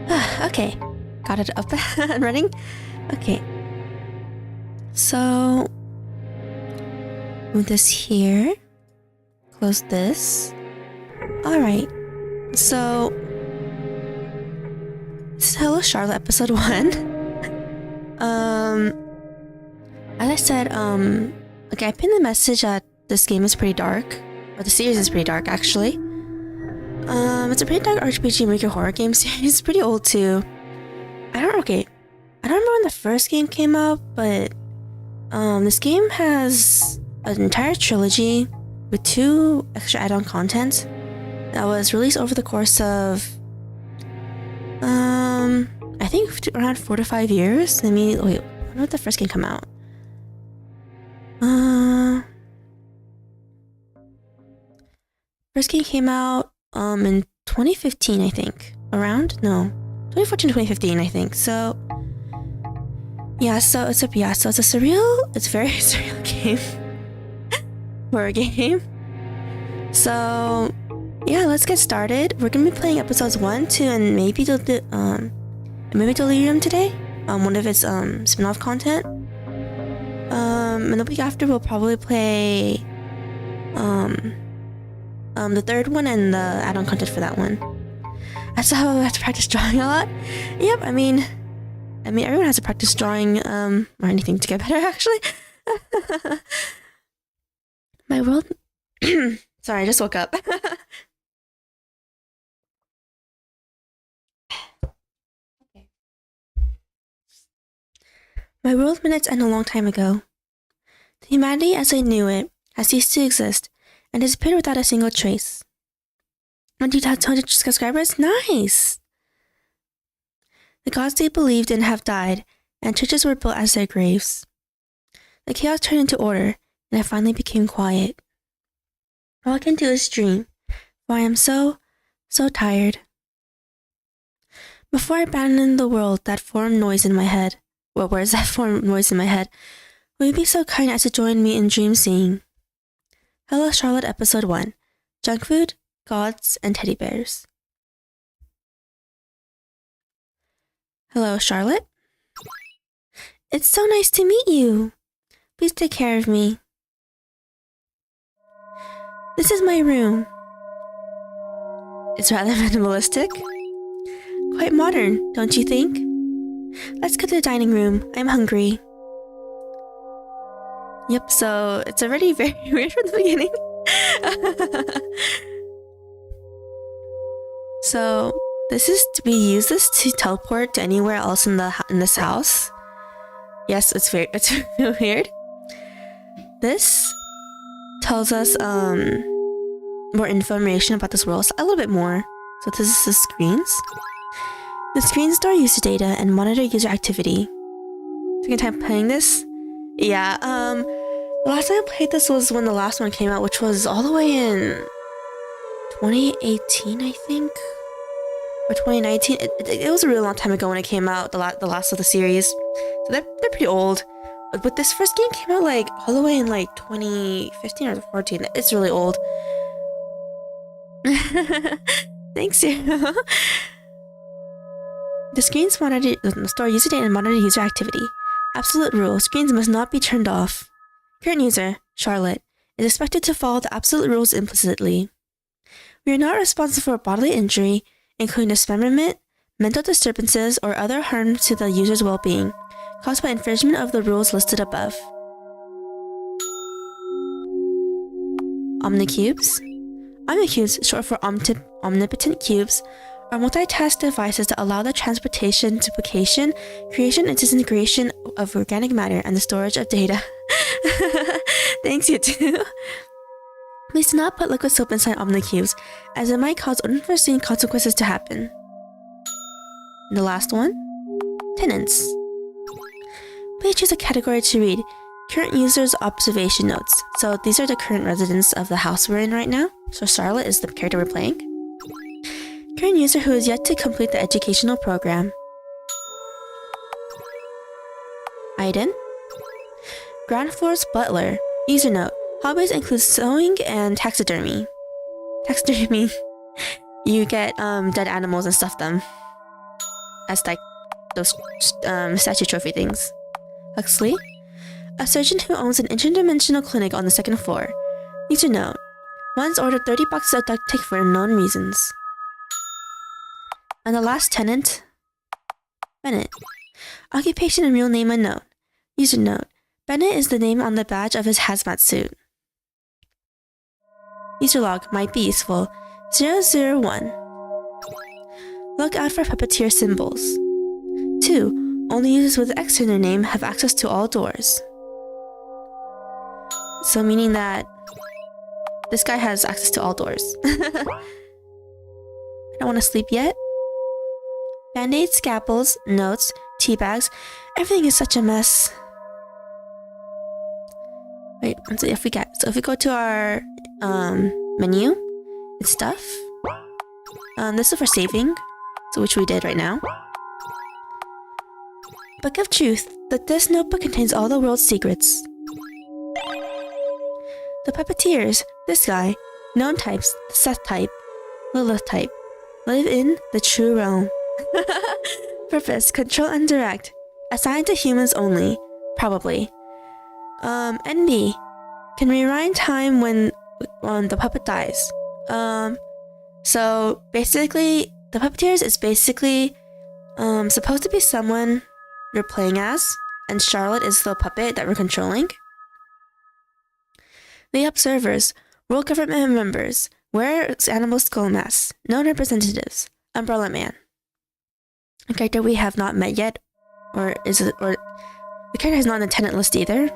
Okay, got it up and running. Okay, so move this here, close this. Alright, so this is Hello Charlotte episode 1. As I said, okay, I pinned the message that this game is pretty dark, or the series is pretty dark actually. It's a pretty dark rpgmaker horror game series. It's pretty old too. I don't remember when the first game came out, but this game has an entire trilogy with 2 extra add-on content that was released over the course of I think around 4 to 5 years. Let me wait. When did the first game come out? First game came out in 2015, I think. Around? No. 2014, 2015, I think. So yeah, so it's a surreal, it's a very surreal game. Horror game. So yeah, let's get started. We're gonna be playing episodes 1, 2, and maybe Delirium today. One of its spin-off content. And the week after we'll probably play the third one and the add-on content for that one. I still have to practice drawing a lot. Yep, I mean everyone has to practice drawing or anything to get better actually. My world sorry, I just woke up. Okay. My world minutes end a long time ago. The humanity as I knew it has ceased to exist and disappeared without a single trace. 200 subscribers? Nice! The gods they believed in have died, and churches were built as their graves. The chaos turned into order, and I finally became quiet. All I can do is dream, for I am so tired. Before I abandon the world, that foreign noise in my head. Well, where's that foreign noise in my head? Will you be so kind as to join me in dream seeing? Hello Charlotte episode 1. Junk food, gods, and teddy bears. Hello Charlotte. It's so nice to meet you. Please take care of me. This is my room. It's rather minimalistic. Quite modern, don't you think? Let's go to the dining room. I'm hungry. Yep, so it's already very weird from the beginning. So we use this to teleport to anywhere else in this house. Yes, it's weird. This tells us more information about this world, a little bit more. So this is the screens. The screens store user data and monitor user activity. Second time playing this? Yeah, the last time I played this was when the last one came out, which was all the way in 2018, I think? Or 2019? It was a really long time ago when it came out, the last of the series. So they're pretty old. But this first game came out like all the way in like 2015 or 14. It's really old. Thanks, you. The screens store user data and monitor user activity. Absolute rule: screens must not be turned off. Current user, Charlotte, is expected to follow the absolute rules implicitly. We are not responsible for bodily injury, including dismemberment, mental disturbances, or other harm to the user's well-being, caused by infringement of the rules listed above. Omnicubes. Omnicubes, short for omnipotent cubes, are multitask devices that allow the transportation, duplication, creation, and disintegration of organic matter and the storage of data. Thanks, you too. Please do not put liquid soap inside omnicubes, as it might cause unforeseen consequences to happen. And the last one, tenants. Please choose a category to read. Current user's observation notes. So these are the current residents of the house we're in right now. So Charlotte is the character we're playing. Current user who is yet to complete the educational program. Aiden. Ground floor's butler. User note. Hobbies include sewing and taxidermy. Taxidermy. You get dead animals and stuff them. as like those statue trophy things. Huxley, a surgeon who owns an interdimensional clinic on the second floor. Need to know, once ordered 30 boxes of duct tape for unknown reasons. And the last tenant, Bennett. Occupation and real name unknown. User note, Bennett is the name on the badge of his hazmat suit. User log might be useful. 001. Look out for puppeteer symbols. 2. Only users with X in their name have access to all doors. So meaning that this guy has access to all doors. I don't want to sleep yet. Band-aids, scalpels, notes, tea bags. Everything is such a mess. Wait, so if we go to our menu, it's stuff. This is for saving, so which we did right now. Book of Truth. This notebook contains all the world's secrets. The puppeteers, this guy, known types, the Seth type, Lilith type, live in the true realm. Purpose, control and direct. Assigned to humans only, probably. NB, can rewind time when the puppet dies. So basically, the puppeteers is basically supposed to be someone you're playing as, and Charlotte is the puppet that we're controlling. The observers, world government members, wear animal skull masks, known representatives, Umbrella Man. A character we have not met yet, or the character is not on the tenant list either.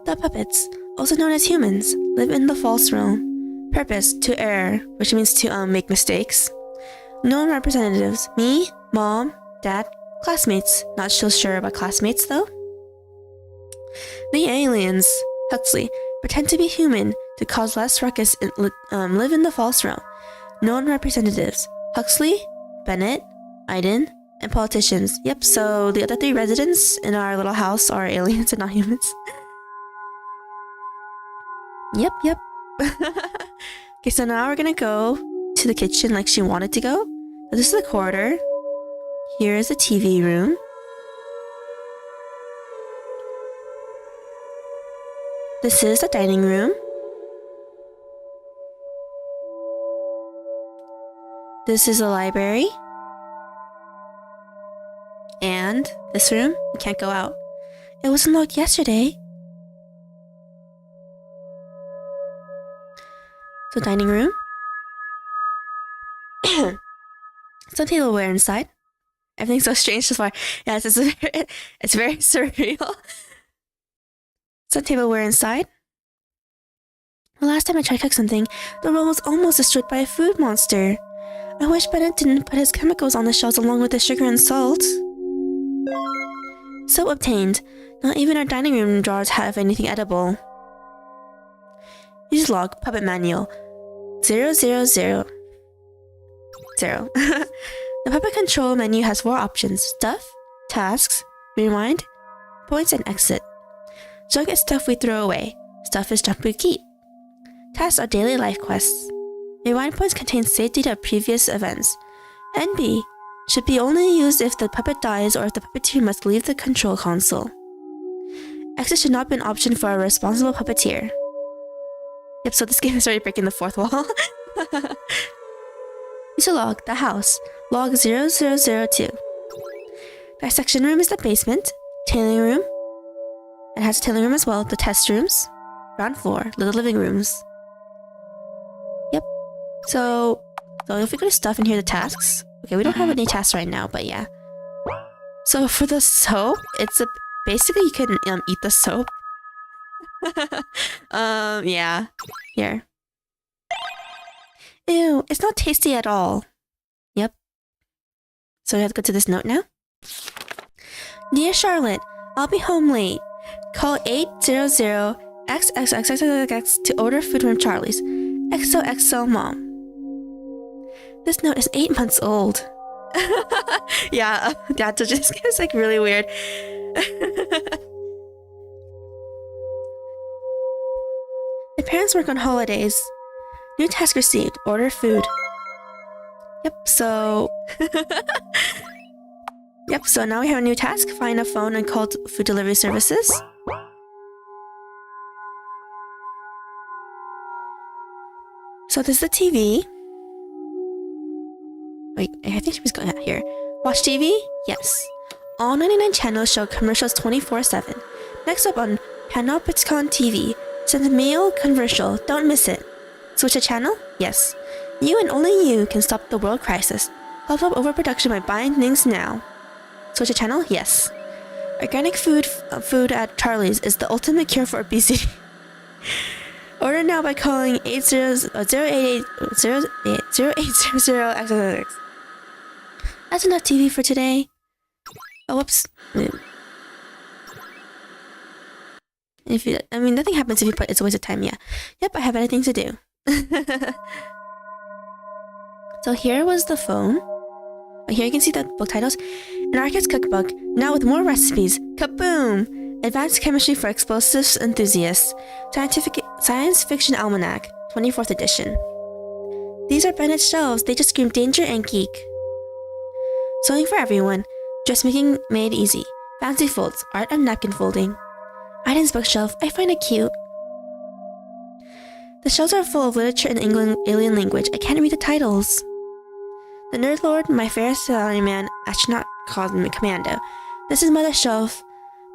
The puppets, also known as humans, live in the false realm. Purpose, to err, which means to make mistakes. Known representatives, me, mom, dad, classmates. Not so sure about classmates though. The aliens, Huxley, pretend to be human to cause less ruckus and live in the false realm. Known representatives, Huxley, Bennett, Eden, and politicians. Yep, so the other 3 residents in our little house are aliens and not humans. Yep. Okay, so now we're gonna go to the kitchen like she wanted to go. So this is the corridor. Here is the TV room. This is the dining room. This is the library. And this room, you can't go out. It was unlocked yesterday. So dining room. Some tableware inside. Everything's so strange so far. Yes, it's very surreal. Some tableware inside. The last time I tried to cook something, the roll was almost destroyed by a food monster. I wish Bennett didn't put his chemicals on the shelves along with the sugar and salt. Soap obtained. Not even our dining room drawers have anything edible. Use log, puppet manual. 000. The puppet control menu has 4 options: stuff, tasks, rewind, points, and exit. Junk is stuff we throw away. Stuff is junk we keep. Tasks are daily life quests. Rewind points contain saved data of previous events. NB should be only used if the puppet dies or if the puppeteer must leave the control console. Exit should not be an option for a responsible puppeteer. Yep, so this game is already breaking the 4th wall. User log, the house, log 0002. Dissection room is the basement. Tailoring room. It has a tailoring room as well. The test rooms. Ground floor, the living rooms. Yep. So if we go to stuff and here the tasks. Okay, we don't have any tasks right now, but yeah. So for the soap, basically you can eat the soap. Yeah. Here. Ew, it's not tasty at all. Yep. So we have to go to this note now. Dear Charlotte, I'll be home late. Call 800XXXXX to order food from Charlie's. XOXO Mom. This note is 8 months old. Yeah, so just it's like really weird. My parents work on holidays. New task received. Order food. Yep, so... Yep, so now we have a new task. Find a phone and call food delivery services. So this is the TV. Wait, I think she was going out here. Watch TV? Yes. All 99 channels show commercials 24/7. Next up on Panopticon TV. Send a meal commercial. Don't miss it. Switch a channel? Yes. You and only you can stop the world crisis. Help up overproduction by buying things now. Switch a channel? Yes. Organic food at Charlie's is the ultimate cure for obesity. Order now by calling 0800. That's enough TV for today. Oh, whoops. Nothing happens if you put it's a waste of time, yeah. Yep, I have anything to do. So here was the phone. Here you can see the book titles. An Architect's Cookbook, now with more recipes. Kaboom! Advanced Chemistry for Explosives Enthusiasts. Science Fiction Almanac, 24th edition. These are branded shelves. They just scream danger and geek. Sewing for everyone. Dressmaking made easy. Fancy folds. Art of napkin folding. Aiden's bookshelf. I find it cute. The shelves are full of literature in alien language. I can't read the titles. The Nerd Lord, My Fair Salaryman, Astronaut called me Commando. This is Mother's shelf.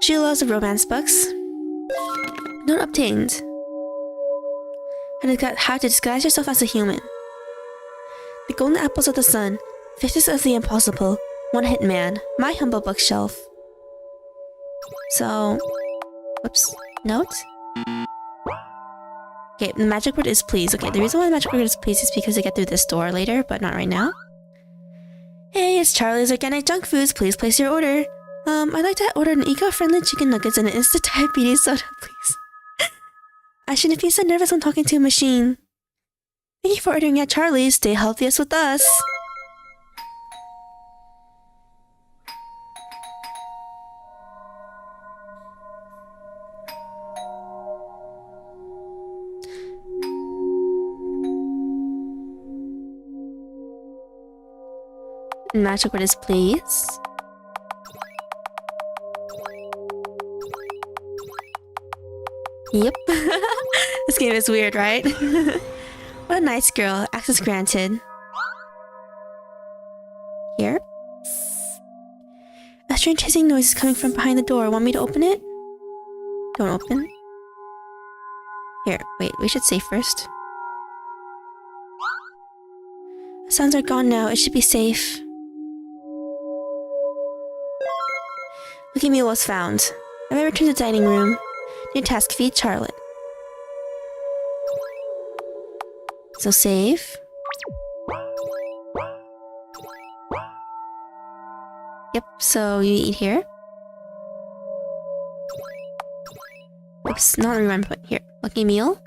She loves romance books. Note obtained. How to disguise yourself as a human. The Golden Apples of the Sun. Physics of the Impossible. One Hit Man. My humble bookshelf. So, whoops. Note. Okay, the magic word is please. Okay, the reason why the magic word is please is because I get through this door later, but not right now. Hey, it's Charlie's Organic Junk Foods. Please place your order. I'd like to order an eco-friendly chicken nuggets and an instant diabetes soda, please. I shouldn't be so nervous when talking to a machine. Thank you for ordering at Charlie's. Stay healthiest with us. Magic word is please. Yep. This game is weird, right? What a nice girl. Access granted. Here. A strange hissing noise is coming from behind the door. Want me to open it? Don't open. Here, wait, we should save first. The sounds are gone now. It should be safe. Lucky meal was found. I may return to the dining room. New task, feed Charlotte. So save. Yep, so you eat here. Oops, not rewind point here. Lucky meal.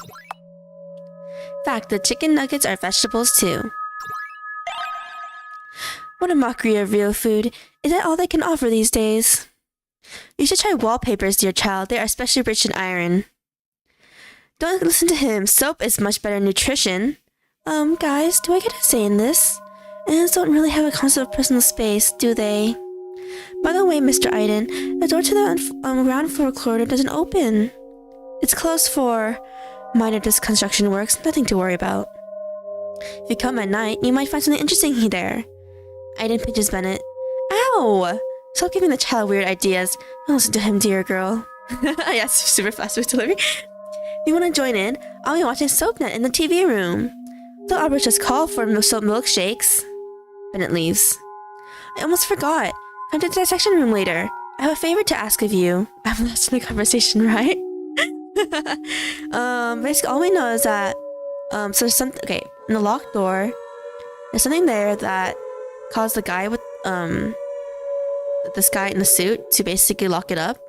Fact, the chicken nuggets are vegetables too. What a mockery of real food. Is that all they can offer these days? You should try wallpapers, dear child. They are especially rich in iron. Don't listen to him. Soap is much better nutrition. Guys, do I get a say in this? Ants don't really have a concept of personal space, do they? By the way, Mr. Aiden, the door to the ground floor corridor doesn't open. It's closed for minor construction works. Nothing to worry about. If you come at night, you might find something interesting there. Aiden pinches Bennett. Ow! Stop giving the child weird ideas. Don't listen to him, dear girl. Yes, super fast food delivery. If you want to join in, I'll be watching SoapNet in the TV room. So Albert just call for soap milkshakes. Bennett leaves. I almost forgot. Come to the dissection room later. I have a favor to ask of you. I'm lost in the conversation, right? Basically all we know is that so there's something in the locked door. There's something there that caused the guy with this guy in the suit to basically lock it up,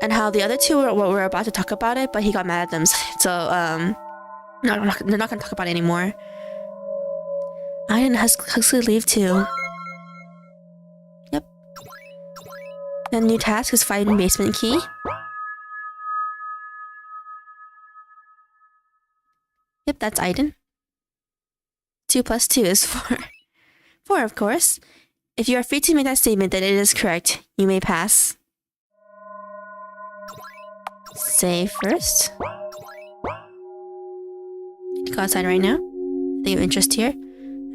and how the other two were about to talk about it, but he got mad at them. So no, they're not gonna talk about it anymore. I didn't Huxley leave too. Yep. The new task is find basement key. Yep, that's Aiden. 2 plus 2 is 4. 4, of course. If you are free to make that statement that it is correct, you may pass. Save first. Go outside right now. They have interest here.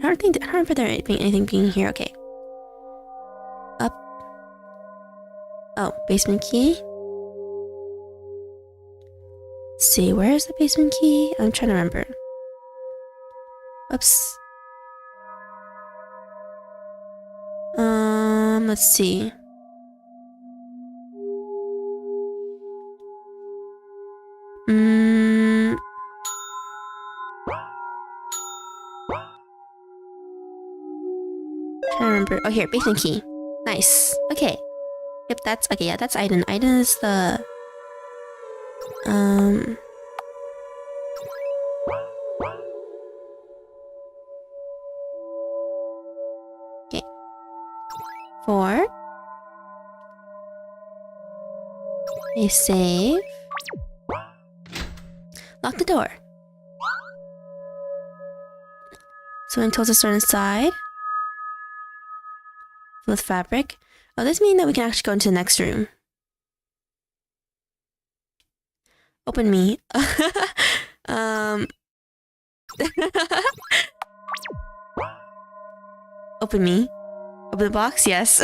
I don't remember there anything being here. Okay. Up. Oh, basement key. Let's see, where's the basement key? I'm trying to remember. Oops. Let's see. Trying to remember. Oh, here, basement key. Nice. Okay. Yep, that's okay. Yeah, that's Iden. Iden is the Okay. 4. A save. Lock the door. So until it's a certain side. With fabric. Oh, this means that we can actually go into the next room. Open me. Open me. Open the box, yes.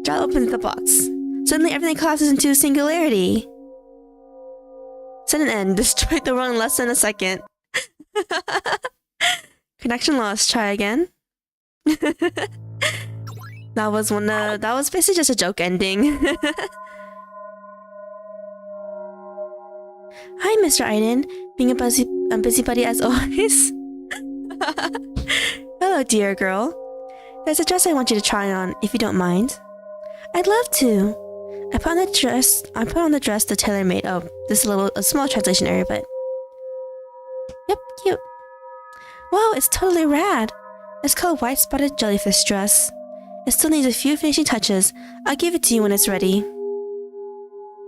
Draw opens the box. Suddenly everything collapses into singularity. Sudden end. Destroyed the world in less than a second. Connection lost. Try again. That was basically just a joke ending. Hi, Mr. Aiden. Being a busybody as always. Hello, dear girl. There's a dress I want you to try on, if you don't mind. I'd love to. I put on the dress the tailor made. Oh, this is a small translation error, but yep, cute. Wow, it's totally rad. It's called White Spotted Jellyfish Dress. It still needs a few finishing touches. I'll give it to you when it's ready.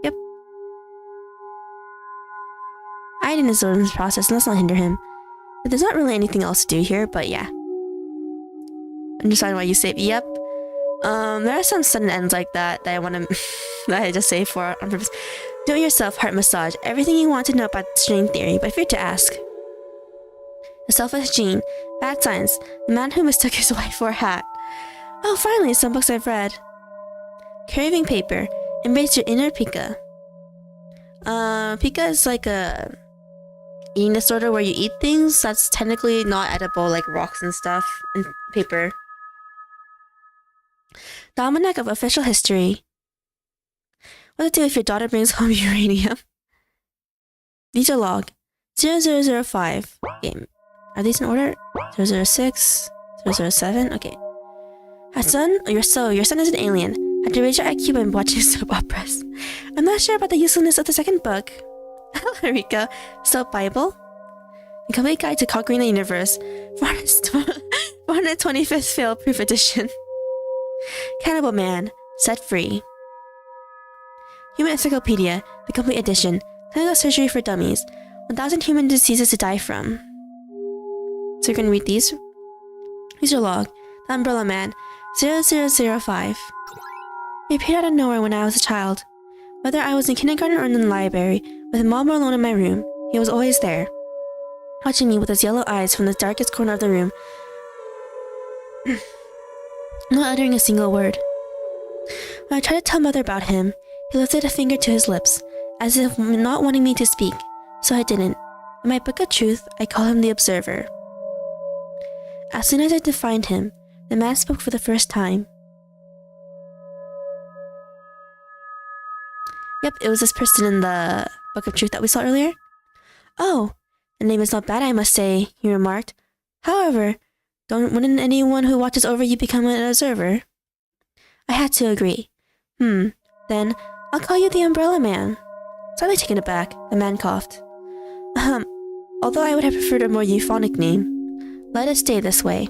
Yep. Aiden is in this process, and let's not hinder him. But there's not really anything else to do here, but yeah. I'm deciding why you save. Yep. There are some sudden ends like that I want to that I just save for on purpose. Do it yourself, heart massage. Everything you want to know about string theory, but fear to ask. The selfish gene, bad signs, the man who mistook his wife for a hat. Oh, finally, some books I've read. Craving paper. Embrace your inner Pika. Pika is like a eating disorder where you eat things that's technically not edible, like rocks and stuff, and paper. The Almanac of Official History. What to do if your daughter brings home uranium. Visual log. 0005. Game. Are these in order? 006. 007. Okay. Your son is an alien. Had to raise your IQ by watching soap operas. I'm not sure about the usefulness of the second book. Hello, Rika. Soap Bible. The Complete Guide to Conquering the Universe. 425th fail-proof edition. Cannibal Man. Set free. Human Encyclopedia. The Complete Edition. Clinical Surgery for Dummies. 1,000 human diseases to die from. So you're gonna read these. User log. The Umbrella Man. 0005. He appeared out of nowhere when I was a child. Whether I was in kindergarten or in the library, with mom or alone in my room, he was always there, watching me with his yellow eyes from the darkest corner of the room, not uttering a single word. When I tried to tell Mother about him, he lifted a finger to his lips, as if not wanting me to speak, so I didn't. In my book of truth, I call him the Observer. As soon as I defined him, the man spoke for the first time. Yep, it was this person in the Book of Truth that we saw earlier. Oh, the name is not bad, I must say, he remarked. However, wouldn't anyone who watches over you become an observer? I had to agree. Then, I'll call you the Umbrella Man. Slightly taken aback, the man coughed. Although I would have preferred a more euphonic name. Let it stay this way.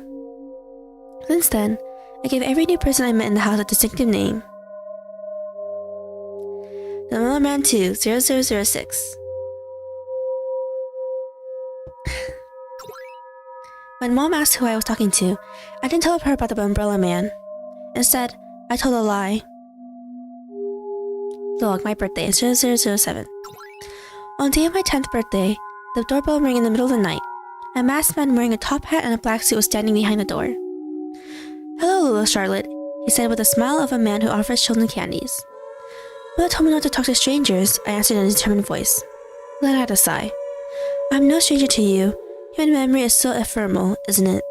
Since then, I gave every new person I met in the house a distinctive name. The Umbrella Man 2, 0006. When Mom asked who I was talking to, I didn't tell her about the umbrella man. Instead, I told a lie. Log, my birthday is 0007. On the day of my 10th birthday, the doorbell rang in the middle of the night. A masked man wearing a top hat and a black suit was standing behind the door. "Hello, little Charlotte," he said with a smile of a man who offers children candies. "Mother told me not to talk to strangers," I answered in a determined voice. Then I had a sigh. "I'm no stranger to you. Human memory is so ephemeral, isn't it?"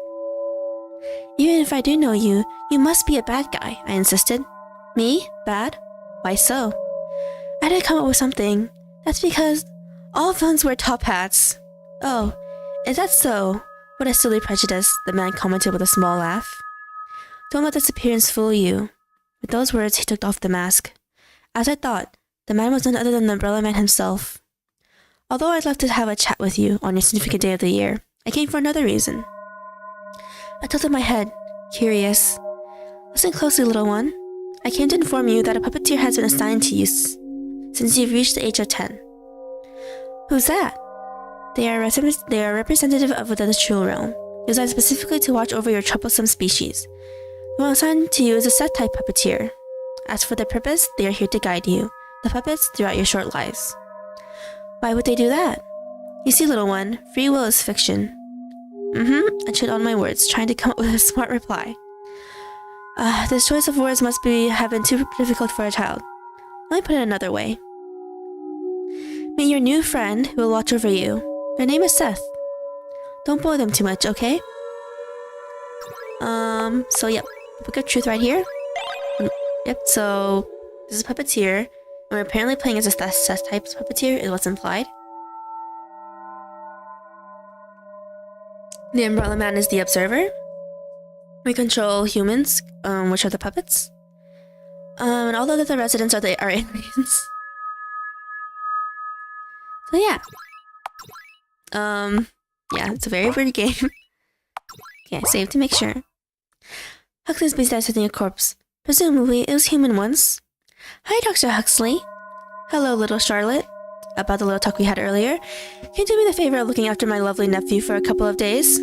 "Even if I do know you, you must be a bad guy," I insisted. "Me? Bad? Why so?" I had to come up with something. "That's because all villains wear top hats." "Oh, is that so? What a silly prejudice," the man commented with a small laugh. "Don't let this appearance fool you." With those words, he took off the mask. As I thought, the man was none other than the umbrella man himself. "Although I'd love to have a chat with you on your significant day of the year, I came for another reason." I tilted my head, curious. "Listen closely, little one. I came to inform you that a puppeteer has been assigned to you since you've reached the age of 10. "Who's that?" They are representative of the natural realm, designed specifically to watch over your troublesome species. The one assigned to you is a set-type puppeteer. As for their purpose, they are here to guide you, the puppets, throughout your short lives." "Why would they do that?" "You see, little one, free will is fiction." I chewed on my words, trying to come up with a smart reply. This choice of words must have been too difficult for a child. Let me put it another way. Meet your new friend who will watch over you. Their name is Seth. Don't bore them too much, okay? So yep, book of truth right here. Yep, so this is Puppeteer, and we're apparently playing as a Seth type Puppeteer is what's implied. The Umbrella Man is the observer. We control humans, which are the puppets. And all the other residents are aliens. So yeah. Yeah, it's a very weird game. Okay, save to make sure. Huxley's busy dissecting a corpse. Presumably, it was human once. "Hi, Dr. Huxley." "Hello, little Charlotte." About the little talk we had earlier. "Can you do me the favor of looking after my lovely nephew for a couple of days?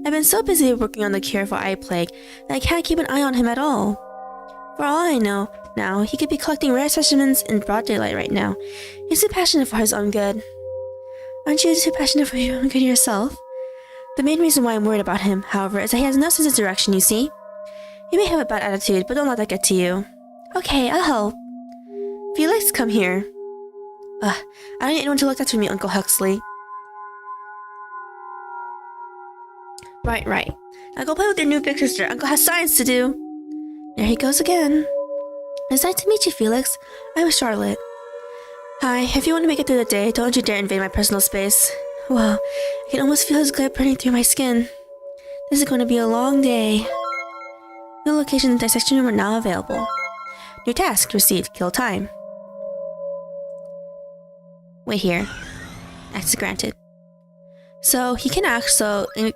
I've been so busy working on the cure for eye plague that I can't keep an eye on him at all. For all I know, now, he could be collecting rare specimens in broad daylight right now. He's too passionate for his own good." "Aren't you too passionate for your own good yourself?" "The main reason why I'm worried about him, however, is that he has no sense of direction, you see. He may have a bad attitude, but don't let that get to you." "Okay, I'll help." "Felix, come here." I don't need anyone to look after me, Uncle Huxley." Right. Now go play with your new big sister. Uncle has science to do." There he goes again. "It's nice to meet you, Felix. I'm Charlotte." "Hi, if you want to make it through the day, don't you dare invade my personal space." Wow, I can almost feel his glare burning through my skin. This is going to be a long day. New locations in the dissection room are now available. New task received. Kill time. Wait here. Access granted. So he can he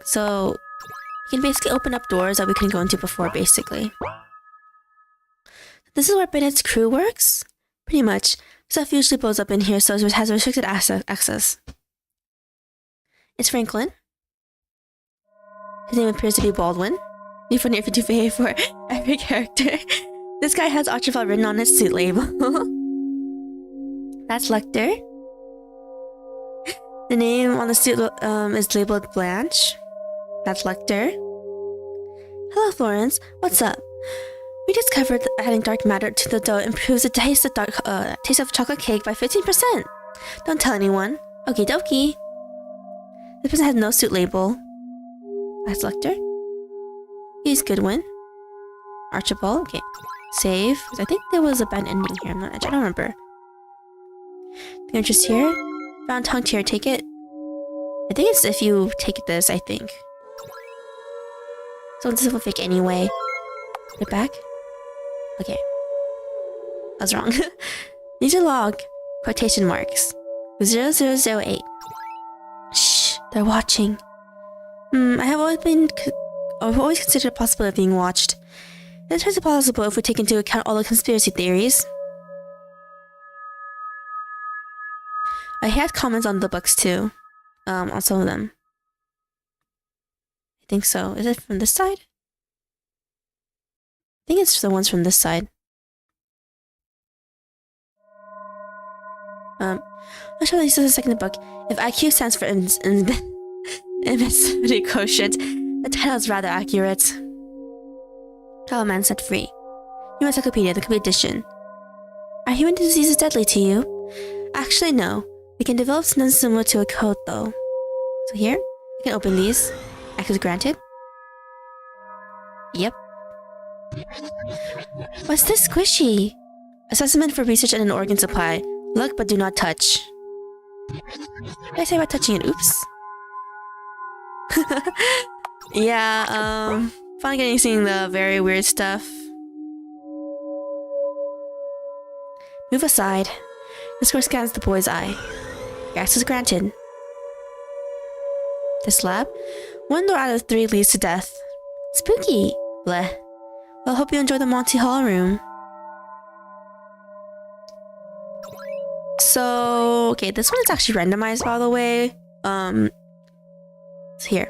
can basically open up doors that we couldn't go into before, basically. This is where Bennett's crew works? Pretty much. Stuff usually blows up in here, so it has restricted access. It's Franklin. His name appears to be Baldwin. Be funny if you do behave for every character. This guy has Archibald written on his suit label. That's Lecter. The name on the suit is labeled Blanche. That's Lecter. Hello, Florence. What's up? We discovered that adding dark matter to the dough improves the taste of chocolate cake by 15%. Don't tell anyone. Okie dokie. This person has no suit label. That's Lecter. He's Goodwin. Archibald. Okay. Save. I think there was a bad ending here. I don't remember. The interest here. Found tongue tier. Take it. I think it's if you take this, I think. So this will fake anyway. Put it back. Okay. I was wrong. Need to log. Quotation marks. 0008. Shh. They're watching. I've always considered the possibility of being watched. It's also possible if we take into account all the conspiracy theories. I had comments on the books too. On some of them. think so. Is it from this side? I think it's the ones from this side. I'll show you this in a second in the book. If IQ stands for invincibility quotient, the title is rather accurate. How a man set free. Human Encyclopedia, the complete edition. Are human diseases deadly to you? Actually, no. We can develop something similar to a code, though. So here, we can open these. Access granted. Yep. What's this squishy? A specimen for research and an organ supply. Look, but do not touch. What did I say about touching it? Oops. Yeah, finally getting seeing the very weird stuff. Move aside. The score scans the boy's eye. Access granted. This lab? 1 door out of 3 leads to death. Spooky! Bleh. Well, hope you enjoy the Monty Hall room. So, okay, this one is actually randomized, by the way. So here.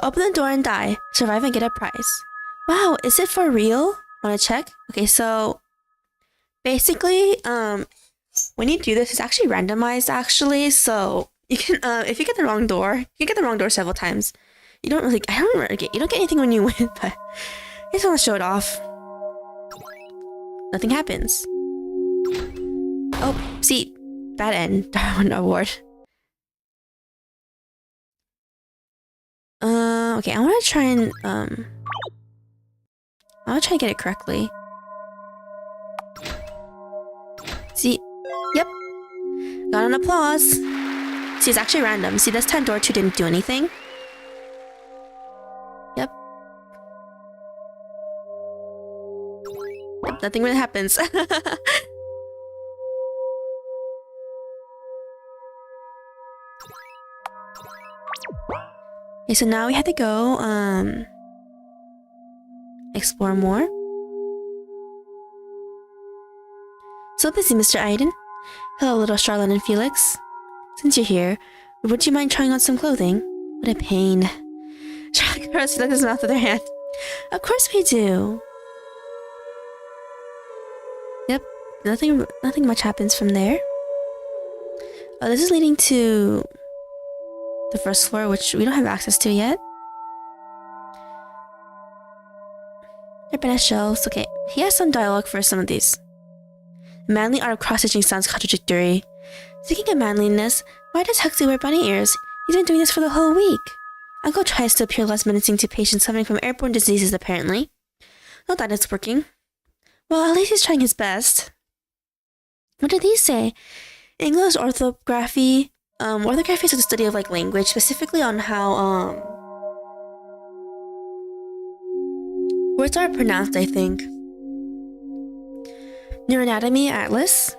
Open the door and die. Survive and get a prize. Wow, is it for real? Wanna check? Okay, so basically, when you do this, it's actually randomized, actually. So you can, if you get the wrong door, you can get the wrong door several times. You don't really, you don't get anything when you win, but I just want to show it off. Nothing happens. Oh, see, bad end. Darwin Award. Okay, I want to try and get it correctly. See, yep, got an applause. See, it's actually random. See, this time door 2 didn't do anything. Yep. Yep, nothing really happens. Okay, so now we have to go, explore more. So busy, Mr. Iden. Hello, little Charlotte and Felix. Since you're here, would you mind trying on some clothing? What a pain. Charlotte caressed Felix's mouth with her hand. Of course we do. Yep, nothing much happens from there. Oh, this is leading to the first floor, which we don't have access to yet. There have been shelves. Okay, he has some dialogue for some of these. The manly art of cross-stitching sounds contradictory. Speaking of manliness, why does Huxley wear bunny ears? He's been doing this for the whole week. Uncle tries to appear less menacing to patients suffering from airborne diseases, apparently. Not that it's working. Well, at least he's trying his best. What did he say? English orthography. Orthography is the study of, like, language, specifically on how, words are pronounced, I think. Neuroanatomy Atlas.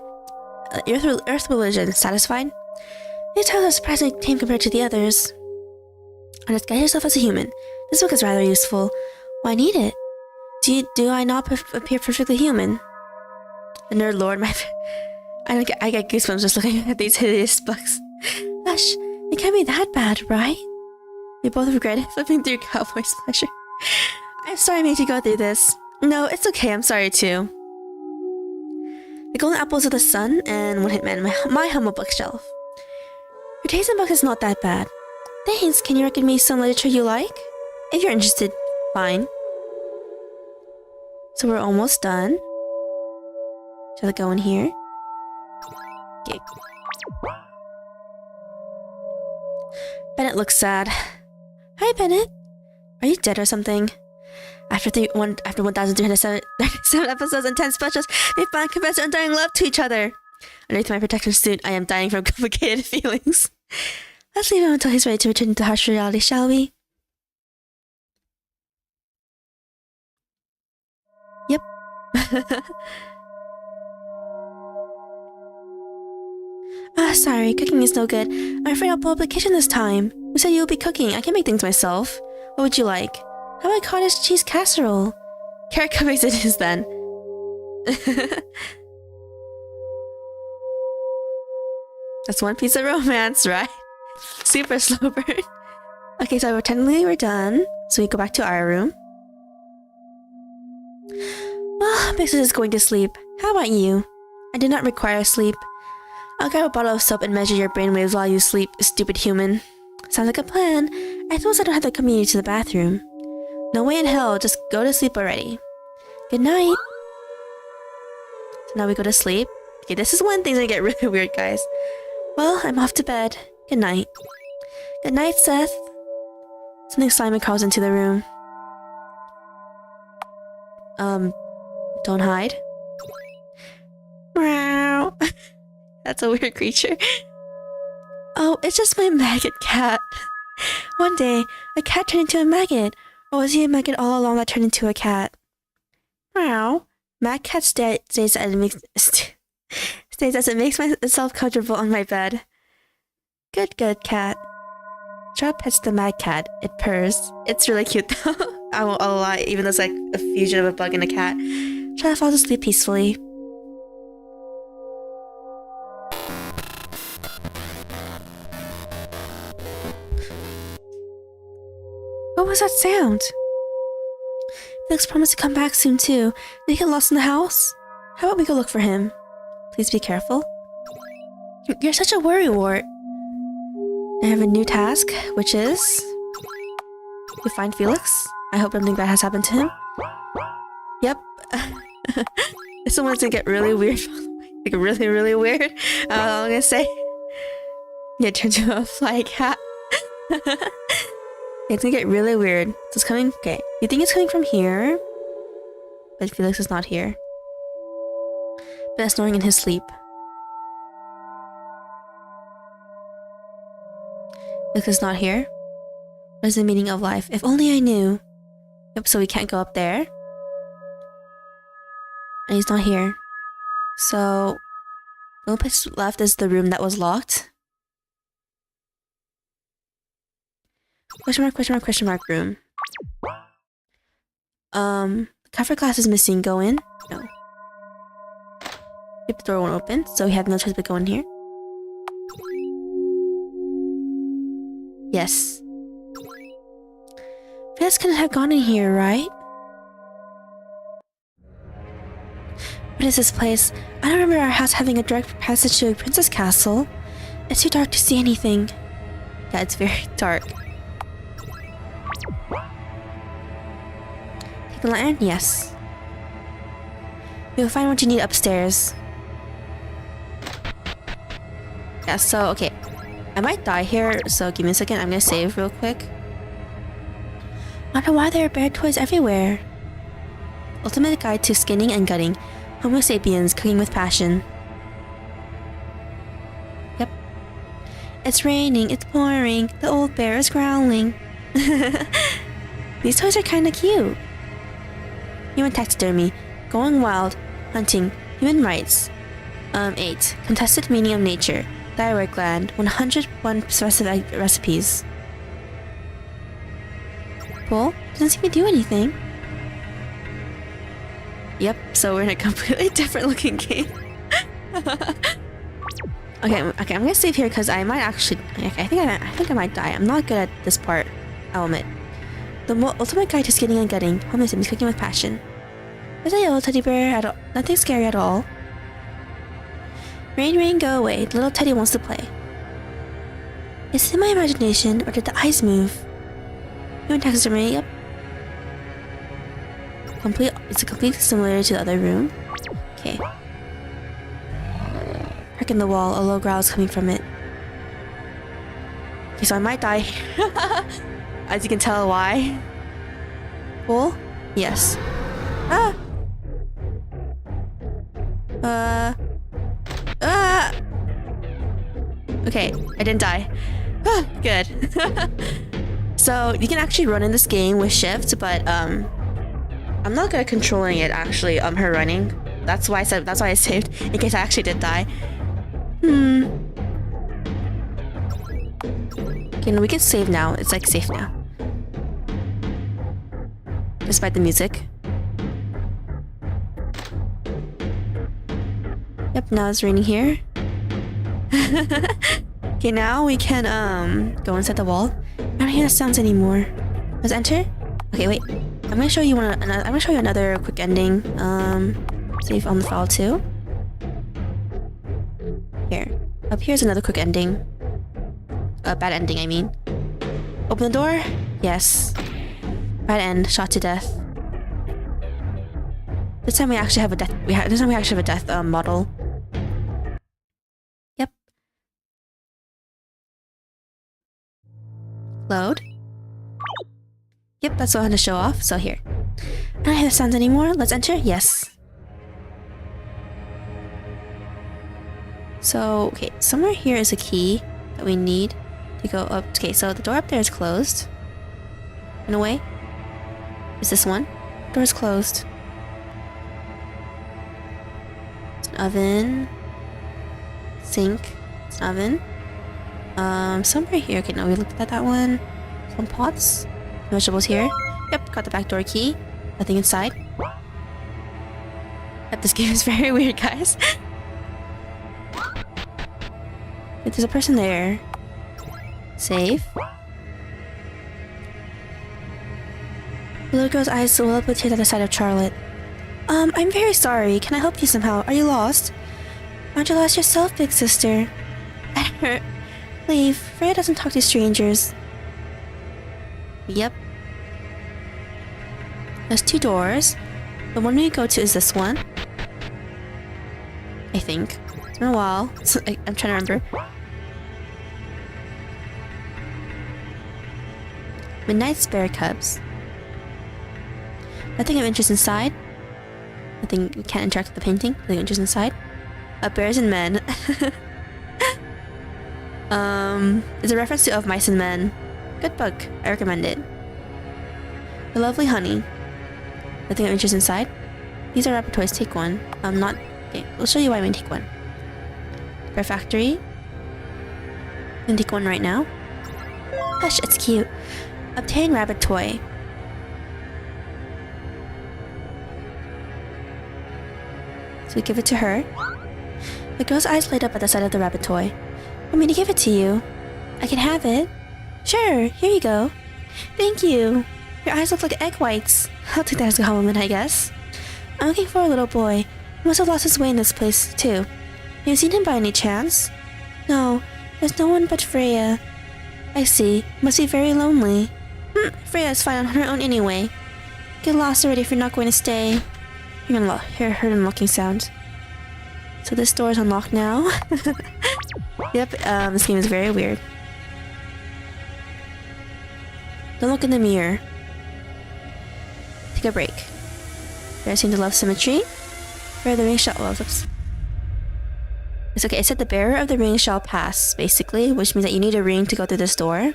Earth religion. Satisfied? These tiles are surprisingly tame compared to the others. Disguise yourself as a human. This book is rather useful. Why need it? Do I not appear perfectly human? The nerd lord, I get goosebumps just looking at these hideous books. Gosh, it can't be that bad, right? We both regret it, flipping through Cowboy's pleasure. I'm sorry I made you go through this. No, it's okay, I'm sorry too. The golden apples of the sun and one hit man, my humble bookshelf. Your taste in books is not that bad. Thanks, can you recommend me some literature you like? If you're interested, fine. So we're almost done. Shall I go in here? Okay. Bennett looks sad. Hi, Bennett. Are you dead or something? After 1,377 episodes and 10 specials, they finally confess their undying love to each other. Underneath my protective suit, I am dying from complicated feelings. Let's leave him until he's ready to return to harsh reality, shall we? Yep. Sorry, cooking is no good. I'm afraid I'll blow up the kitchen this time. Who said you'll be cooking? I can make things myself. What would you like? How about cottage cheese casserole? Carrot cupcakes it is then. That's one piece of romance, right? Super slow burn. Okay, so we're done. So we go back to our room. Well, Mixus is going to sleep. How about you? I do not require sleep. I'll grab a bottle of soap and measure your brainwaves while you sleep, stupid human. Sounds like a plan. I suppose I don't have to accompany you to the bathroom. No way in hell, just go to sleep already. Good night. So now we go to sleep. Okay, this is when things are gonna get really weird, guys. Well, I'm off to bed. Good night. Good night, Seth. Something slimy crawls into the room. Don't hide. Meow. That's a weird creature. Oh, it's just my maggot cat. One day, a cat turned into a maggot. Or was he a maggot all along that turned into a cat? Meow. Mag cat stays as it makes myself comfortable on my bed. Good cat. Chop pets the mad cat. It purrs. It's really cute though. I won't lie, even though it's like a fusion of a bug and a cat. Try falls asleep peacefully. What was that sound? Felix promised to come back soon too. Did he get lost in the house? How about we go look for him? Please be careful. You're such a worrywart. I have a new task, which is to find Felix. I hope nothing bad has happened to him. Yep. This one's gonna get really weird. Like really weird. I'm gonna say. Yeah, turn into a fly cat. It's gonna get really weird. So it's coming. Okay, you think it's coming from here? But Felix is not here. But snoring in his sleep. Felix is not here. What is the meaning of life? If only I knew. Yep, so we can't go up there. And he's not here. So the only place left is the room that was locked. Question mark room. Cover glass is missing. Go in. No. Yep, the door won't open, so we have no choice but go in here. Yes. Felix couldn't have gone in here, right? What is this place? I don't remember our house having a direct passage to a princess castle. It's too dark to see anything. Yeah, it's very dark. Take the lantern? Yes. You'll find what you need upstairs. Yeah, so, okay. I might die here, so give me a second. I'm gonna save real quick. Wonder why there are bear toys everywhere. Ultimate guide to skinning and gutting. Homo sapiens cooking with passion. Yep. It's raining, it's pouring, the old bear is growling. These toys are kinda cute. Human taxidermy. Going wild. Hunting. Human rights. 8. Contested meaning of nature. Thyroid gland. 101 specific recipes. Cool. Doesn't seem to do anything. Yep, so we're in a completely different looking game. Okay, I'm gonna save here because I might actually. I think I might die. I'm not good at this part. I'll admit. The ultimate guide to skinning and gutting. Homo sapiens cooking with passion. There's a yellow teddy bear. Nothing scary at all. Rain, rain, go away. The little teddy wants to play. Is it my imagination or did the eyes move? Human taxidermy. Yep. It's completely similar to the other room. Okay. Crack in the wall, a low growl is coming from it. Okay, so I might die. As you can tell why. Cool? Yes. Ah! Okay, I didn't die. Ah, good. So you can actually run in this game with shift, but I'm not good at controlling it actually. Her running. That's why I saved in case I actually did die. Okay, no, we can save now. It's like safe now. Despite the music. Yep, now it's raining here. Okay, now we can go inside the wall. I don't hear the sounds anymore. Let's enter. Okay, wait. I'm gonna show you another quick ending. Save on the file too. Here. Up here's another quick ending. A bad ending, I mean. Open the door. Yes. Bad end. Shot to death. This time we actually have a death. This time we actually have a death model. Yep. Load. Yep, that's what I had to show off. So here. I don't hear the sounds anymore. Let's enter. Yes. So, okay, somewhere here is a key that we need to go up. Okay, so the door up there is closed. In a way. Is this one? Door is closed. It's an oven. Sink. It's an oven. Somewhere here. Okay, no, we looked at that one. Some pots. Vegetables here. Yep, got the back door key. Nothing inside. Yep, this game is very weird, guys. Wait, there's a person there. Save. The little girl's eyes well up with tears at the sight of Charlotte. I'm very sorry. Can I help you somehow? Are you lost? Aren't you lost yourself, big sister? Leave. Freya doesn't talk to strangers. Yep. There's two doors. The one we go to is this one. I think. It's been a while. So I'm trying to remember. Midnight Spare Cubs. Nothing of interest inside. Nothing, we can't interact with the painting. Nothing of interest inside. Bears and Men. It's a reference to Of Mice and Men. Good book. I recommend it. The Lovely Honey. Nothing of interest inside. These are rapper toys. Take one. Not... Okay, we'll show you why we take one. Bear Factory. You can take one right now. Hush, it's cute. Obtain rabbit toy. So we give it to her. The girl's eyes light up at the sight of the rabbit toy. Want me to give it to you? I can have it. Sure, here you go. Thank you. Your eyes look like egg whites. I'll take that as a compliment, I guess. I'm looking for a little boy. He must have lost his way in this place, too. Have you seen him by any chance? No, there's no one but Freya. I see. Must be very lonely. Freya's fine on her own anyway. Get lost already if you're not going to stay. You're gonna hear her unlocking sound. So this door is unlocked now. Yep, this game is very weird. Don't look in the mirror. Take a break. Bears seem to love symmetry. Bearer of the ring shall... Oh, oops. It's okay, it said the bearer of the ring shall pass, basically, which means that you need a ring to go through this door.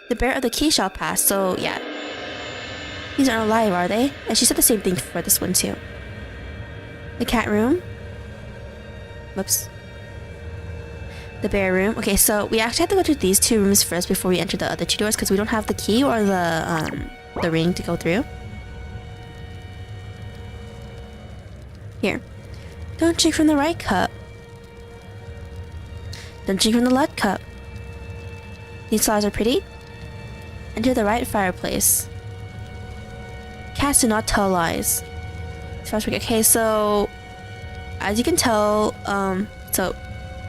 The bearer of the key shall pass, so yeah. These aren't alive, are they? And she said the same thing for this one too. The cat room. Whoops. The bear room. Okay, so we actually have to go to these two rooms first before we enter the other two doors because we don't have the key or the ring to go through. Here. Don't drink from the right cup. Don't drink from the left cup. These flowers are pretty. Enter the right fireplace. Cats do not tell lies. Okay, so as you can tell, so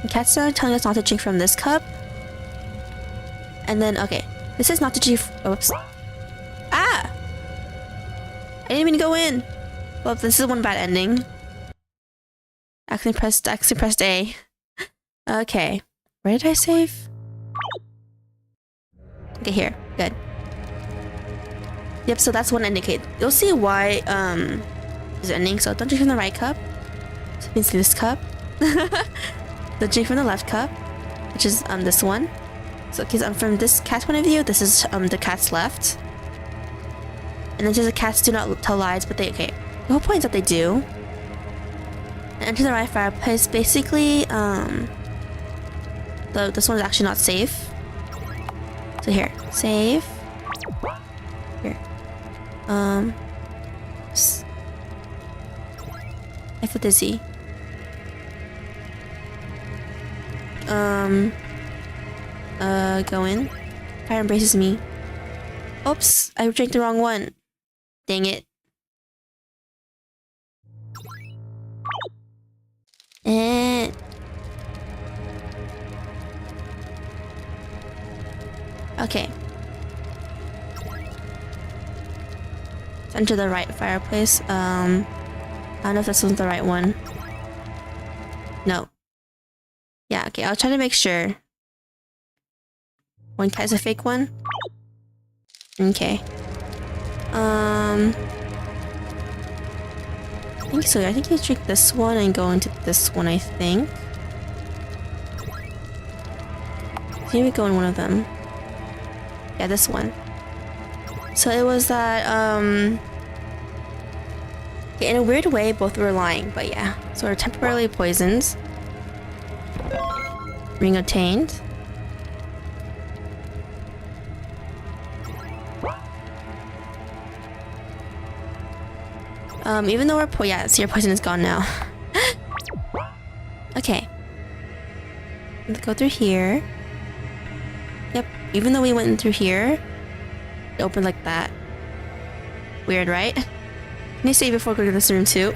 cats are telling us not to drink from this cup. And then, okay, this is not to drink. Oops. Ah! I didn't mean to go in. Well, this is one bad ending. Accidentally pressed A. Okay. Where did I save? Okay, here. Good. Yep, so that's one ending. Okay, you'll see why is ending. So don't drink from the right cup. So it means this cup. Don't drink from the left cup, which is this one. So because from this cat's point of view, this is the cat's left. And then says the cats do not tell lies, but they okay. The whole point is that they do. And enter the right fireplace. Basically, this one is actually not safe. So here, save. Here. I feel dizzy. Go in. Fire embraces me. Oops, I drank the wrong one. Dang it. Okay. Let's enter the right fireplace. I don't know if this one's the right one. No. Yeah, okay, I'll try to make sure. One cat is a fake one? Okay. I think so. I think you drink this one and go into this one, I think. Maybe go in one of them. Yeah, this one. So it was that, in a weird way, both were lying, but yeah. So we're temporarily poisoned. Ring obtained. Even though we're yeah, see, your poison is gone now. Okay. Let's go through here. Yep, even though we went in through here, it opened like that. Weird, right? Can you save before going to this room too?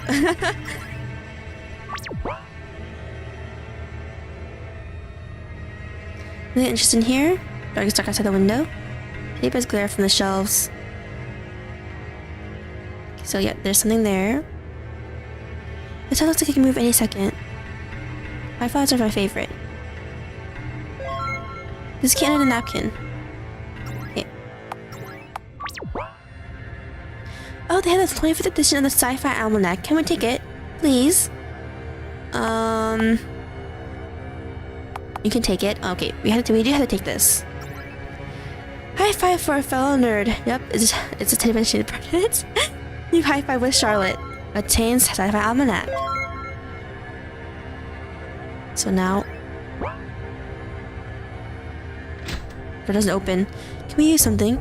Anything interesting here? Dog is stuck outside the window. Papers glare from the shelves. So yeah, there's something there. This one looks like it can move any second. My flowers are my favorite. This can and a napkin. Okay. Oh, they have the 25th edition of the Sci-Fi Almanac. Can we take it? Please? You can take it. Okay, we do have to take this. High five for a fellow nerd. Yep, it's a 10-minute permanent. You high five with Charlotte. Attains Sci-Fi Almanac. So now, door doesn't open. Can we use something?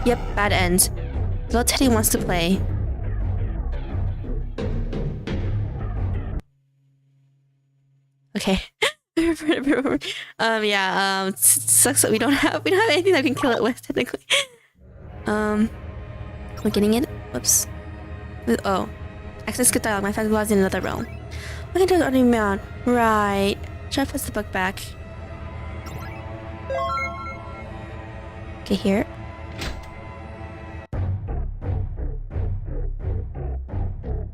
Yep, bad end. Little Teddy wants to play. Okay. Sucks that we don't have anything that we can kill it with, technically. We're getting it. Whoops. Oh. Access good dialogue. My friend lives in another realm. What can do with ordinary man? Right. Try to put the book back. Okay, here.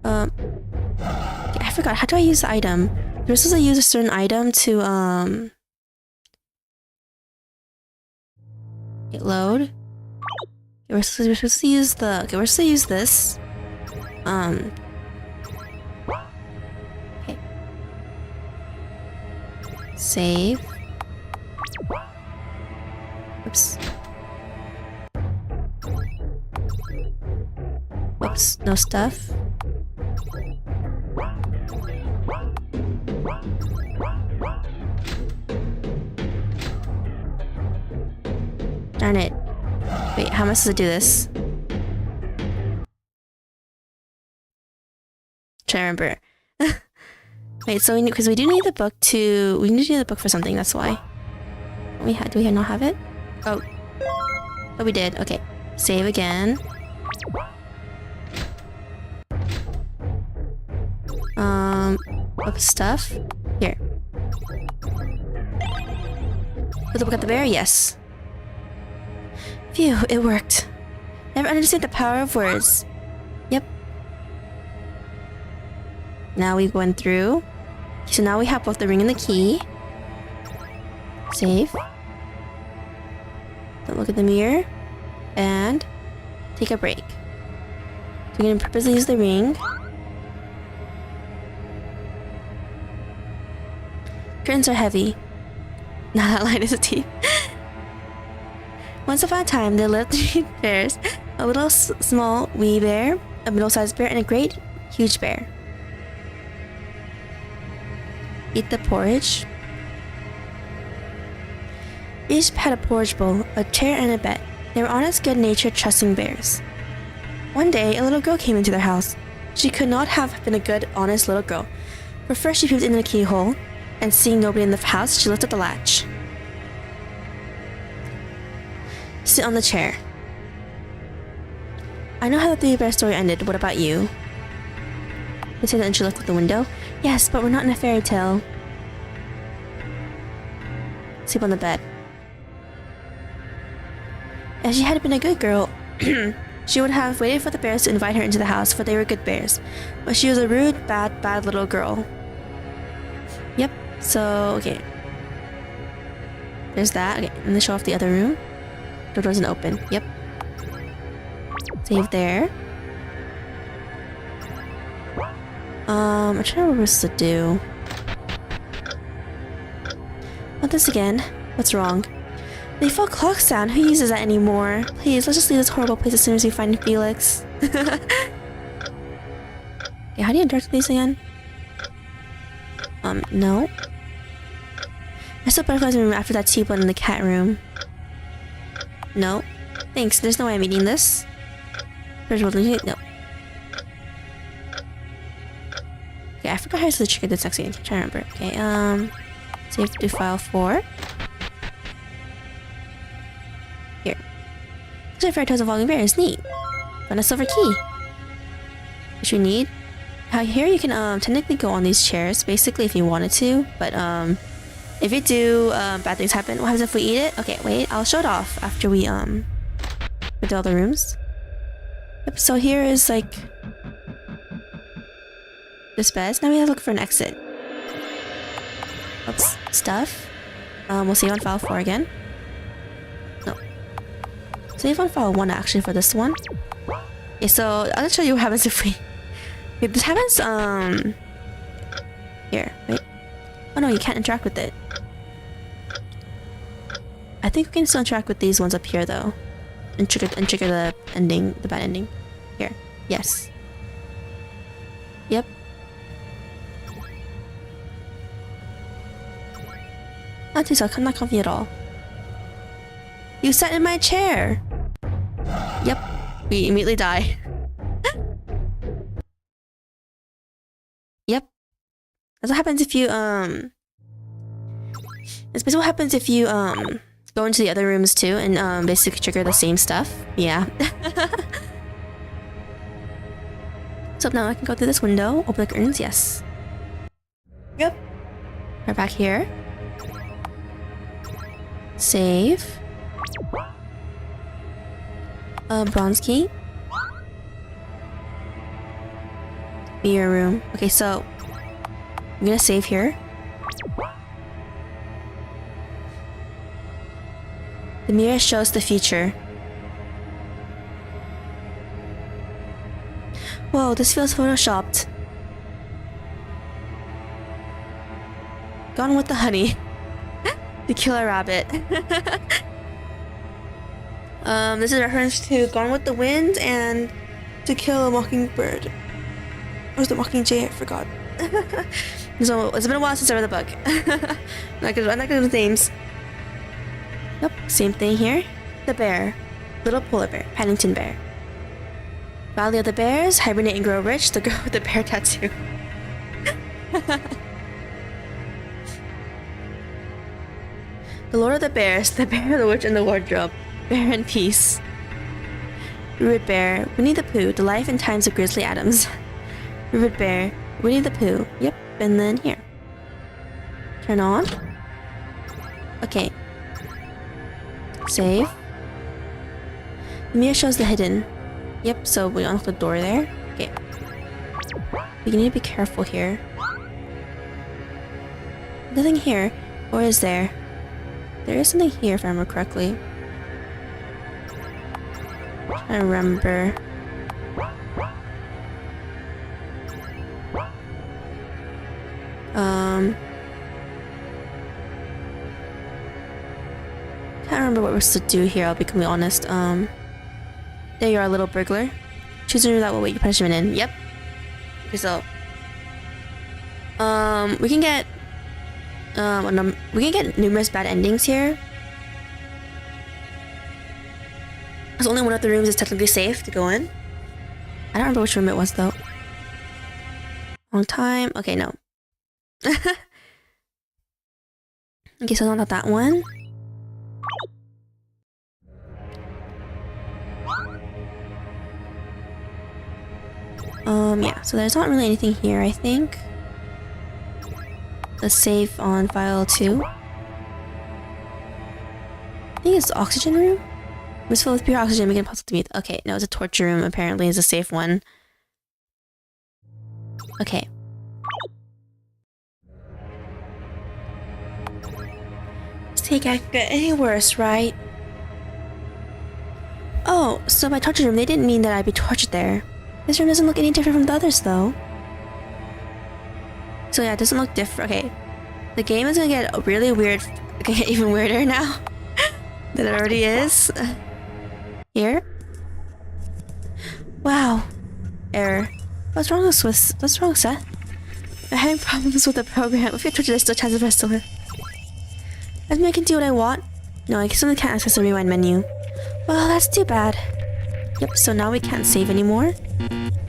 I forgot. How do I use the item? You're supposed to use a certain item to, get load. Okay, we're supposed to use the... Okay, we're supposed to use this. Okay. Save. Oops. Whoops, no stuff. Darn it. Wait, how am I supposed to do this? Try to remember. Wait, so because we do need the book to... We need to do the book for something, that's why. Do we not have it? Oh. Oh, we did. Okay. Save again. Book stuff. Here. Put the book at the bear? Yes. Phew, it worked. Never understand the power of words. Yep. Now we went through. So now we have both the ring and the key. Save. Don't look at the mirror. And take a break. We're gonna purposely use the ring. Curtains are heavy. Now that line is a T. Once upon a time, there lived 3 bears. A little small wee bear, a middle-sized bear, and a great huge bear. Eat the porridge. Each had a porridge bowl, a chair, and a bed. They were honest, good-natured, trusting bears. One day, a little girl came into their house. She could not have been a good, honest little girl. For first she peeped in the keyhole, and seeing nobody in the house, she lifted the latch. Sit on the chair. I know how the Three Bear story ended. What about you? They said that and she looked at the window. Yes, but we're not in a fairy tale. Sleep on the bed. If she had been a good girl, she would have waited for the bears to invite her into the house, for they were good bears. But she was a rude, bad little girl. Yep, so, okay. There's that. Okay, and then show off the other room. The door doesn't open. Yep. Save there. I'm trying to remember what we're supposed to do. Not this again. What's wrong? The default clock sound. Who uses that anymore? Please, let's just leave this horrible place as soon as we find Felix. Okay, how do you interact with these again? No. I still butterflies in the room after that T-bone in the cat room. No. Thanks, there's no way I'm eating this. No. Okay, I forgot how to trigger this next again. I'm trying to remember. Okay, save to file 4. Here. Fairy Tales of Walking Bears. Neat. Found a silver key. Which we need. Here you can technically go on these chairs, basically, if you wanted to. But if you do, bad things happen. What happens if we eat it? Okay, wait. I'll show it off after we go to all the rooms. Yep. So here is like this bed. Now we have to look for an exit. Oops. Stuff. We'll save on file 4 again. No. Save on file 1 actually for this one. Okay, so I'll show you what happens if we... Okay, this happens, here, wait. Oh no, you can't interact with it. I think we can still interact with these ones up here though. And trigger the ending, the bad ending. Here. Yes. Yep. Not too so, I'm not comfy at all. You sat in my chair! Yep. We immediately die. Yep. That's what happens if you, It's basically what happens if you, go into the other rooms too and, basically trigger the same stuff. Yeah. So now I can go through this window, open the curtains, yes. Yep. We're back here. Save. Bronze key. Mirror room. Okay, so I'm gonna save here. The mirror shows the future. Whoa, this feels photoshopped. Gone with the honey. To kill a rabbit. This is a reference to Gone with the Wind and To Kill a Mockingbird. Or was the Mockingjay? I forgot. So it's been a while since I read the book. I'm not good with names. Nope, same thing here. The bear. Little polar bear. Paddington bear. Valley of the Bears. Hibernate and grow rich. The girl with the bear tattoo. The Lord of the Bears. The Bear, the Witch, and the Wardrobe. Bear in Peace. Rude Bear. Winnie the Pooh. The Life and Times of Grizzly Adams. Rude Bear. Winnie the Pooh. Yep, and then here. Turn on. Okay. Save. The mirror shows the hidden. Yep, so we unlock the door there. Okay. We need to be careful here. Nothing here. Or is there? There is something here if I remember correctly. I remember. Can't remember what we're supposed to do here, I'll be completely honest. There you are, little burglar. Choose a room that will wait your punishment in. Yep. Okay, so we can get numerous bad endings here. Because only one of the rooms is technically safe to go in. I don't remember which room it was though. Long time. Okay, no. Okay, so not that one. Yeah, so there's not really anything here, I think. Let's save on file 2. I think it's the oxygen room? It was filled with pure oxygen, we can possibly breathe. Okay, no, it's a torture room, apparently it's a safe one. Okay. This take can't get any worse, right? Oh, so by torture room, they didn't mean that I'd be tortured there. This room doesn't look any different from the others, though. So yeah, it doesn't look different. Okay. The game is gonna get really weird. It's gonna get even weirder now than it already is. Here. Wow. Error. What's wrong with Swiss? What's wrong, Seth? I'm having problems with the program. If you torture, there's still a chance of us to live. Does mean I can do what I want? No, I simply can't access the rewind menu. Well, that's too bad. Yep, so now we can't save anymore.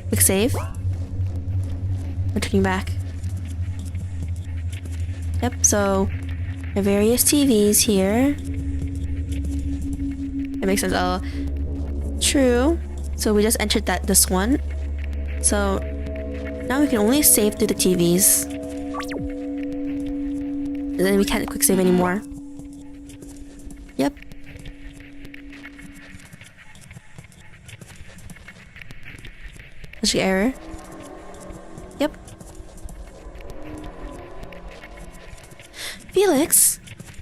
Quick save. We're turning back. Yep, so there are various TVs here. That makes sense. Oh, true. So we just entered this one. So now we can only save through the TVs. And then we can't quick save anymore. Yep. What's the error? Yep. Felix?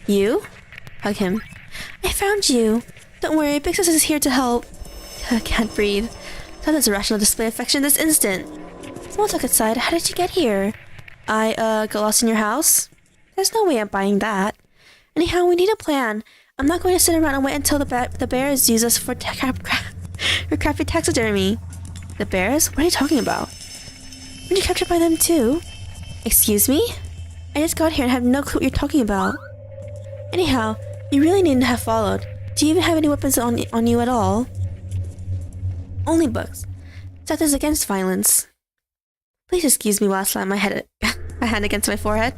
You? Hug him. I found you. Don't worry, Big Sis is here to help. I can't breathe. That is a rational display of affection this instant. Small talk aside, how did you get here? I, got lost in your house? There's no way I'm buying that. Anyhow, we need a plan. I'm not going to sit around and wait until the bears use us for crappy taxidermy. The bears? What are you talking about? Were you captured by them too? Excuse me? I just got here and have no clue what you're talking about. Anyhow, you really needn't have followed. Do you even have any weapons on you at all? Only books. Seth is against violence. Please excuse me while I slam my hand against my forehead.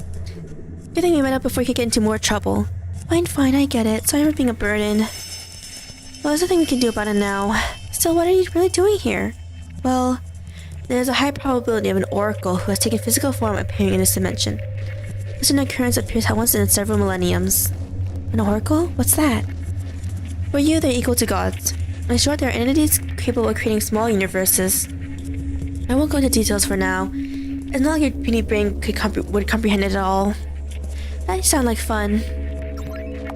Good thing we met up before we could get into more trouble. Fine, I get it. Sorry for being a burden. Well, there's nothing we can do about it now. Still, what are you really doing here? Well, there's a high probability of an oracle who has taken physical form appearing in this dimension. Such an occurrence appears once in several millenniums. An oracle? What's that? For you, they're equal to gods. In short, they are entities capable of creating small universes. I won't go into details for now. It's not like your puny brain would comprehend it at all. That sounds like fun.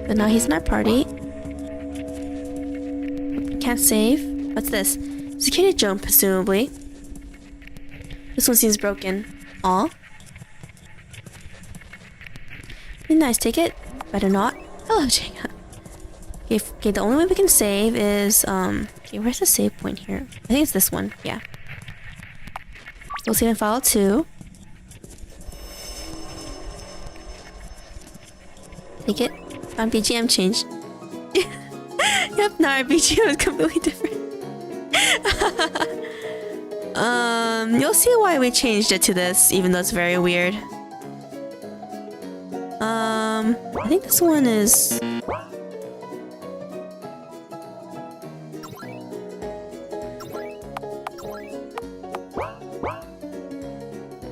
But now he's in our party. Can't save. What's this? Security jump, presumably. This one seems broken. Aw. Nice, take it. Better not. Hello, Jacob. Okay, the only way we can save is, okay, where's the save point here? I think it's this one, yeah. We'll save in file 2. Take it. Our BGM changed. Yep, now our BGM is completely different. You'll see why we changed it to this, even though it's very weird. I think this one is...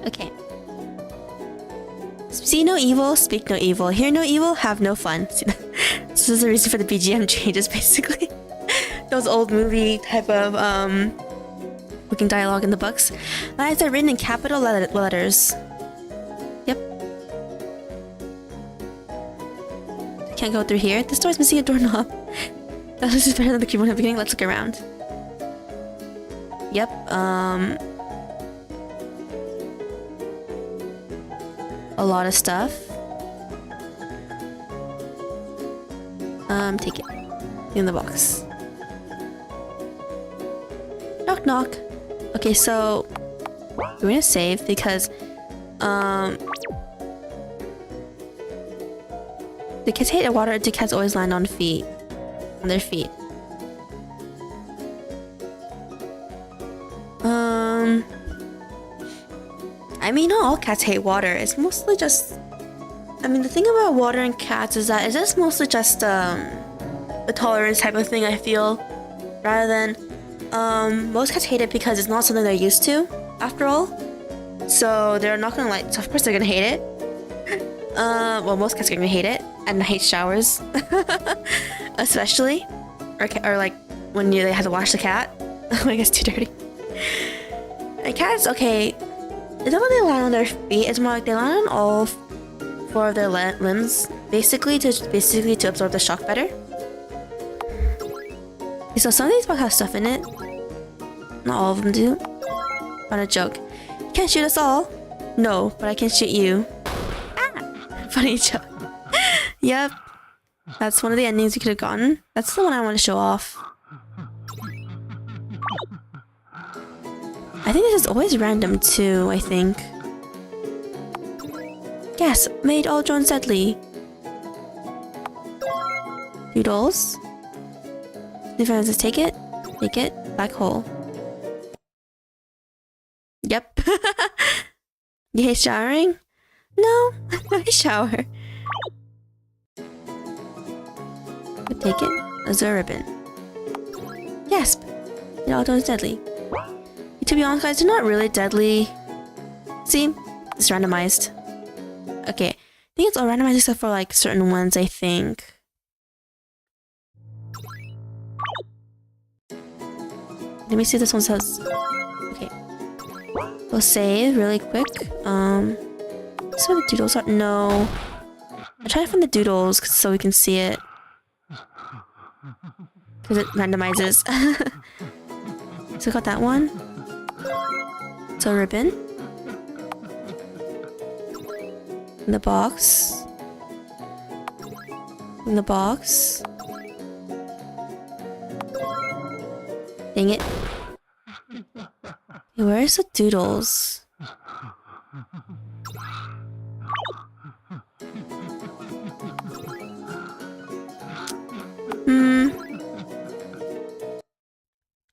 Okay. See no evil, speak no evil. Hear no evil, have no fun. This is the reason for the BGM changes, basically. Those old movie type of, looking dialogue in the books. Lines are written in capital letters. Yep. Can't go through here. This door's missing a doorknob. This is better than the keyboard at the beginning. Let's look around. Yep, a lot of stuff. Take it. In the box. Knock knock. Okay, so we're gonna save because the kids hate the water. The cats always land on their feet. I mean, not all cats hate water. It's mostly just... I mean, the thing about water and cats is that it's just mostly just a tolerance type of thing, I feel, rather than most cats hate it because it's not something they're used to, after all. So they're not gonna like. So of course they're gonna hate it. Well, most cats are gonna hate it and hate showers, especially, or like when they have to wash the cat. I guess too dirty. And cats, okay, it's not that they land on their feet. It's more like they land on all 4 of their limbs, basically to absorb the shock better. Okay, so some of these bugs have stuff in it. Not all of them do. On a joke. You can't shoot us all. No, but I can shoot you. Ah! Funny joke. Yep. That's one of the endings you could have gotten. That's the one I want to show off. I think this is always random too, I think. Yes, made all drones deadly. Doodles. Defense, just take it. Take it. Black hole. Yep. You hate showering? No, I shower. But take it. Is there a ribbon? Yes. It all drones deadly. To be honest, guys, they're not really deadly. See? It's randomized. Okay. I think it's all randomized except for like certain ones, I think. Let me see if this one says. Okay. We'll save really quick. This is where the doodles are. No. I'm trying to find the doodles so we can see it. Because it randomizes. So I got that one. So ribbon. In the box. In the box. Dang it. Hey, where's the doodles?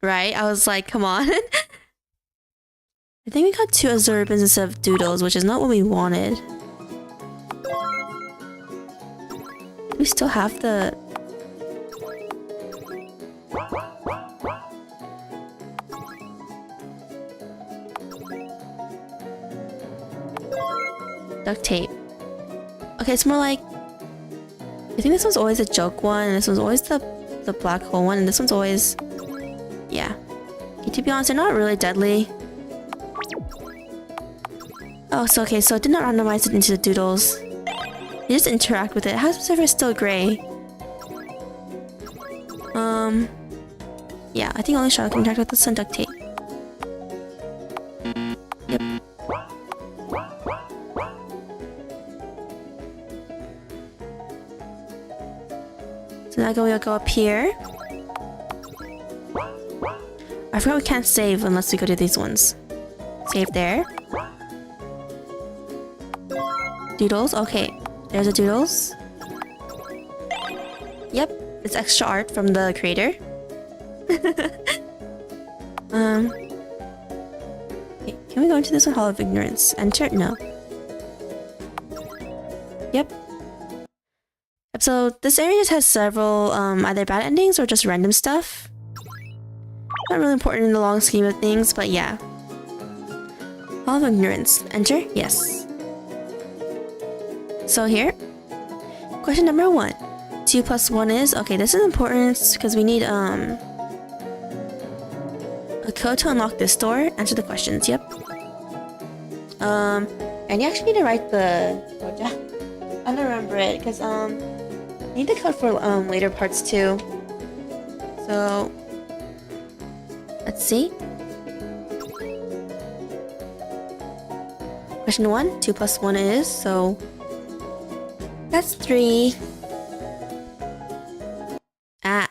Right, I was like, come on. I think we got 2 azure ribbons instead of doodles, which is not what we wanted. Do we still have the... duct tape. Okay, it's more like... I think this one's always a joke one, and this one's always the black hole one, and this one's always... yeah. Okay, to be honest, they're not really deadly. Oh, so okay, so it did not randomize it into the doodles. They just interact with it. How's the surface still gray? Yeah, I think only Charlotte can interact with the sun duct tape. Yep. So now we'll go up here. I forgot we can't save unless we go to these ones. Save there. Doodles, okay. There's a doodles. Yep, it's extra art from the creator. Okay, can we go into this one? Hall of Ignorance. Enter? No. Yep. So this area just has several either bad endings or just random stuff. Not really important in the long scheme of things, but yeah. Hall of Ignorance. Enter? Yes. So here, question number 1. 2 plus 1 is... okay, this is important because we need a code to unlock this door. Answer the questions, yep. And you actually need to write the code down. I don't remember it because I need the code for later parts too. So let's see. Question 1, 2 plus 1 is, so that's 3. Ah.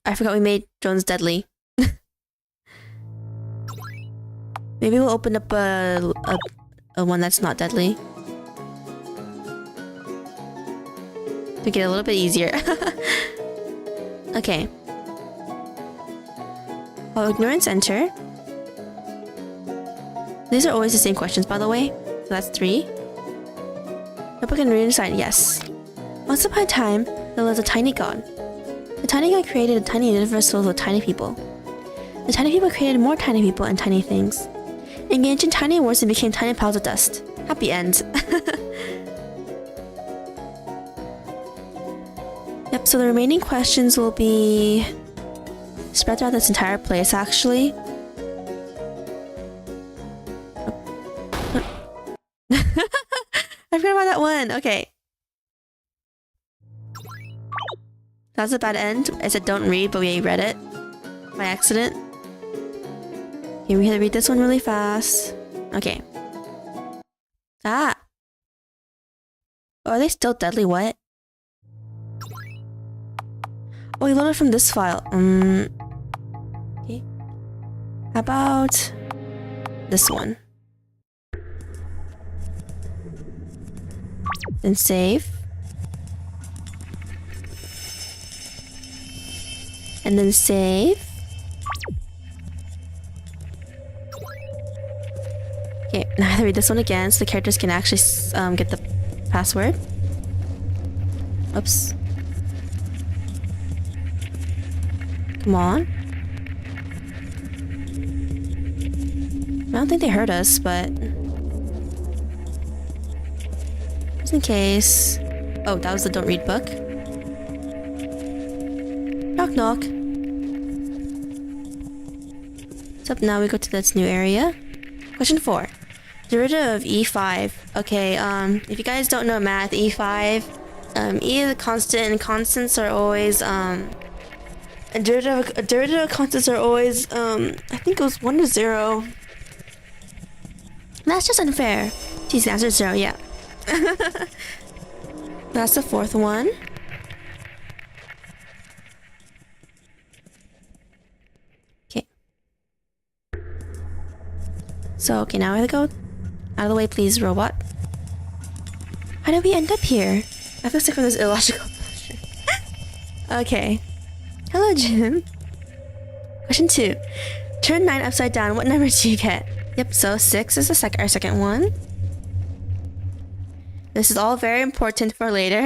I forgot we made drones deadly. Maybe we'll open up a one that's not deadly. To get a little bit easier. Okay. Oh, ignorance, enter. These are always the same questions, by the way. So that's 3. Notebook and reading sign, yes. Once upon a time, there was a tiny god. The tiny god created a tiny universe filled with tiny people. The tiny people created more tiny people and tiny things. Engaged in tiny wars and became tiny piles of dust. Happy end. Yep, so the remaining questions will be spread throughout this entire place, actually. I forgot about that one. Okay. That's a bad end. I said don't read, but we read it by accident. Okay, we had to read this one really fast. Okay. Ah! Oh, are they still deadly wet? Oh, we loaded from this file. Okay. How about this one? Then save. And then save. Okay, now I have to read this one again so the characters can actually get the password. Oops. Come on. I don't think they heard us, but just in case. Oh, that was the don't read book. Knock knock. So now we go to this new area. Question 4. Derivative of E5. Okay, if you guys don't know math, E5, E is a constant and constants are always a derivative of constants are always I think it was 1 to 0. That's just unfair. Geez, the answer is 0, yeah. That's the 4th one. Okay. So, okay, now we have to go out of the way, please, robot. How did we end up here? I feel sick from this illogical question. Okay. Hello, Jim. Question 2. Turn 9 upside down. What number do you get? Yep, so 6 is our second one. This is all very important for later.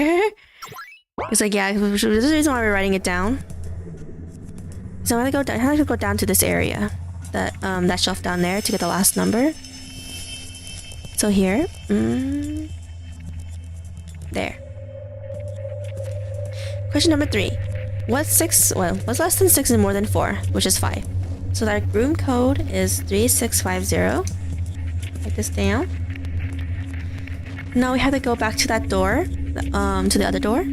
It's like, yeah, this is the reason why we're writing it down. So I'm gonna go down to this area. That shelf down there to get the last number. So here. There. Question number 3. What's less than 6 and more than 4, which is 5. So our room code is 3650. Write this down. Now we have to go back to that door, to the other door.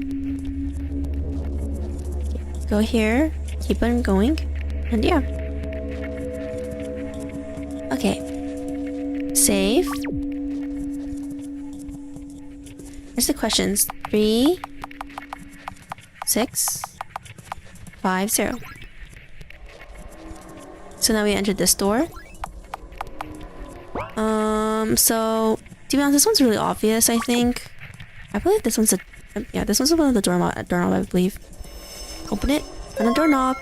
Go here, keep on going, and yeah. Okay. Save. Here's the questions. 3, 6, 5, 0. So now we entered this door. So to be honest, this one's really obvious, I think. I believe this one's this one's one of the doorknob, I believe. Open it, on the doorknob.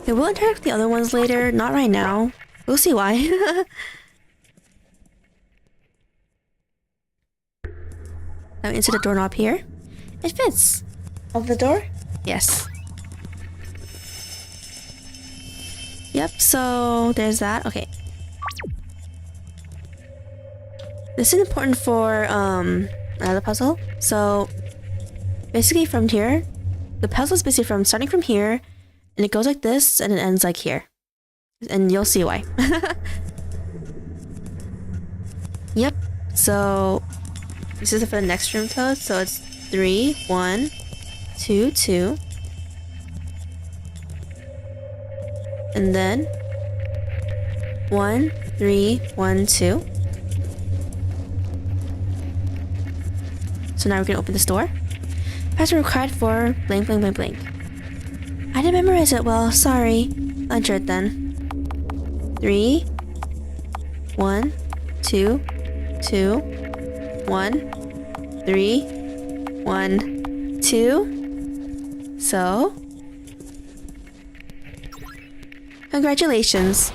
Okay, we'll interact with the other ones later, not right now. We'll see why. Now into the doorknob here. It fits. Open the door? Yes. Yep, so there's that. Okay. This is important for another puzzle. So basically from here, the puzzle is basically starting from here, and it goes like this, and it ends like here. And you'll see why. Yep. So this is for the next room code. So it's 3, 1, 2, 2. And then 1, 3, 1, 2. So now we're gonna open this door. Password required for blank blank blank blank. I didn't memorize it well, sorry. Enter it then. 3, 1, 2, 2, 1, 3, 1, 2. So congratulations.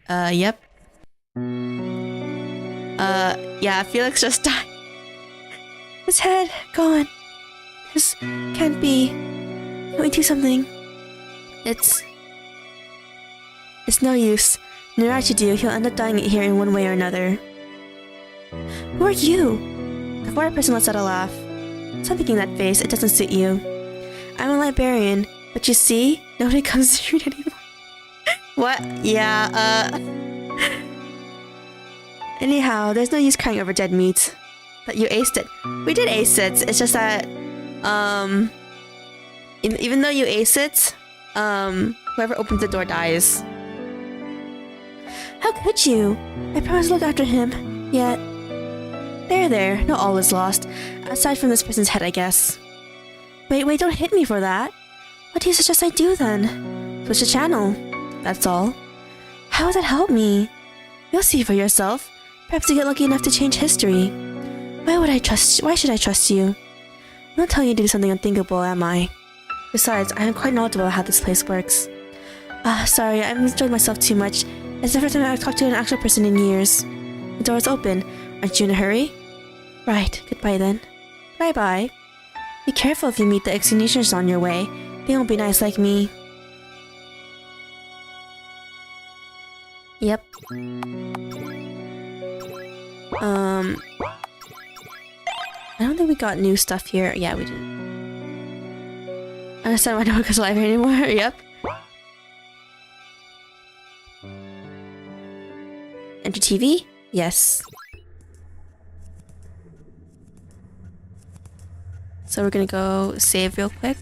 Yep. Yeah, Felix just died. His head, gone. This can't be. Can we do something? It's no use. No matter what you do, he'll end up dying here in one way or another. Who are you? The foreign person lets out a laugh. Stop making that face, it doesn't suit you. I'm a librarian, but you see, nobody comes to read anymore. What? Yeah, Anyhow, there's no use crying over dead meat. But you aced it. We did ace it, it's just that, even though you ace it, whoever opens the door dies. How could you? I promised to look after him, yet... There, not all is lost. Aside from this person's head, I guess. Wait, don't hit me for that. What do you suggest I do then? Switch the channel. That's all. How would that help me? You'll see for yourself. Perhaps you get lucky enough to change history. Why should I trust you? I'm not telling you to do something unthinkable, am I? Besides, I am quite knowledgeable about how this place works. Sorry, I've enjoyed myself too much. It's the first time I've talked to an actual person in years. The door's open. Aren't you in a hurry? Right, goodbye then. Bye-bye. Be careful if you meet the executioners on your way. They won't be nice like me. Yep. I don't think we got new stuff here. Yeah, we didn't. I understand why no one goes live anymore. Yep. Enter TV? Yes. So we're gonna go save real quick.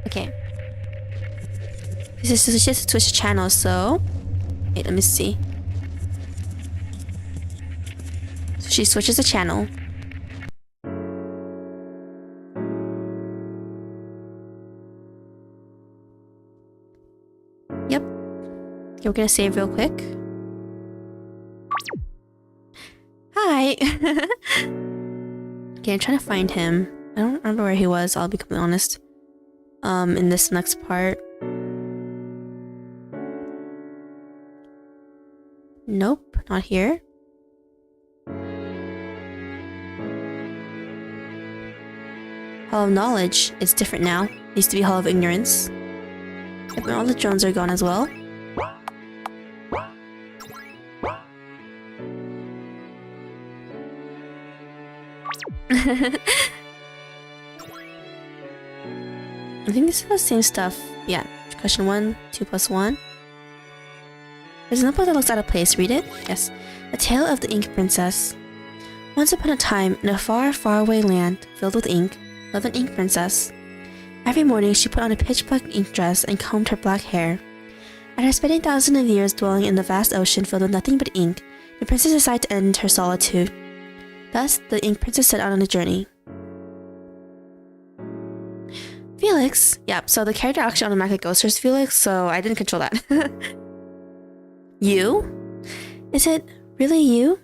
Okay. This is just switch channels, so... Wait, let me see. So she switches the channel. Yep. Okay, we're gonna save real quick. Hi! Okay, I'm trying to find him. I don't remember where he was, I'll be completely honest. In this next part. Nope, not here. Hall of Knowledge. It's different now. It used to be Hall of Ignorance. Yep, and all the drones are gone as well. I think this is the same stuff. Yeah. Question 1, 2 plus 1. There's a notebook that looks out of place. Read it? Yes. A Tale of the Ink Princess. Once upon a time, in a far, far away land filled with ink, lived an ink princess. Every morning, she put on a pitch-black ink dress and combed her black hair. After spending thousands of years dwelling in the vast ocean filled with nothing but ink, the princess decided to end her solitude. Thus, the ink princess set out on a journey. Felix? Yep, so the character actually automatically goes towards Felix, so I didn't control that. You? Is it really you?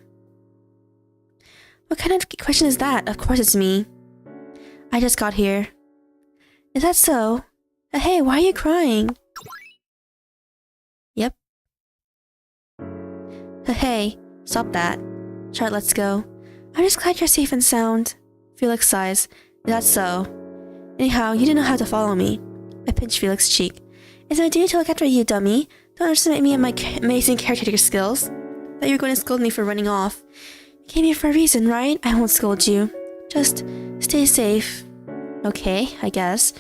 What kind of question is that? Of course it's me. I just got here. Is that so? Hey, why are you crying? Yep. Hey, stop that. Charlotte, let's go. I'm just glad you're safe and sound. Felix sighs. Is that so? Anyhow, you didn't know how to follow me. I pinched Felix's cheek. It's my duty to look after you, dummy. Don't underestimate me and my amazing caretaker skills. Thought you were going to scold me for running off. You came here for a reason, right? I won't scold you. Just stay safe. Okay, I guess.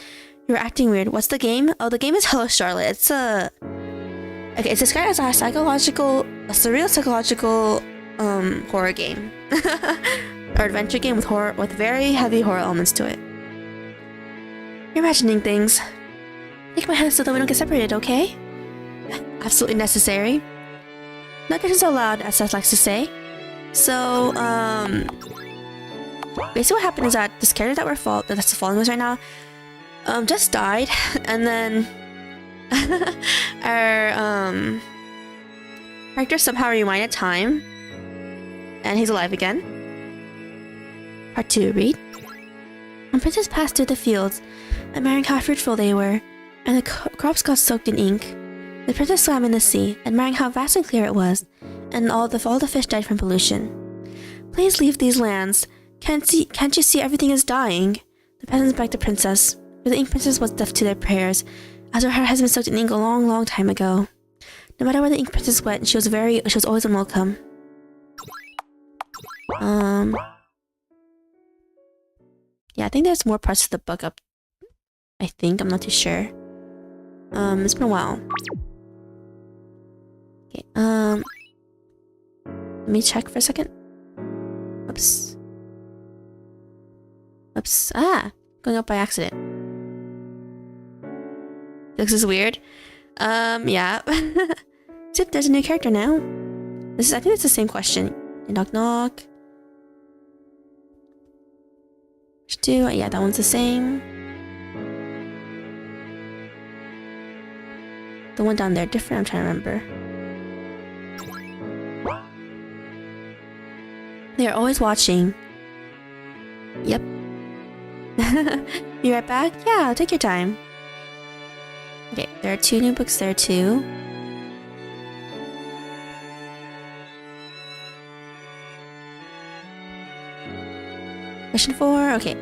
You're acting weird. What's the game? Oh, the game is hellocharlotte. It's a... Okay, it's described as a surreal psychological, horror game. Or adventure game with very heavy horror elements to it. You're imagining things. Take my hand so that we don't get separated, okay? Absolutely necessary. No questions allowed, as Seth likes to say. So, basically what happened is that this character that's following us right now, just died, and then our character somehow rewinded time, and he's alive again. Part 2, read. The princess passed through the fields, admiring how fruitful they were, and the crops got soaked in ink. The princess swam in the sea, admiring how vast and clear it was, and all the fish died from pollution. Please leave these lands. Can't you see everything is dying? The peasants begged the princess, but the ink princess was deaf to their prayers, as her heart has been soaked in ink a long, long time ago. No matter where the ink princess went, she was always unwelcome. Yeah, I think there's more parts of the book up. I think, I'm not too sure. It's been a while. Okay, let me check for a second. Oops. Going up by accident. This is weird. Yeah. Zip, there's a new character now. I think it's the same question. Knock knock. Yeah, that one's the same. The one down there different, I'm trying to remember. They're always watching. Yep. Be right back? Yeah, take your time. Okay, there are 2 new books there too. Question 4, okay.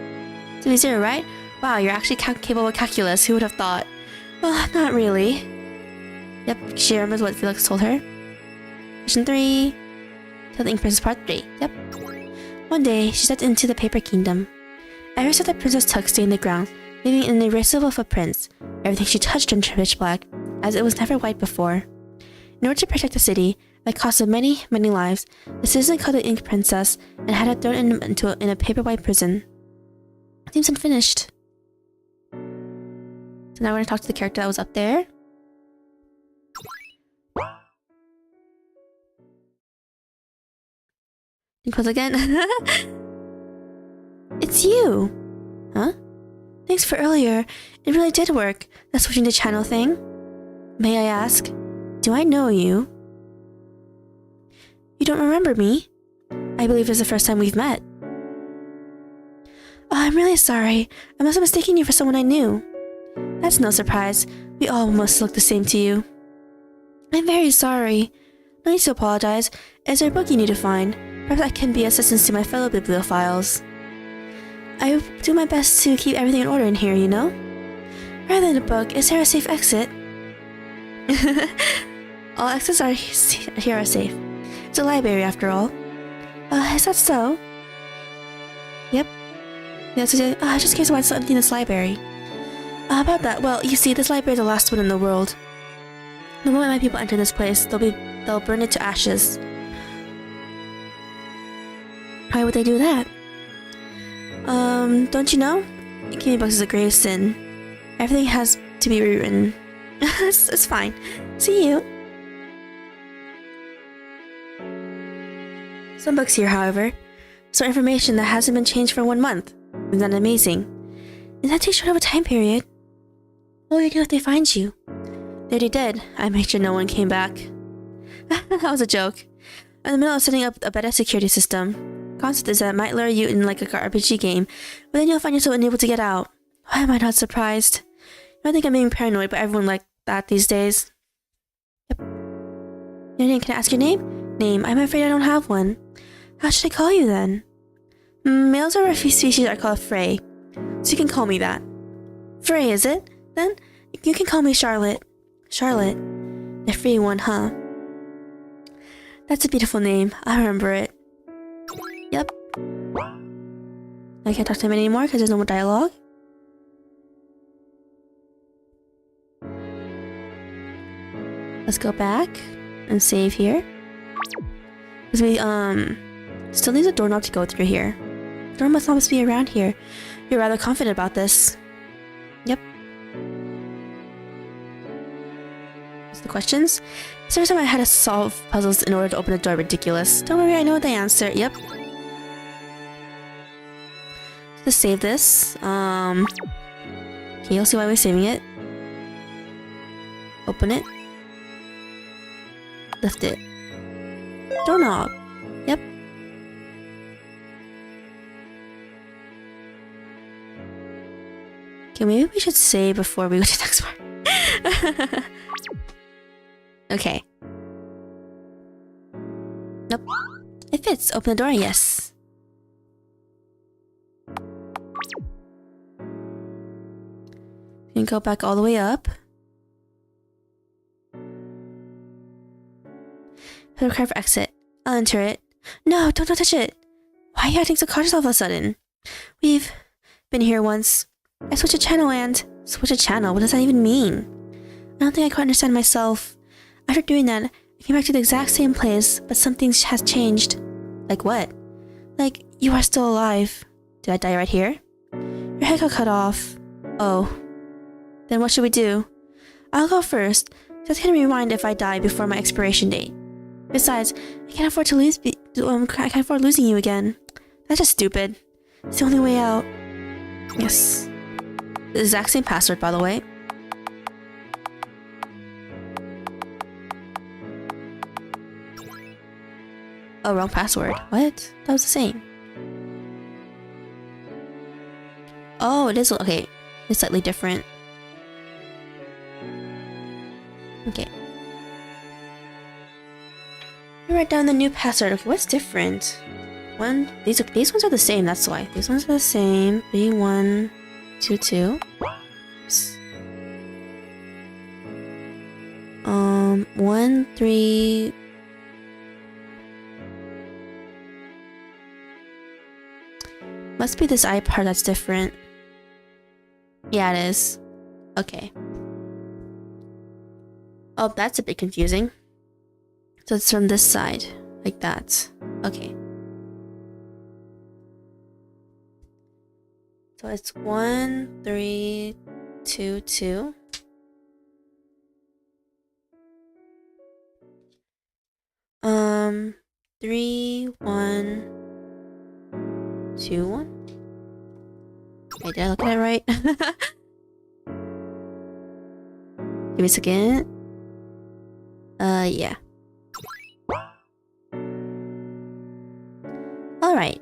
So 0, right? Wow, you're actually capable of calculus, who would have thought? Well, not really. Yep, she remembers what Felix told her. Question 3. Tell the Ink Princess Part 3, yep. One day, she stepped into the Paper Kingdom. Every step the princess took stayed in the ground, leaving an erasable footprints. Everything she touched turned pitch black, as it was never white before. In order to protect the city, at the cost of many, many lives, the citizen called the Ink Princess and had her thrown in a paper white prison. It seems unfinished. So now we're going to talk to the character that was up there. And close again. It's you! Huh? Thanks for earlier. It really did work, that switching the channel thing. May I ask, do I know you? You don't remember me? I believe it's the first time we've met. Oh, I'm really sorry. I must have mistaken you for someone I knew. That's no surprise. We all must look the same to you. I'm very sorry. No need to apologize. Is there a book you need to find? Perhaps I can be assistance to my fellow bibliophiles. I do my best to keep everything in order in here, you know? Rather than a book, is there a safe exit? All exits here are safe. It's a library, after all. Is that so? Yep. Yeah, so, just in case why it's empty in this library. About that, well, you see, this library is the last one in the world. The moment my people enter this place, they'll burn it to ashes. Why would they do that? Don't you know? Keeping books is a grave sin. Everything has to be rewritten. It's fine. See you. Some books here, however, store information that hasn't been changed for 1 month. Isn't that amazing? Is that too short of a time period? What will you do if they find you? They already did. I made sure no one came back. That was a joke. I'm in the middle of setting up a better security system. Concept is that it might lure you in like a RPG game, but then you'll find yourself unable to get out. Why am I not surprised? You might think I'm being paranoid, but everyone like that these days. Yep. Your name, can I ask your name? Name, I'm afraid I don't have one. How should I call you then? Males are a few species are called Frey, so you can call me that. Frey, is it? Then you can call me Charlotte. Charlotte. The free one, huh? That's a beautiful name. I remember it. Yep. I can't talk to him anymore because there's no more dialogue. Let's go back and save here. Because we still need a doorknob to go through here. The door must always be around here. You're rather confident about this. Yep. What's the questions? It's the first time I had to solve puzzles in order to open a door. Ridiculous. Don't worry, I know the answer. Yep. Let's save this. Okay, you'll see why we're saving it. Open it. Lift it. Doorknob. Yep. Okay, maybe we should save before we go to the next part. Okay. Nope. It fits. Open the door, yes. You can go back all the way up. Prepare for exit. I'll enter it. No, don't touch it. Why are you acting so cautious all of a sudden? We've been here once. I switched a channel and... Switch a channel? What does that even mean? I don't think I quite understand myself. After doing that, I came back to the exact same place, but something has changed. Like what? Like, you are still alive. Did I die right here? Your head got cut off. Oh. Then what should we do? I'll go first. Just gonna rewind if I die before my expiration date. Besides, I can't afford to lose. I can't afford losing you again. That's just stupid. It's the only way out. Yes. The exact same password, by the way. Oh, wrong password. What? That was the same. Oh, it is. Okay. It's slightly different. Okay. You write down the new password. Okay, what's different? These ones are the same, that's why. These ones are the same. B122. Oops. 1 3. Must be this I part that's different. Yeah, it is. Okay. Oh, that's a bit confusing. So it's from this side, like that. Okay. So it's 1 3 2 2. Um, 3 1 2 1. Wait, did I look at it right? Give me a second. Yeah. Alright.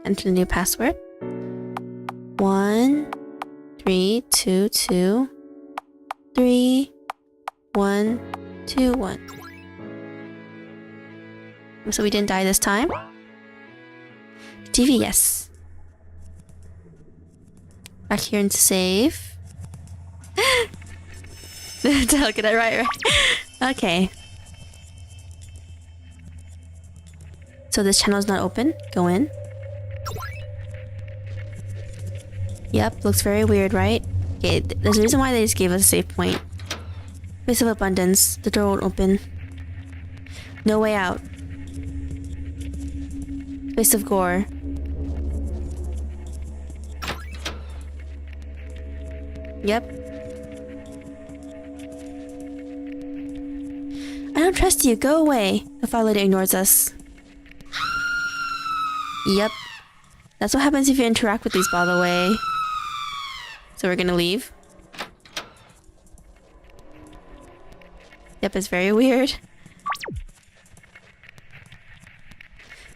Enter the new password. 1 3 2 2 3 1 2 1. So we didn't die this time. TV, yes. Back here and save. Did I get it right? Okay. So this channel is not open. Go in. Yep, looks very weird, right? Okay, there's a reason why they just gave us a save point. Face of abundance. The door won't open. No way out. Face of gore. Yep. I don't trust you. Go away. The file leader ignores us. Yep. That's what happens if you interact with these, by the way. So we're gonna leave. Yep, it's very weird.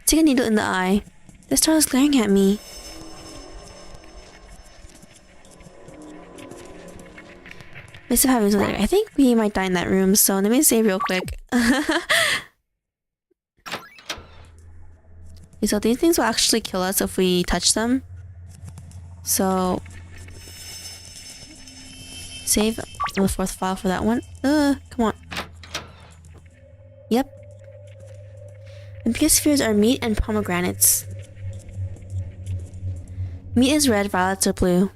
Stick a needle in the eye. This star is glaring at me. I think we might die in that room, so let me save real quick. So these things will actually kill us if we touch them. So save the fourth file for that one. Come on. Yep. And biggest fears are meat and pomegranates. Meat is red, violets are blue.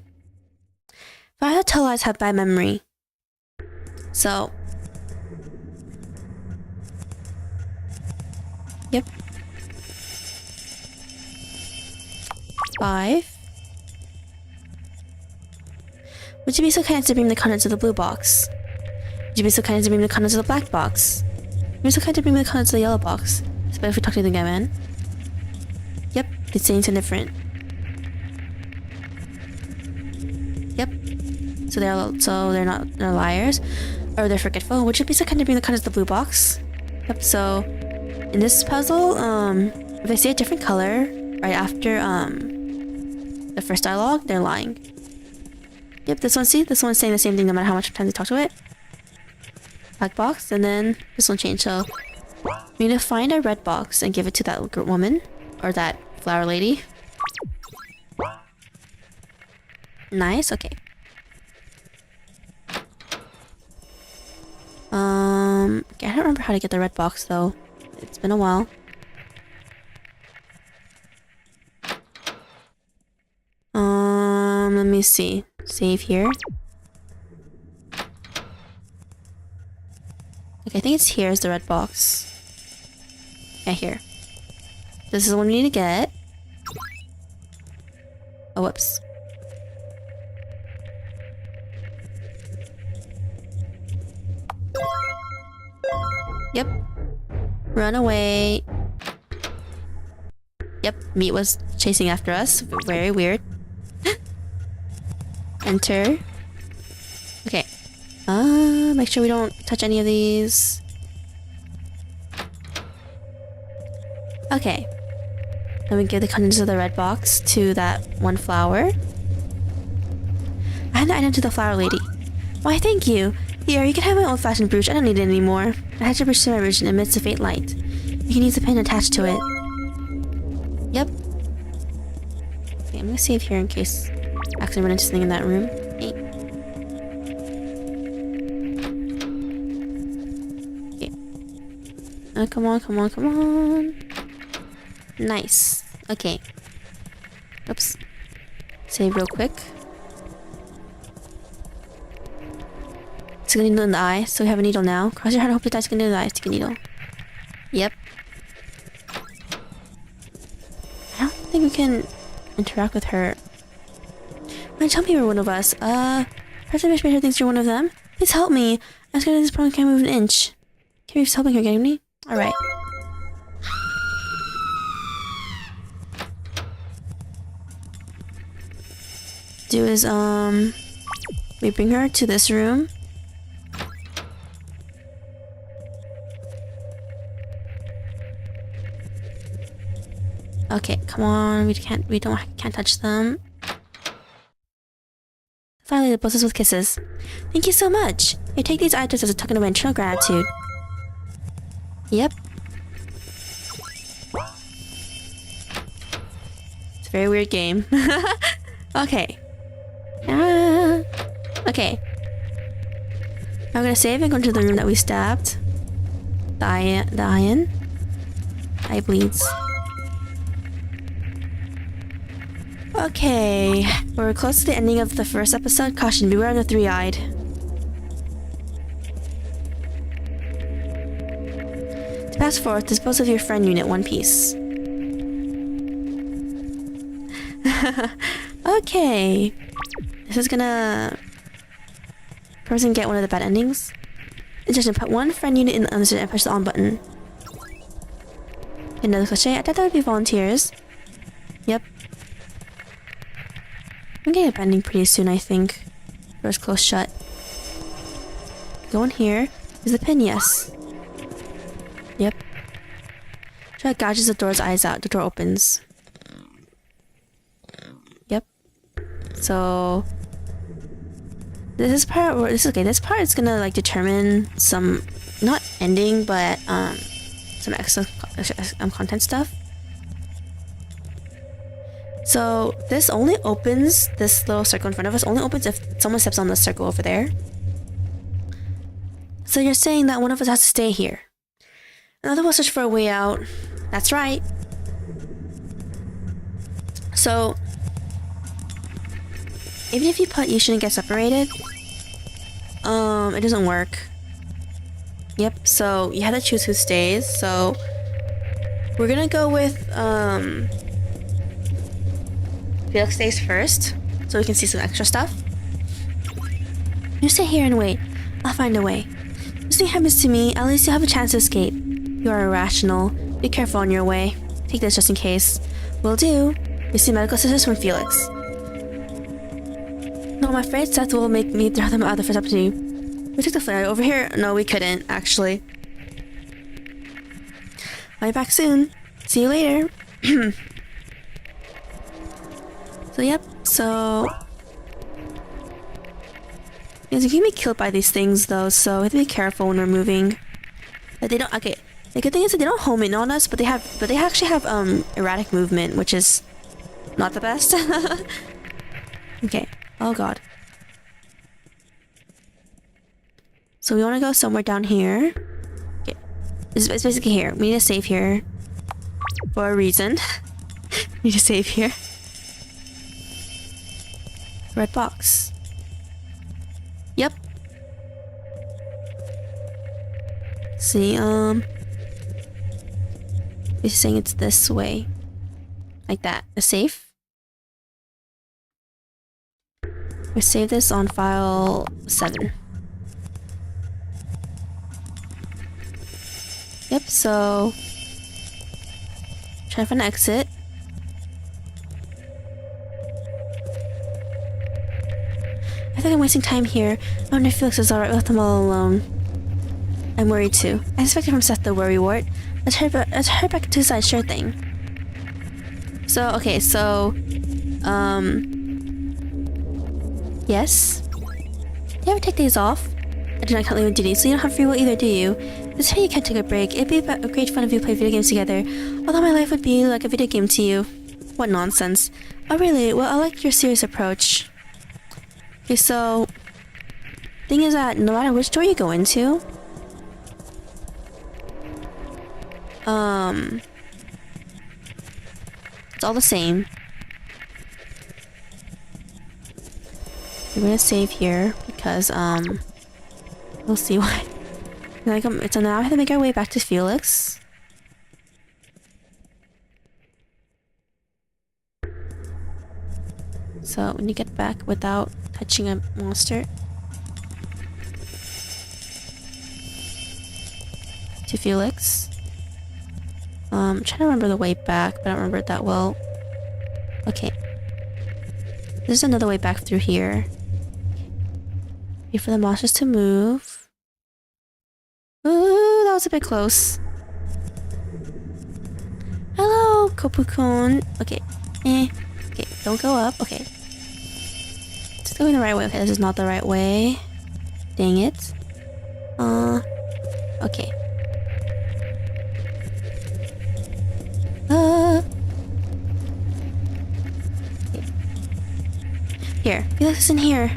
Violet tell lies have bad memory. So yep. 5. Would you be so kind as to bring the contents of the blue box? Would you be so kind as to bring the contents of the black box? Would you be so kind to bring the contents of the yellow box? It's better if we talk to the guy, man. Yep, it's saying so different. Yep. So they're liars. Or they're forgetful. Would you be so kind to bring the contents of the blue box? Yep, so in this puzzle, if I see a different color right after the first dialogue, they're lying. Yep, this one, see? This one's saying the same thing no matter how much time they talk to it. Black box, and then this one changed, so... we need to find a red box and give it to that woman. Or that flower lady. Nice, okay. I don't remember how to get the red box though. It's been a while. Let me see. Save here. Okay, I think it's here is the red box. Yeah, here. This is the one we need to get. Oh, whoops. Yep. Run away. Yep, meat was chasing after us. Very weird. Enter. Okay. Make sure we don't touch any of these. Okay. Then we give the contents of the red box to that one flower. I hand the item to the flower lady. Why, thank you. Here, you can have my old-fashioned brooch. I don't need it anymore. Attach the brooch to my brooch and emits a faint light. You can use the pin attached to it. Yep. Okay, I'm gonna save here in case I accidentally run into something in that room. Okay. Okay. Come on, come on, come on. Nice. Okay. Oops. Save real quick. Stick a needle in the eye, so we have a needle now. Cross your heart and hope to die. Stick a needle in the eye. Stick a needle. Yep. I don't think we can interact with her. Why tell me you're one of us? Perhaps I made her thinks you're one of them. Please help me. I'm scared of this problem. Can't move an inch. Can you just help me here, getting me? Alright. Do is, we bring her to this room. Okay, come on, can't touch them. Finally, they bless us with kisses. Thank you so much. I take these items as a token of my eternal gratitude. Yep. It's a very weird game. Okay. Okay. I'm gonna save and go into the room that we stabbed. The iron. Eye bleeds. Okay, we're close to the ending of the first episode. Caution, beware of the three-eyed. To pass forth, dispose of your friend unit one piece. Okay. This is gonna... person get one of the bad endings. Interesting, put one friend unit in the unlisted and push the on button. Another cliche, I thought that would be volunteers. Yep. I'm getting a bad ending pretty soon, I think. Door's closed shut. Go in here. Is the pin? Yes. Yep. Try to gouges the door's eyes out. The door opens. Yep. So this is part where this is okay. This part is gonna like determine some not ending, but some extra content stuff. So this only opens, this little circle in front of us only opens if someone steps on the circle over there. So you're saying that one of us has to stay here. Another will search for a way out. That's right. So even if you shouldn't get separated, it doesn't work. Yep, so you have to choose who stays. So we're gonna go with Felix stays first, so we can see some extra stuff. You stay here and wait. I'll find a way. If something happens to me, at least you'll have a chance to escape. You are irrational. Be careful on your way. Take this just in case. Will do. Receive medical assistance from Felix. No, I'm afraid Seth will make me throw them out the first opportunity. We took the flare over here. No, we couldn't, actually. I'll be back soon. See you later. So yep, so yes, you can be killed by these things though, so we have to be careful when we're moving. But they don't. Okay, the good thing is that they don't home in on us, but they actually have erratic movement, which is not the best. Okay. Oh god. So we want to go somewhere down here. Okay, it's basically here. We need to save here for a reason. We need to save here. Red box. Yep. See, it's saying it's this way. Like that. A safe. We save this on file 7. Yep, so try to find an exit. I think I'm wasting time here. I wonder if Felix is alright with them all alone. I'm worried too. I suspected from Seth the worrywart. Let's head back to his side, sure thing. So, okay, so... Yes? Do you ever take days off? I do not currently on duty, so you don't have free will either, do you? It's how you can't take a break. It'd be a great fun if we played video games together. Although my life would be like a video game to you. What nonsense. Oh really? Well, I like your serious approach. Okay, so... Thing is that no matter which door you go into... It's all the same. We're gonna save here because, we'll see why. Like, so now we have to make our way back to Felix. So, when you get back without touching a monster. To Felix. I'm trying to remember the way back, but I don't remember it that well. Okay. There's another way back through here. Wait for the monsters to move. Ooh, that was a bit close. Hello, Kopukun. Okay. Okay, don't go up. Okay. Just going the right way. Okay, this is not the right way. Dang it. Okay. Here, Felix is in here.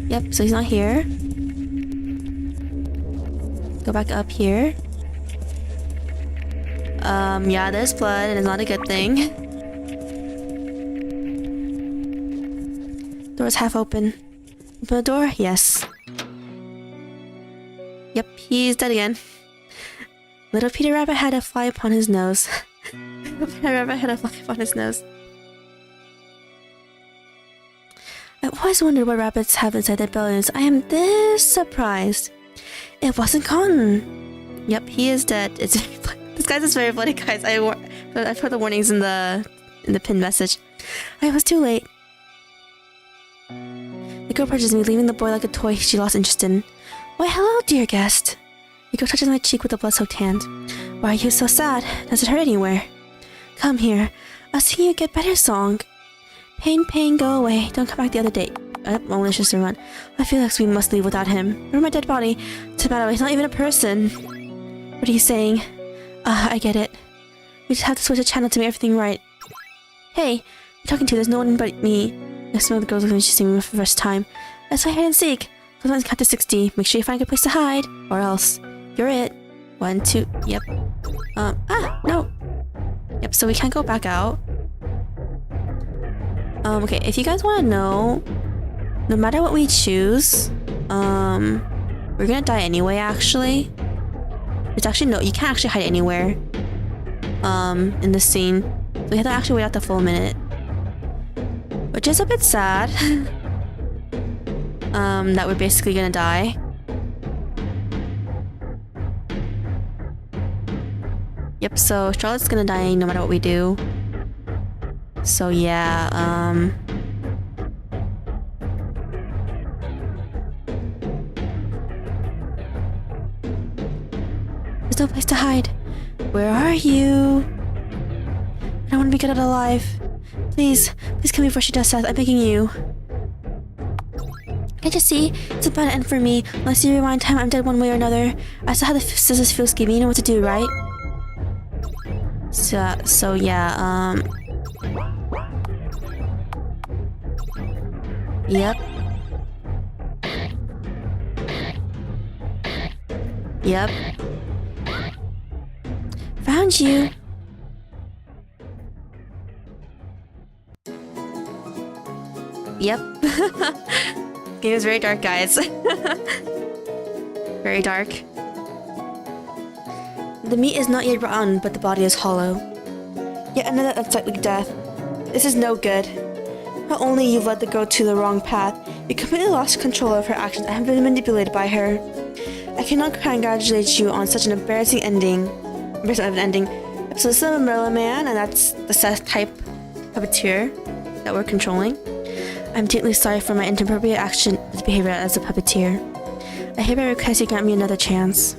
Yep, so he's not here. Go back up here. Yeah, there's blood and it's not a good thing. Door's half open. Open the door? Yes. Yep, he's dead again. Little Peter Rabbit had a fly upon his nose. Little Peter Rabbit had a fly upon his nose. I always wondered what rabbits have inside their bellies. I am this surprised. It wasn't Cotton. Yep, he is dead. It's this guy's is very bloody, guys. I put the warnings in the pinned message. I was too late. The girl approaches me, leaving the boy like a toy she lost interest in. Why, hello, dear guest. The girl touches my cheek with a blood-soaked hand. Why are you so sad? Does it hurt anywhere? Come here. I'll sing you a get better song. Pain, pain, go away. Don't come back the other day. Malicious to run. I feel like we must leave without him. Where's my dead body? Too bad he's not even a person. What are you saying? I get it. We just have to switch the channel to make everything right. Hey, you're talking to? There's no one but me. I smell the girls looking at she's seeing me for the first time. Let's play hide and seek. Sometimes count to 60. Make sure you find a good place to hide. Or else. You're it. 1, 2. Yep. No. Yep, so we can't go back out. Okay, if you guys want to know, no matter what we choose, we're gonna die anyway, actually. There's actually no, you can't actually hide anywhere, in this scene. So we have to actually wait out the full minute. Which is a bit sad. That we're basically gonna die. Yep, so Charlotte's gonna die no matter what we do. So yeah, there's no place to hide. Where are you? I don't want to be get out alive. Please kill me before she does, Seth. I'm begging you. Can't you see? It's about to end for me. Unless you rewind time, I'm dead one way or another. I saw how the scissors feels give me. You know what to do, right? So yeah, Yep. Yep. Found you. Yep. Game is very dark, guys. Very dark. The meat is not yet rotten, but the body is hollow. Yet another unsightly death. This is no good. Not only you've led the girl to the wrong path, you completely lost control of her actions and have been manipulated by her. I cannot congratulate you on such an embarrassing ending. So this is a Merlin man, and that's the Seth type puppeteer that we're controlling. I'm deeply sorry for my inappropriate behavior as a puppeteer. I hereby request you grant me another chance.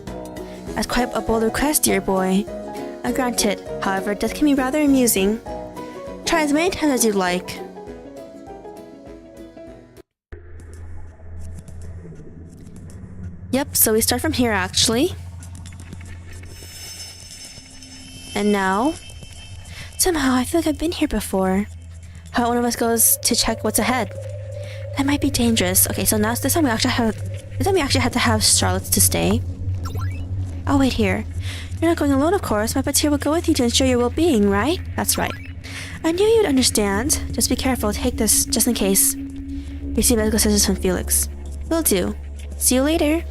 That's quite a bold request, dear boy. I grant it. However, death can be rather amusing. Try as many times as you'd like. Yep, so we start from here actually. And now, somehow I feel like I've been here before. How one of us goes to check what's ahead. That might be dangerous. Okay, so now this time we actually had to have Charlotte to stay. I'll wait here. You're not going alone, of course. My puppeteer will go with you to ensure your well-being, right? That's right. I knew you'd understand. Just be careful. Take this, just in case. Receive medical scissors from Felix. Will do. See you later.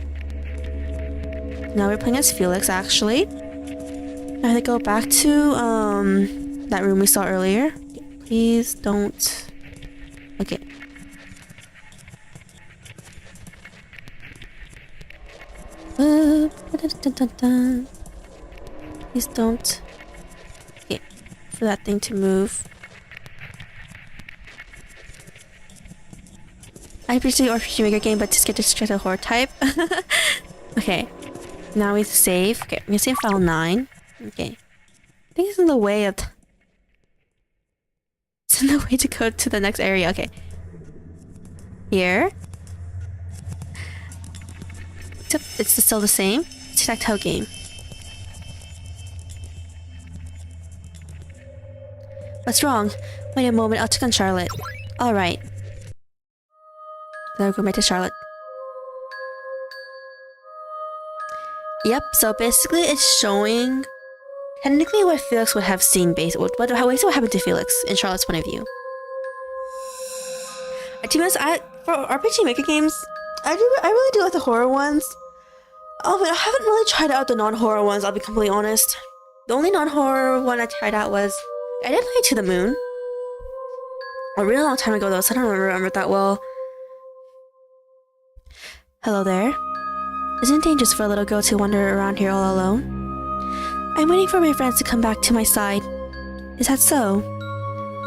Now we're playing as Felix, actually. Now they go back to that room we saw earlier. Please don't. Okay. Please don't. Okay. For that thing to move. I appreciate the rpgmaker game, but just get distracted horror type. Okay. Now we save. Okay, I'm gonna save file 9. Okay. I think it's in the way of... It's in the way to go to the next area. Okay. Here. Except it's still the same. Tic-tac-toe game. What's wrong? Wait a moment, I'll check on Charlotte. Alright. Then I'll go back to Charlotte. Yep, so basically it's showing technically what Felix would have seen what happened to Felix in Charlotte's point of view. To be honest, for RPG Maker games, I really do like the horror ones. Oh, but I haven't really tried out the non-horror ones, I'll be completely honest. The only non-horror one I tried out was... I did play To the Moon. A really long time ago though, so I don't remember it that well. Hello there. Isn't it dangerous for a little girl to wander around here all alone? I'm waiting for my friends to come back to my side. Is that so?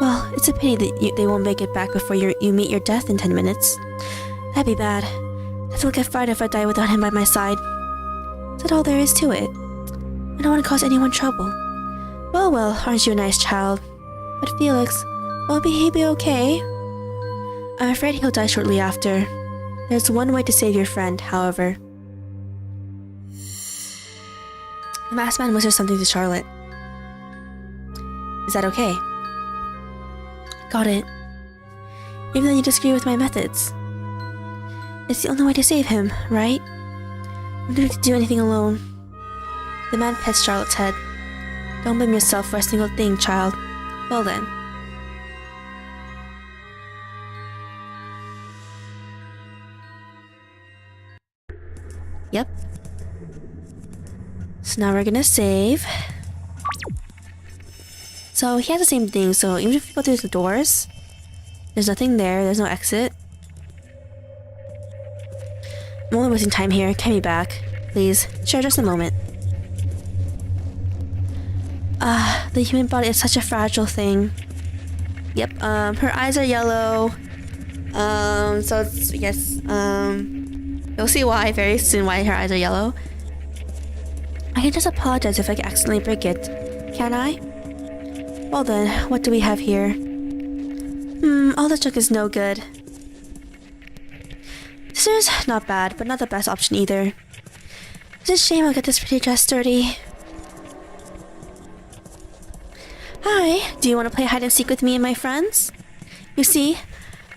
Well, it's a pity that they won't make it back before you meet your death in 10 minutes. That'd be bad. Death will get frightened if I die without him by my side. Is that all there is to it? I don't want to cause anyone trouble. Well, aren't you a nice child? But Felix, will he be okay? I'm afraid he'll die shortly after. There's one way to save your friend, however. The masked man whispers something to Charlotte. Is that okay? Got it. Even though you disagree with my methods. It's the only way to save him, right? I'm not going to do anything alone. The man pets Charlotte's head. Don't blame yourself for a single thing, child. Well then. Yep. So now we're gonna save. So he has the same thing, so even if you go through the doors, there's nothing there, there's no exit. I'm only wasting time here, get me back. Please, share just a moment. The human body is such a fragile thing. Yep, her eyes are yellow. So it's, yes, you'll see why very soon, why her eyes are yellow. I can just apologize if I accidentally break it. Can I? Well then, what do we have here? All the junk is no good. Scissors, not bad, but not the best option either. It's a shame I'll get this pretty dress dirty. Hi, do you want to play hide and seek with me and my friends? You see,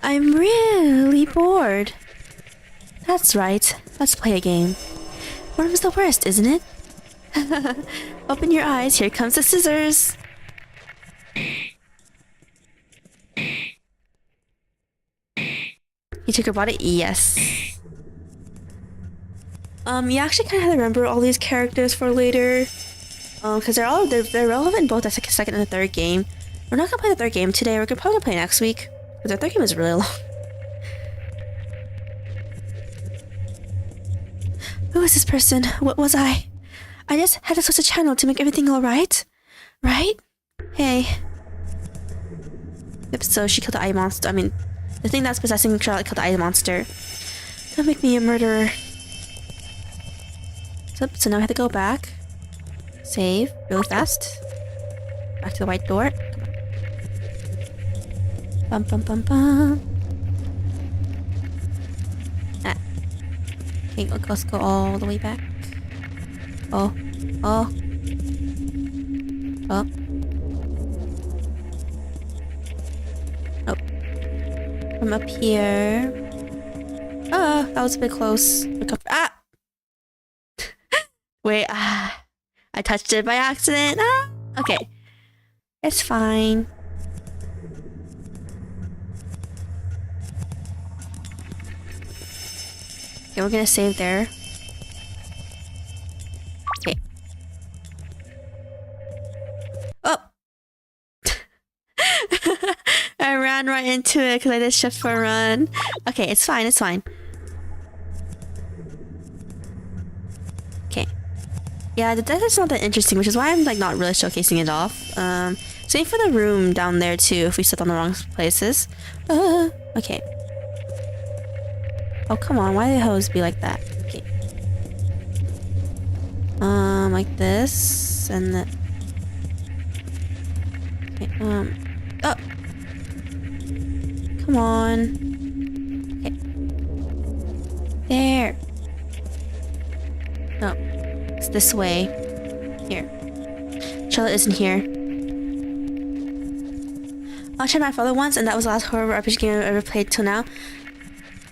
I'm really bored. That's right, let's play a game. Boredom's the worst, isn't it? Open your eyes, here comes the scissors. You took your body? Yes. You actually kind of have to remember all these characters for later. Because they're relevant in both the second and the third game. We're not gonna play the third game today. We're probably gonna play next week. Because the third game is really long. Who is this person? What was I? I just had to switch the channel to make everything alright? Right? Hey. Yep, so she killed the eye monster. I mean, the thing that's possessing Charlotte killed the eye monster. Don't make me a murderer. So now I have to go back. Save really fast. Back to the white door. Come on. Bum bum bum bum. Ah. Okay, let's go all the way back. Oh. Oh. Oh. Oh. From up here. Oh, that was a bit close. Ah! Wait, I touched it by accident. Ah! Okay. It's fine. Okay, we're gonna save there. Okay. Oh! I ran right into it because I did shift for a run. Okay, it's fine, it's fine. Okay. Yeah, the death is not that interesting, which is why I'm like not really showcasing it off. Same for the room down there too, if we sit on the wrong places. Okay. Oh, come on, why do the hose be like that? Okay. Like this, and the... Okay, oh! Come on. Okay. There! No. It's this way. Here. Charlotte isn't here. I tried my father once, and that was the last horror RPG game I've ever played till now.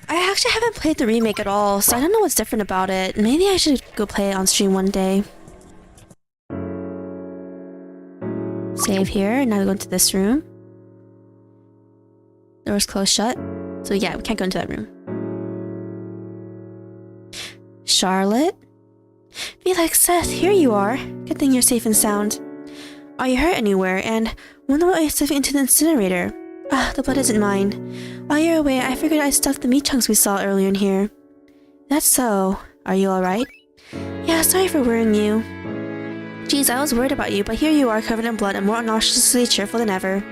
I actually haven't played the remake at all, so I don't know what's different about it. Maybe I should go play it on stream one day. Save here, now we go into this room. Door's closed shut. So yeah, we can't go into that room. Charlotte? Felix, Seth, here you are. Good thing you're safe and sound. Are you hurt anywhere? And wonder what I stuffed into the incinerator. Ah, the blood isn't mine. While you're away, I figured I stuffed the meat chunks we saw earlier in here. That's so. Are you alright? Yeah, sorry for worrying you. Geez, I was worried about you, but here you are covered in blood and more obnoxiously cheerful than ever.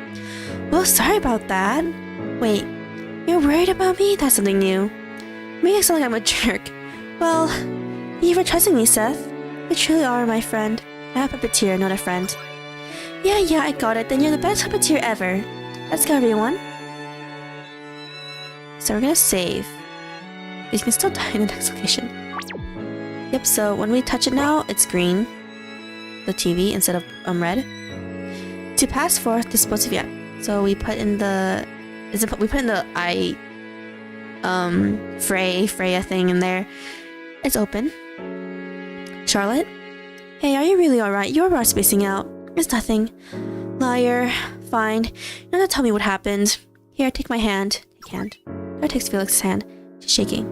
Well, sorry about that. Wait, you're worried about me? That's something new. Maybe I sound like I'm a jerk. Well, thank you for trusting me, Seth. You truly are my friend. I'm a puppeteer, not a friend. Yeah, I got it. Then you're the best puppeteer ever. Let's go, everyone. So we're gonna save. You can still die in the next location. Yep, so when we touch it now, it's green. The TV instead of red. To pass forth, this supposed to be so we put in the we put in the Freya thing in there. It's open. Charlotte? Hey, are you really alright? You are spacing out. It's nothing. Liar. Fine. You don't have to tell me what happened. Here, take my hand. Take hand. Dora takes Felix's hand. She's shaking.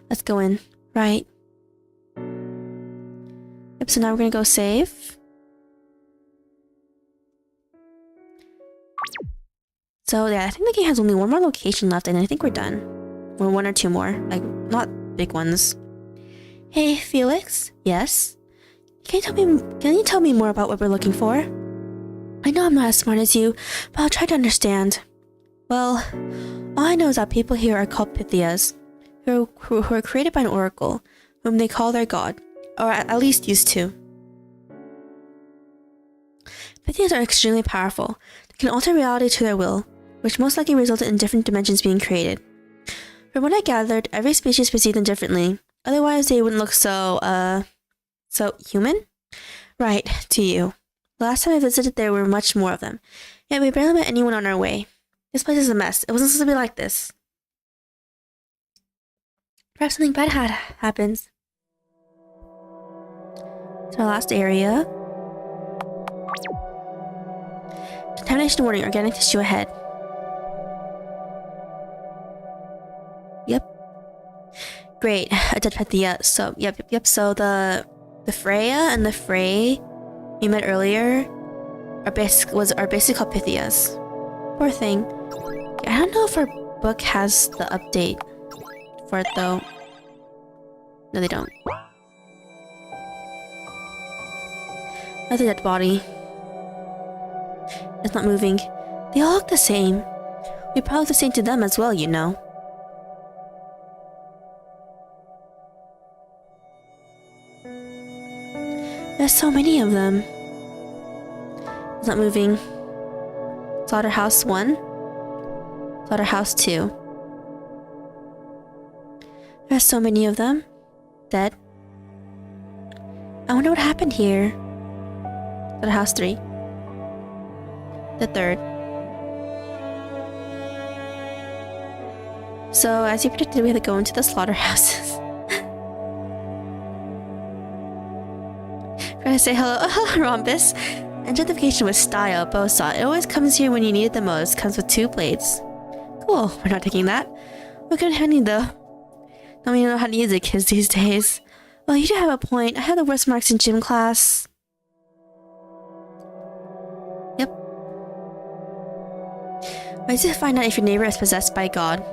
Let's go in. Right. Yep, so now we're gonna go save. So yeah, I think the game has only one more location left and I think we're done. Or one or two more. Like, not big ones. Hey, Felix? Yes? Can you tell me more about what we're looking for? I know I'm not as smart as you, but I'll try to understand. Well, all I know is that people here are called Pythias, who are created by an oracle, whom they call their god, or at least used to. Pythias are extremely powerful. can alter reality to their will, which most likely resulted in different dimensions being created. From what I gathered, every species perceived them differently. Otherwise, they wouldn't look so human? Right, to you. The last time I visited, there were much more of them. Yet we barely met anyone on our way. This place is a mess. It wasn't supposed to be like this. Perhaps something bad happens. To our last area. Contamination warning, organic tissue ahead. Yep. Great, a dead Pythia. So, yep. So the Freya and the Frey we met earlier are basically called Pythias. Poor thing. I don't know if our book has the update for it though. No, they don't. That's a dead body. It's not moving. They all look the same. We probably look the same to them as well, you know. There's so many of them. It's not moving. Slaughterhouse 1. Slaughterhouse 2. There's so many of them. Dead. I wonder what happened here. Slaughterhouse 3. The third. So, as you predicted, we had to go into the slaughterhouses. Gotta say hello. Oh, hello, Rhombus. Gentrification with style, Bosa. It always comes here when you need it the most. Comes with 2 blades. Cool, we're not taking that. What kind of handy though? Don't even know how to use it, kids these days. Well, you do have a point. I had the worst marks in gym class. Yep. Wait to find out if your neighbor is possessed by God.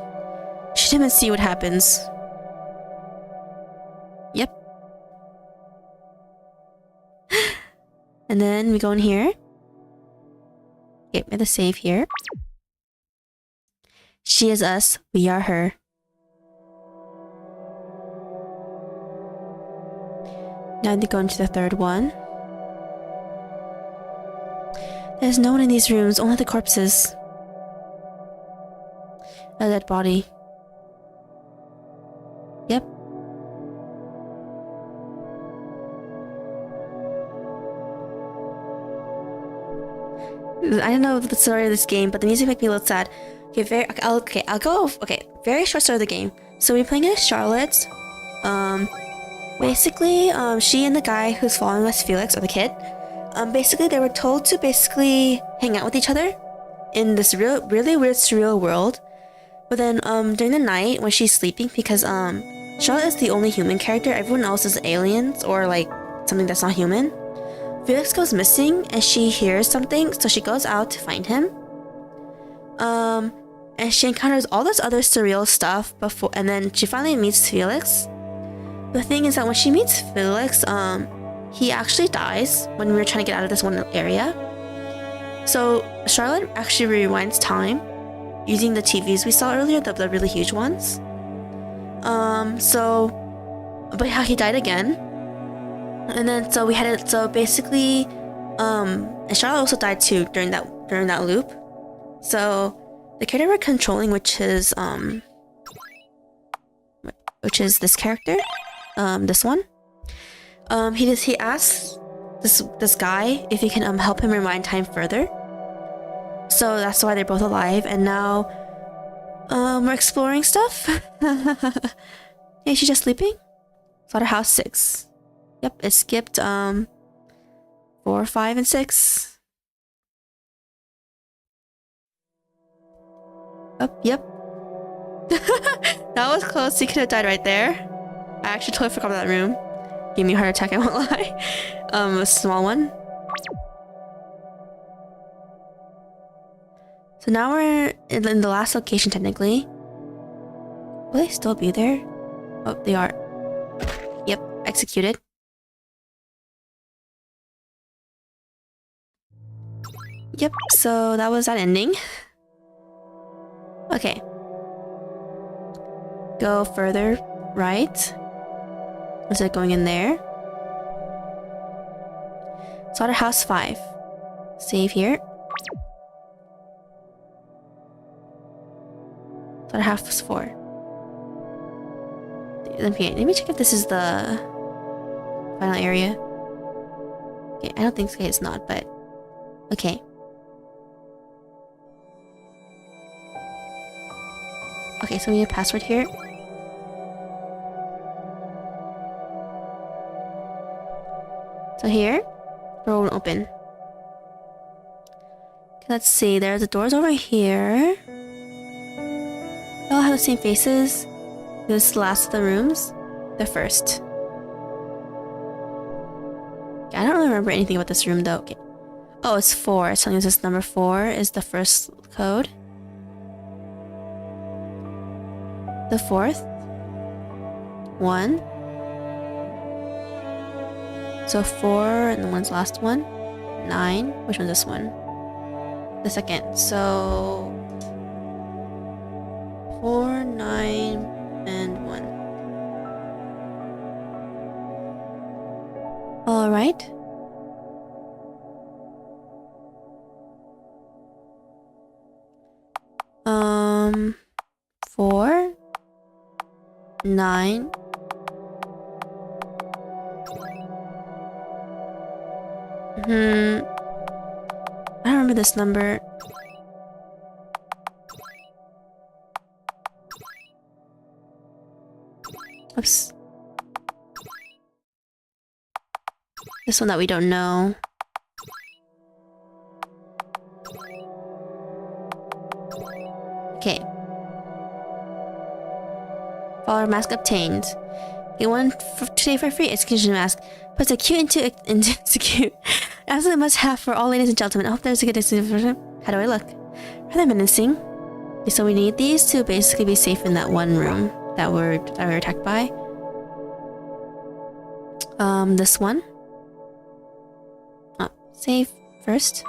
Shoot him and see what happens. Yep. And then we go in here. Okay, we have the save here. She is us, we are her. Now they go into the third one. There's no one in these rooms, only the corpses. A dead body. Yep. I don't know the story of this game, but the music makes me a little sad. Okay, I'll go. Okay, very short story of the game. So we're playing as Charlotte. Basically, she and the guy who's following us, Felix, or the kid, basically they were told to basically hang out with each other in this really weird surreal world. But then, during the night when she's sleeping, because Charlotte is the only human character, everyone else is aliens or like something that's not human. Felix goes missing and she hears something, so she goes out to find him. And she encounters all this other surreal stuff before, and then she finally meets Felix. The thing is that when she meets Felix, he actually dies when we were trying to get out of this one area. So Charlotte actually rewinds time using the TVs we saw earlier, the really huge ones. But how he died again. And then so we had it. So basically, and Charlotte also died too during that loop. So the character we're controlling, which is this character, this one. He asks this guy if he can help him rewind time further. So that's why they're both alive, and now we're exploring stuff. Is she just sleeping? Slaughterhouse 6. Yep, it skipped 4, 5, and 6. Oh, yep. That was close. He could have died right there. I actually totally forgot about that room. Gave me a heart attack, I won't lie. A small one. So now we're in the last location, technically. Will they still be there? Oh, they are. Yep, executed. Yep, so that was that ending. Okay. Go further right. Instead of going in there. Slaughterhouse 5. Save here. The other half is 4. Okay, let me check if this is the final area. Okay, I don't think so. Okay, it's not, but okay. Okay, so we need a password here. So here, door won't open. Okay, let's see. There's the doors over here. They all have the same faces. This is the last of the rooms. The first. Okay, I don't really remember anything about this room though. Okay. Oh, it's 4. It's telling us this number 4 is the first code. The 4th. 1. So 4 and the one's last one. 9. Which one's this one? The second. So 4, 9, and 1. Alright. Um 4, 9. I don't remember this number. Oops. This one that we don't know. Okay. Follower mask obtained. Okay, one today for free execution mask. Puts a cute into execute. Absolutely must have for all ladies and gentlemen. I hope there's a good version. How do I look? Rather menacing. Okay, so we need these to basically be safe in that one room that we're attacked by. This one. Oh, save first.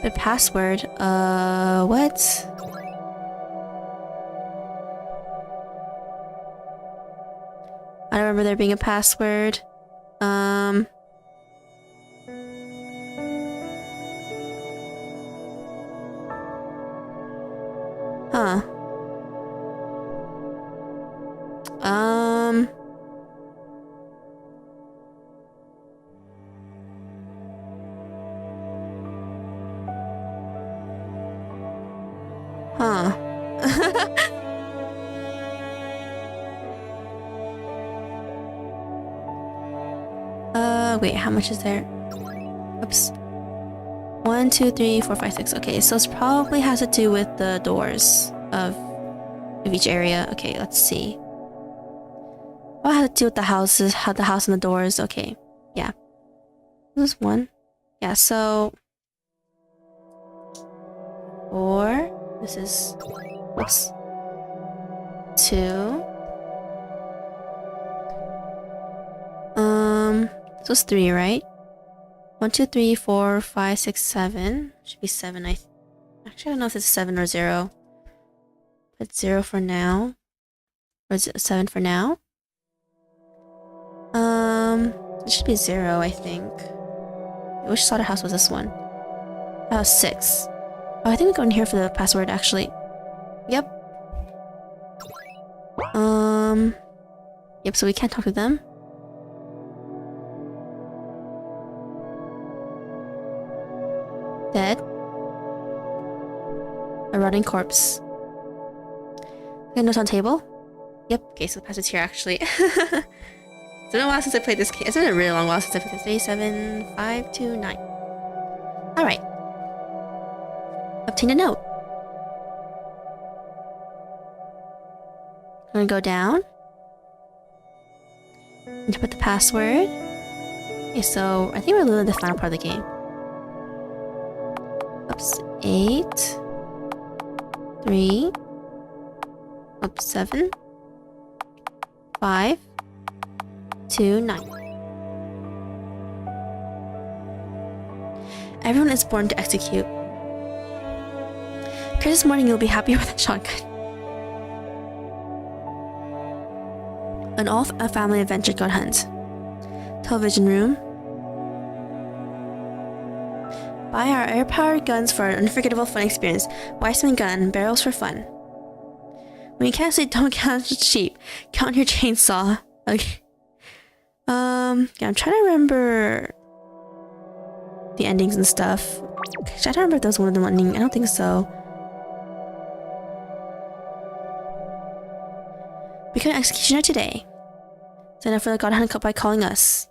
The password. What? I don't remember there being a password. Huh. Huh. Wait, how much is there? Oops. 1, 2, 3, 4, 5, 6. Okay, so it probably has to do with the doors of each area. Okay, let's see. Oh, it has to do with the houses, how the house and the doors. Okay, yeah. This is 1. Yeah, so 4. This is, whoops. 2. This was 3, right? 1, 2, 3, 4, 5, 6, 7. Should be 7. Actually, I don't know if it's 7 or 0. But 0 for now. Or is it 7 for now? It should be 0, I think. Which slaughterhouse was this one? Oh, 6. Oh, I think we go in here for the password, actually. Yep. Yep, so we can't talk to them. Dead. A rotting corpse. Okay, notes on table. Yep, okay, so the password's here actually. It's been a while since I played this game. It's been a really long while since I played this. 3, 7, 5, 2, 9. Alright. Obtain a note. I'm gonna go down. And put the password. Okay, so I think we're literally the final part of the game. Oops, 8, 3, oops, 7, 5, 2, 9. Everyone is born to execute. This morning you'll be happier with a shotgun. An all-family adventure goat hunt. Television room. Buy our air-powered guns for an unforgettable fun experience. Weissman gun, barrels for fun. When you can't sleep, don't count sheep. Count your chainsaw. Okay. Yeah, I'm trying to remember the endings and stuff. I don't remember if there was one of them ending. I don't think so. Become an executioner today. Sign up for the God Hunt by calling us.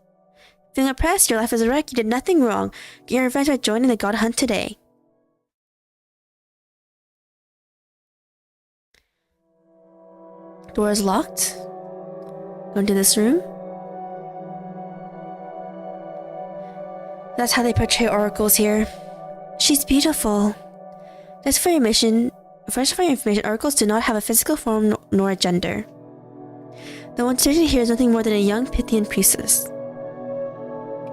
Feeling oppressed? Your life is a wreck. You did nothing wrong. Get your revenge by joining the God Hunt today. Door is locked. Go into this room. That's how they portray oracles here. She's beautiful. That's for your mission. First, for your information, oracles do not have a physical form nor a gender. The one stated here is nothing more than a young Pythian priestess.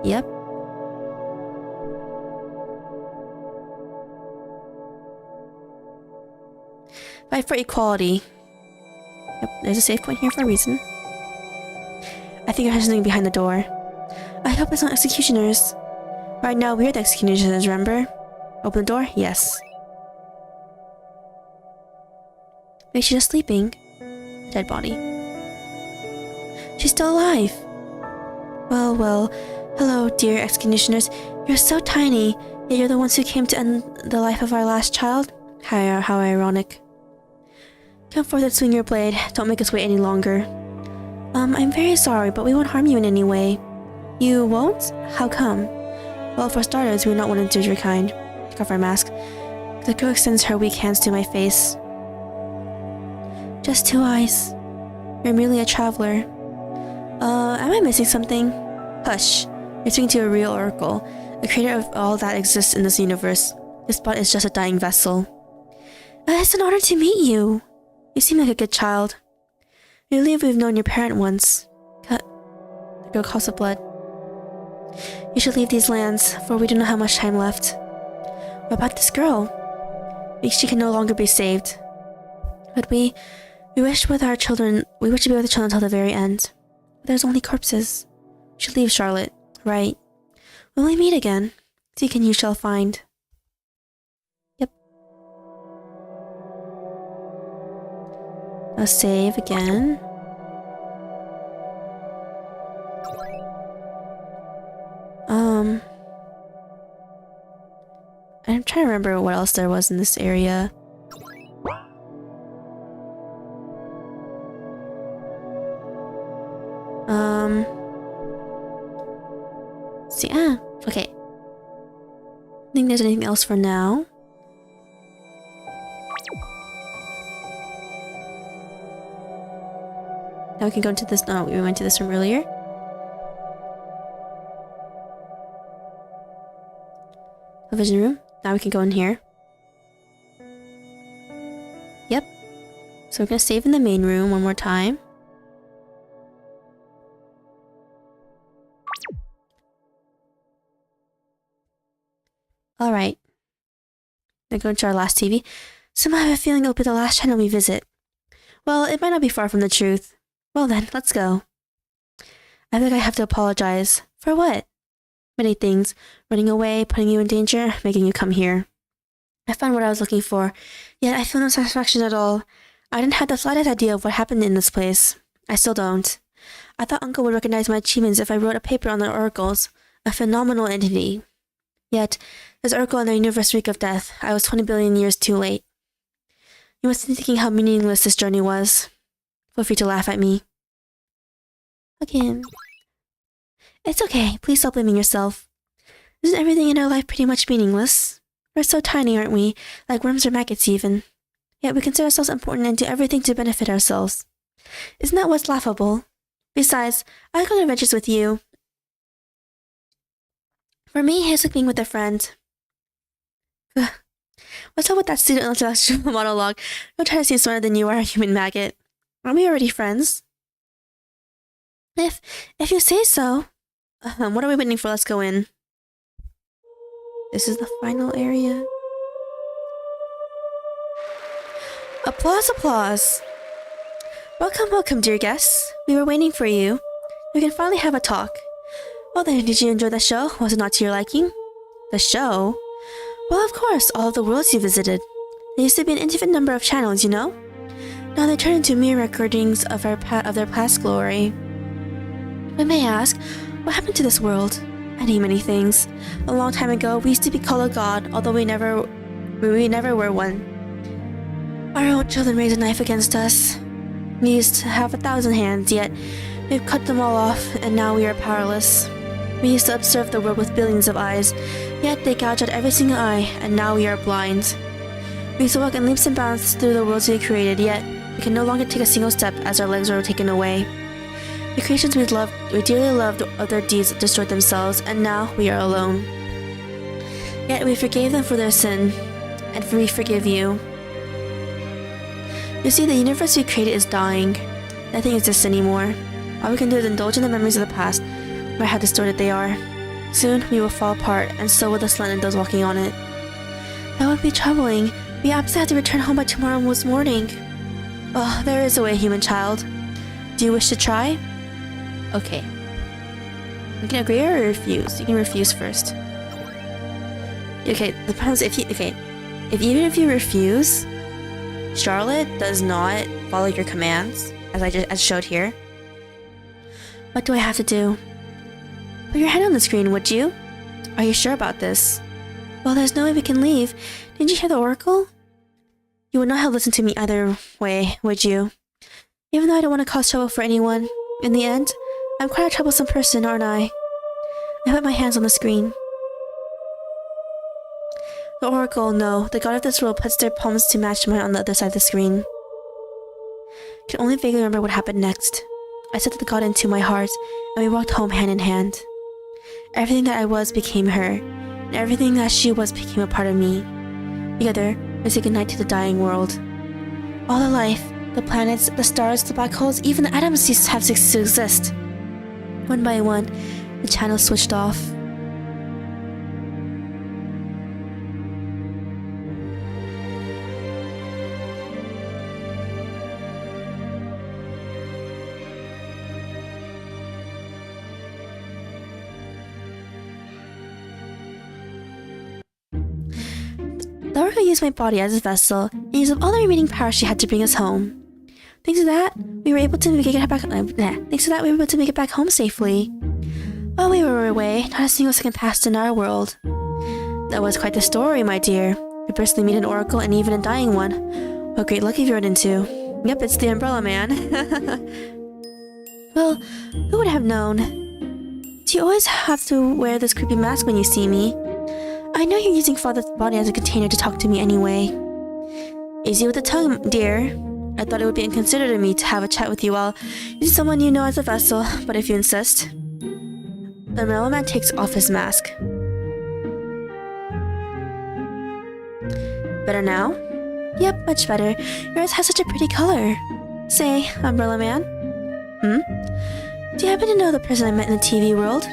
Yep. Fight for equality. Yep, there's a save point here for a reason. I think there's something behind the door. I hope it's not executioners. Right now, we're the executioners, remember? Open the door? Yes. Maybe she's just sleeping. Dead body. She's still alive. Well, well. Hello, dear executioners. You're so tiny, yet you're the ones who came to end the life of our last child? How ironic. Come forth and swing your blade. Don't make us wait any longer. I'm very sorry, but we won't harm you in any way. You won't? How come? Well, for starters, we're not one of your kind. Take off our mask. The girl extends her weak hands to my face. Just 2 eyes. You're merely a traveler. Am I missing something? Hush. You're speaking to a real oracle, a creator of all that exists in this universe. This spot is just a dying vessel. It's an honor to meet you. You seem like a good child. We believe we've known your parent once. Cut. The girl coughs up blood. You should leave these lands, for we don't know how much time left. What about this girl? She can no longer be saved. But we wish to be with our children until the very end. But there's only corpses. We should leave, Charlotte. Right. When we meet again, seek and you shall find. Yep. I'll save again. I'm trying to remember what else there was in this area. See, okay. I think there's anything else for now. Now we can go into this. No, we went to this room earlier. Television room. Now we can go in here. Yep. So we're gonna save in the main room one more time. Alright. Now go into our last TV. Somehow I have a feeling it'll be the last channel we visit. Well, it might not be far from the truth. Well then, let's go. I think I have to apologize. For what? Many things. Running away, putting you in danger, making you come here. I found what I was looking for, yet I feel no satisfaction at all. I didn't have the slightest idea of what happened in this place. I still don't. I thought Uncle would recognize my achievements if I wrote a paper on the oracles, a phenomenal entity. Yet, this oracle in the universe reek of death, I was 20 billion years too late. You must be thinking how meaningless this journey was. Feel free to laugh at me. Okay. It's okay, please stop blaming yourself. Isn't everything in our life pretty much meaningless? We're so tiny, aren't we? Like worms or maggots even. Yet we consider ourselves important and do everything to benefit ourselves. Isn't that what's laughable? Besides, I go on adventures with you. For me, it's like being with a friend. What's up with that student intellectual monologue? Don't try to seem smarter than you are, human maggot. Aren't we already friends? If you say so. What are we waiting for? Let's go in. This is the final area. Applause, applause. Welcome, welcome, dear guests. We were waiting for you. We can finally have a talk. Well then, did you enjoy the show? Was it not to your liking? The show? Well, of course, all of the worlds you visited. There used to be an infinite number of channels, you know? Now they turn into mere recordings of their past glory. But may I ask, what happened to this world? Many things. A long time ago, we used to be called a god, although we never were one. Our own children raised a knife against us. We used to have 1,000 hands, yet we've cut them all off, and now we are powerless. We used to observe the world with billions of eyes, yet they gouged out every single eye, and now we are blind. We used to walk in leaps and bounds through the worlds we created, yet we can no longer take a single step as our legs were taken away. The creations we dearly loved of their deeds destroyed themselves, and now we are alone. Yet we forgave them for their sin, and we forgive you. You see, the universe we created is dying. Nothing exists anymore. All we can do is indulge in the memories of the past, no matter how distorted they are. Soon we will fall apart, and so will the sun and those walking on it. That would be troubling. We absolutely have to return home by tomorrow's morning. Oh, there is a way, human child. Do you wish to try? Okay. You can agree or refuse. You can refuse first. Okay, the problem is even if you refuse, Charlotte does not follow your commands, as showed here. What do I have to do? Put your head on the screen, would you? Are you sure about this? Well, there's no way we can leave. Didn't you hear the oracle? You would not have listened to me either way, would you? Even though I don't want to cause trouble for anyone, in the end, I'm quite a troublesome person, aren't I? I put my hands on the screen. The oracle, no, the god of this world puts their palms to match mine on the other side of the screen. I can only vaguely remember what happened next. I said the god into my heart, and we walked home hand in hand. Everything that I was became her, and everything that she was became a part of me. Together, we say goodnight to the dying world. All the life, the planets, the stars, the black holes, even the atoms have ceased to exist. One by one, the channels switched off. The oracle used my body as a vessel and used up all the remaining power she had to bring us home. Thanks to that, we were able to make it back home safely. While we were away, not a single second passed in our world. That was quite the story, my dear. We personally meet an oracle and even a dying one. What great luck you've run into. Yep, it's the Umbrella Man. Well, who would have known? Do you always have to wear this creepy mask when you see me? I know you're using Father's body as a container to talk to me anyway. Easy with the tongue, dear. I thought it would be inconsiderate of me to have a chat with you while using someone you know as a vessel, but if you insist. The Umbrella Man takes off his mask. Better now? Yep, much better. Yours has such a pretty color. Say, Umbrella Man. Do you happen to know the person I met in the TV world?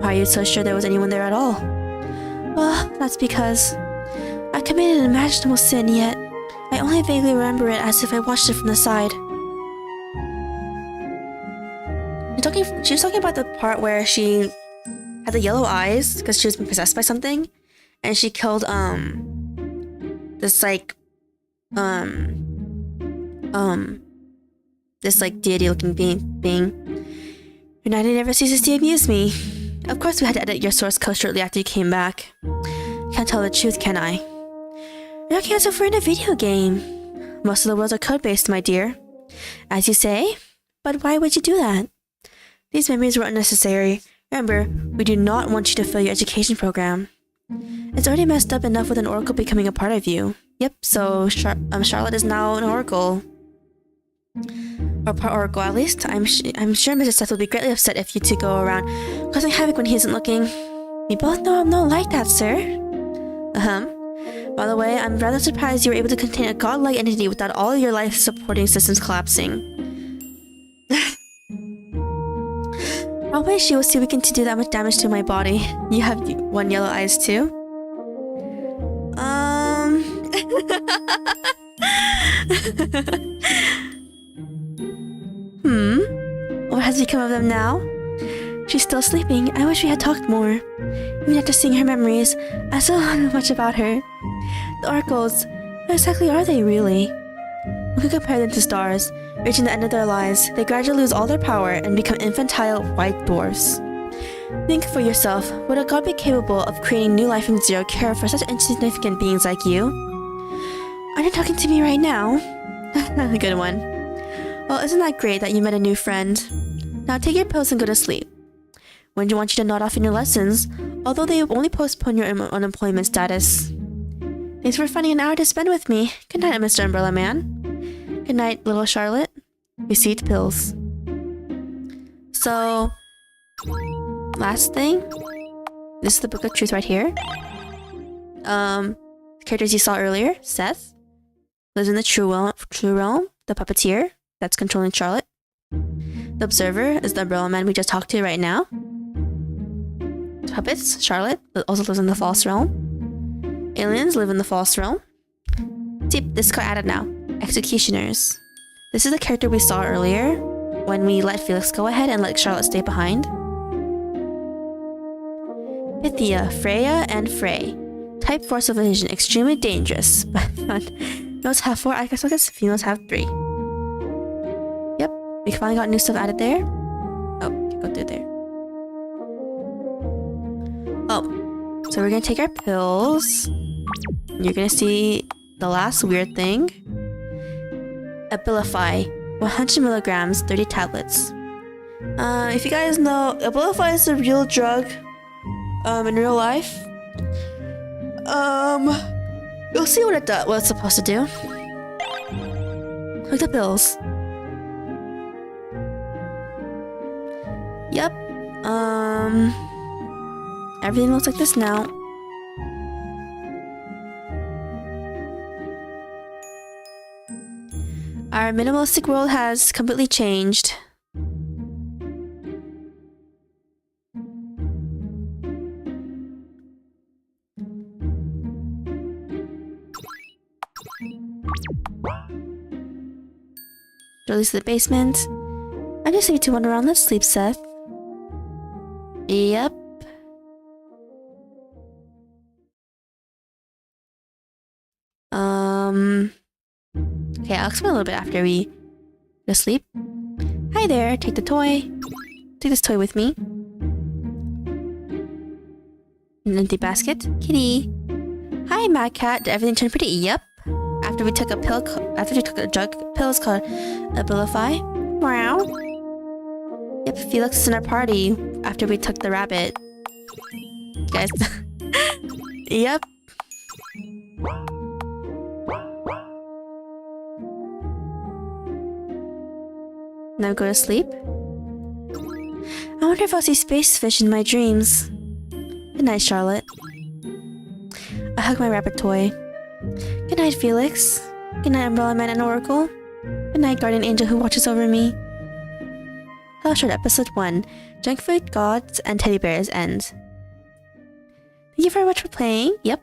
Why are you so sure there was anyone there at all? Well, that's because I committed an imaginable sin, yet I only vaguely remember it as if I watched it from the side. She was talking about the part where she had the yellow eyes because she was being possessed by something, and she killed this deity-looking being. Your night never ceases to amuse me. Of course, we had to edit your source code shortly after you came back. Can't tell the truth, can I? You're not canceled for in a video game. Most of the worlds are code-based, my dear. As you say, but why would you do that? These memories were unnecessary. Remember, we do not want you to fail your education program. It's already messed up enough with an oracle becoming a part of you. Yep, so Charlotte is now an oracle. Or part oracle, at least. I'm sure Mr. Seth will be greatly upset if you two go around causing havoc when he isn't looking. We both know I'm not like that, sir. By the way, I'm rather surprised you were able to contain a godlike entity without all your life supporting systems collapsing. Probably she was too weak to do that much damage to my body. You have one yellow eyes too? What has become of them now? She's still sleeping. I wish we had talked more. Even after seeing her memories, I still don't know much about her. The oracles, what exactly are they really? We could compare them to stars. Reaching the end of their lives, they gradually lose all their power and become infantile white dwarfs. Think for yourself, would a god be capable of creating new life from zero, care for such insignificant beings like you? Aren't you talking to me right now? Good one. Well, isn't that great that you met a new friend? Now take your pills and go to sleep. Wouldn't want you to nod off in your lessons, although they only postpone your unemployment status. Thanks for finding an hour to spend with me. Good night, Mr. Umbrella Man. Good night, little Charlotte. Receipt pills. So, last thing. This is the Book of Truth right here. Characters you saw earlier. Seth lives in the true realm. The puppeteer that's controlling Charlotte. The Observer is the Umbrella Man we just talked to right now. Puppets, Charlotte, also lives in the false realm. Aliens live in the false realm. Tip, this card added now. Executioners. This is the character we saw earlier when we let Felix go ahead and let Charlotte stay behind. Pythia, Freya, and Frey. Type Force of Vision, extremely dangerous, but fun. Males have 4, I guess females have 3. Yep, we finally got new stuff added there. Oh, go through there. Oh, so we're gonna take our pills. You're gonna see the last weird thing. Abilify, 100 milligrams, 30 tablets. If you guys know, Abilify is a real drug. In real life. You'll see what it does. What it's supposed to do. Look at the pills. Yep. Everything looks like this now. Our minimalistic world has completely changed. Release to the basement. I just need to wander around. Let's sleep, Seth. Yep. Okay, I'll explain a little bit after we go to sleep. Hi there, take the toy. Take this toy with me. An empty basket. Kitty. Hi, Mad Cat. Did everything turn pretty? Yep. After we took a drug, pills called Abilify. Wow. Yep, Felix is in our party after we took the rabbit. Guys. Yep. Now go to sleep. I wonder if I'll see space fish in my dreams. Good night, Charlotte. I hug my rabbit toy. Good night, Felix. Good night, Umbrella Man and Oracle. Good night, Guardian Angel who watches over me. Hellocharlotte Episode 1. Junk Food, Gods, and Teddy Bears End. Thank you very much for playing. Yep.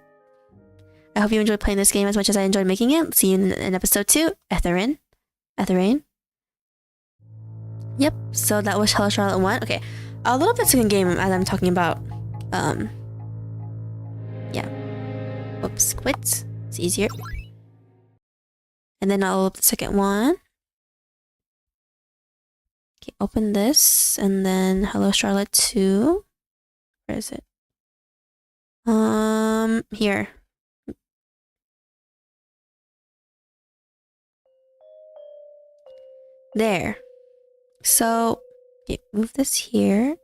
I hope you enjoyed playing this game as much as I enjoyed making it. See you in Episode 2. Aeternam. Yep, so that was Hellocharlotte 1. Okay, a little bit second game as I'm talking about. Yeah. Oops, quit. It's easier. And then I'll open the second one. Okay, open this, and then Hellocharlotte 2. Where is it? Here. There. So, okay, move this here.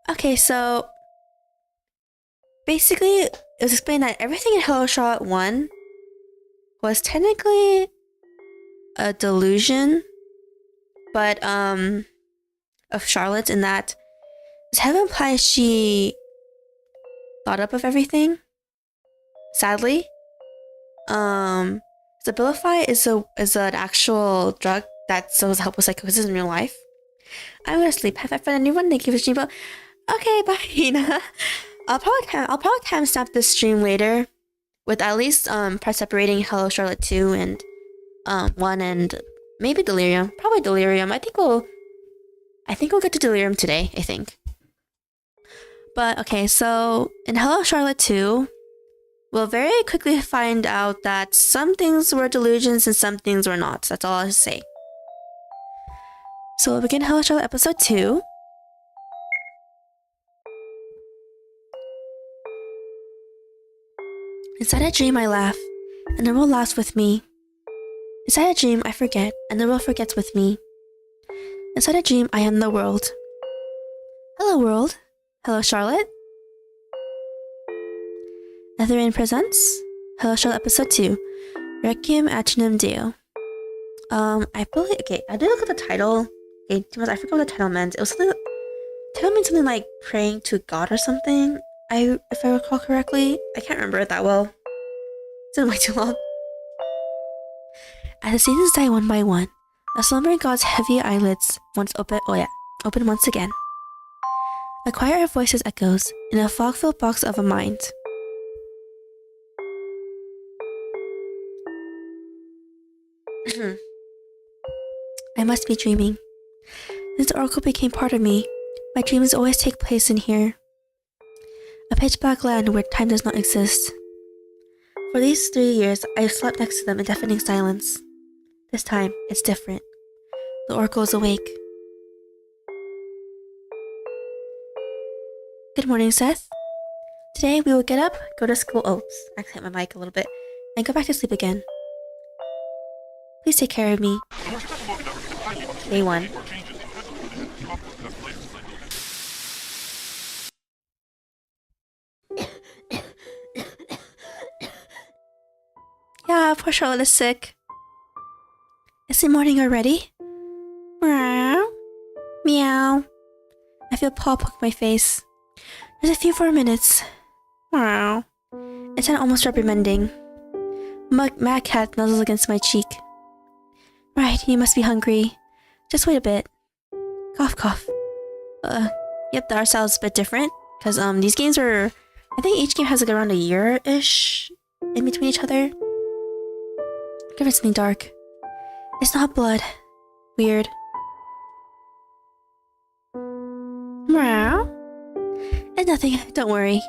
Okay, so basically, it was explained that everything in Hellocharlotte 1 was technically a delusion, but of Charlotte's, in that this heaven implies she thought up of everything. Sadly, Abilify is an actual drug that's supposed to help with psychosis in real life. I'm gonna sleep. Have I found a new one? Thank you for streaming. Okay, bye. I'll probably timestamp this stream later with at least part separating Hellocharlotte 2 and 1 and maybe Delirium. Probably Delirium. I think we'll get to Delirium today, I think. But okay, so in Hello Charlotte 2, we'll very quickly find out that some things were delusions and some things were not. That's all I'll say. So we'll begin Hello Charlotte episode 2. Inside a dream I laugh, and the world laughs with me. Inside a dream I forget, and the world forgets with me. Inside a dream I am the world. Hello world. Hello Charlotte. Aeternam presents Hello Charlotte episode 2. Requiem Aeternam Deo. I believe, okay, I did look at the title. Okay, I forgot what the title meant. It was something, the title meant something like praying to God or something. If I recall correctly, I can't remember it that well. It's been way too long. As the seasons die one by one, the slumbering god's heavy eyelids open once again. A choir of voices echoes in a fog-filled box of a mind. I must be dreaming. Since the oracle became part of me, my dreams always take place in here. A pitch-black land where time does not exist. For these 3 years, I have slept next to them in deafening silence. This time, it's different. The oracle is awake. Good morning, Seth. Today, we will get up, go to school. Oops, I hit my mic a little bit. And go back to sleep again. Please take care of me. Day 1. Yeah, poor Charlotte is sick. Is it morning already? Meow. Meow. I feel paw poke my face. There's a few more minutes. Meow. It's not almost reprimanding. Mad cat nuzzles against my cheek. Right, you must be hungry. Just wait a bit. Cough, cough. Yep, the art style is a bit different. Because, these games are... I think each game has, like, around a year-ish in between each other. Give it something dark. It's not blood. Weird. Meow. It's nothing, don't worry.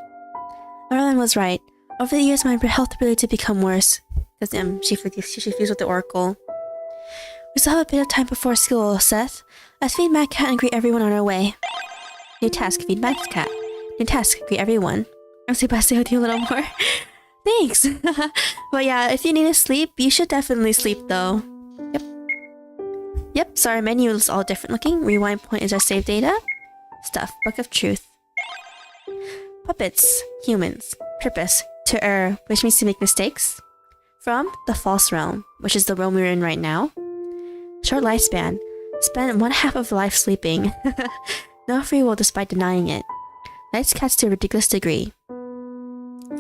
Marilyn was right. Over the years, my health really did become worse. Because, she fused with the oracle. We still have a bit of time before school, Seth. Let's feed Mad Cat and greet everyone on our way. New task, feed Mad Cat. New task, greet everyone. I'm so glad to stay with you a little more. Thanks! But yeah, if you need to sleep, you should definitely sleep though. Yep, so our menu is all different looking. Rewind point is our save data. Stuff, Book of Truth. Puppets, humans. Purpose, to err, which means to make mistakes. From the false realm, which is the realm we're in right now. Short lifespan, spend 1/2 of life sleeping. No free will despite denying it. Nights cats to a ridiculous degree.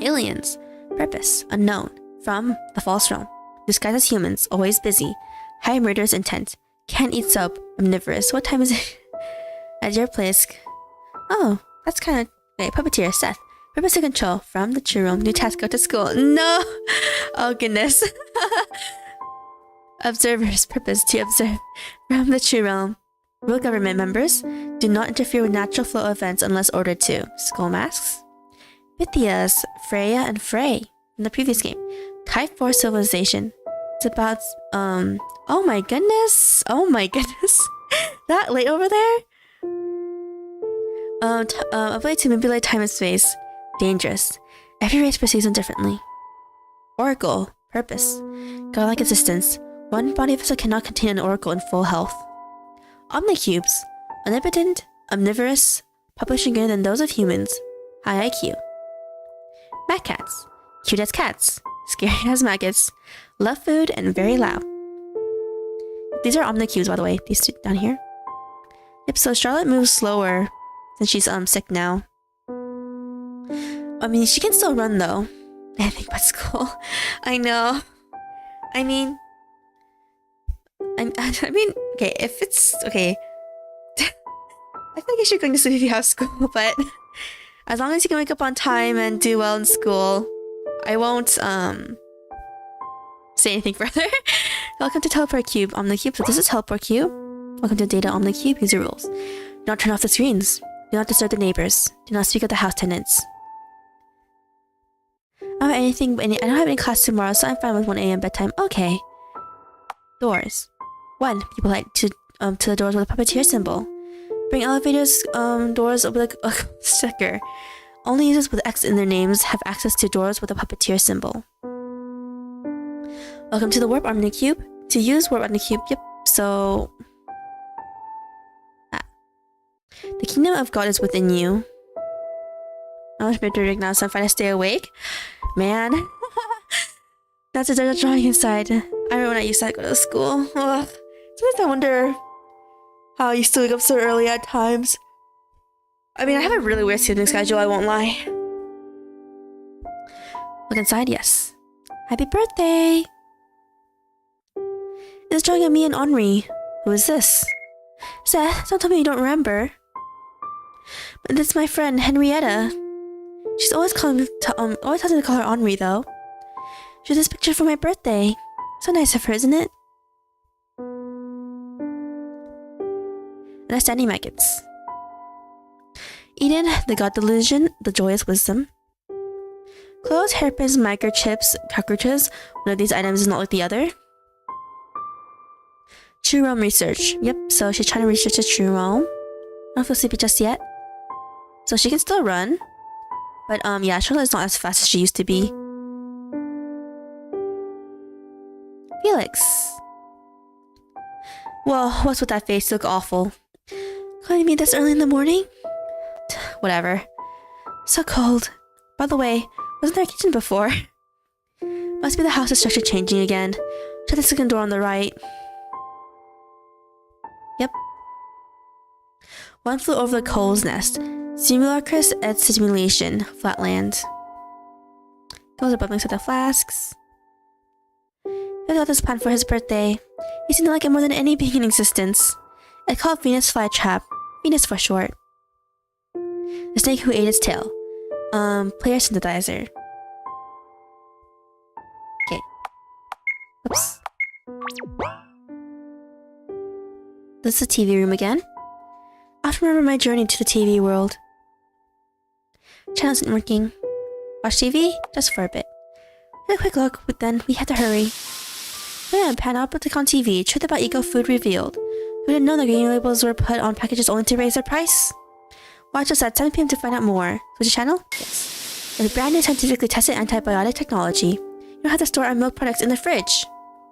Aliens, purpose, unknown. From the false realm, disguised as humans, always busy. High murderous intent. Can't eat soap, omnivorous. What time is it? At your place. Oh, that's kind of... Okay, puppeteer, Seth. Purpose to control. From the true realm. New task, go to school. No! Oh, goodness. Observers. Purpose to observe. From the true realm. Real government members. Do not interfere with natural flow of events unless ordered to. Skull masks. Pythias. Freya and Frey. In the previous game. Type 4 civilization. It's about... Oh my goodness. Oh my goodness. That late over there? Ability to manipulate time and space. Dangerous. Every race perceives them differently. Oracle. Purpose. Godlike existence. One body vessel cannot contain an oracle in full health. Omnicubes. Omnipotent, omnivorous, population greater than those of humans. High IQ. Mad cats. Cute as cats. Scary as maggots. Love food and very loud. These are omnicubes, by the way. These two down here. Yep, so Charlotte moves slower since she's sick now. I mean, she can still run though. I think about school. I know. I mean, okay, if it's okay. I think I should go to sleep if you have school, but as long as you can wake up on time and do well in school, I won't say anything further. Welcome to Teleport Cube, Omnicube. So this is Teleport Cube. Welcome to Data Omnicube. User rules. Do not turn off the screens. Do not disturb the neighbors. Do not speak of the house tenants. I don't have any class tomorrow, so I'm fine with 1 a.m. bedtime. Okay. Doors. 1. Be polite to the doors with a puppeteer symbol. Bring elevators, doors with a sticker. Only users with X in their names have access to doors with a puppeteer symbol. Welcome to the Warp Omnicube. To use Warp Omnicube, yep, so... The kingdom of God is within you. I'm much better now, so I'm trying to stay awake. Man. That's a drawing inside. I remember when I used to go to school. Ugh. Sometimes I wonder how I used to wake up so early at times. I mean, I have a really weird sleeping schedule, I won't lie. Look inside, yes. Happy birthday! It's a drawing of me and Henri. Who is this? Seth, don't tell me you don't remember. But this is my friend, Henrietta. She's always telling me to call her Henri, though. She drew this picture for my birthday. So nice of her, isn't it? Understanding maggots. Eden, the god delusion, the joyous wisdom. Clothes, hairpins, microchips, cockroaches. One of these items is not like the other. True realm research. Yep, so she's trying to research the true realm. I don't feel sleepy just yet. So she can still run. But yeah, Charlotte's not as fast as she used to be. Felix. Well, what's with that face? You look awful. Calling me this early in the morning? Whatever. So cold. By the way, wasn't there a kitchen before? Must be the house's structure changing again. Check the second door on the right. Yep. One flew over the coal's nest. Simulacrus et simulation. Flatland. Goes above next to the flasks. He got this plan for his birthday. He seemed to like it more than any being in existence. It's called Venus Flytrap. Venus for short. The snake who ate its tail. Player synthesizer. Okay. Oops. This is the TV room again. I often remember my journey to the TV world. Channel isn't working. Watch TV? Just for a bit. With a quick look, but then we had to hurry. Yeah, panoptic on TV. Truth about eco food revealed. Who didn't know the green labels were put on packages only to raise their price? Watch us at 7 p.m. to find out more. Switch channel? Yes. With brand new scientifically tested antibiotic technology, you don't have to store our milk products in the fridge.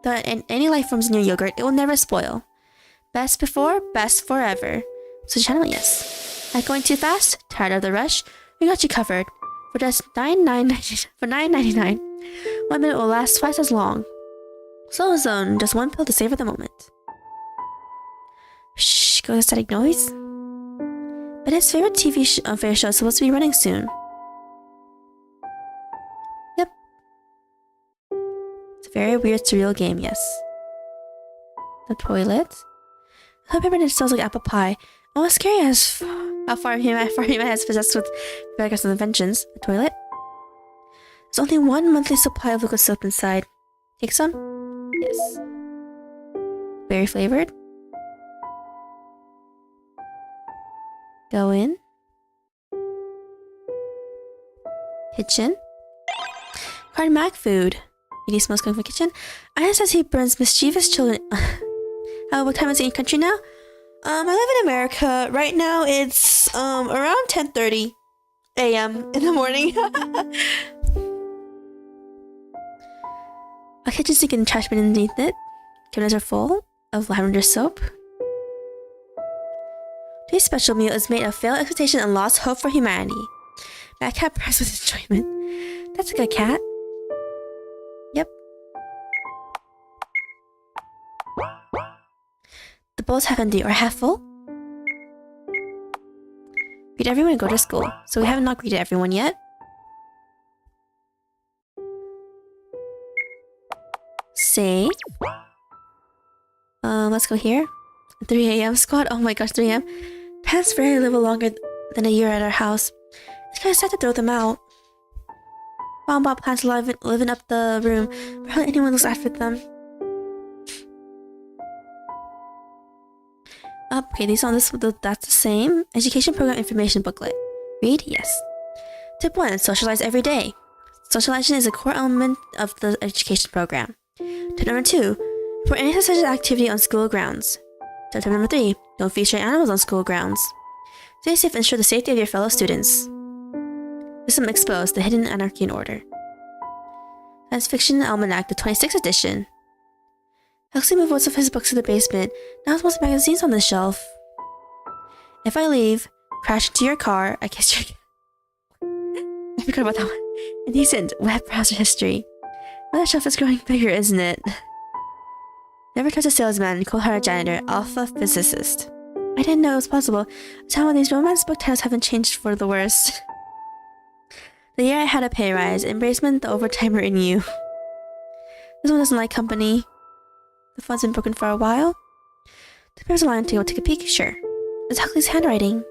Though in any life forms in your yogurt, it will never spoil. Best before, best forever. Switch channel? Yes. Not going too fast? Tired of the rush? We got you covered. For just $9.99. 1 minute will last twice as long. Slow zone, just one pill to savor the moment. Shh, go to static noise. But his favorite TV show is supposed to be running soon. Yep. It's a very weird, surreal game, yes. The toilet. The peppermint smells like apple pie. Almost scary as how far he has possessed with various inventions. The toilet. There's only one monthly supply of liquid soap inside. Take some? Yes. Berry flavored. Go in. Kitchen. Card Mac food. Eating smells coming from the kitchen. Ina says he burns mischievous children. What time is it in your country now? I live in America. Right now it's around 10:30 a.m. in the morning. A kitchen sink and trash bin underneath it. Cabinets are full of lavender soap. Today's special meal is made of failed expectation and lost hope for humanity. My cat purrs with enjoyment. That's a good cat. Yep. The bowl's half empty or half full. Greet everyone and go to school. So we haven't not greeted everyone yet. Say. Let's go here. 3 a.m. squad. Oh my gosh, 3 a.m. Pants rarely live longer than a year at our house. It's kind of sad to throw them out. Bob plants living up the room. Hardly anyone looks after them. Okay, that's the same. Education program information booklet. Read? Yes. Tip 1. Socialize every day. Socialization is a core element of the education program. Tip number 2. Report any such activity on school grounds. Tip number 3. Don't feed stray animals on school grounds. Stay safe and ensure the safety of your fellow students. System Exposed, the Hidden Anarchy in Order. Science Fiction Almanac, the 26th edition. Huxley moved most of his books to the basement. Now there's most magazines on the shelf. If I leave, crash into your car, I guess you're... I forgot about that one. Indecent web browser history. Now the shelf is growing bigger, isn't it? Never trust a salesman, cold-hearted janitor, alpha physicist. I didn't know it was possible. A time when these romance book titles haven't changed for the worst. The year I had a pay rise, embracement, the overtimer in you. This one doesn't like company. The phone's been broken for a while. The paper's line to go take a peek, sure. It's Huxley's handwriting.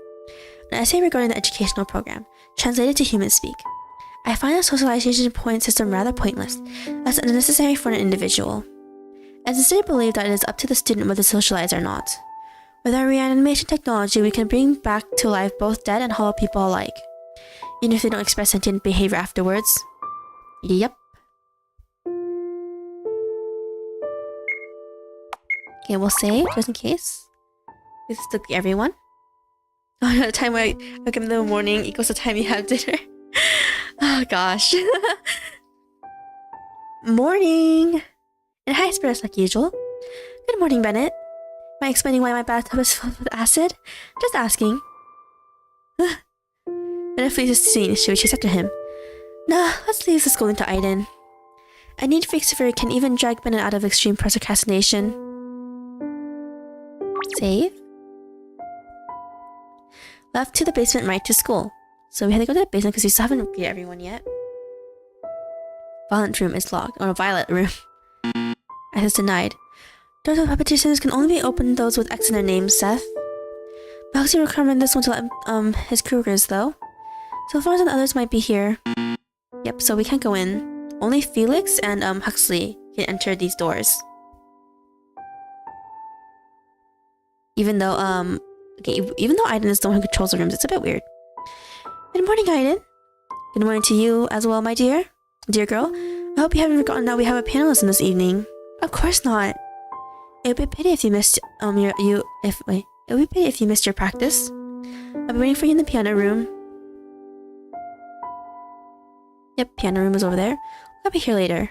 An essay regarding the educational program, translated to human speak. I find the socialization point system rather pointless, as unnecessary for an individual. I sincerely believe that it is up to the student whether to socialize or not. With our reanimation technology, we can bring back to life both dead and hollow people alike, even if they don't express sentient behavior afterwards. Yep. Okay, we'll save, just in case. This is to everyone. Oh no, the time I wake up in the morning equals the time you have dinner. Oh gosh. Morning! And hi, spirits like usual. Good morning, Bennett. Am I explaining why my bathtub is filled with acid? Just asking. Bennett flees the scene. Should we chase after him? Nah, let's leave the schooling to Aiden. I need Fixer can even drag Bennett out of extreme procrastination. Save. Left to the basement, right to school. So we had to go to the basement because we still haven't greeted everyone yet. Violent room is locked. Oh no, violet room. Access denied. Doors with repetitions can only be opened those with X in their names, Seth. Huxley recommended this one to let his cougars though. So far as the others might be here. Yep, so we can't go in. Only Felix and Huxley can enter these doors. Even though even though Aiden is the one who controls the rooms, it's a bit weird. Good morning, Aiden. Good morning to you as well, my dear. Dear girl, I hope you haven't forgotten that we have a panelist this evening. Of course not. It would be a pity if you missed it would be a pity if you missed your practice. I'll be waiting for you in the piano room. Yep, piano room is over there. I'll be here later.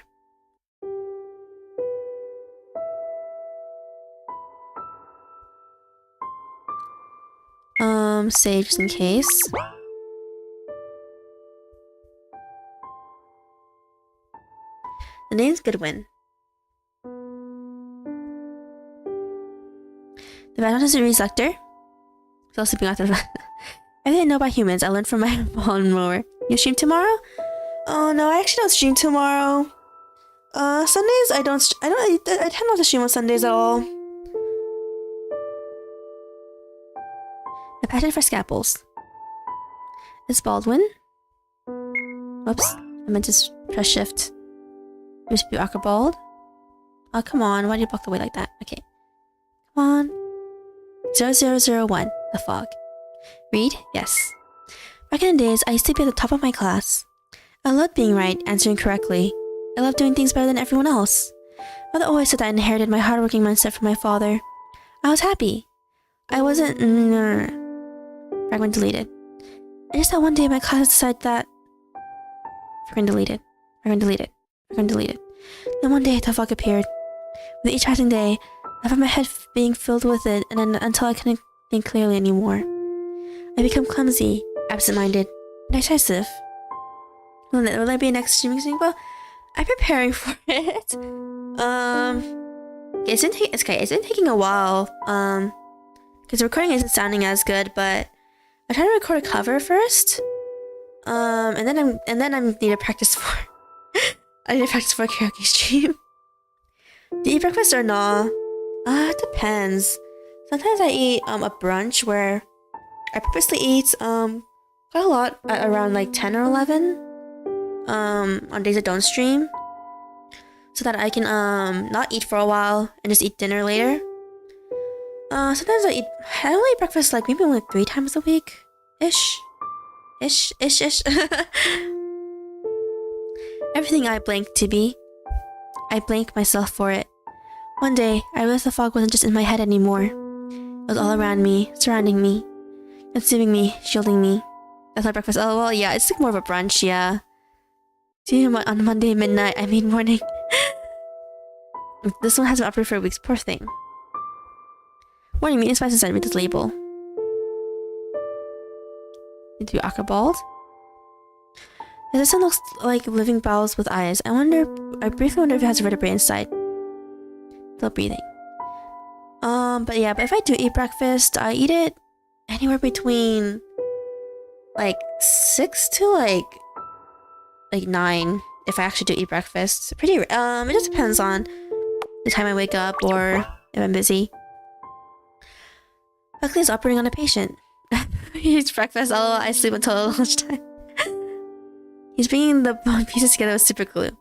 Save just in case. The name's Goodwin. The background is a Lecter. Still sleeping after that. Everything I know about humans, I learned from my lawnmower. You stream tomorrow? Oh no, I actually don't stream tomorrow. Sundays I tend not to stream on Sundays at all. A passion for scalpels. It's Baldwin. Whoops, I meant to press shift. You must be awkward bald. Oh come on, why do you block the way like that? Okay. Come on. 0001, the fog. Read? Yes. Back in the days, I used to be at the top of my class. I loved being right, answering correctly. I loved doing things better than everyone else. Mother always said that I inherited my hardworking mindset from my father. I was happy. I wasn't... Fragment deleted. And just that one day my class decided that... Fragment deleted. Fragment deleted. Fragment deleted. Then one day the fog appeared. With each passing day, I found my head being filled with it until I couldn't think clearly anymore. I become clumsy, absent-minded, indecisive. Will there be a next streaming thing? Well, I'm preparing for it. It's been taking a while. Because the recording isn't sounding as good, but I try to record a cover first. And then I need to practice for. I need to practice for a karaoke stream. Do you eat breakfast or not? It depends. Sometimes I eat a brunch where I purposely eat quite a lot at around like 10 or 11 on days I don't stream, so that I can not eat for a while and just eat dinner later. Sometimes I only eat breakfast like maybe only 3 times a week. Ish. Everything I blanked to be. I blanked myself for it. One day, I realized the fog wasn't just in my head anymore. It was all around me, surrounding me, consuming me, shielding me. That's my breakfast. Oh, well, yeah, it's like more of a brunch, yeah. See, on Monday midnight, I made morning. This one hasn't operated for weeks, poor thing. Warning, meat and spice inside, read this label. Need to be aquaballed. This one looks like living bowels with eyes. I briefly wonder if it has a vertebrae inside. Still breathing. But if I do eat breakfast, I eat it anywhere between like 6 to like 9 if I actually do eat breakfast. It just depends on the time I wake up or if I'm busy. Luckily, it's operating on a patient. He eats breakfast, although I sleep until lunchtime. He's bringing the pieces together with super glue.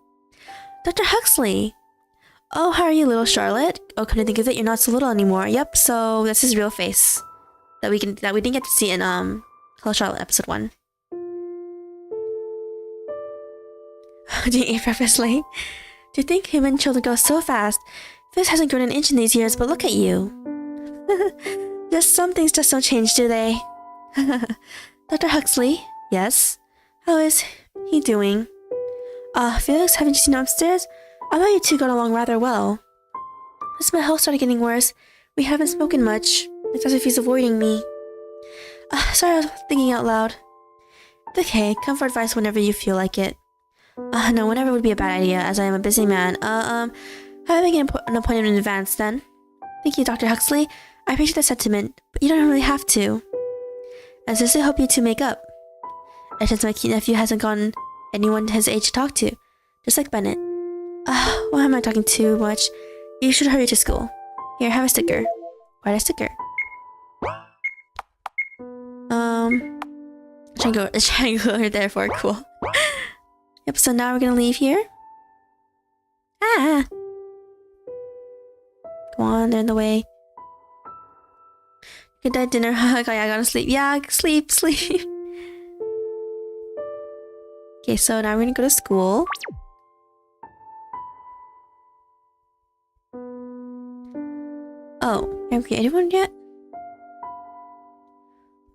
Dr. Huxley! Oh, how are you, little Charlotte? Oh, come to think of it, you're not so little anymore. Yep, so that's his real face. That we didn't get to see in Hello Charlotte episode 1. Do you eat breakfast late? Do you think human children grow so fast? This hasn't grown an inch in these years, but look at you. Just some things just don't change, do they? Dr. Huxley? Yes? How is he doing? Felix, haven't you seen him upstairs? I thought you two got along rather well. Since my health started getting worse, we haven't spoken much. It's as if he's avoiding me. Sorry, I was thinking out loud. It's okay, come for advice whenever you feel like it. No, whenever would be a bad idea, as I am a busy man. Have I make an appointment in advance, then? Thank you, Dr. Huxley. I appreciate the sentiment, but you don't really have to. I sincerely hope you two make up. I sense my cute nephew hasn't gotten anyone his age to talk to, just like Bennett. Why am I talking too much? You should hurry to school. Here, have a sticker. Write a sticker. Triangle therefore cool. Yep, so now we're gonna leave here. Come on, they're in the way. Good night, dinner. I gotta sleep. Yeah, sleep. Okay, so now we're gonna go to school. Oh, have we created anyone yet?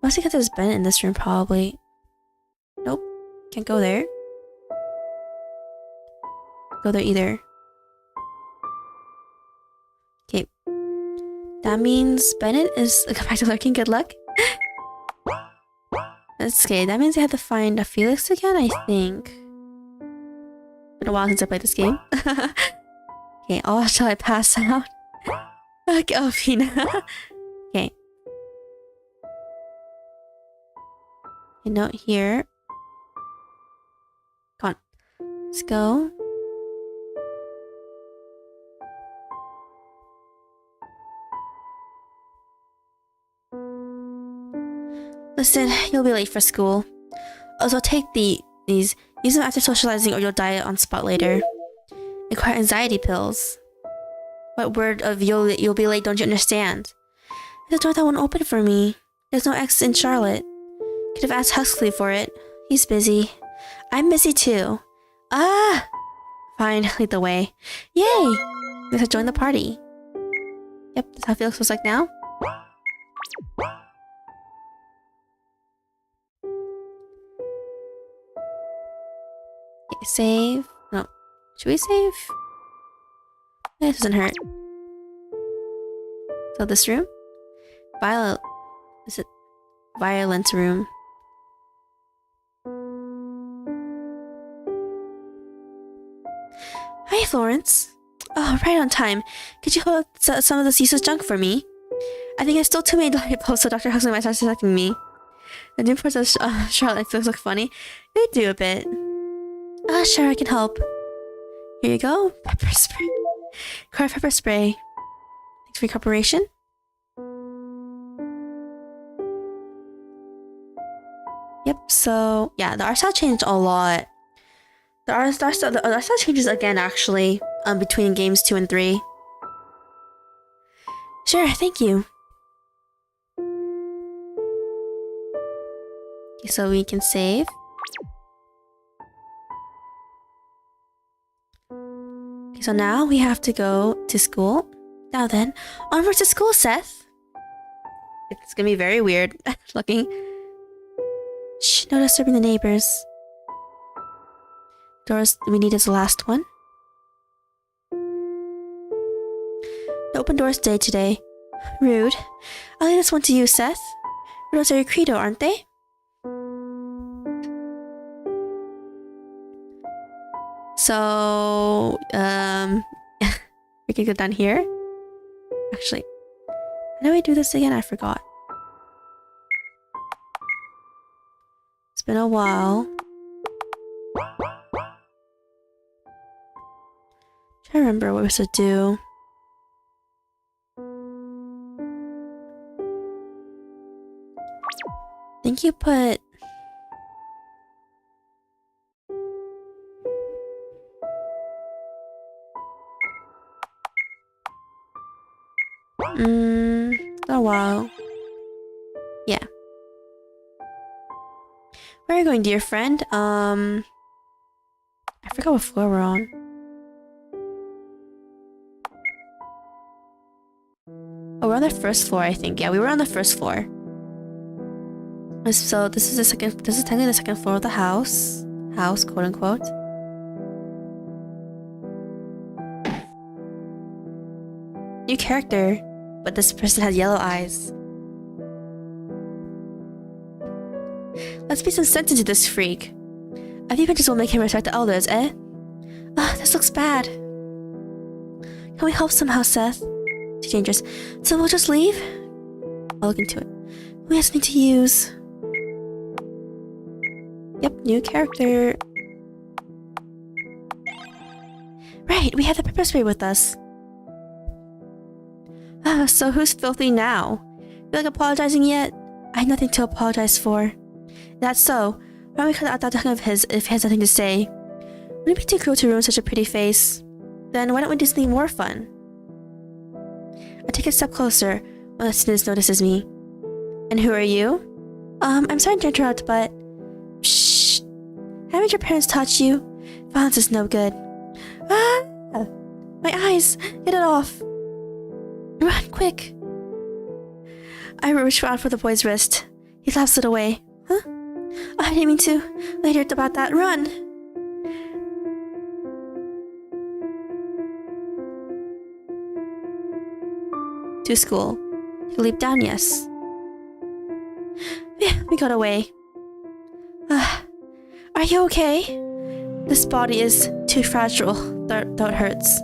Mostly because there's Bennett in this room, probably. Nope, can't go there. Go there either. Okay, that means Bennett is come back to lurking. Good luck. That's okay. That means I have to find a Felix again, I think. Been a while since I played this game. Okay, oh, shall I pass out? Okay, oh, Fina. Okay. A note here. Come on. Let's go. Listen, you'll be late for school. Also, take these. Use them after socializing or you'll die on spot later. Acquire anxiety pills. What word of you'll be late don't you understand? The door that won't open for me. There's no X in Charlotte. Could have asked Huxley for it. He's busy. I'm busy too. Fine, lead the way. Yay! Guess I joined the party. Yep, that's how Felix was like now. Okay, save. No. Should we save? It doesn't hurt. So this room? Is it violent room? Hi, Florence. Oh, right on time. Could you hold some of this useless junk for me? I think I stole too many light bulbs, so Dr. Huxley might start suspecting me. The new parts of Charlotte look funny. They do a bit. Sure, I can help. Here you go. Pepper spray. Car pepper spray. Thanks for your cooperation. Yep, so yeah, the art style changed a lot. The art style changes again actually, between games 2 and 3. Sure, thank you. Okay, so we can save. Okay, so now we have to go to school. Now then, onwards to school, Seth. It's gonna be very weird looking. Shh, no disturbing the neighbors. Doors we need is the last one. The open doors day today. Rude. I'll leave this one to you, Seth. Rules are your credo, aren't they? So, we can go down here. Actually, how do we do this again? I forgot. It's been a while. Trying to remember what we're supposed to do. I think you put... a while. Yeah. Where are you going, dear friend? I forgot what floor we're on. Oh, we're on the first floor, I think. Yeah, we were on the first floor. So this is technically the second floor of the house. House, quote unquote. New character, but this person has yellow eyes. Let's be some sense into this freak. A few pinches will make him respect the elders, eh? Ah, this looks bad. Can we help somehow, Seth? Too dangerous. So we'll just leave? I'll look into it. We have something to use. Yep, new character. Right, we have the pepper spray with us. Ah, so who's filthy now? Feel like apologizing yet? I have nothing to apologize for. That's so. Why don't we cut out that tongue of his if he has nothing to say? Wouldn't it be too cruel to ruin such a pretty face? Then why don't we do something more fun? I take a step closer when the student notices me. And who are you? I'm sorry to interrupt, but... Shh. Haven't your parents taught you? Violence is no good. Ah! My eyes! Get it off! Run, quick! I reached out for the boy's wrist. He slaps it away. Huh? Oh, I didn't mean to. Later about that. Run! To school. You leap down, yes. Yeah, we got away. Are you okay? This body is too fragile, though it hurts.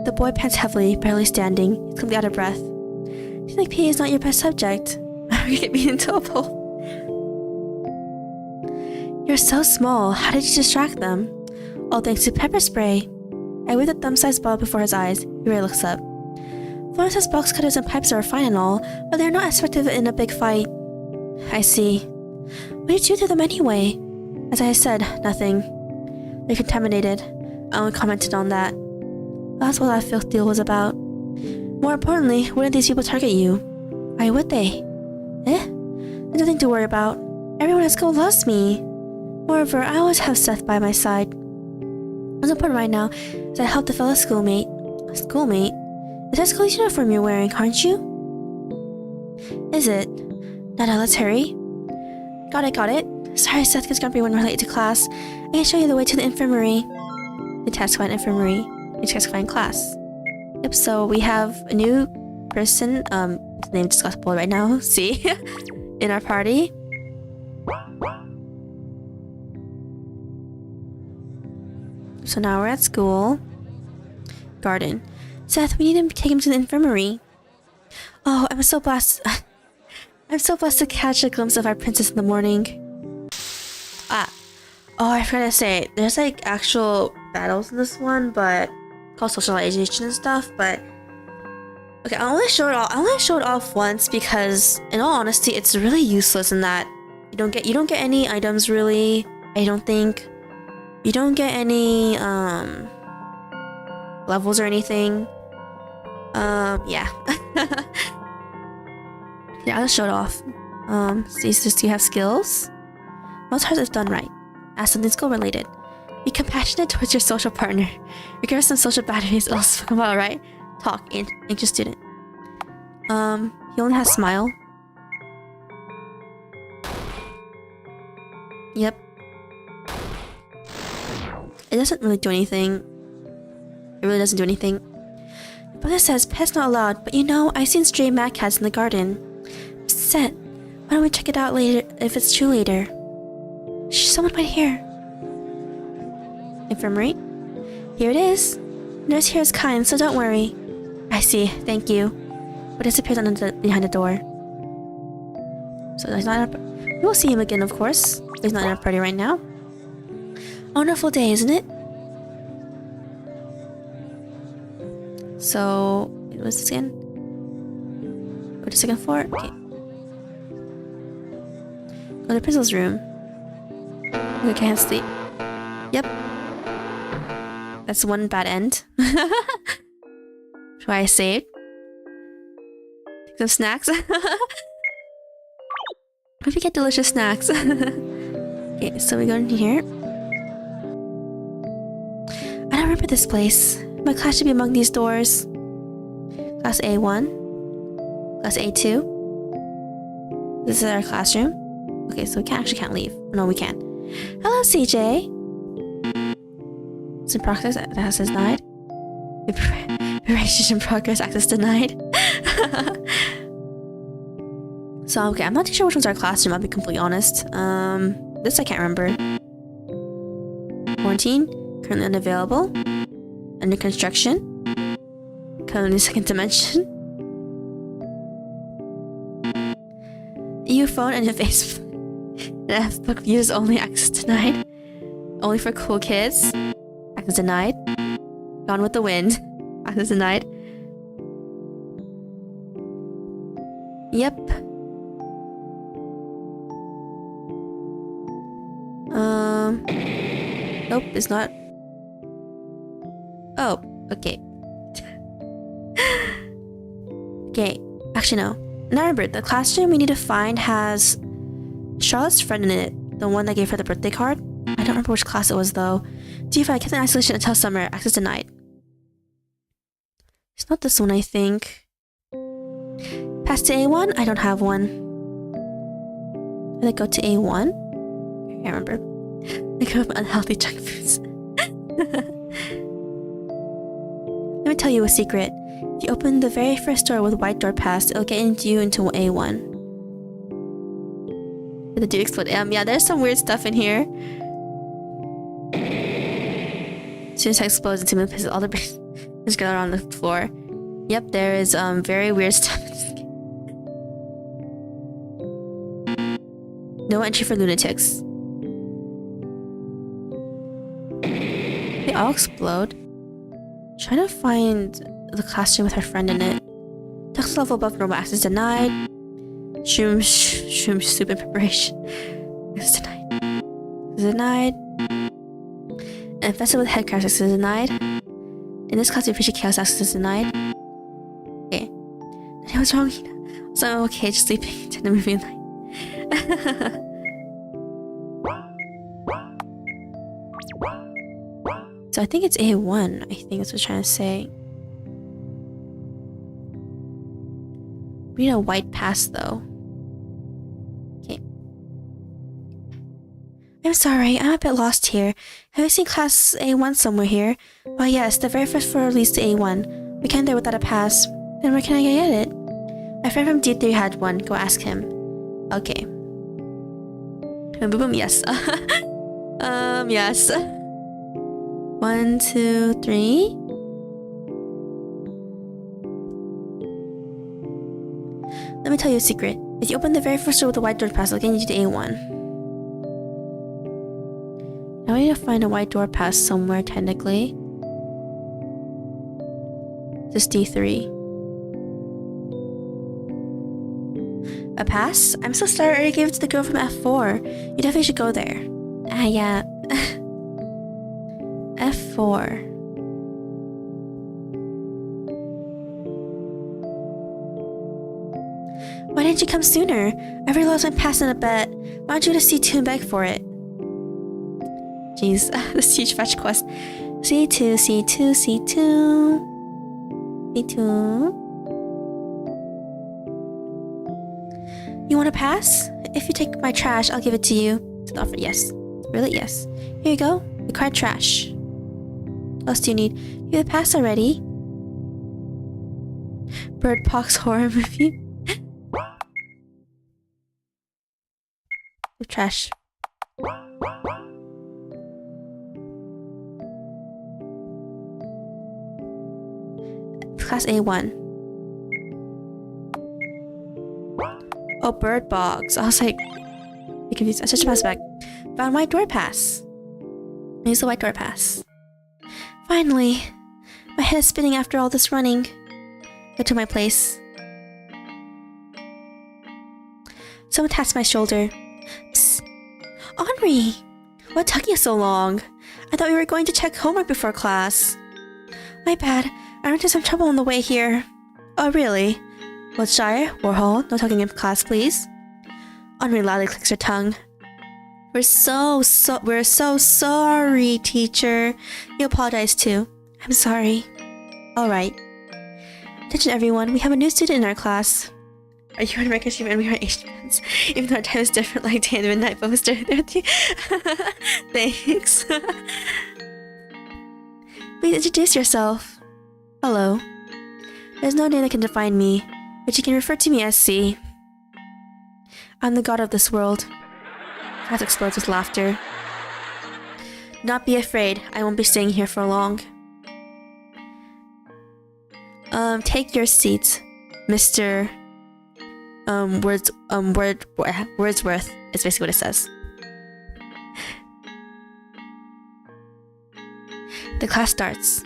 The boy pants heavily, barely standing. He's completely out of breath. Seems like PE is not your best subject. We get me in trouble. You're so small. How did you distract them? All thanks to pepper spray. I waved a thumb-sized ball before his eyes. He really looks up. Florence's box cutters and pipes are fine and all, but they're not as effective in a big fight. I see. What did you do to them anyway? As I said, nothing. They're contaminated. I only commented on that. That's what that filth deal was about. More importantly, wouldn't these people target you? Why would they? There's nothing to worry about. Everyone at school loves me. Moreover, I always have Seth by my side. What's important right now is I helped a fellow schoolmate. A schoolmate? Is that school uniform you're wearing, aren't you? Is it? Now, let's hurry. Got it. Sorry, Seth gets grumpy when we're late to class. I can show you the way to the infirmary. The task find infirmary. The task find class. Yep, so we have a new person, his name just got spoiled right now, see, in our party. So now we're at school. Garden. Seth, we need to take him to the infirmary. Oh, I'm so blessed. I'm so blessed to catch a glimpse of our princess in the morning. Oh, I forgot to say, there's like actual battles in this one, but called socialization and stuff, but okay, I only showed it off once because in all honesty, it's really useless in that you don't get any items really. I don't think you don't get any levels or anything. Yeah. Yeah, I'll just show it off. Do you have skills? Most hard if done right. Ask something skill related. Be compassionate towards your social partner. Regardless of social batteries, it'll come out right. Talk, anxious student. He only has smile. Yep. It doesn't really do anything. It really doesn't do anything. Brother says pets not allowed, but you know, I've seen stray mad cats in the garden. Set. Why don't we check it out later if it's true later? Shh, someone might hear. Infirmary? Here it is. Nurse here is kind, so don't worry. I see, thank you. But disappears behind the door. So he's not we will see him again, of course. He's not in our party right now. A wonderful day, isn't it? So, what was this again? Go to second floor? Okay. Go to the principal's room. We can't sleep. Yep. That's one bad end. That's why I saved. Take some snacks. Maybe get delicious snacks. Okay, so we go in here. I don't remember this place. My class should be among these doors. Class A1. Class A2. This is our classroom. Okay, so we can't leave. No, we can. Hello, CJ. It's in progress. Access denied. Preparation in progress. Access denied. So, okay, I'm not too sure which one's our classroom, I'll be completely honest. This I can't remember. Quarantine. Currently unavailable. Under construction. Currently second dimension. EU phone and your Facebook. Facebook views only. Access denied. Only for cool kids. Access denied. Gone with the wind. Access denied. Yep. Nope, it's not. Oh, okay. Okay, actually no. Now remember, the classroom we need to find has Charlotte's friend in it, the one that gave her the birthday card. I don't remember which class it was though. D5 kept in isolation until summer. Access denied. It's not this one, I think. Pass to A1? I don't have one. Did I go to A1? I can't remember. I go with unhealthy junk foods. Let me tell you a secret. If you open the very first door with a white door pass, it'll get you into A1. Did the dude explode? Yeah, there's some weird stuff in here. As soon as it explodes into me, pisses all the there's girl on the floor. Yep, there is very weird stuff. No entry for lunatics. They all explode. Trying to find the classroom with her friend in it. Text level above normal. Access denied. Shroom soup in preparation. Access denied. Access denied. Infested with head crabs. Access denied. In this class, we appreciate chaos. Access denied. Okay. What's wrong? So I'm okay, just sleeping. Turn the movie night. So I think it's A1, I think that's what I'm trying to say. We need a white pass though. Okay. I'm sorry, I'm a bit lost here. Have you seen class A1 somewhere here? Well yes, the very first floor leads to A1. We can't there without a pass. Then where can I get it? My friend from D3 had one, go ask him. Okay. Boom boom boom, yes. Yes. 1, 2, 3. Let me tell you a secret. If you open the very first door with a white door pass, it'll get you to A1. Now we need to find a white door pass somewhere, technically. Just D3. A pass? I'm so sorry, I already gave it to the girl from F4. You definitely should go there. Ah, yeah. F4. Why didn't you come sooner? I already lost my pass in a bet. Why don't you go to C2 and beg for it? Jeez, this huge fetch quest. C2, C2, C2. C2. You want a pass? If you take my trash, I'll give it to you. Offer, yes. Really? Yes. Here you go. Required trash. What else do you need? You have the pass already. Bird Box horror movie. Trash. Class A1. Oh, Bird Box. I was like, be confused. I switched pass back. Found white door pass. Use the white door pass. Finally. My head is spinning after all this running. Go to my place. Someone taps my shoulder. Psst. Henri! What took you so long? I thought we were going to check homework before class. My bad. I ran into some trouble on the way here. Oh, really? What's shy? Warhol, no talking in class, please. Henri loudly clicks her tongue. We're so sorry, teacher. You apologize too. I'm sorry. Alright. Attention everyone, we have a new student in our class. Are you on Requiem and we are Asian fans? Even though our time is different like day and midnight poster. Thanks. Please introduce yourself. Hello. There's no name that can define me, but you can refer to me as C. I'm the god of this world. Class explodes with laughter. Do not be afraid, I won't be staying here for long. Take your seat, Mr. Wordsworth is basically what it says. The class starts.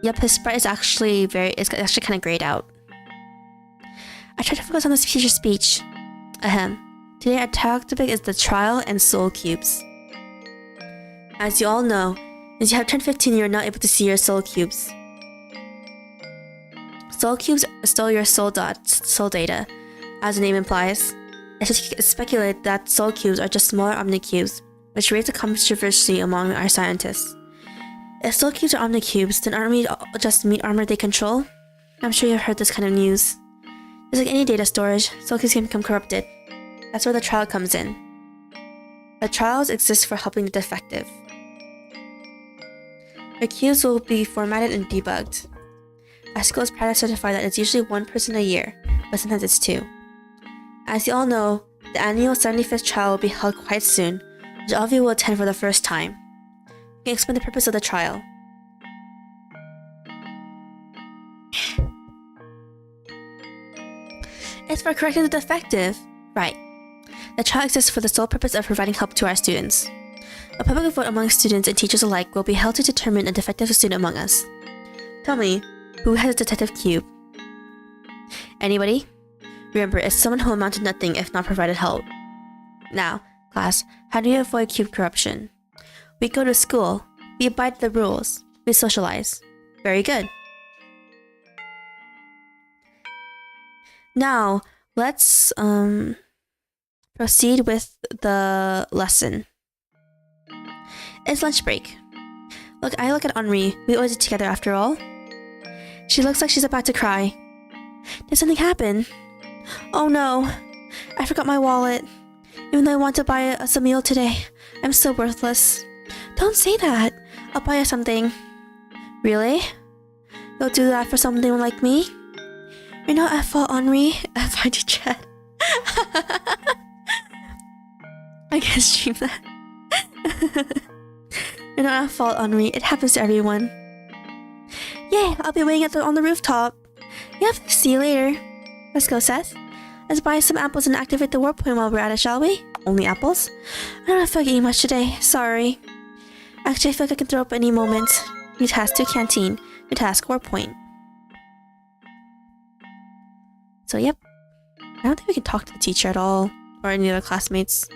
Yep, his sprite is actually kind of grayed out. I tried to focus on this teacher's speech. Ahem. Today our topic is the trial and soul cubes. As you all know, since you have turned 15, you are not able to see your soul cubes. Soul cubes store your soul data, as the name implies. It's speculated that soul cubes are just smaller omnicubes, which raised a controversy among our scientists. If soul cubes are omnicubes, then aren't we just meat armor they control? I'm sure you've heard this kind of news. Just like any data storage, soul cubes can become corrupted. That's where the trial comes in. The trials exist for helping the defective. The cubes will be formatted and debugged. Our school is proud to certify that it's usually one person a year, but sometimes it's two. As you all know, the annual 75th trial will be held quite soon, which all of you will attend for the first time. You can explain the purpose of the trial. It's for correcting the defective. Right. The trial exists for the sole purpose of providing help to our students. A public vote among students and teachers alike will be held to determine a defective student among us. Tell me, who has a detective cube? Anybody? Remember, it's someone who will amount to nothing if not provided help. Now, class, how do you avoid cube corruption? We go to school. We abide by the rules. We socialize. Very good. Now, let's proceed with the lesson. It's lunch break. I look at Henri. We always eat together after all. She looks like she's about to cry. Did something happen? Oh no. I forgot my wallet. Even though I want to buy us a meal today, I'm so worthless. Don't say that. I'll buy you something. Really? You'll do that for someone like me? You're not at fault, Henri. I find you chat. I can't stream that. You're not at fault, Henri. It happens to everyone. Yay! I'll be waiting on the rooftop. Yep, see you later. Let's go, Seth. Let's buy some apples and activate the warp point while we're at it, shall we? Only apples? I don't feel like eating much today. Sorry. Actually, I feel like I can throw up any moment. New task to canteen. New task, warp point. So, yep. I don't think we can talk to the teacher at all. Or any other classmates.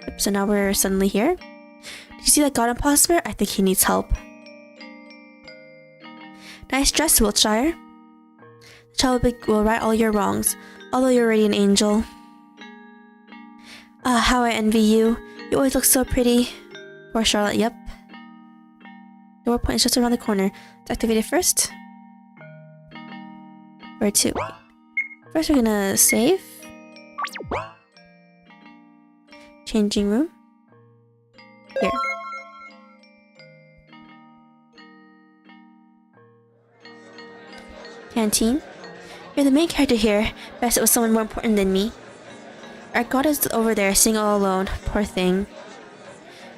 Yep, so now we're suddenly here. Did you see that god imposter? I think he needs help. Nice dress, Wiltshire. The Child will right all your wrongs, although you're already an angel. Ah, how I envy you. You always look so pretty. Poor Charlotte, yep. The war point is just around the corner. Let's activate it first. Where to? First we're gonna save. Changing room. Here. Canteen. You're the main character here. Best it was someone more important than me. Our goddess is over there, sitting all alone. Poor thing.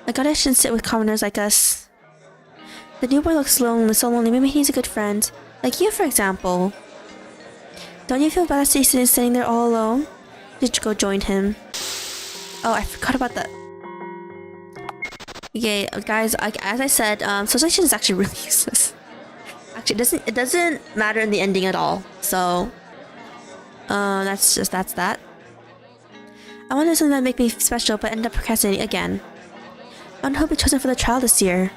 A goddess shouldn't sit with commoners like us. The newborn looks lonely, so lonely. Maybe he's a good friend. Like you, for example. Don't you feel bad sitting there all alone? You should go join him. Oh, I forgot about that. Okay, guys, as I said, socialization is actually really useless. Actually, it doesn't matter in the ending at all. So, that's that. I wanted something that make me special, but ended up procrastinating again. I want to hope you're chosen for the trial this year.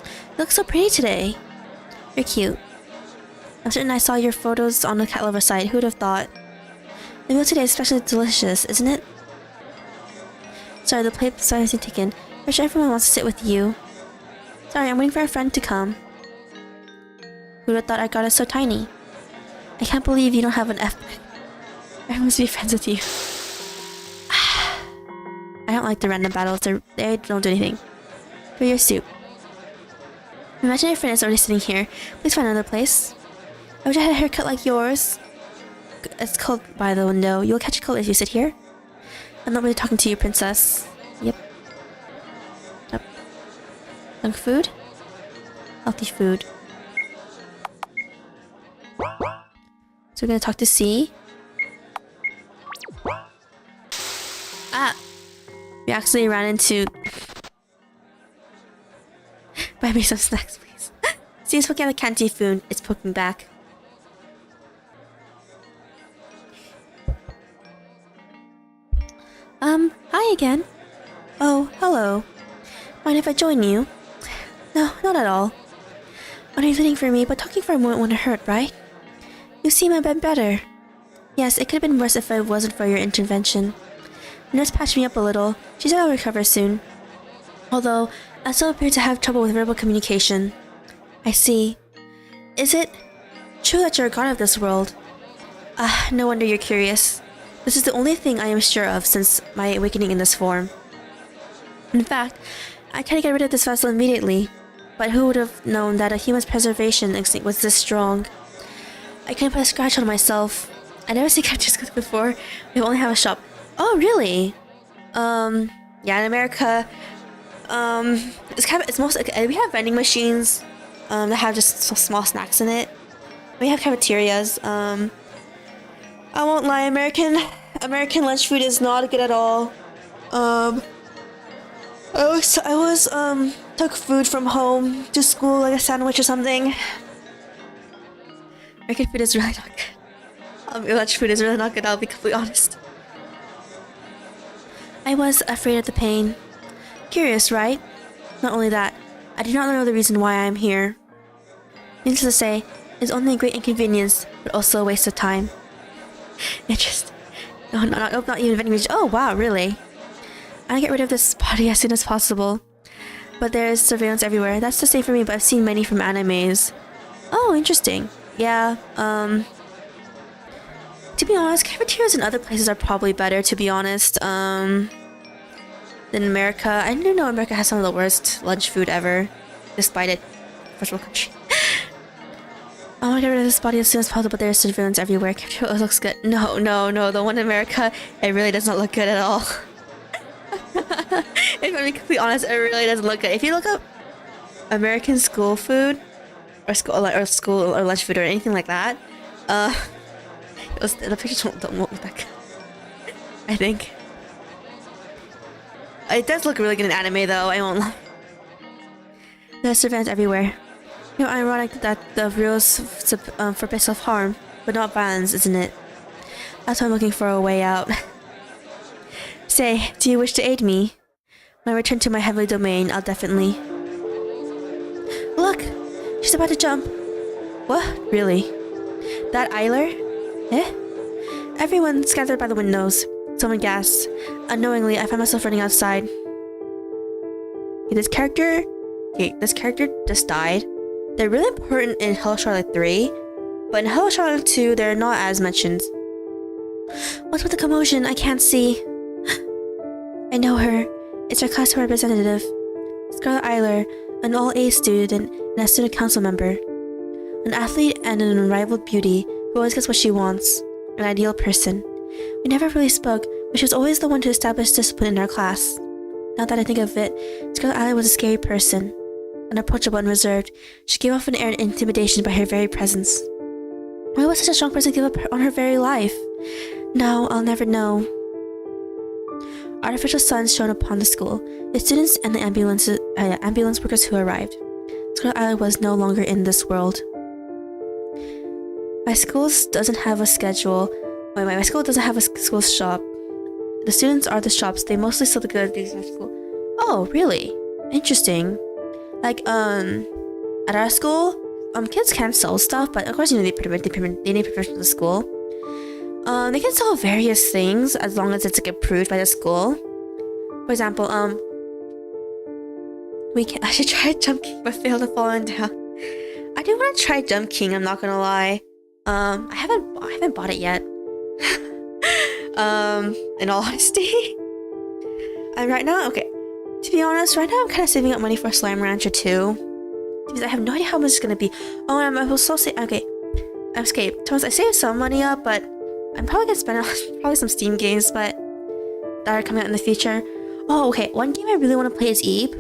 You look so pretty today. You're cute. I'm certain I saw your photos on the cat lover site. Who'd have thought? The meal today is especially delicious, isn't it? Sorry, the plate started to taken. I'm sure everyone wants to sit with you. Sorry, I'm waiting for a friend to come. Who'd have thought I got it so tiny? I can't believe you don't have an F. Everyone wants to be friends with you. I don't like the random battles. They don't do anything. For your soup. Imagine your friend is already sitting here. Please find another place. I wish I had a haircut like yours. It's cold by the window. You'll catch a cold if you sit here. I'm not really talking to you, princess. Yep. Junk food? Healthy food. So we're gonna talk to C. Ah! We actually ran into... Buy me some snacks, please. C is poking at the canteen food. It's poking back. Hi again. Oh, hello. Mind if I join you? No, not at all. I know you're waiting for me, but talking for a moment wouldn't hurt, right? You seem a bit better. Yes, it could have been worse if it wasn't for your intervention. The nurse patched me up a little. She said I'll recover soon. Although, I still appear to have trouble with verbal communication. I see. Is it true that you're a god of this world? Ah, no wonder you're curious. This is the only thing I am sure of since my awakening in this form. In fact, I tried to get rid of this vessel immediately, but who would have known that a human's preservation instinct was this strong? I couldn't put a scratch on myself. I never seen catchers good before. We only have a shop. Oh, really? Yeah, in America, it's mostly we have vending machines, that have just small snacks in it. We have cafeterias. I won't lie, American lunch food is not good at all. I took food from home to school, like a sandwich or something. American food is really not good. Lunch food is really not good, I'll be completely honest. I was afraid of the pain. Curious, right? Not only that, I do not know the reason why I am here. Needless to say, it's only a great inconvenience, but also a waste of time. Interesting. No, not even vending machine. Oh, wow, really? I want to get rid of this body as soon as possible. But there is surveillance everywhere. That's the same for me, but I've seen many from animes. Oh, interesting. Yeah, to be honest, cafeterias in other places are probably better, to be honest, than America. I do know America has some of the worst lunch food ever, despite it. First world country. I want to get rid of this body as soon as possible, but there's surveillance everywhere. Cafeteria looks good. No, the one in America, it really does not look good at all. If I'm being completely honest, it really doesn't look good. If you look up American school food, or school or lunch food or anything like that, the pictures don't look that good. I think it does look really good in anime, though. I won't lie. There's surveillance everywhere. You know, ironic that the rules forbid self-harm, but not violence, isn't it? That's why I'm looking for a way out. Say, do you wish to aid me? When I return to my heavenly domain, I'll definitely... Look! She's about to jump! What? Really? That Eiler? Eh? Everyone scattered by the windows. Someone gasped. Unknowingly, I found myself running outside. This character just died. They're really important in hellocharlotte 3, but in hellocharlotte 2, they're not as mentioned. What's with the commotion? I can't see. I know her. It's our class representative, Scarlett Eiler, an all-A student and a student council member. An athlete and an unrivaled beauty who always gets what she wants. An ideal person. We never really spoke, but she was always the one to establish discipline in our class. Now that I think of it, Scarlett Eiler was a scary person. Unapproachable and reserved, she gave off an air of intimidation by her very presence. Why would such a strong person give up on her very life? No, I'll never know. Artificial sun shone upon the school, the students and the ambulance workers who arrived. Scarlett Eiler was no longer in this world. My school doesn't have a schedule. My school doesn't have a school shop. The students are the shops. They mostly sell the goods in our school. Oh, really? Interesting. Like, at our school, kids can't sell stuff, but of course, you know, they need permission from the school. They can sell various things as long as it's like approved by the school. For example, I should try Jump King but failed to falling down. I do want to try Jump King, I'm not gonna lie. I haven't bought it yet. In all honesty. And right now, okay. To be honest, right now I'm kind of saving up money for Slime Rancher 2. Because I have no idea how much it's gonna be. Oh, and I'm also okay. I'm scared. Thomas, I saved some money up, but I'm probably gonna spend on probably some Steam games, but that are coming out in the future. Oh, okay. One game I really want to play is Eve.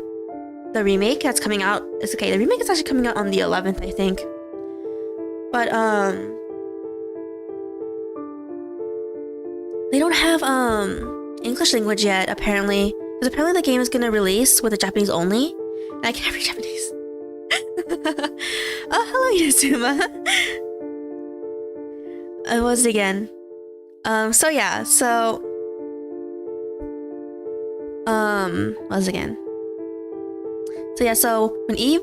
The remake that's coming out. It's okay. The remake is actually coming out on the 11th, I think. But they don't have English language yet, apparently. Because apparently the game is gonna release with the Japanese only. And I can't read Japanese. Oh, hello, Inazuma. What was it again? So yeah, so what was it again? So yeah, so when Eve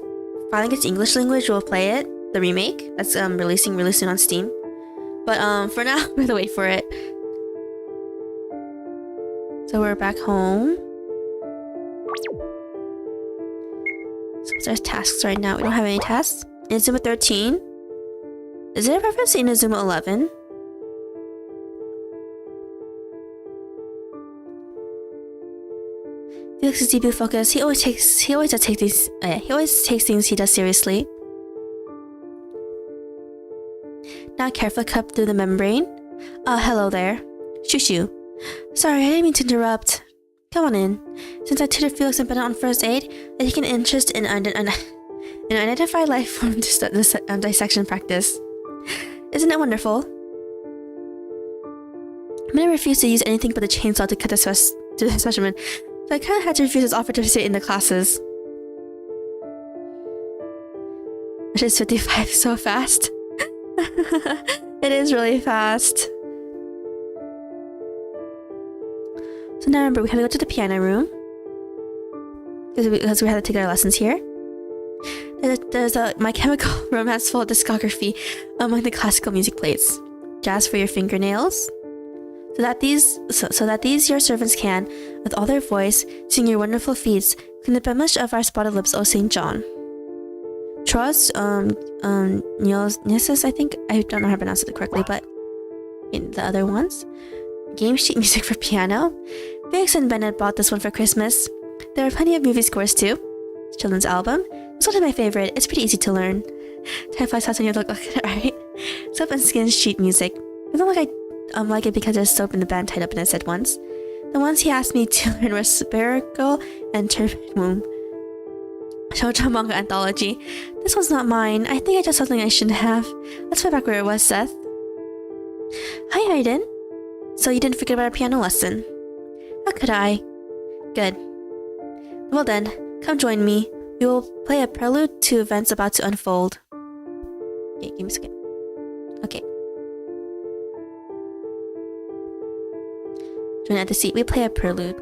finally gets English language, we'll play it, the remake. That's releasing really soon on Steam. But for now, we have to wait for it. So we're back home. So what's our tasks right now? We don't have any tasks. Inazuma 13. Is there a reference to Inazuma 11? Felix's debut focus. He always takes things he does seriously. Now carefully cut through the membrane. Hello there. Shoo. Sorry, I didn't mean to interrupt. Come on in. Since I tutored Felix and Bennett on first aid, I take an interest in identified life form dissection practice. Isn't it wonderful? Bennett refused to use anything but the chainsaw to cut the specimen, so I kind of had to refuse his offer to participate in the classes. Which is 55 so fast. It is really fast. So now remember, we have to go to the piano room because we had to take our lessons here. There's a My Chemical Romance full discography among the classical music plates. Jazz for your fingernails, so that these your servants can, with all their voice, sing your wonderful feats, clean the blemish of our spotted lips, O Saint John. Trost, Nieces, I think. I don't know how to pronounce it correctly, but in the other ones. Game sheet music for piano. Felix and Bennett bought this one for Christmas. There are plenty of movie scores too. Children's album. It's one of my favorite. It's pretty easy to learn. Time flies fast when you look alright. Soap and skin sheet music. I don't like it because there's soap in the band tied up in its head once. The ones he asked me to learn were Spherical and Turbid Womb. Shoujo manga anthology. This one's not mine. I think I did something I shouldn't have. Let's put back where it was, Seth. Hi, Aiden. So you didn't forget about our piano lesson? How could I? Good. Well then, come join me. We will play a prelude to events about to unfold. Okay, give me a second. Okay. Join at the seat. We play a prelude.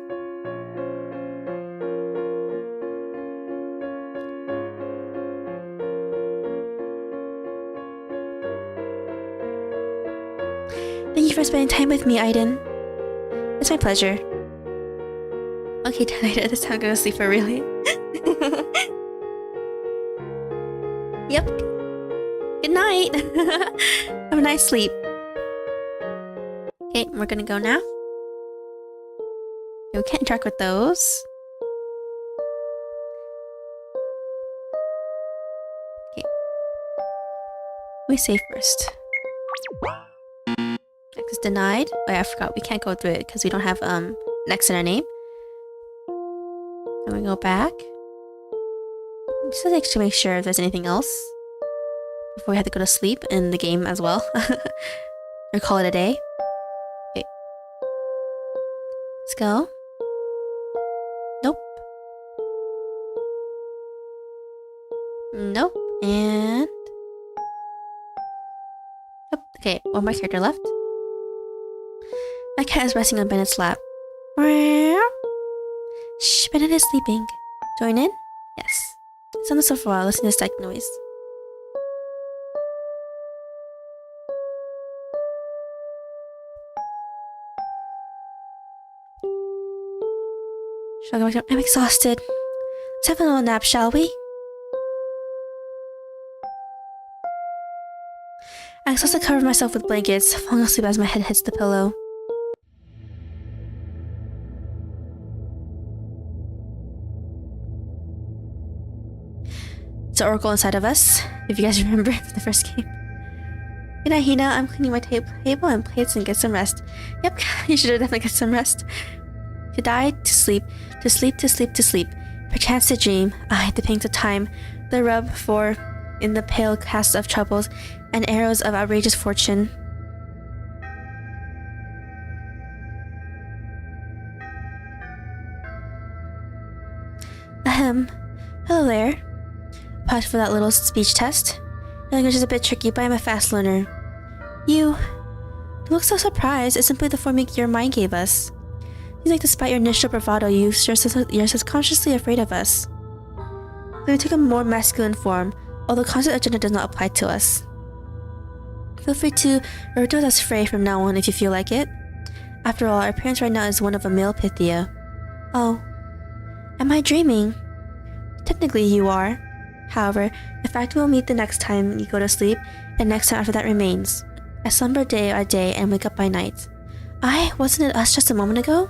Thank you for spending time with me, Aiden. It's my pleasure. Okay, tonight at this time I'm gonna sleep for really. Yep. Good night. Have a nice sleep. Okay, we're gonna go now. Okay, we can't interact with those. Okay. We save first. Next is denied. Oh yeah, I forgot. We can't go through it because we don't have next in our name. And we go back. Just like to make sure if there's anything else before we have to go to sleep in the game as well. Or call it a day. Okay. Let's go. Nope. Nope. And nope. Okay, one more character left. My cat is resting on Bennett's lap. Shh, Bennett is sleeping. Join in? Yes. It's on the sofa while listening to static noise. Shall I go back to- I'm exhausted. Let's have a little nap, shall we? I exhausted cover myself with blankets, falling asleep as my head hits the pillow. The oracle inside of us, if you guys remember from the first game. Good night, Hina. I'm cleaning my table and plates and get some rest. Yep, you should definitely get some rest. To die, to sleep, to sleep, to sleep, to sleep. Perchance to dream. Aye, the pangs of time, the rub for in the pale cast of troubles and arrows of outrageous fortune. Ahem. Hello there. Pause for that little speech test. Your language is a bit tricky, but I'm a fast learner. You look so surprised. It's simply the form your mind gave us. Seems like despite your initial bravado, you're subconsciously afraid of us. So we took a more masculine form, although the concept of gender does not apply to us. Feel free to refer to us as Frey from now on if you feel like it. After all, our appearance right now is one of a male Pythia. Oh. Am I dreaming? Technically you are. However, the fact we'll meet the next time you go to sleep, and next time after that remains. I slumber day by day and wake up by night. Wasn't it us just a moment ago?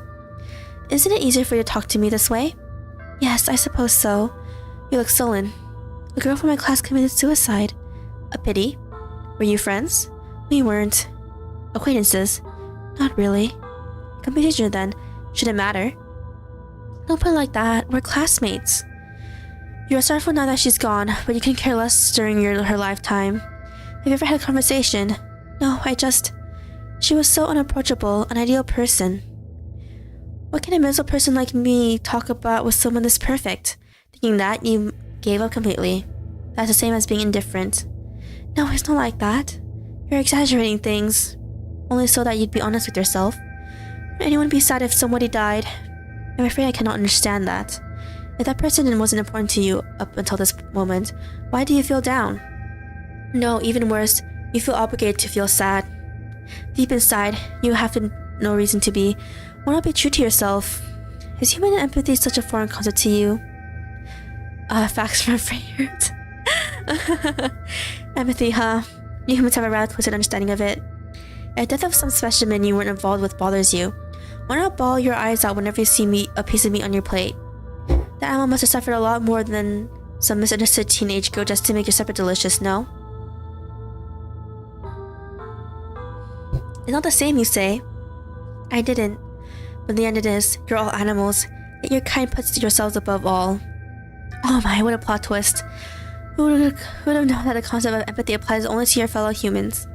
Isn't it easier for you to talk to me this way? Yes, I suppose so. You look sullen. A girl from my class committed suicide. A pity. Were you friends? We weren't. Acquaintances? Not really. Competition then. Should it matter? Don't put it like that. We're classmates. You're sorrowful now that she's gone, but you can care less during her lifetime. Have you ever had a conversation? No, she was so unapproachable, an ideal person. What can a miserable person like me talk about with someone this perfect? Thinking that, you gave up completely. That's the same as being indifferent. No, it's not like that. You're exaggerating things. Only so that you'd be honest with yourself. Would anyone be sad if somebody died? I'm afraid I cannot understand that. If that person wasn't important to you up until this moment, why do you feel down? No, even worse, you feel obligated to feel sad. Deep inside, you have no reason to be. Why not be true to yourself? Is human empathy such a foreign concept to you? Facts from Freyert. Empathy, huh? You humans have a rather twisted understanding of it. If death of some specimen you weren't involved with bothers you, why not bawl your eyes out whenever you see a piece of meat on your plate? That animal must have suffered a lot more than some misunderstood teenage girl just to make your supper delicious, no? It's not the same, you say. I didn't. But in the end it is. You're all animals, yet your kind puts yourselves above all. Oh my, what a plot twist. Who would have known that the concept of empathy applies only to your fellow humans?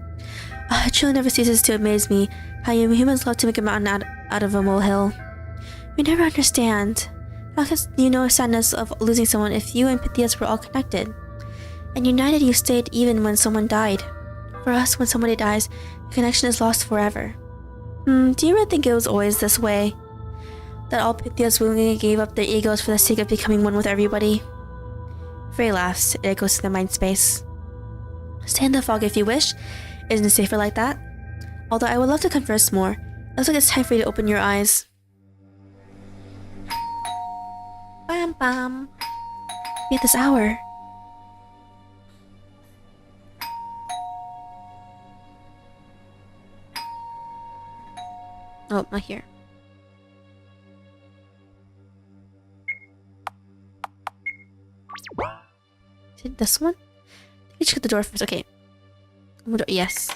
It truly never ceases to amaze me how you humans love to make a mountain out of a molehill. You never understand. How can you know the sadness of losing someone if you and Pythias were all connected? And united you stayed even when someone died. For us, when somebody dies, the connection is lost forever. Do you really think it was always this way? That all Pythias willingly gave up their egos for the sake of becoming one with everybody? Frey laughs. It echoes to the mind space. Stay in the fog if you wish. Isn't it safer like that? Although I would love to converse more, it looks like it's time for you to open your eyes. Bam bam. Be at this hour. Oh, not here. Is it this one? Let me check the door first. Okay. Yes.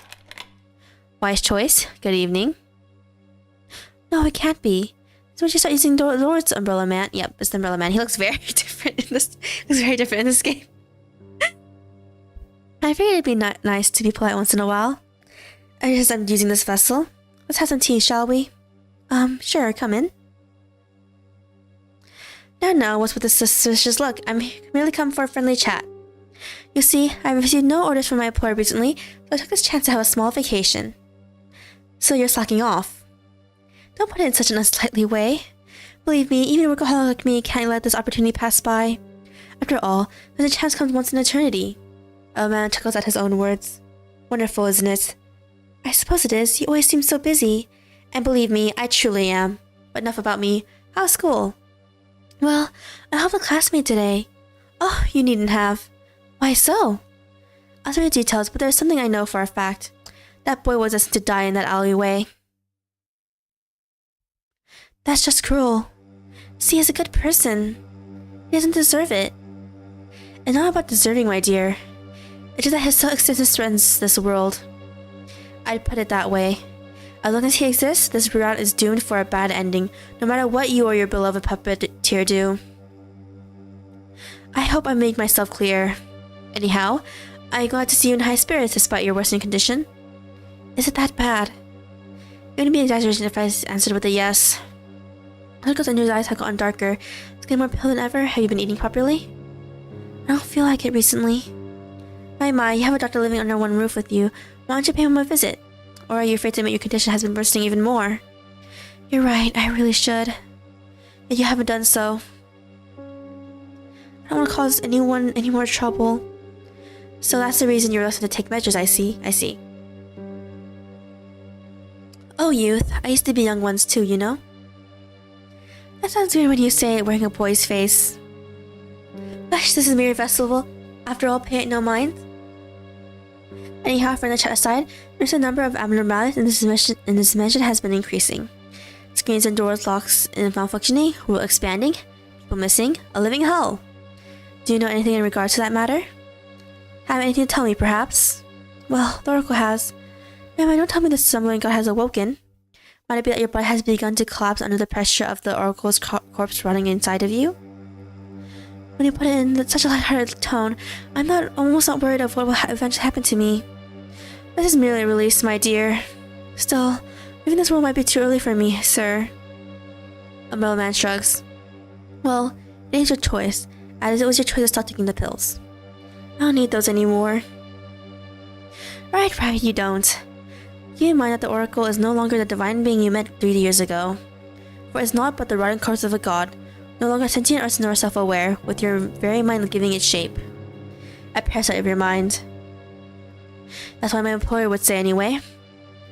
Wise choice. Good evening. No, it can't be. So we just start using Lord's Umbrella Man. Yep, it's the Umbrella Man. He looks very different in this. Looks very different in this game. I figured it'd be nice to be polite once in a while. I guess I'm using this vessel. Let's have some tea, shall we? Sure, come in. No, what's with this suspicious look? I'm merely come for a friendly chat. You see, I received no orders from my employer recently, so I took this chance to have a small vacation. So you're slacking off. Don't put it in such an unsightly way. Believe me, even a workaholic like me can't let this opportunity pass by. After all, there's a chance comes once in eternity. Oh man chuckles at his own words. Wonderful, isn't it? I suppose it is. You always seem so busy. And believe me, I truly am. But enough about me. How's school? Well, I helped a classmate today. Oh, you needn't have. Why so? I'll tell you the details, but there's something I know for a fact. That boy was destined to die in that alleyway. That's just cruel. See, he's a good person. He doesn't deserve it. It's not about deserving, my dear. It's just that his existence threatens this world. I'd put it that way. As long as he exists, this route is doomed for a bad ending, no matter what you or your beloved puppeteer do. I hope I made myself clear. Anyhow, I'm glad to see you in high spirits despite your worsening condition. Is it that bad? It wouldn't be an exaggeration if I answered with a yes. The circles under his eyes have gotten darker. Skin more pale than ever. Have you been eating properly? I don't feel like it recently. My, you have a doctor living under one roof with you. Why don't you pay him a visit? Or are you afraid to admit your condition has been worsening even more? You're right, I really should. Yet you haven't done so. I don't want to cause anyone any more trouble. So that's the reason you're reluctant to take measures, I see. Oh, youth, I used to be young ones too, you know? That sounds weird when you say it wearing a boy's face. Gosh, this is mere festival. After all, pay it no mind. Anyhow, for the chat aside, there's a number of abnormalities in this dimension has been increasing. Screens and doors, locks malfunctioning, rule expanding, people missing, a living hell. Do you know anything in regards to that matter? Have anything to tell me, perhaps? Well, the Oracle has. Ma'am, don't tell me the stumbling god has awoken. Might it be that your body has begun to collapse under the pressure of the Oracle's corpse running inside of you? When you put it in such a lighthearted tone, I'm almost not worried of what will eventually happen to me. This is merely a release, my dear. Still, leaving this world might be too early for me, sir. Umbrella Man shrugs. Well, it is your choice, as it was your choice to stop taking the pills. I don't need those anymore. Right, you don't. Keep in mind that the Oracle is no longer the divine being you met 3 years ago. For it is not but the rotting corpse of a god, no longer sentient or nor self-aware, with your very mind giving it shape. A parasite of your mind. That's what my employer would say anyway.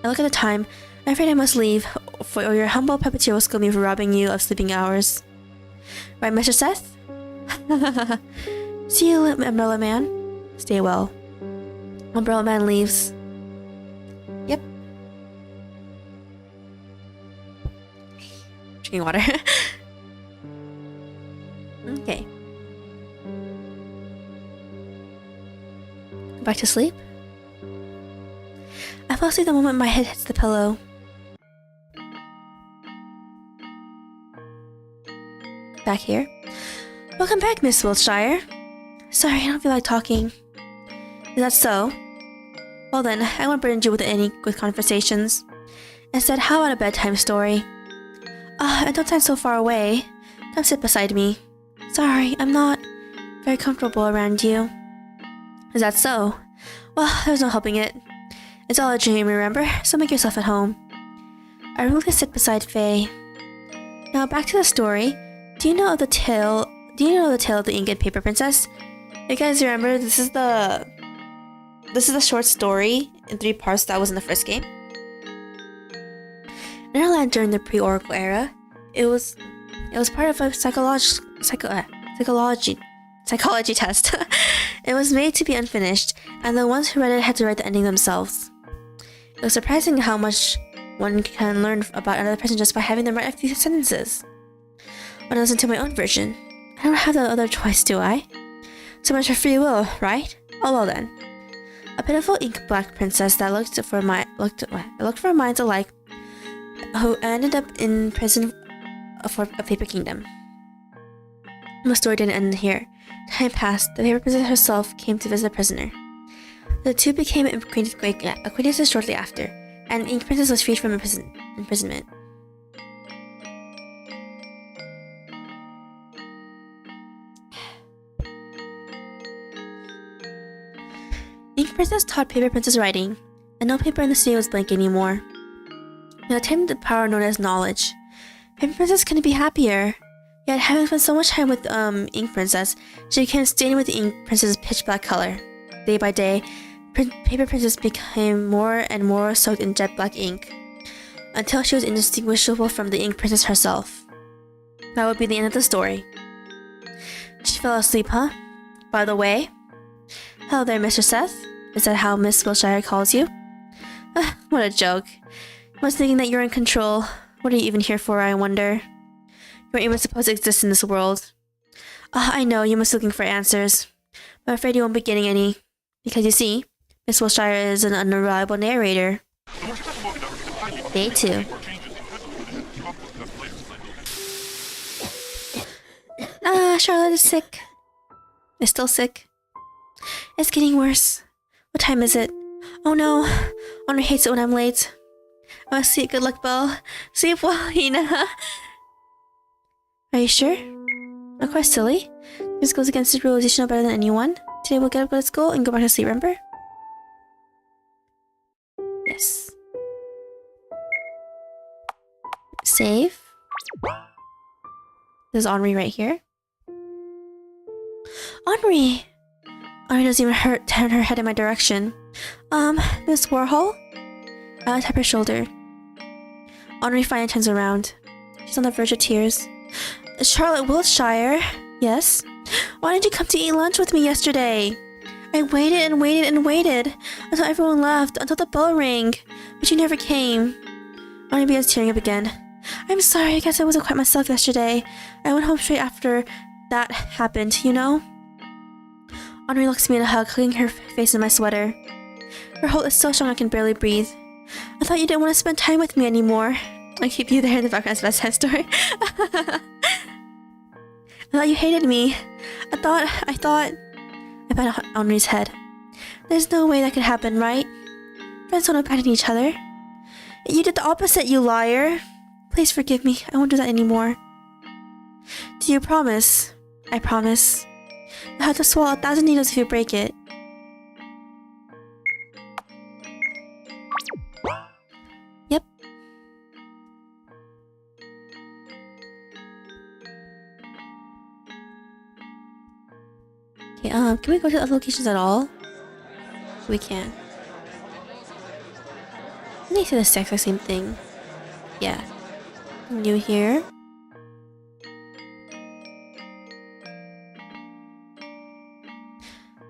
I look at the time. I'm afraid I must leave, for your humble puppeteer will scold me for robbing you of sleeping hours. Right, Mr. Seth? See you, Umbrella Man. Stay well. Umbrella Man leaves. Yep. Drinking water. Okay. Back to sleep. I fall asleep the moment my head hits the pillow. Back here. Welcome back, Miss Wiltshire. Sorry, I don't feel like talking. Is that so? Well then, I won't burden you with any good conversations. Instead, how about a bedtime story? And don't stand so far away. Come sit beside me. Sorry, I'm not very comfortable around you. Is that so? Well, there's no helping it. It's all a dream, remember? So make yourself at home. I really sit beside Faye. Now back to the story. Do you know the tale of the Ink and Paper Princess? You guys remember, this is the short story in 3 parts that was in the first game. land during the pre-Oracle era. It was part of a psychology test. It was made to be unfinished, and the ones who read it had to write the ending themselves. It was surprising how much one can learn about another person just by having them write a few sentences. When I listened to my own version, I don't have the other choice, do I? So much for free will, right? Oh well then. A pitiful ink-black princess that looked for minds alike, who ended up in prison for a paper kingdom. The story didn't end here. Time passed. The paper princess herself came to visit the prisoner. The two became acquaintances shortly after, and the ink princess was freed from imprisonment. Ink princess taught paper princess writing, and no paper in the studio was blank anymore. It attained the power known as knowledge. Paper princess couldn't be happier. Yet, having spent so much time with ink princess, she became stained with the ink princess's pitch black color. Day by day, paper princess became more and more soaked in jet black ink, until she was indistinguishable from the ink princess herself. That would be the end of the story. She fell asleep, huh? By the way, hello there, Mr. Seth. Is that how Miss Wilshire calls you? What a joke. I was thinking that you're in control. What are you even here for, I wonder? You weren't even supposed to exist in this world. I know, you must be looking for answers. But I'm afraid you won't be getting any. Because you see, Miss Wilshire is an unreliable narrator. Day 2. Charlotte is sick. Is still sick. It's getting worse. What time is it? Oh no. Honor hates it when I'm late. I must see it. Good luck, Belle. Sleep well, Hina. Are you sure? Not quite silly. This goes against the realization of better than anyone. Today we'll get up, go to school, and go back to sleep, remember? Yes. Save. There's Henri right here. Henri! Henri doesn't even turn her head in my direction. Miss Warhol? I tap her shoulder. Henri finally turns around. She's on the verge of tears. Charlotte Wilshire? Yes? Why didn't you come to eat lunch with me yesterday? I waited and waited and waited until everyone left, until the bell rang, but you never came. Henri begins tearing up again. I'm sorry, I guess I wasn't quite myself yesterday. I went home straight after that happened, you know? Henri looks me in a hug, hugging her face in my sweater. Her hold is so strong I can barely breathe. I thought you didn't want to spend time with me anymore. I keep you there in the background as best story. I thought you hated me. I thought... I pat Henri's head. There's no way that could happen, right? Friends don't abandon each other. You did the opposite, you liar. Please forgive me. I won't do that anymore. Do you promise? I promise. You'll have to swallow 1,000 needles if you break it. Yep. Okay, can we go to other locations at all? We can. I think it's the exact same thing. Yeah. New here.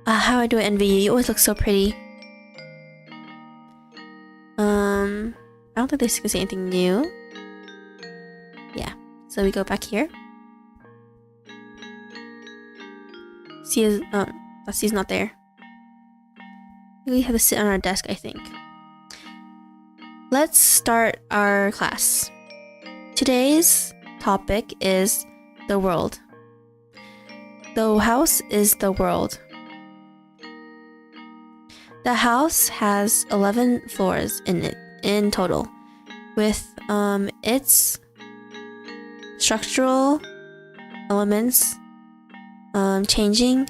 How I do envy you. You always look so pretty. I don't think this is anything new. Yeah. So we go back here. C is C's not there. We have to sit on our desk, I think. Let's start our class. Today's topic is the world. The house is the world. The house has 11 floors in total, with its structural elements changing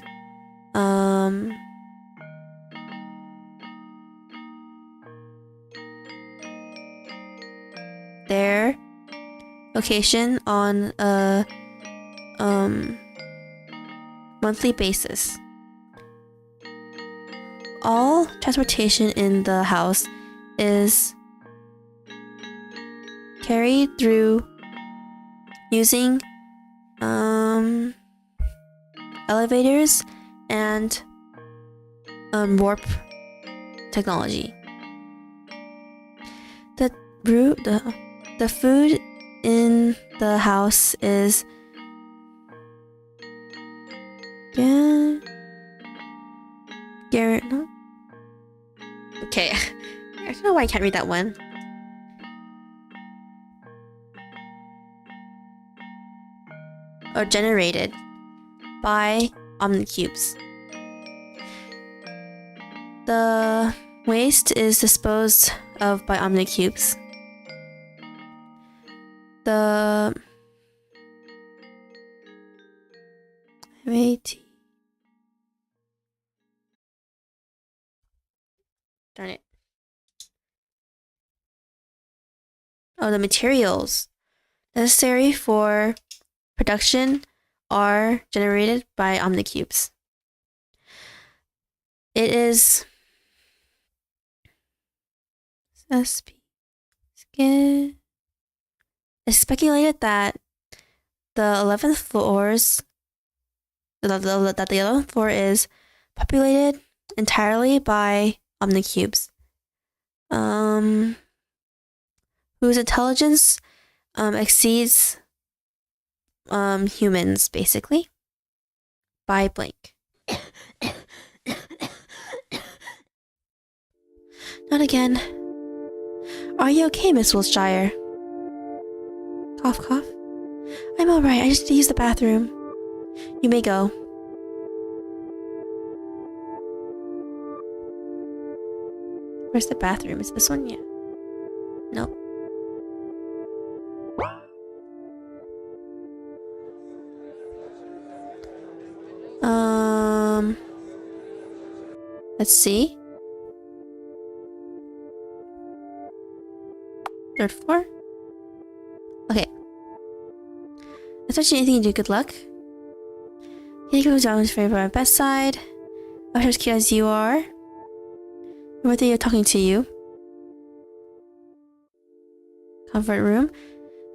their location on a monthly basis. All transportation in the house is carried through using elevators and warp technology. The food in the house is no? Okay. I don't know why I can't read that one. Or generated by omnicubes. The waste is disposed of by omnicubes. Darn it. Oh, the materials necessary for production are generated by omnicubes. It is it's speculated that the 11th floor is populated entirely by omnicubes, whose intelligence exceeds humans, basically, by blank. Not again. Are you okay, Miss Wiltshire? Cough, cough. I'm alright, I just need to use the bathroom. You may go. Where's the bathroom? Is this one? Yeah. Nope. Let's see. 3rd floor? Okay. If there's anything you do, good luck. He goes down his favorite by my bedside. I'm as cute as you are. Whether you're talking to you. Comfort room.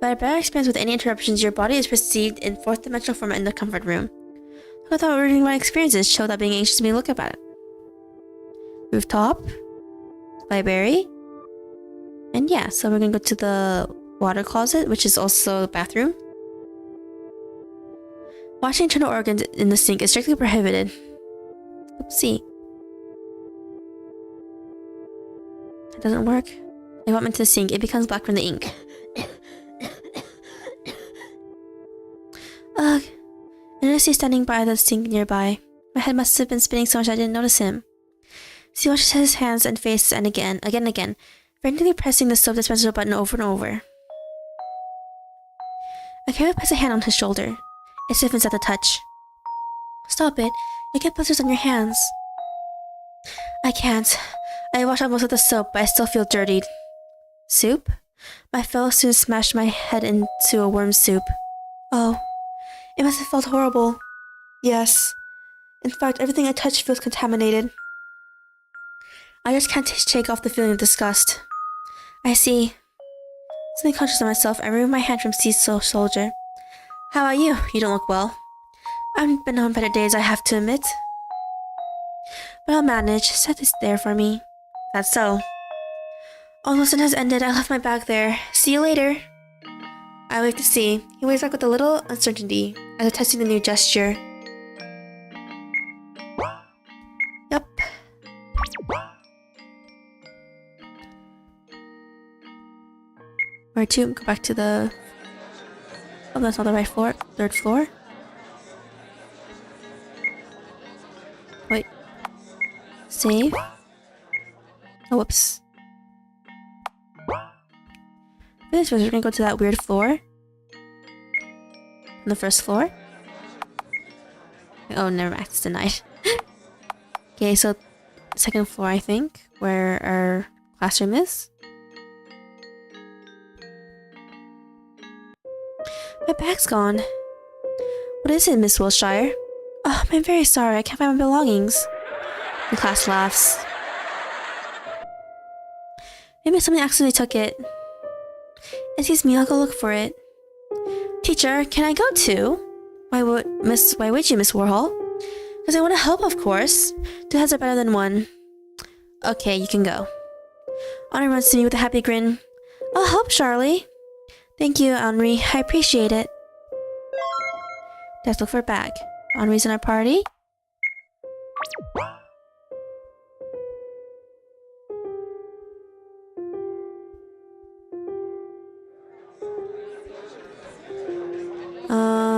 By a better experience with any interruptions, your body is perceived in 4th dimensional format in the comfort room. I thought reading my experiences showed that being anxious made me look about it. Rooftop. Library. And yeah, so we're gonna go to the water closet, which is also the bathroom. Washing internal organs in the sink is strictly prohibited. Oopsie. It doesn't work. I want into the sink. It becomes black from the ink. Ugh. I noticed he's standing by the sink nearby. My head must have been spinning so much I didn't notice him. So he washes his hands and face and again, frantically pressing the soap dispenser button over and over. I carefully place a hand on his shoulder. It stiffens at the touch. Stop it. You get blisters on your hands. I can't. I washed out most of the soap, but I still feel dirtied. Soup? My fellow students smashed my head into a worm soup. Oh. It must have felt horrible. Yes. In fact, everything I touch feels contaminated. I just can't shake off the feeling of disgust. I see. Suddenly conscious of myself, I remove my hand from C's soldier. How are you? You don't look well. I've been on better days, I have to admit. But I'll manage. Set this there for me. That's so. All lesson has ended. I left my bag there. See you later. I wave to C. He waves back with a little uncertainty, as if testing the new gesture. Yup. Where to? Go back to the... Oh, that's not the right floor. 3rd floor? Wait. Save. Oh, whoops. For this, we're gonna go to that weird floor. On the 1st floor. Oh, never mind. It's denied. Okay, so 2nd floor, I think, where our classroom is. My bag's gone. What is it, Miss Wiltshire? Oh, I'm very sorry. I can't find my belongings. The class laughs. Maybe somebody accidentally took it. Excuse me, I'll go look for it. Teacher, can I go too? Why would you, Miss Warhol? Because I want to help, of course. Two heads are better than one. Okay, you can go. Henri runs to me with a happy grin. I'll help, Charlie. Thank you, Henri. I appreciate it. Let's look for a bag. Henri's in our party.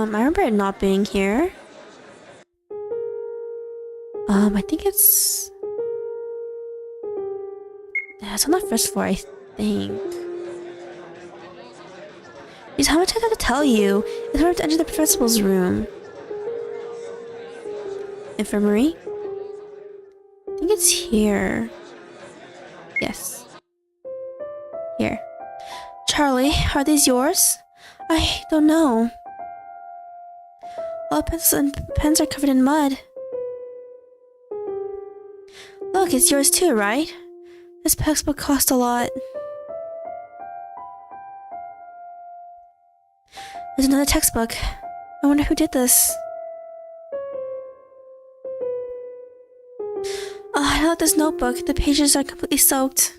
I remember it not being here. I think it's... Yeah, it's on the first floor, I think. Jeez, how much I have to tell you? It's hard to enter the principal's room. Infirmary? I think it's here. Yes. Here. Charlie, are these yours? I don't know. All pencils and pens are covered in mud. Look, it's yours too, right? This textbook cost a lot. There's another textbook. I wonder who did this. Oh, I love this notebook. The pages are completely soaked.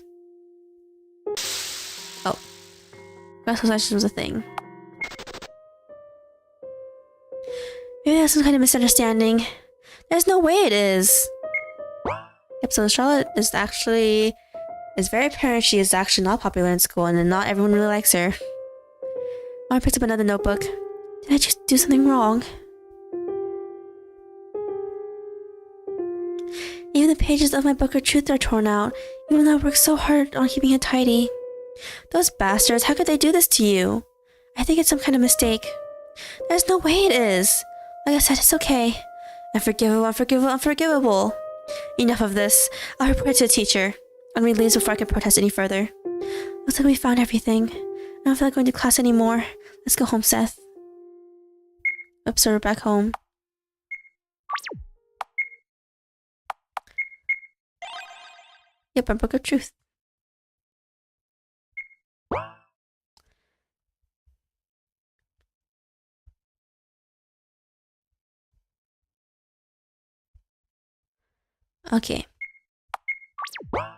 Oh. Grass possession was a thing. Maybe there's some kind of misunderstanding. There's no way it is. Yep, so Charlotte is actually... It's very apparent she is actually not popular in school and not everyone really likes her. I picked up another notebook. Did I just do something wrong? Even the pages of my book of truth are torn out, even though I worked so hard on keeping it tidy. Those bastards, how could they do this to you? I think it's some kind of mistake. There's no way it is. Like I said, it's okay. Unforgivable, unforgivable, unforgivable. Enough of this. I'll report it to the teacher. Henri leaves before I can protest any further. Looks like we found everything. I don't feel like going to class anymore. Let's go home, Seth. Oops, so we're back home. Yep, our book of truth. Okay. I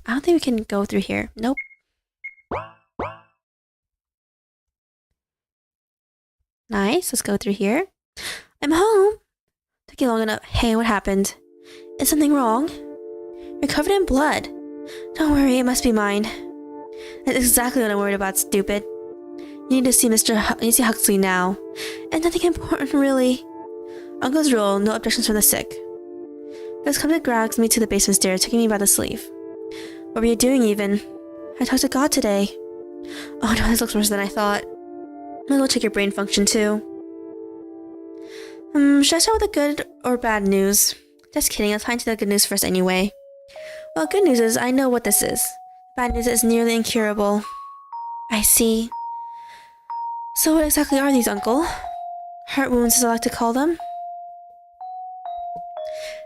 don't think we can go through here. Nope. Nice, let's go through here. I'm home. Took you long enough. Hey, what happened? Is something wrong? You're covered in blood. Don't worry, it must be mine. That's exactly what I'm worried about, stupid. You need to see Huxley now. And nothing important, really. Uncle's rule, no objections from the sick. Gus comes and drags me to the basement stairs, taking me by the sleeve. What were you doing, even? I talked to God today. Oh no, this looks worse than I thought. Might as well check your brain function, too. Should I start with the good or bad news? Just kidding, I'll tie into the good news first anyway. Well, good news is I know what this is. Bad news is nearly incurable. I see. So what exactly are these, Uncle? Heart wounds, as I like to call them.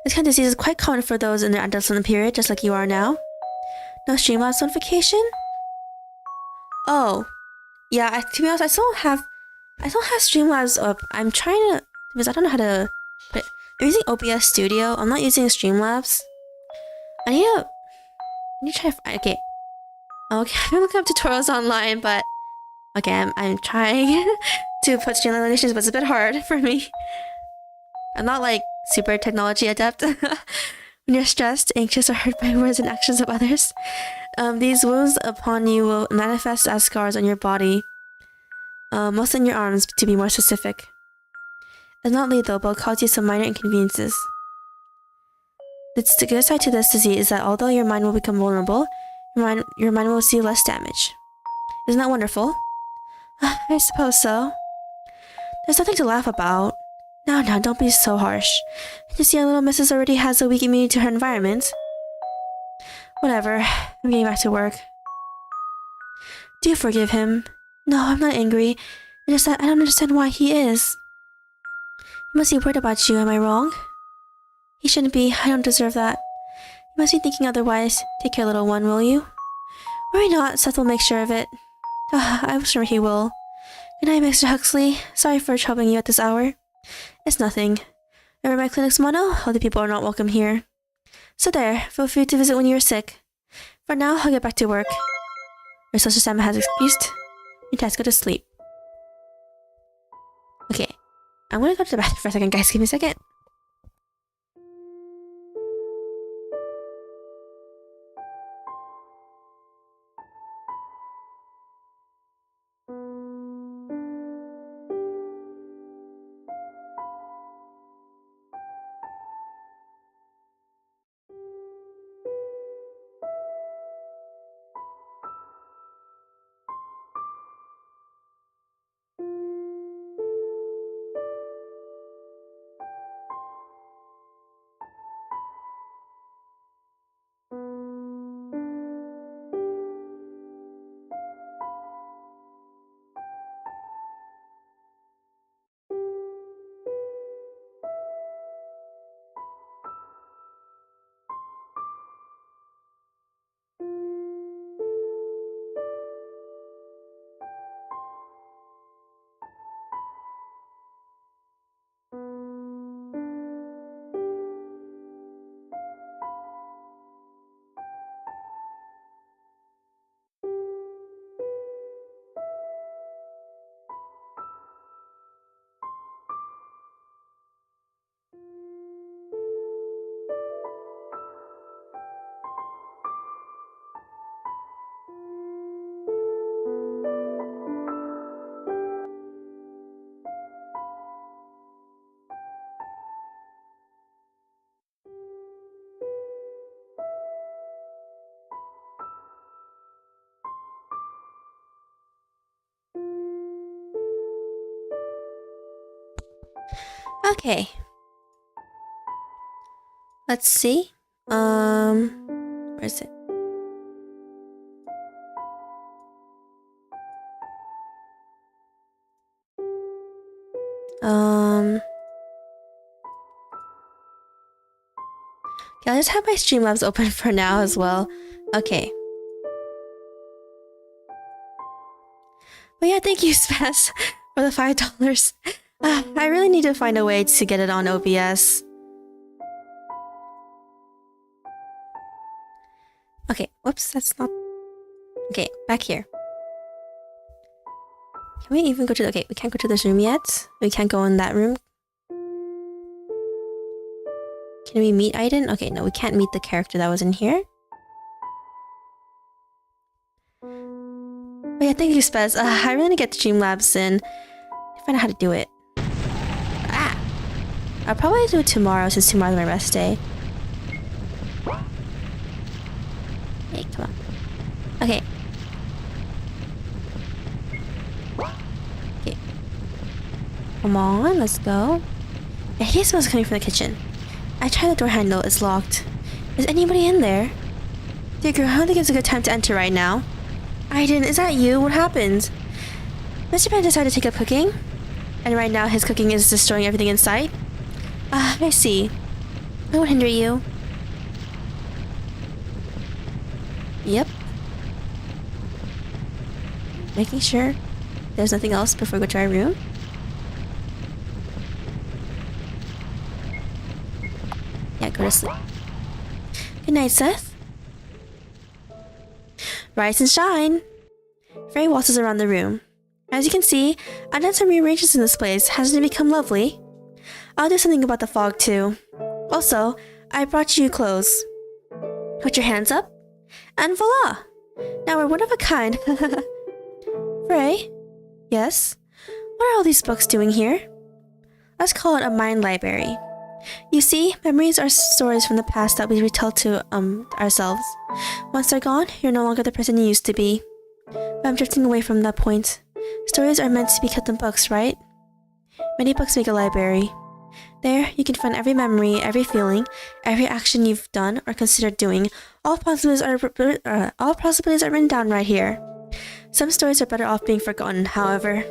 This kind of disease is quite common for those in their adolescent period, just like you are now. No Streamlabs notification? Oh. Yeah, to be honest, I still have Streamlabs up. I'm trying to... Because I don't know how to... Put it. I'm using OBS Studio. I'm not using Streamlabs. I need to try to find... Okay. Okay, I'm looking up tutorials online, but... Okay, I'm trying to put Streamlabs animations, but it's a bit hard for me. I'm not, like, super technology adept. When you're stressed, anxious, or hurt by words and actions of others, these wounds upon you will manifest as scars on your body. Mostly in your arms, to be more specific. It's not lethal, but will cause you some minor inconveniences. The good side to this disease is that although your mind will become vulnerable, your mind will see less damage. Isn't that wonderful? I suppose so. There's nothing to laugh about. No, don't be so harsh. You see, our little missus already has a weak immunity to her environment. Whatever, I'm getting back to work. Do you forgive him? No, I'm not angry. It's just that I don't understand why he is. He must be worried about you, am I wrong? He shouldn't be, I don't deserve that. You must be thinking otherwise. Take care, little one, will you? Worry not, Seth will make sure of it. I'm sure he will. Good night, Mr. Huxley. Sorry for troubling you at this hour. It's nothing. Remember my clinic's motto? Other people are not welcome here. So there, feel free to visit when you're sick. For now, I'll get back to work. Your social Sam has excused. You guys go to sleep. Okay, I'm gonna go to the bathroom for a second, guys. Give me a second. Okay. Let's see. Where is it? Okay, I'll just have my Streamlabs open for now as well. Okay. But yeah, thank you, Spaz, for the $5. I really need to find a way to get it on OBS. Okay, whoops, that's not... Okay, back here. Can we even go to the... Okay, we can't go to this room yet. We can't go in that room. Can we meet Aiden? Okay, no, we can't meet the character that was in here. But yeah, thank you, Spez. I really need to get Streamlabs in. Find out how to do it. Ah! I'll probably do it tomorrow since tomorrow's my rest day. Hey, come on. Okay. Okay. Come on, let's go. I hear smells coming from the kitchen. I try the door handle, it's locked. Is anybody in there? Dear girl, I don't think it's a good time to enter right now. Aiden, is that you? What happened? Mr. Ben decided to take up cooking, and right now his cooking is destroying everything in sight. I see. I won't hinder you. Yep. Making sure there's nothing else before we go to our room. Yeah, go to sleep. Good night, Seth. Rise and shine. Frey waltzes around the room. As you can see, I've done some rearrangements in this place. Hasn't it become lovely? I'll do something about the fog too. Also, I brought you clothes. Put your hands up. And voila! Now we're one of a kind. Frey? Yes? What are all these books doing here? Let's call it a mind library. You see, memories are stories from the past that we retell to ourselves. Once they're gone, you're no longer the person you used to be. But I'm drifting away from that point. Stories are meant to be kept in books, right? Many books make a library. There, you can find every memory, every feeling, every action you've done or considered doing. All possibilities are written down right here. Some stories are better off being forgotten, however.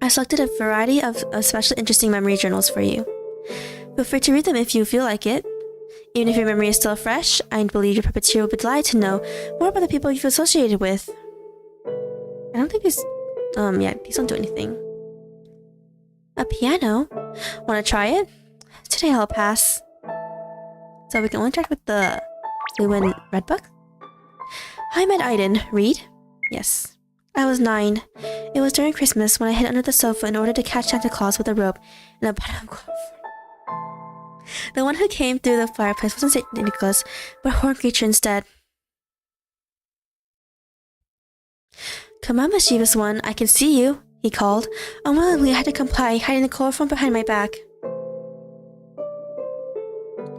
I selected a variety of especially interesting memory journals for you. Feel free to read them if you feel like it. Even if your memory is still fresh, I believe your puppeteer will be delighted to know more about the people you've associated with. I don't think these... these don't do anything. A piano? Wanna try it? Today I'll pass. So we can only interact with the blue and red book? Hi, Belle Eden. Read? Yes. I was 9. It was during Christmas when I hid under the sofa in order to catch Santa Claus with a rope and a bottle of chloroform. The one who came through the fireplace wasn't St. Nicholas, but a horned creature instead. Come on, mischievous one, I can see you, he called. Unwillingly, I had to comply, hiding the chloroform behind my back.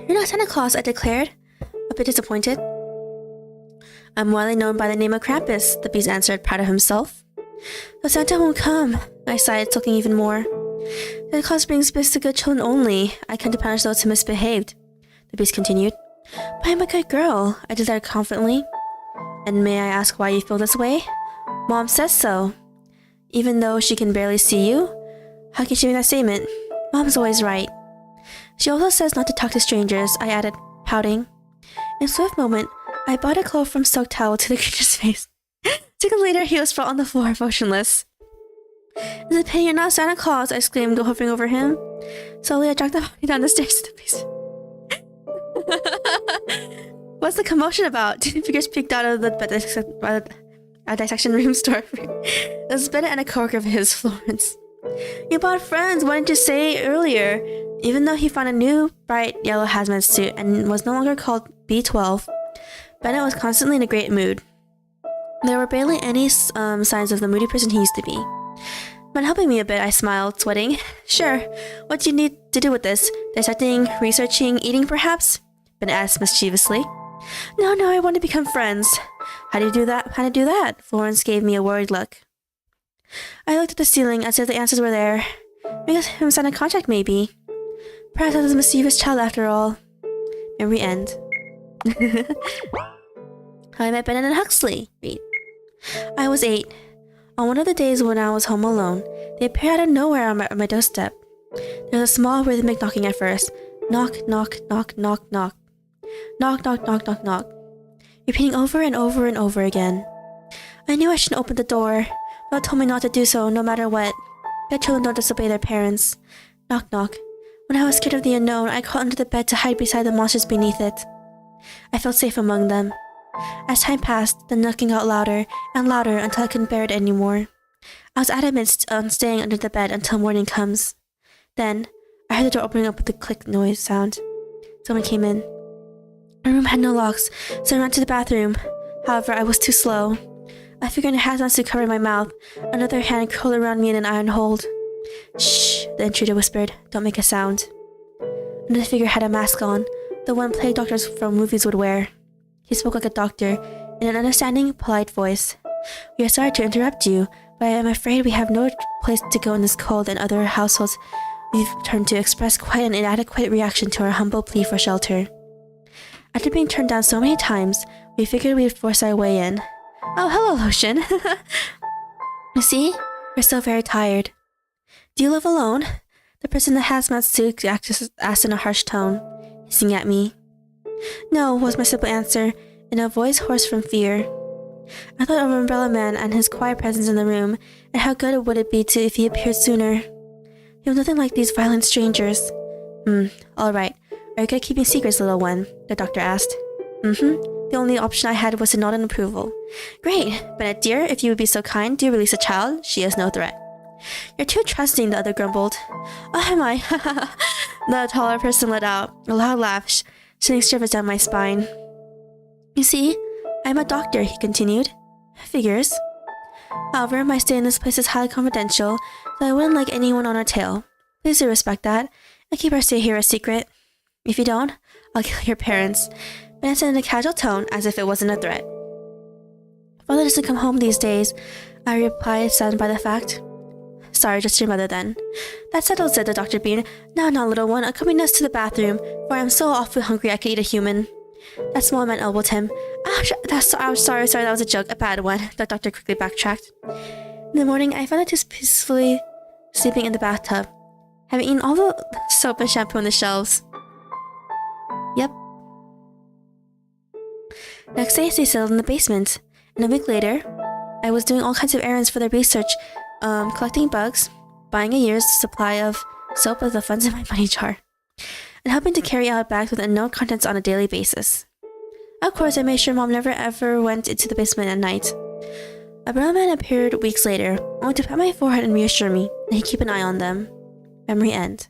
You're not Santa Claus, I declared, a bit disappointed. I'm widely known by the name of Krampus, the beast answered, proud of himself. The Santa won't come, I sighed, sulking even more. Santa Claus brings gifts to good children only. I come to punish those who misbehaved, the beast continued. But I'm a good girl, I declared confidently. And may I ask why you feel this way? Mom says so. Even though she can barely see you? How can she make that statement? Mom's always right. She also says not to talk to strangers, I added, pouting. In a swift moment, I brought a chloroform-soaked towel to the creature's face. Seconds later, he was sprawled on the floor, motionless. It's a pity you're not Santa Claus, I exclaimed, hovering over him. Slowly, I dragged the body down the stairs to the basement. What's the commotion about? Two figures peeked out of the dissection room store. It was Bennett and a coworker of his, Florence. You bought friends, why didn't you say earlier? Even though he found a new, bright yellow hazmat suit and was no longer called B12, Bennett was constantly in a great mood. There were barely any signs of the moody person he used to be. When helping me a bit, I smiled, sweating. Sure, what do you need to do with this? Dissecting, researching, eating perhaps? Bennett asked mischievously. No, I want to become friends. How do you do that? How to do that? Florence gave me a worried look. I looked at the ceiling as if the answers were there. Make him sign a contract, maybe. Perhaps I was a mischievous child after all. Memory end. How I met Bennett and Huxley. Read. I was 8. On one of the days when I was home alone, they appeared out of nowhere on my doorstep. There was a small rhythmic knocking at first. Knock, knock, knock, knock, knock. Knock, knock, knock, knock, knock. Repeating over and over and over again. I knew I shouldn't open the door, but it told me not to do so no matter what. That children don't disobey their parents. Knock, knock. When I was scared of the unknown, I crawled under the bed to hide beside the monsters beneath it. I felt safe among them. As time passed, the knocking got louder and louder until I couldn't bear it anymore. I was adamant on staying under the bed until morning comes. Then, I heard the door opening up with a click noise sound. Someone came in. My room had no locks, so I ran to the bathroom. However, I was too slow. I figured a hazmat suit covered my mouth. Another hand curled around me in an iron hold. Shh, the intruder whispered. Don't make a sound. Another figure had a mask on, the one plague doctors from movies would wear. He spoke like a doctor, in an understanding, polite voice. We are sorry to interrupt you, but I am afraid we have no place to go in this cold, and other households we've turned to express quite an inadequate reaction to our humble plea for shelter. After being turned down so many times, we figured we'd force our way in. Oh, hello, Lotion. You see, we're still very tired. Do you live alone? The person in the hazmat suit asked in a harsh tone, hissing at me. No, was my simple answer, in a voice hoarse from fear. I thought of Umbrella Man and his quiet presence in the room, and how good would it be if he appeared sooner. He was nothing like these violent strangers. All right. Are you good at keeping secrets, little one? The doctor asked. The only option I had was to nod in approval. Great, Bennett dear, if you would be so kind, do release the child. She is no threat. You're too trusting, the other grumbled. Oh, am I? The taller person let out a loud laugh, sending shivers down my spine. You see, I'm a doctor, he continued. Figures. However, my stay in this place is highly confidential, so I wouldn't like anyone on our tail. Please do respect that, and keep our stay here a secret. If you don't, I'll kill your parents. Bennett said in a casual tone, as if it wasn't a threat. Father doesn't come home these days, I replied, saddened by the fact. Sorry, just your mother then. That settles it, the doctor beamed. Now, little one, accompany us to the bathroom, for I am so awfully hungry I could eat a human. That small man elbowed him. Ouch, sorry, that was a joke, a bad one. The doctor quickly backtracked. In the morning, I found it peacefully sleeping in the bathtub, having eaten all the soap and shampoo on the shelves. Yep, Next day, they settled in the basement. And a week later, I was doing all kinds of errands for their research, collecting bugs, buying a year's supply of soap with the funds in my money jar, and helping to carry out bags with unknown contents on a daily basis. Of course, I made sure Mom never ever went into the basement at night. A brown man appeared weeks later, only to pat my forehead and reassure me that he'd keep an eye on them. Memory end.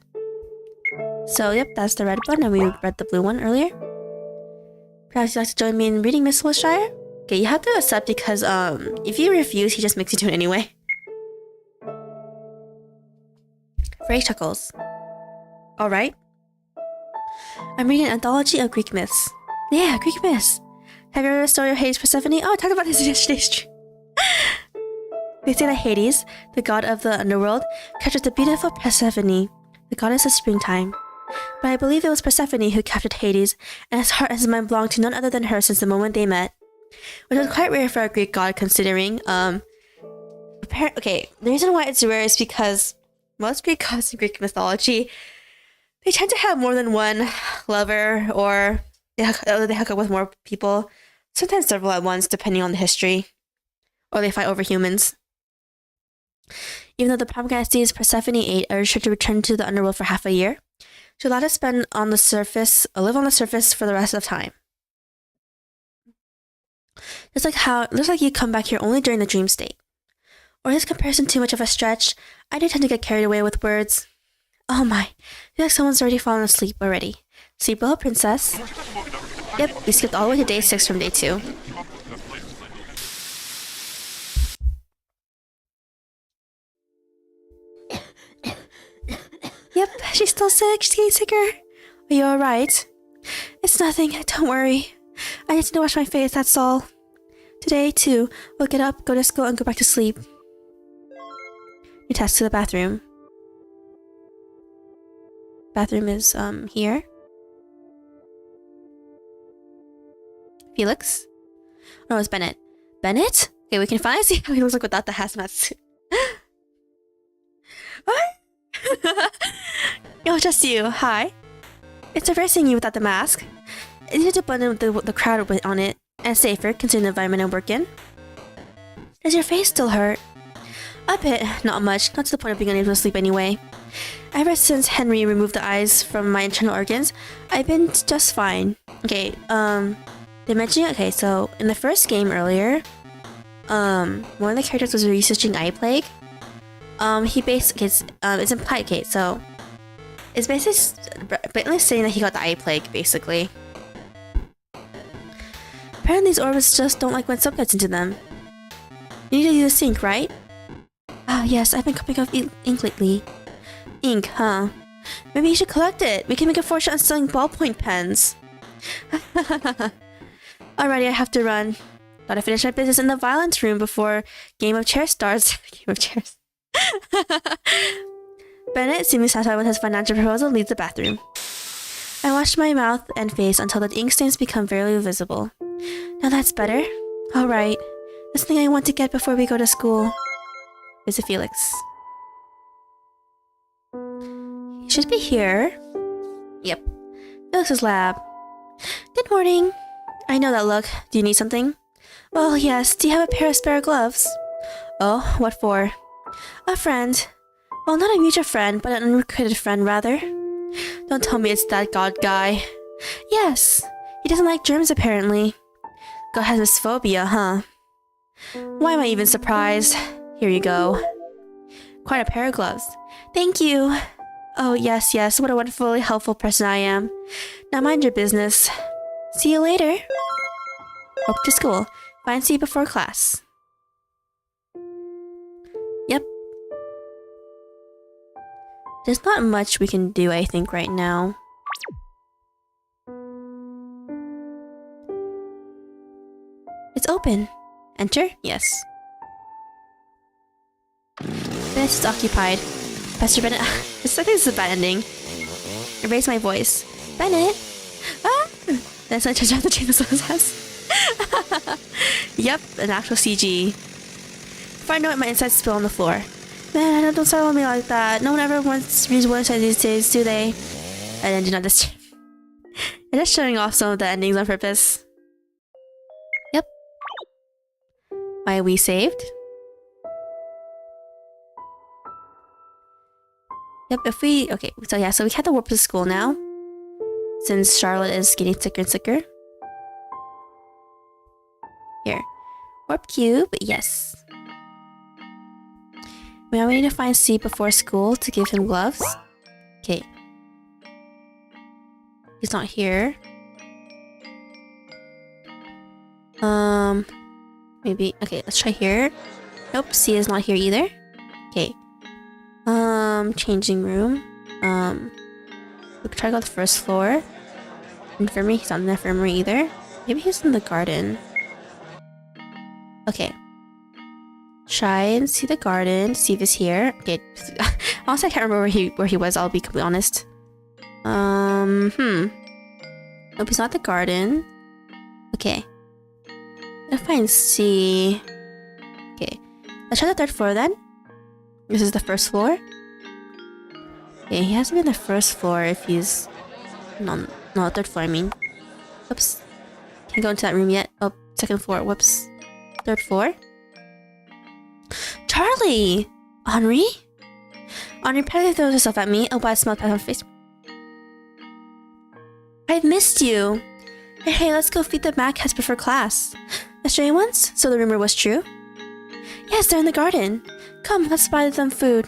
So, yep, that's the red one, and we read the blue one earlier. Perhaps you'd like to join me in reading Miss Wilshire? Okay, you have to accept because, if you refuse, he just makes you do it anyway. Frey chuckles. Alright. I'm reading an anthology of Greek myths. Yeah, Greek myths. Have you read the story of Hades Persephone? Oh, I talked about this in yesterday's stream. They say that Hades, the god of the underworld, captured the beautiful Persephone, the goddess of springtime. But I believe it was Persephone who captured Hades, and his heart and his mind belonged to none other than her since the moment they met. Which was quite rare for a Greek god, considering, okay, the reason why it's rare is because most Greek gods in Greek mythology, they tend to have more than one lover, or they hook up with more people, sometimes several at once, depending on the history, or they fight over humans. Even though the protagonist's Persephone 8 urged her to return to the underworld for half a year, she allowed to live on the surface for the rest of time. Just like how it looks like you come back here only during the dream state. Or is this comparison too much of a stretch? I do tend to get carried away with words. Oh my, I feel like someone's already fallen asleep already. Sleep well, princess. Yep, we skipped all the way to day 6 from day 2. Yep, she's still sick. She's getting sicker. Are you alright? It's nothing. Don't worry. I need to wash my face, that's all. Today, too, we'll get up, go to school, and go back to sleep. New task to the bathroom. Bathroom is, here. Felix? No, it's Bennett. Bennett? Okay, we can finally see how he looks like without the hazmat suit. What? Oh, just you. Hi. It's reversing seeing you without the mask. It's easier to blend in with the crowd on it, and safer considering the environment I work in. Does your face still hurt? A bit, not much, not to the point of being unable to sleep anyway. Ever since Henry removed the eyes from my internal organs, I've been just fine. Okay, they mentioned, okay, so in the first game earlier, one of the characters was researching eye plague. He basically, it's implied, okay, so it's basically saying that he got the eye plague, basically. Apparently these orbs just don't like when soap gets into them. You need to use the sink, right? Ah, yes, I've been copying off ink lately. Ink, huh? Maybe you should collect it. We can make a fortune on selling ballpoint pens. Alrighty, I have to run. Gotta finish my business in the violence room before Game of Chairs starts. Game of Chairs. Bennett, seemingly satisfied with his financial proposal, leaves the bathroom. I washed my mouth and face until the ink stains become barely visible. Now that's better. Alright. This thing I want to get before we go to school. Is it Felix? He should be here. Yep. Felix's lab. Good morning. I know that look. Do you need something? Well, yes. Do you have a pair of spare gloves? Oh, what for? A friend. Well, not a mutual friend, but an unrecruited friend, rather. Don't tell me it's that god guy. Yes. He doesn't like germs, apparently. God has this phobia, huh? Why am I even surprised? Here you go. Quite a pair of gloves. Thank you. Oh, yes, yes. What a wonderfully helpful person I am. Now mind your business. See you later. Up to school. Find see you before class. Yep. There's not much we can do, I think, right now. It's open. Enter? Yes. Bennett is occupied. Pastor Bennett. I think this is a bad ending. I raised my voice. Bennett! Ah! Then I turns out the chain of house. Yep, an actual CG. Before I know it, my insides spill on the floor. Man, don't start on me like that. No one ever wants reads one side these days, do they? And then do not this. I'm just showing off some of the endings on purpose. Why we saved? Yep, okay, so yeah, so we have to warp to school now. Since Charlotte is getting sicker and sicker. Here. Warp cube, yes. Now we need to find C before school to give him gloves. Okay. He's not here. Maybe, okay, let's try here. Nope, C is not here either. Okay. Changing room. We could try to go to the first floor. Infirmary, he's not in the infirmary either. Maybe he's in the garden. Okay. Try and see the garden, see if he's here. Okay. Honestly, I can't remember where he was, I'll be completely honest. Nope, he's not at the garden. Okay. Let's find C. Okay. Let's try the third floor then. This is the first floor. Okay, he hasn't been the first floor if he's... No, third floor, I mean. Oops. Can't go into that room yet. Oh, second floor. Whoops. Third floor. Charlie! Henri? Henri proudly throws herself at me. Oh, but I smelled pat on her face. I've missed you. Hey, let's go feed the mad cats before class. The stray ones? So the rumor was true? Yes, they're in the garden. Come, let's buy them food.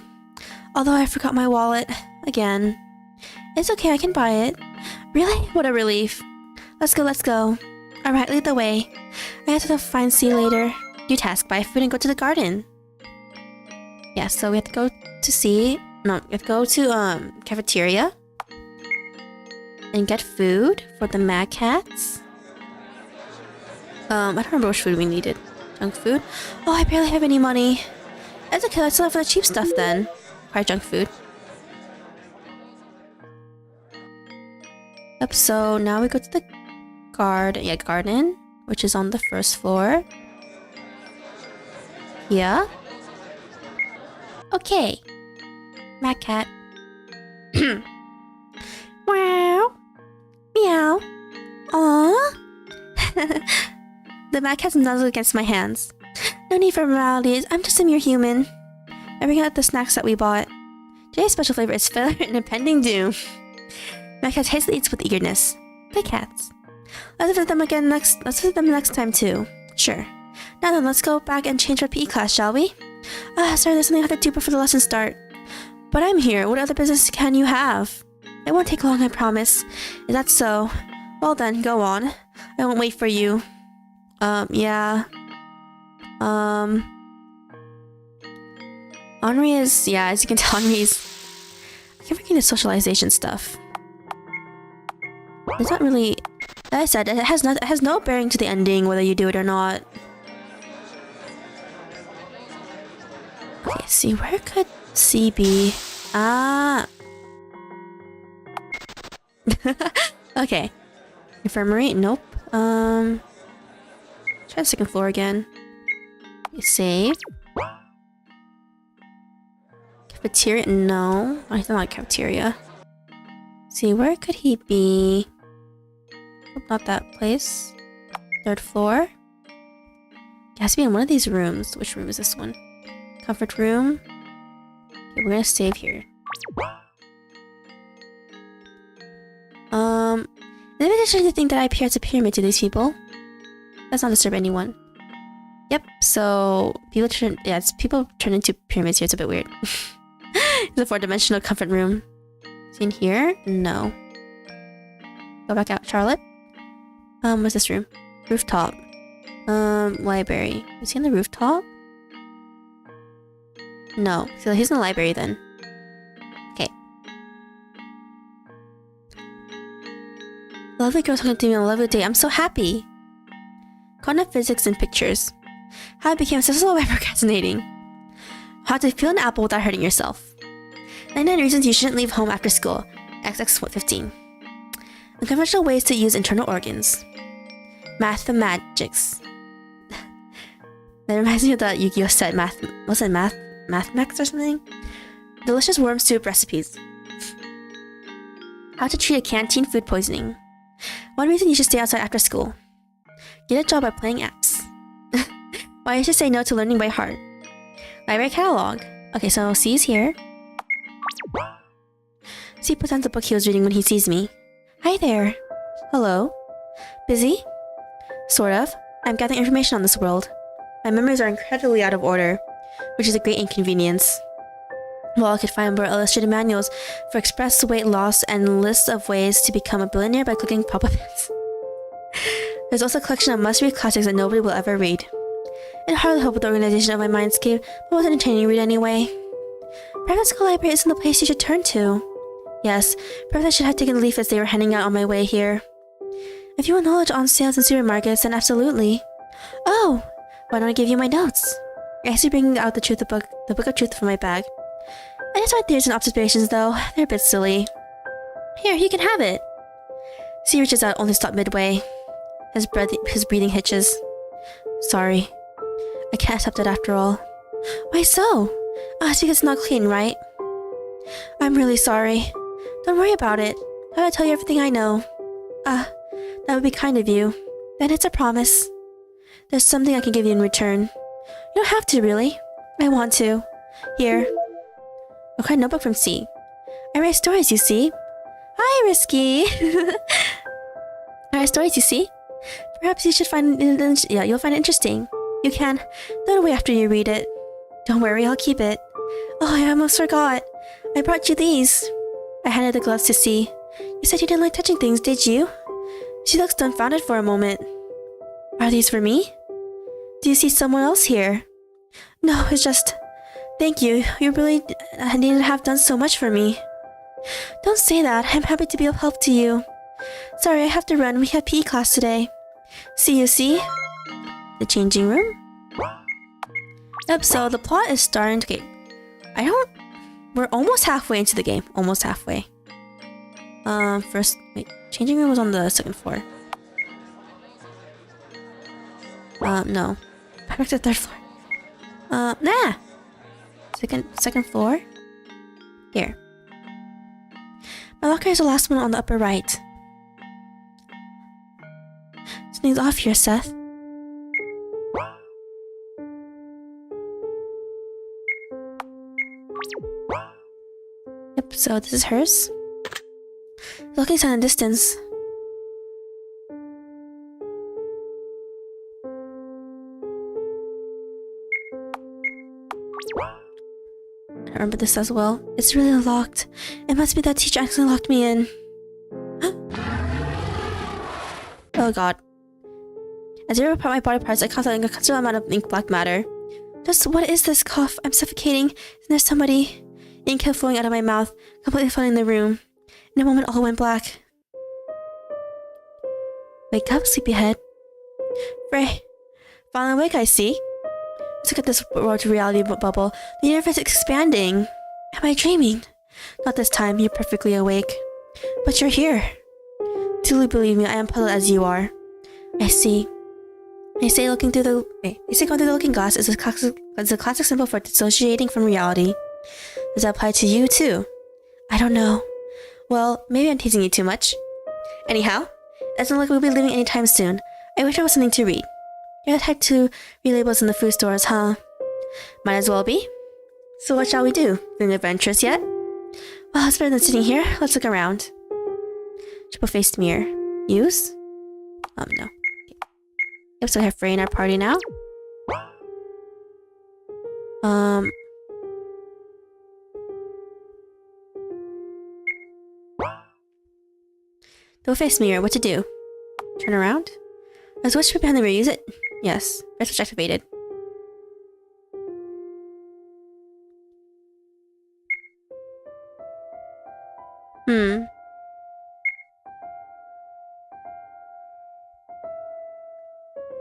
Although I forgot my wallet. Again. It's okay, I can buy it. Really? What a relief. Let's go. Alright, lead the way. I have to find C later. New task, buy food and go to the garden. Yeah, so we have to go to C. No, we have to go to cafeteria. And get food for the mad cats. I don't remember which food we needed. Junk food? Oh, I barely have any money. It's okay, let's look for the cheap stuff then. Probably junk food. Yep, so now we go to the garden, which is on the first floor. Yeah. Okay. Mad cat. Wow. Meow. Aww. The mad cat's nuzzled against my hands. No need for formalities, I'm just a mere human. I bring out the snacks that we bought. Today's special flavor is failure and impending doom. Mad cat hastily eats with eagerness. The cats. Let's visit them next time too. Sure. Now then, let's go back and change our PE class, shall we? Sorry, there's something I have to do before the lesson start. But I'm here. What other business can you have? It won't take long, I promise. Is that so? Well then, go on. I won't wait for you. Yeah. Henri is, yeah, as you can tell, Henri's... I keep forgetting the socialization stuff. It's not really... As I said, it has no bearing to the ending, whether you do it or not. Okay, see, where could C be? Ah! Okay. Infirmary? Nope. Try the second floor again. Save. Cafeteria? No. I don't like cafeteria. See, where could he be? Oh, not that place. Third floor. It has to be in one of these rooms. Which room is this one? Comfort room. Okay, we're gonna save here. Is it interesting to think that I appear as a pyramid to these people? Let's not disturb anyone. Yep, so people turn into pyramids here. It's a bit weird. It's a 4-dimensional comfort room. Is he in here? No. Go back out, Charlotte. What's this room? Rooftop. Library. Is he in the rooftop? No. So he's in the library then. Okay. Lovely girl talking to me on a lovely day. I'm so happy. Quantum physics and pictures. How I became successful by procrastinating. How to peel an apple without hurting yourself. 99 reasons you shouldn't leave home after school. XX15. Unconventional ways to use internal organs. Mathemagics. That reminds me of the Yu-Gi-Oh set was it Mathemax or something? Delicious worm soup recipes. How to treat a canteen food poisoning. One reason you should stay outside after school. Get a job by playing apps. Why I should say no to learning by heart. Library catalog. Okay, so C is here. C puts down the book he was reading when he sees me. Hi there. Hello. Busy? Sort of. I'm gathering information on this world. My memories are incredibly out of order, which is a great inconvenience. Well, I could find more illustrated manuals for express weight loss and lists of ways to become a billionaire by clicking pop-up ads. There's also a collection of must-read classics that nobody will ever read. It hardly helped with the organization of my mindscape, but was entertaining to read anyway. Perhaps the library isn't the place you should turn to. Yes, perhaps I should have taken leaflets they were handing out on my way here. If you want knowledge on sales and supermarkets, then absolutely. Oh, why don't I give you my notes? I see bringing out the book of truth from my bag. I just my theories and observations, though. They're a bit silly. Here, you can have it. C reaches out, only stop midway. His breathing hitches. Sorry. I can't accept it after all. Why so? It's because it's not clean, right? I'm really sorry. Don't worry about it. I'll tell you everything I know. That would be kind of you. Then it's a promise. There's something I can give you in return. You don't have to, really. I want to. Here. A kind notebook from C. I write stories, you see. Hi, Risky. I write stories, you see. Perhaps you should find it. Yeah, you'll find it interesting. You can. Throw it away after you read it. Don't worry, I'll keep it. Oh, I almost forgot. I brought you these. I handed the gloves to C. You said you didn't like touching things, did you? She looks dumbfounded for a moment. Are these for me? Do you see someone else here? No, it's just... Thank you. You really needn't have done so much for me. Don't say that. I'm happy to be of help to you. Sorry, I have to run. We have PE class today. See you, see? The changing room? Yep, so the plot is starting to... Okay. We're almost halfway into the game. Almost halfway. First... Wait. Changing room was on the second floor. No. Back to the third floor. Nah! Second floor? Here. My locker is the last one on the upper right. Something's off here, Seth. Yep, so this is hers. Looking sign in the distance. I remember this as well. It's really locked. It must be that teacher accidentally locked me in. Oh god. As I rip apart my body parts, I constantly a considerable amount of ink black matter. Just what is this cough? I'm suffocating. Isn't there somebody? Ink kept flowing out of my mouth, completely flooding the room. In a moment, all went black. Wake up, sleepyhead. Frey. Finally awake, I see. Let's look at this world reality bubble. The universe is expanding. Am I dreaming? Not this time. You're perfectly awake. But you're here. Truly believe me, I am puzzled as you are. I see. They say going through the looking glass is a classic symbol for dissociating from reality. Does that apply to you too? I don't know. Well, maybe I'm teasing you too much. Anyhow, it doesn't look like we'll be leaving anytime soon. I wish I was something to read. You're the type to read labels in the food stores, huh? Might as well be. So what shall we do? Feeling adventurous yet? Well, it's better than sitting here. Let's look around. Triple-faced mirror. Use? No. Yep, so we have Frey in our party now. Double-faced mirror. What to do? Turn around? Let's switch behind the mirror. Use it? Yes. Red switch activated.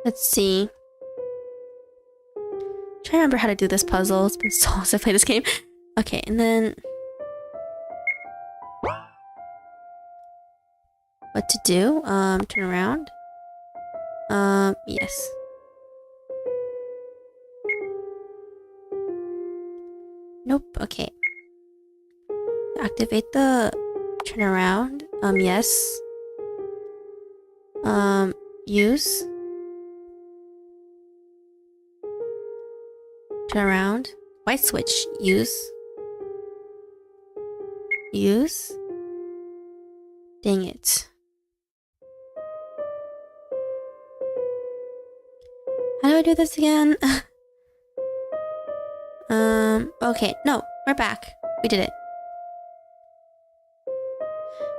Let's see. Try to remember how to do this puzzle. It's been so long since I played this game. Okay, and then... What to do? Turn around. Yes. Nope, okay. Activate the... Turn around. Yes. Use. Turn around. White switch. Use. Use. Dang it. How do I do this again? Okay. No, we're back. We did it.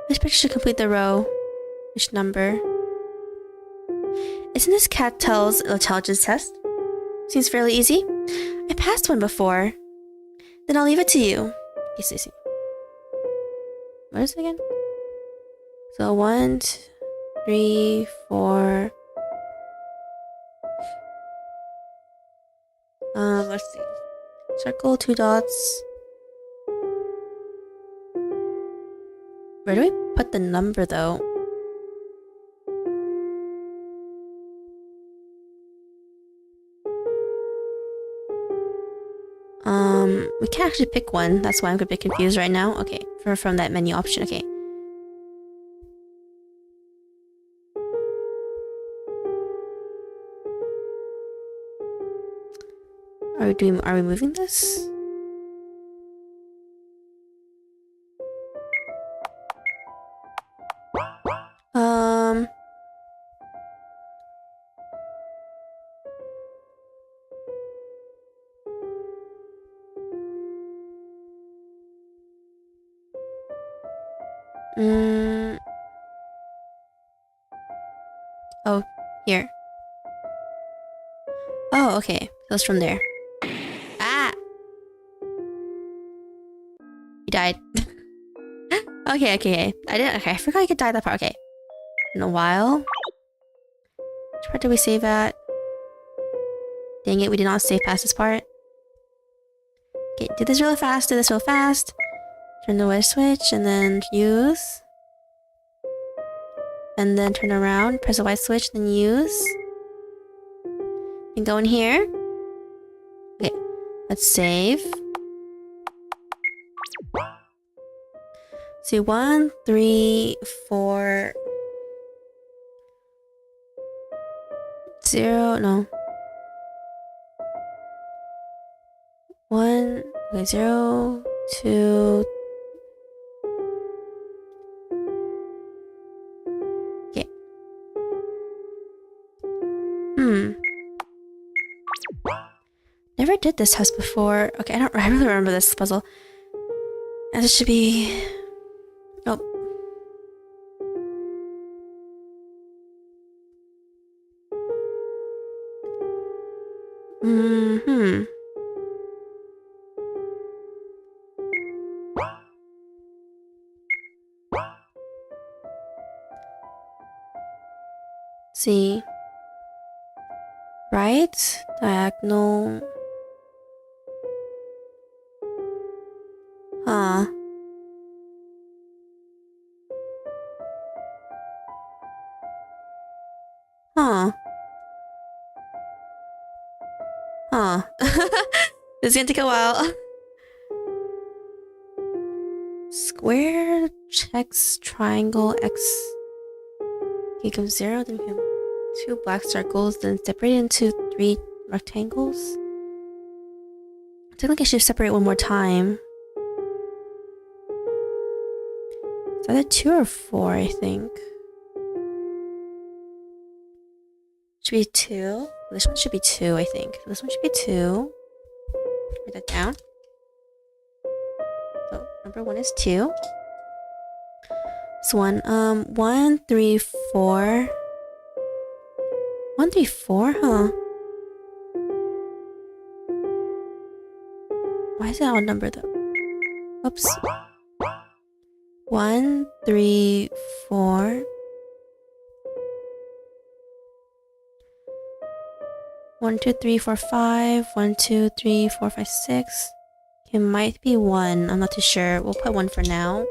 Which picture should complete the row? Which number? Isn't this cat tells intelligence test? Seems fairly easy. I passed one before. Then I'll leave it to you. Yes. What is it again? So 1, 2, 3, 4. Let's see. Circle, 2 dots. Where do we put the number though? We can't actually pick one. That's why I'm a bit confused right now. Okay, from that menu option. Okay. Are we moving this? Oh, here. Oh, okay. So it's from there. Ah! You died. Okay. I forgot I could die that part. Okay. In a while. Which part did we save at? Dang it, we did not save past this part. Okay, do this real fast. Turn the white switch and then use. And then turn around, press the white switch, then use. And go in here. Okay, let's save. See, 1, 3, 4, 0, no. 1, okay, 0, 2. Okay. Never did this test before. Okay, I really remember this puzzle. And it should be... Oh. See. Right? Diagonal. Huh. This is gonna take a while. Square checks triangle X. You come 0, then you come 2 black circles, then separate into 3 rectangles. I think I should separate one more time. It's either 2 or 4, I think. Should be 2. This one should be 2, I think. This one should be 2. Write that down. So number 1 is 2. This one, 1, 3, 4. 1, 3, 4, huh? Why is it odd number though? Oops. 1, 3, 4. 1, 2, 3, 4, 5. 1, 2, 3, 4, 5, 6. It might be 1. I'm not too sure. We'll put 1 for now.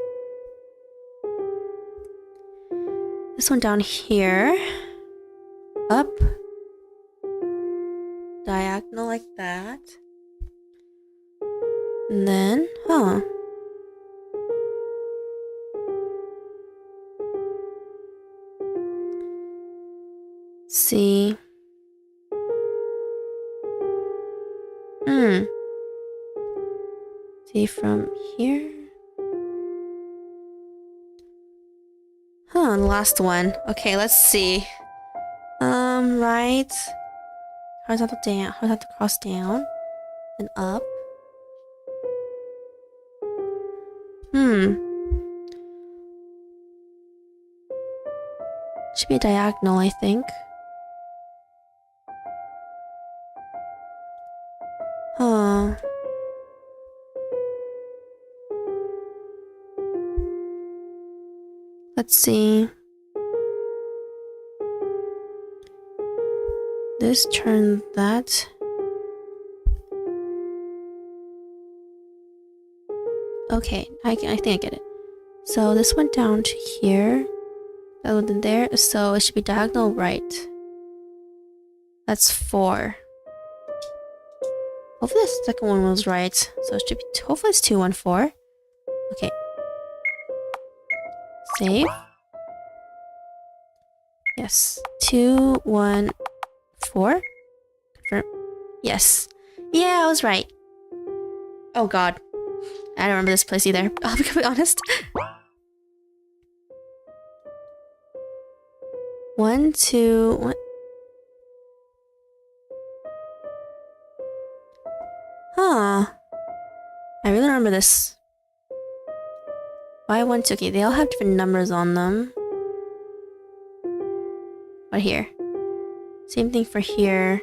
This one down here. Up. Diagonal like that. And then, See. See from here. Huh, the last one. Okay, let's see. Right. Horizontal down, horizontal cross down, then up. Should be a diagonal, I think. Huh. Let's see. This turn that. Okay, I think I get it. So this went down to here. That went in there. So it should be diagonal right. That's 4. Hopefully the second one was right. So it should be. Hopefully it's 2, 1, 4. Okay. Save. Yes. 2, 1, 4. Confirm. Yes. Yeah, I was right. Oh god. I don't remember this place either. I'll be completely honest. 1, 2, 1. Huh. I really remember this. Why 1, 2? Okay, they all have different numbers on them. What here? Same thing for here.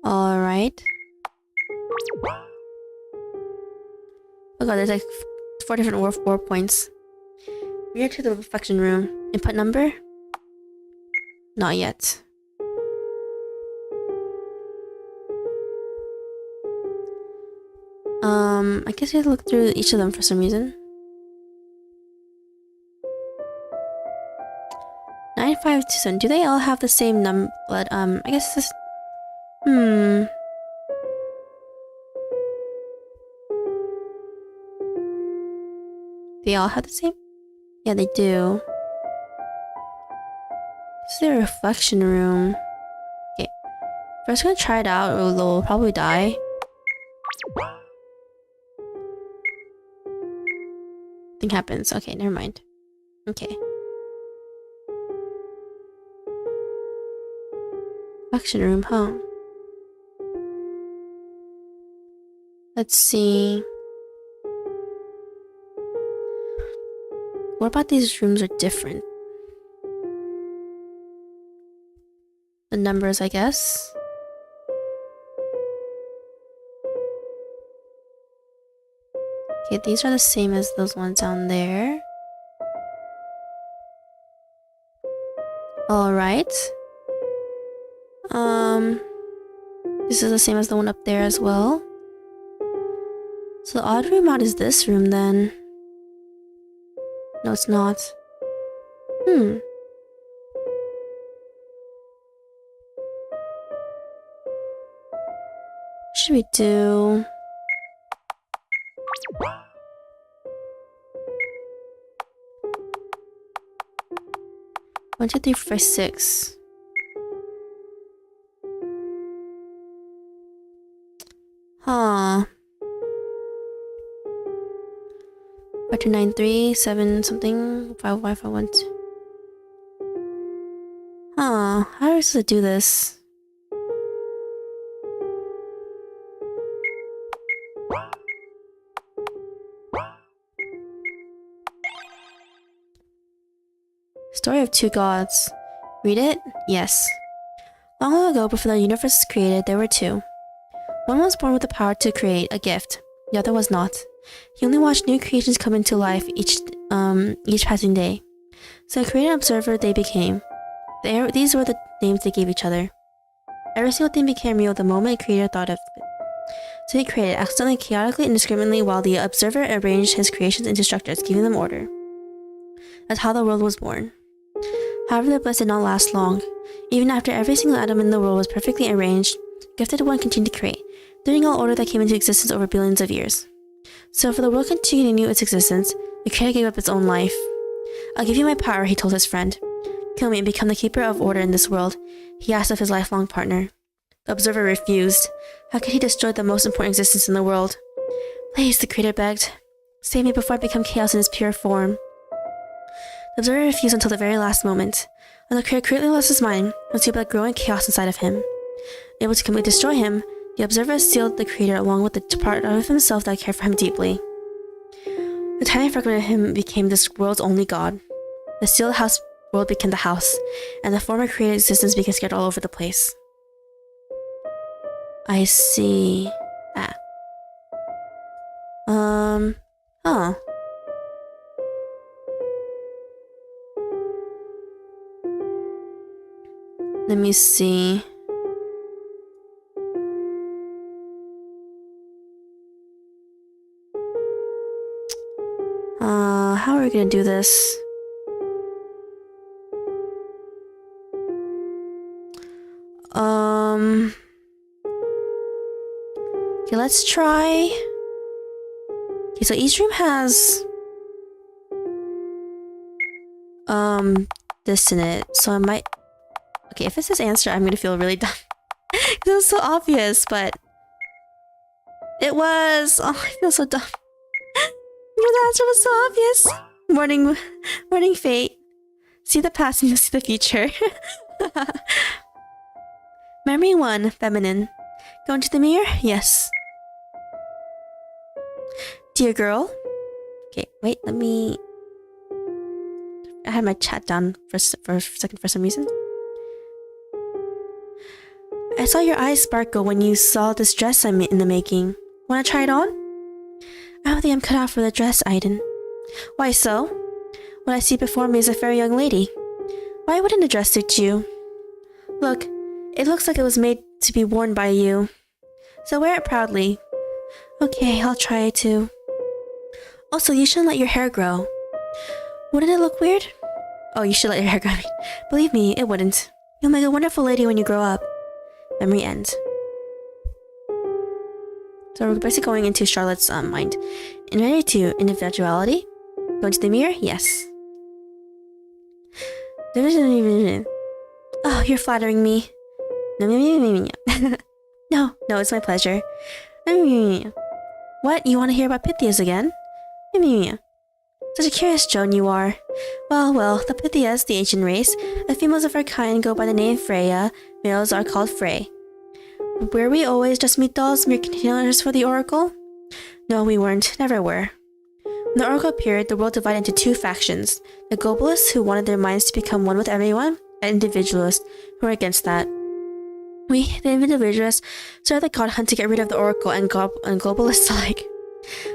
Alright. Oh god, there's like 4 different war points. We are to the reflection room. Input number? Not yet. I guess we have to look through each of them for some reason. 9527. Do they all have the same number? But I guess this. They all have the same? Yeah, they do. This is a reflection room. Okay. First, gonna try it out, or we'll probably die. Nothing happens. Okay, never mind. Okay. Reflection room, huh? Let's see. What about these rooms are different? The numbers, I guess. Okay, these are the same as those ones down there. Alright. This is the same as the one up there as well. So the odd room out is this room then. No, it's not. What should we do? One, two, three, four, five, 6. Huh. 4, 2, 9, 3, 7 something. 5, 5, 5, 1, 2. Huh. How are we supposed to do this? Story of Two Gods. Read it? Yes. Long ago, before the universe was created, there were two. One was born with the power to create a gift. The other was not. He only watched new creations come into life each passing day. So creator and observer they became. These were the names they gave each other. Every single thing became real the moment a creator thought of it. So he created, accidentally, chaotically, indiscriminately, while the observer arranged his creations into structures, giving them order. That's how the world was born. However, the bliss did not last long. Even after every single atom in the world was perfectly arranged, Gifted One continued to create, leading all order that came into existence over billions of years. So for the world to continue its existence, the creator gave up its own life. I'll give you my power, he told his friend. Kill me and become the keeper of order in this world, he asked of his lifelong partner. The observer refused. How could he destroy the most important existence in the world? Please, the creator begged. Save me before I become chaos in its pure form. The observer refused until the very last moment. When the creator completely lost his mind, he was able to grow in chaos inside of him. Able to completely destroy him, the observer sealed the creator along with the part of himself that cared for him deeply. The tiny fragment of him became this world's only god. The sealed house world became the house, and the former created existence became scattered all over the place. I see. Huh. Let me see. How are we gonna do this? Okay, let's try. Okay, so each room has this in it, so I might. Okay, if it says answer, I'm gonna feel really dumb. It was so obvious, but it was. Oh, I feel so dumb. The answer was so obvious. Warning fate. See the past and you'll see the future. Memory 1, feminine. Go into the mirror? Yes. Dear girl. Okay, wait, let me. I had my chat down for a second for some reason. I saw your eyes sparkle when you saw this dress I'm in the making. Wanna try it on? I don't think I'm cut out for the dress, Aiden. Why so? What I see before me is a fair young lady. Why wouldn't a dress suit you? Look, it looks like it was made to be worn by you. So wear it proudly. Okay, I'll try it too. Also, you shouldn't let your hair grow. Wouldn't it look weird? Oh, you should let your hair grow. Believe me, it wouldn't. You'll make a wonderful lady when you grow up. Memory ends. So we're basically going into Charlotte's mind. In Ready to individuality? Go into the mirror? Yes. Oh, you're flattering me. No, it's my pleasure. What? You want to hear about Pythias again? Such a curious Joan you are. Well, the Pythias, the ancient race, the females of our kind go by the name Freya, males are called Frey. Were we always just meat dolls, mere containers for the Oracle? No, we weren't, never were. When the Oracle appeared, the world divided into two factions, the globalists who wanted their minds to become one with everyone, and individualists who were against that. We, the individualists, started the god hunt to get rid of the Oracle and globalists alike.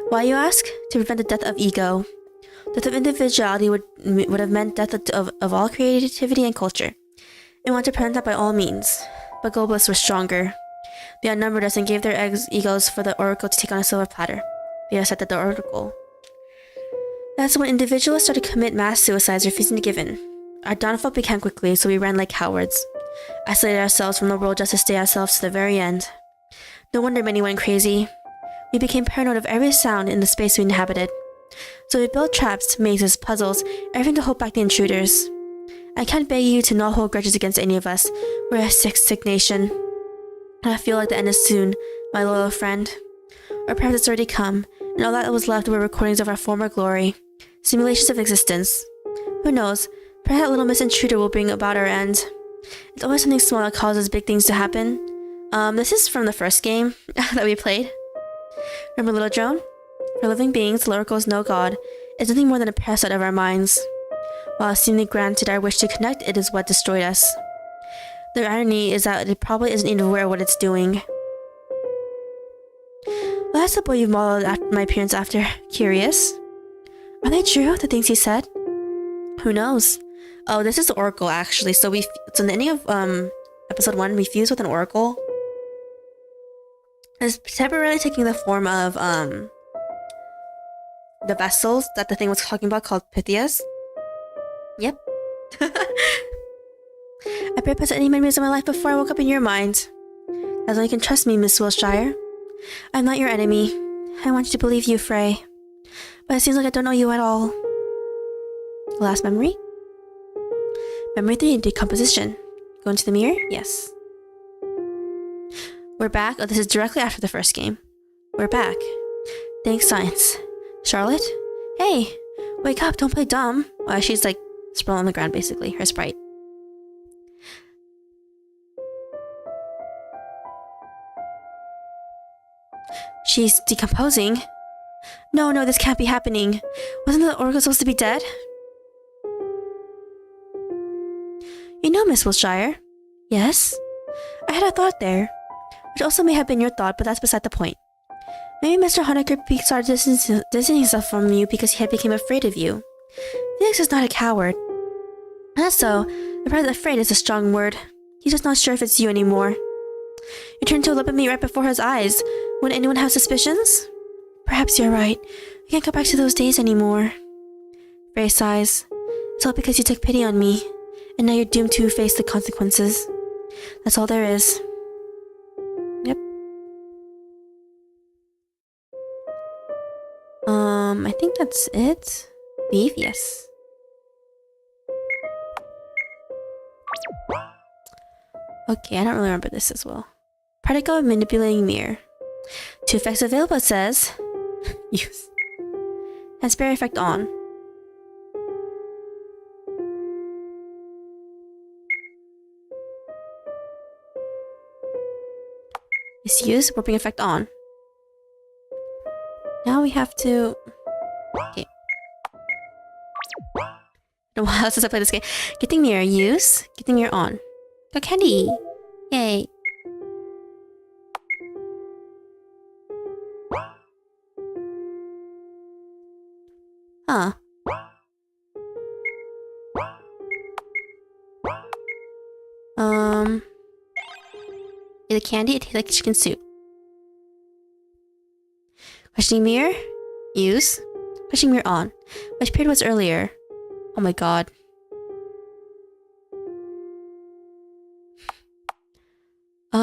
Why, you ask? To prevent the death of ego. Death of individuality would have meant death of all creativity and culture. And want to prevent that by all means. But globalists were stronger. They outnumbered us and gave their egos for the Oracle to take on a silver platter. They accepted the Oracle. That's when individualists started to commit mass suicides, refusing to give in. Our downfall began quickly, so we ran like cowards. Isolated ourselves from the world just to stay ourselves to the very end. No wonder many went crazy. We became paranoid of every sound in the space we inhabited. So we built traps, mazes, puzzles, everything to hold back the intruders. I can't beg you to not hold grudges against any of us. We're a sick nation. And I feel like the end is soon, my loyal friend. Or perhaps it's already come, and all that was left were recordings of our former glory. Simulations of existence. Who knows, perhaps that little Miss Intruder will bring about our end. It's always something small that causes big things to happen. This is from the first game that we played. Remember Little Joan? For living beings, the Oracle is no god. It's nothing more than a parasite of our minds. While seemingly granted our wish to connect, it is what destroyed us. The irony is that it probably isn't even aware of what it's doing. Well, that's the boy you've modeled my appearance after. Curious? Are they true, the things he said? Who knows? Oh, this is the Oracle, actually. So in the ending of episode 1, we fused with an Oracle. It's temporarily taking the form of the vessels that the thing was talking about called Pythias. Yep. I repressed any memories of my life before I woke up in your mind. That's why you can trust me, Miss Wilshire. I'm not your enemy. I want you to believe you, Frey. But it seems like I don't know you at all. Last memory? Memory 3, decomposition. Go into the mirror? Yes. We're back. Oh, this is directly after the first game. We're back. Thanks, science. Charlotte? Hey! Wake up, don't play dumb. She's like sprawled on the ground, basically. Her sprite. She's decomposing. No, this can't be happening. Wasn't the oracle supposed to be dead? You know, Miss Wilshire. Yes? I had a thought there. Which also may have been your thought, but that's beside the point. Maybe Mr. Honecker started distancing himself from you because he had become afraid of you. Felix is not a coward. Not so. The part afraid is a strong word. He's just not sure if it's you anymore. You turned to look at me right before his eyes. Wouldn't anyone have suspicions? Perhaps you're right. I can't go back to those days anymore. Frey sighs. It's all because you took pity on me. And now you're doomed to face the consequences. That's all there is. Yep. I think that's it. Leave? Yes. Okay, I don't really remember this as well. Particle manipulating mirror. 2 effects available, it says. Use. And spare effect on. Is used, warping effect on. Now we have to... Okay. No, how since I play this game. Getting mirror, use. Getting mirror on. Got candy! Yay! Huh. Get a candy, it tastes like chicken soup. Questioning mirror? Use. Questioning mirror on. Which period was earlier? Oh my god. I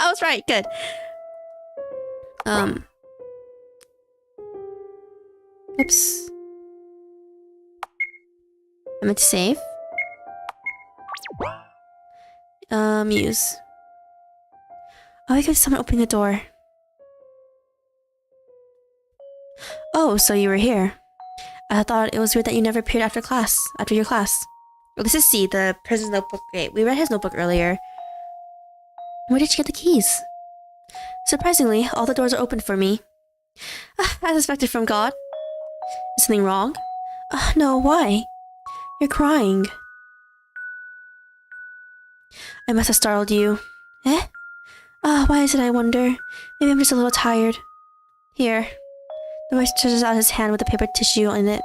was right, good. Oops. I meant to save. Use. Oh, I could someone opening the door. Oh, so you were here. I thought it was weird that you never appeared after your class. Oh, this is C, the prisoner's notebook. Great, we read his notebook earlier. Where did you get the keys? Surprisingly, all the doors are open for me. As expected from God. Is something wrong? No, why? You're crying. I must have startled you. Eh? Why is it, I wonder? Maybe I'm just a little tired. Here. The boy stretches out his hand with a paper tissue in it.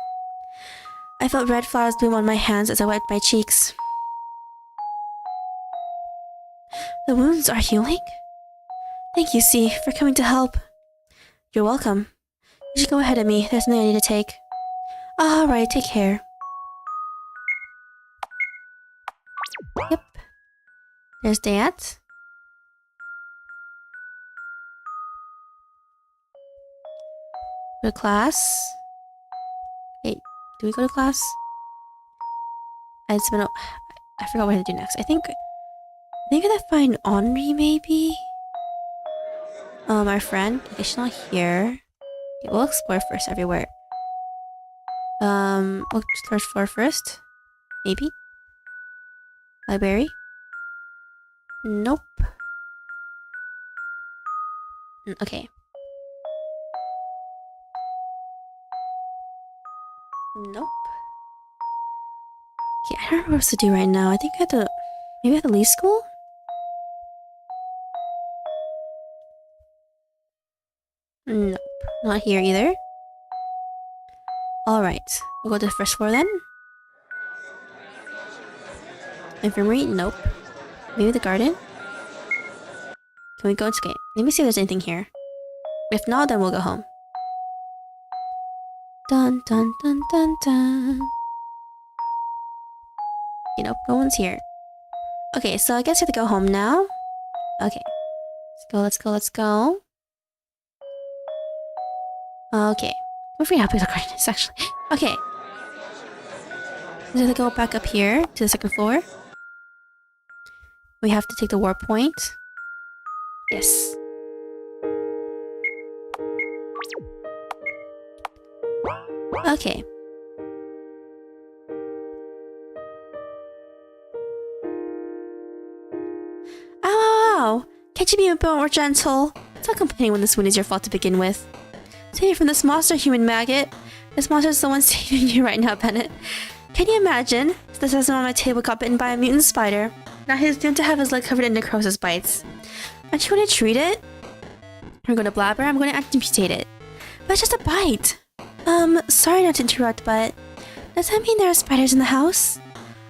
I felt red flowers bloom on my hands as I wiped my cheeks. The wounds are healing? Thank you, C, for coming to help. You're welcome. You should go ahead of me. There's something I need to take. Alright, take care. Yep. There's that. Go to class. Wait, do we go to class? I forgot what to do next. I think I gotta find Henri, maybe? Our friend. Okay, she's not here. Okay, we'll explore first everywhere. We'll search for first. Maybe? Library? Nope. Okay. Nope. Okay, I don't know what else to do right now. I think I have to... Maybe I have to leave school? Nope. Not here either. Alright. We'll go to the first floor then. Infirmary? Nope. Maybe the garden? Can we go into... Okay, let me see if there's anything here. If not, then we'll go home. Dun dun dun dun dun. You know, no one's here. Okay, so I guess we have to go home now. Okay. Let's go. Okay. I'm pretty happy with the garden is actually. Okay. Is it to go back up here to the second floor? We have to take the warp point. Yes. Okay. Ow! Can't you be a bit more gentle? Stop complaining when this wound is your fault to begin with. Save you from this monster, human maggot. This monster is the one saving you right now, Bennett. Can you imagine? This husband on my table got bitten by a mutant spider. Now he's doomed to have his leg covered in necrosis bites. Aren't you going to treat it? We're going to blabber, I'm going to amputate it. But it's just a bite. Sorry not to interrupt, but does that mean there are spiders in the house?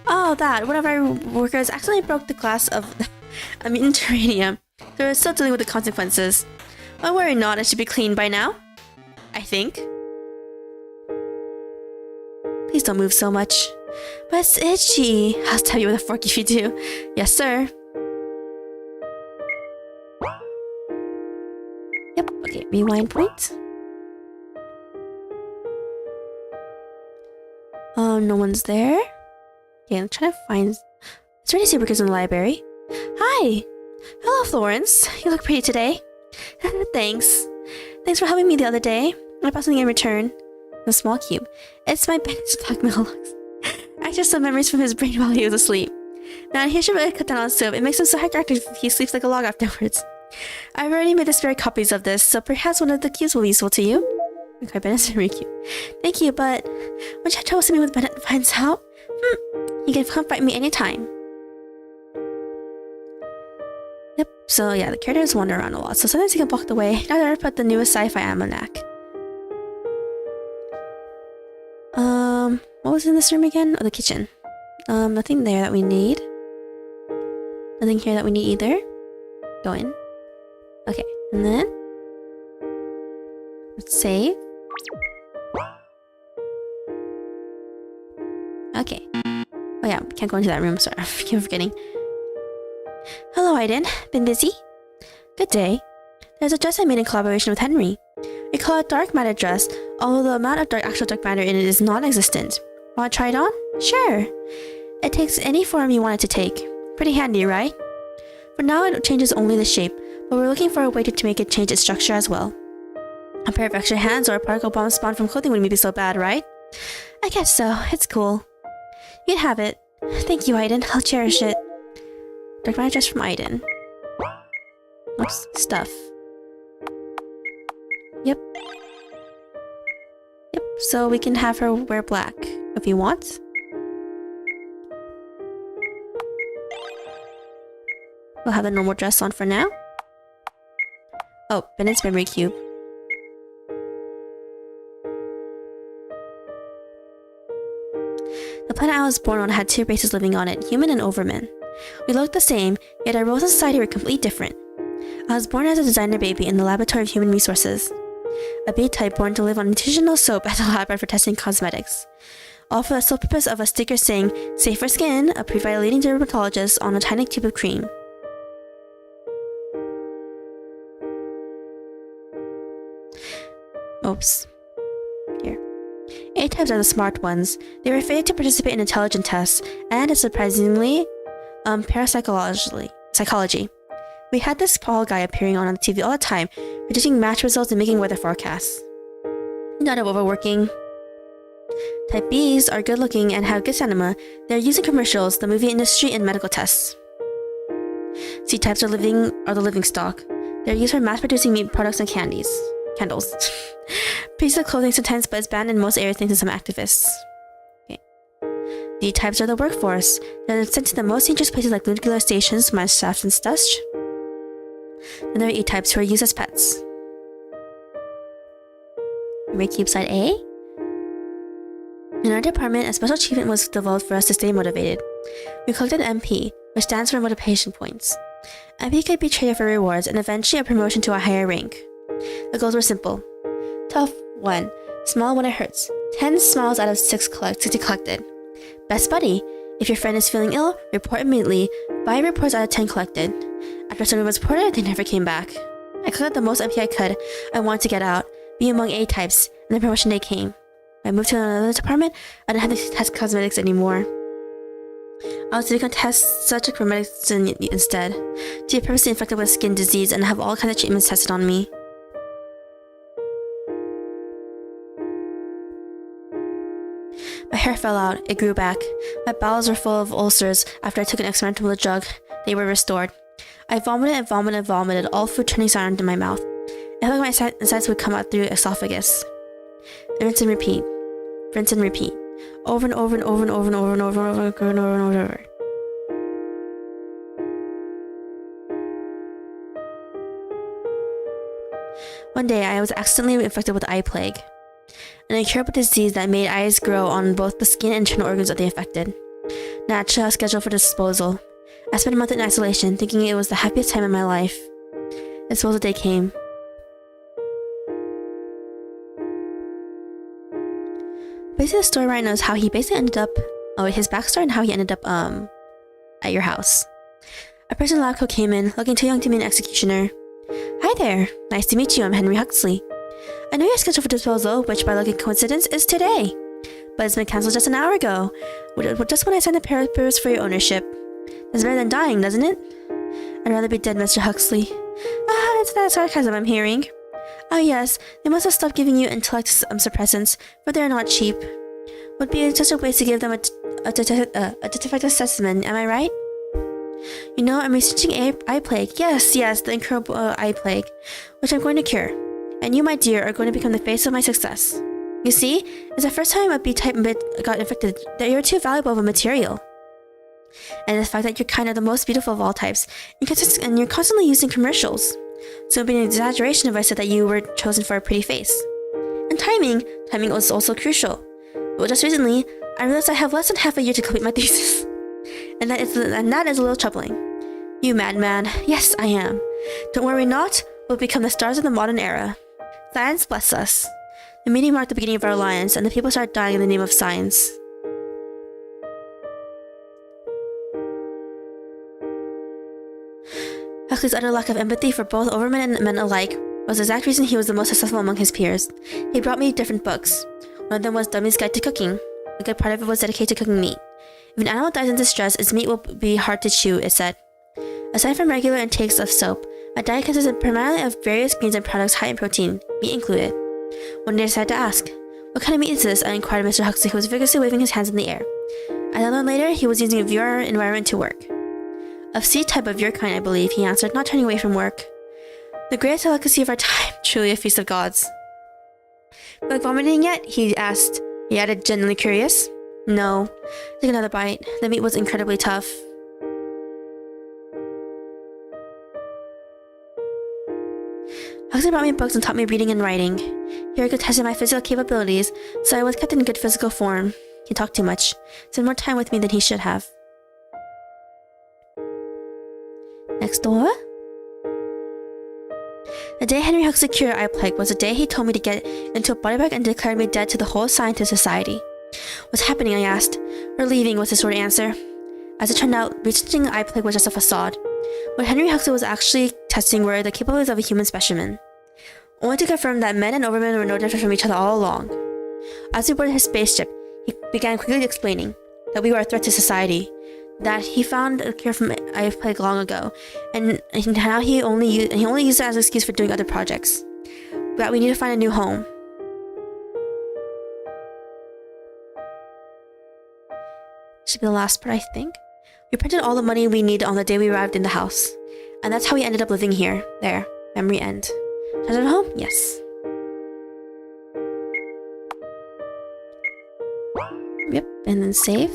Oh, that. One of our workers accidentally broke the glass of a mutant terrarium. So we're still dealing with the consequences. Don't worry, not. It should be clean by now. I think. Please don't move so much. But it's itchy. I'll stab you with a fork if you do. Yes, sir. Yep, okay, rewind point. No one's there. Okay, I'm trying to find... Is there any workers in the library? Hi! Hello, Florence. You look pretty today. Thanks. Thanks for helping me the other day. I bought something in return. A small cube. It's my Bennett's black mailbox. Actually, some memories from his brain while he was asleep. Now, he should really cut down on soap. It makes him so hyperactive he sleeps like a log afterwards. I've already made the spare copies of this, so perhaps one of the cubes will be useful to you. Okay, Bennett's very cute. Thank you, but won't you have trouble sleeping with Bennett finds out? You can come fight me anytime. Yep, so yeah, the characters wander around a lot, so sometimes he can block the way. Now that I put the newest sci-fi almanac. What was in this room again? Oh, the kitchen. Nothing there that we need. Nothing here that we need either. Go in. Okay, and then let's save. Okay. Oh yeah, can't go into that room, sorry. I keep forgetting. Hello, Aiden. Been busy? Good day. There's a dress I made in collaboration with Henry. We call it dark matter dress, although the amount of actual dark matter in it is non-existent. Want to try it on? Sure. It takes any form you want it to take. Pretty handy, right? For now, it changes only the shape, but we're looking for a way to make it change its structure as well. A pair of extra hands or a particle bomb spawned from clothing wouldn't be so bad, right? I guess so. It's cool. You can have it. Thank you, Aiden. I'll cherish it. Dark matter dress from Aiden. Oops. Stuff. Yep. Yep. So we can have her wear black if you want. We'll have the normal dress on for now. Oh, Bennett's memory cube. The planet I was born on had two races living on it, human and overman. We looked the same, yet our roles in society were completely different. I was born as a designer baby in the laboratory of human resources. A B-type born to live on nutritional soap at the lab for testing cosmetics. All for the sole purpose of a sticker saying, safe for skin, approved by a leading dermatologist on a tiny tube of cream. Oops. Here. A-types are the smart ones. They were fated to participate in intelligent tests, and surprisingly, parapsychology. We had this Paul guy appearing on the TV all the time, predicting match results and making weather forecasts. Not overworking. Type Bs are good looking and have good cinema. They're used in commercials, the movie industry, and medical tests. C-types are the living stock. They're used for mass producing meat products and candles. Pieces of clothing sometimes, but it's banned in most areas thanks to some activists. Okay. D-types are the workforce. They're sent to the most dangerous places like nuclear stations, mine shafts, and such. And there are E-types who are used as pets. Array cube side A. In our department, a special achievement was developed for us to stay motivated. We collected MP, which stands for motivation points. MP could be traded for rewards and eventually a promotion to a higher rank. The goals were simple. Tough 1. Smile when it hurts. 10 smiles out of 60 collected. Best buddy. If your friend is feeling ill, report immediately. 5 reports out of 10 collected. After someone was reported, they never came back. I collected the most MP I could. I wanted to get out, be among A-types, and the promotion day came. When I moved to another department, I didn't have to test cosmetics anymore. I was doing test subject for medicine instead. To be purposely infected with skin disease and have all kinds of treatments tested on me. My hair fell out. It grew back. My bowels were full of ulcers after I took an experimental drug. They were restored. I vomited and vomited and vomited, all food turning sour into my mouth. It felt like my insides would come out through esophagus. Rinse and repeat. Rinse and repeat. Over and over and over and over and over and over and over and over and over and over. One day, I was accidentally infected with eye plague, an incurable disease that made eyes grow on both the skin and internal organs of the infected. Naturally, I was scheduled for disposal. I spent a month in isolation, thinking it was the happiest time in my life. Disposal day came. Basically, the story right now is how he basically ended up, his backstory and how he ended up, at your house. A person in the lab coat came in, looking too young to be an executioner. Hi there, nice to meet you, I'm Henry Huxley. I know you're scheduled for disposal, which by lucky coincidence is today. But it's been cancelled just an hour ago, just when I signed the papers for your ownership. That's better than dying, doesn't it? I'd rather be dead, Mr. Huxley. It's that sarcasm I'm hearing. Oh yes, they must have stopped giving you intellect suppressants, but they're not cheap. Would be such a waste to give them a defective specimen, am I right? You know, I'm researching eye plague. Yes, the incurable eye plague, which I'm going to cure. And you, my dear, are going to become the face of my success. You see, it's the first time a B-type bit got infected that you're too valuable of a material. And the fact that you're kind of the most beautiful of all types, and you're constantly using commercials. So it'd be an exaggeration if I said that you were chosen for a pretty face. And timing was also crucial. Well, just recently, I realized I have less than half a year to complete my thesis. And that is a little troubling. You madman. Yes, I am. Don't worry not, we'll become the stars of the modern era. Science bless us. The meeting marked the beginning of our alliance, and the people started dying in the name of science. Huxley's utter lack of empathy for both overmen and men alike was the exact reason he was the most successful among his peers. He brought me different books. One of them was Dummy's Guide to Cooking. A good part of it was dedicated to cooking meat. If an animal dies in distress, its meat will be hard to chew, it said. Aside from regular intakes of soap, my diet consisted primarily of various grains and products high in protein, meat included. One day I decided to ask, "What kind of meat is this?" I inquired of Mr. Huxley, who was vigorously waving his hands in the air. I learned later he was using a VR environment to work. Of seed type of your kind, I believe, he answered, not turning away from work. The greatest delicacy of our time, truly a feast of gods. Like vomiting yet? He asked. He added, genuinely curious. No. Took another bite. The meat was incredibly tough. Huxley brought me books and taught me reading and writing. Here I could test my physical capabilities, so I was kept in good physical form. He talked too much. Spent more time with me than he should have. Next door? The day Henry Huxley cured eye plague was the day he told me to get into a body bag and declared me dead to the whole scientist society. What's happening? I asked. We're leaving, was his short answer. As it turned out, researching eye plague was just a facade. What Henry Huxley was actually testing were the capabilities of a human specimen. Only to confirm that men and overmen were no different from each other all along. As we boarded his spaceship, he began quickly explaining that we were a threat to society, that he found a cure from eye plague long ago, and now he only used it as an excuse for doing other projects. That we need to find a new home. Should be the last part, I think. We printed all the money we needed on the day we arrived in the house, and that's how we ended up living here. There, memory end. Is it home? Yes. Yep, and then save.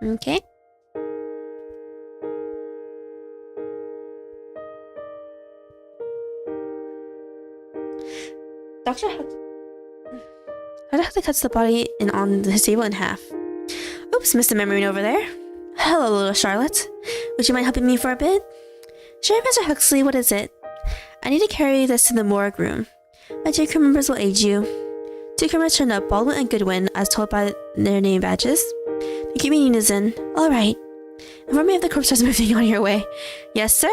Okay. Dr. Huxley cuts the body on his table in half. Oops, missed the memory over there. Hello, little Charlotte. Would you mind helping me for a bit? Sure, Mr. Huxley, what is it? I need to carry this to the morgue room. My dear crew members will aid you. 2 crew members turned up, Baldwin and Goodwin, as told by their name badges. They keep me in unison. All right. Inform me if the corpse starts moving on your way. Yes, sir.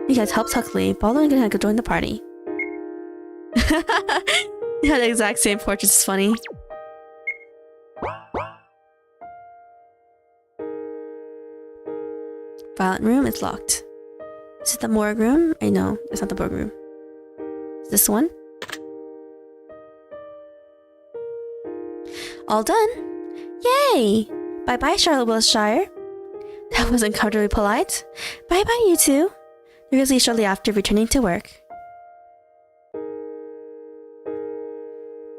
You guys helped Huxley. Baldo and gonna go join the party. They had the exact same portraits. It's funny. Violent room. It's locked. Is it the morgue room? I know. It's not the morgue room. Is this one? All done. Yay! Bye-bye, Charlotte Wilshire. That was uncomfortably polite. Bye-bye, you two. They released shortly after returning to work.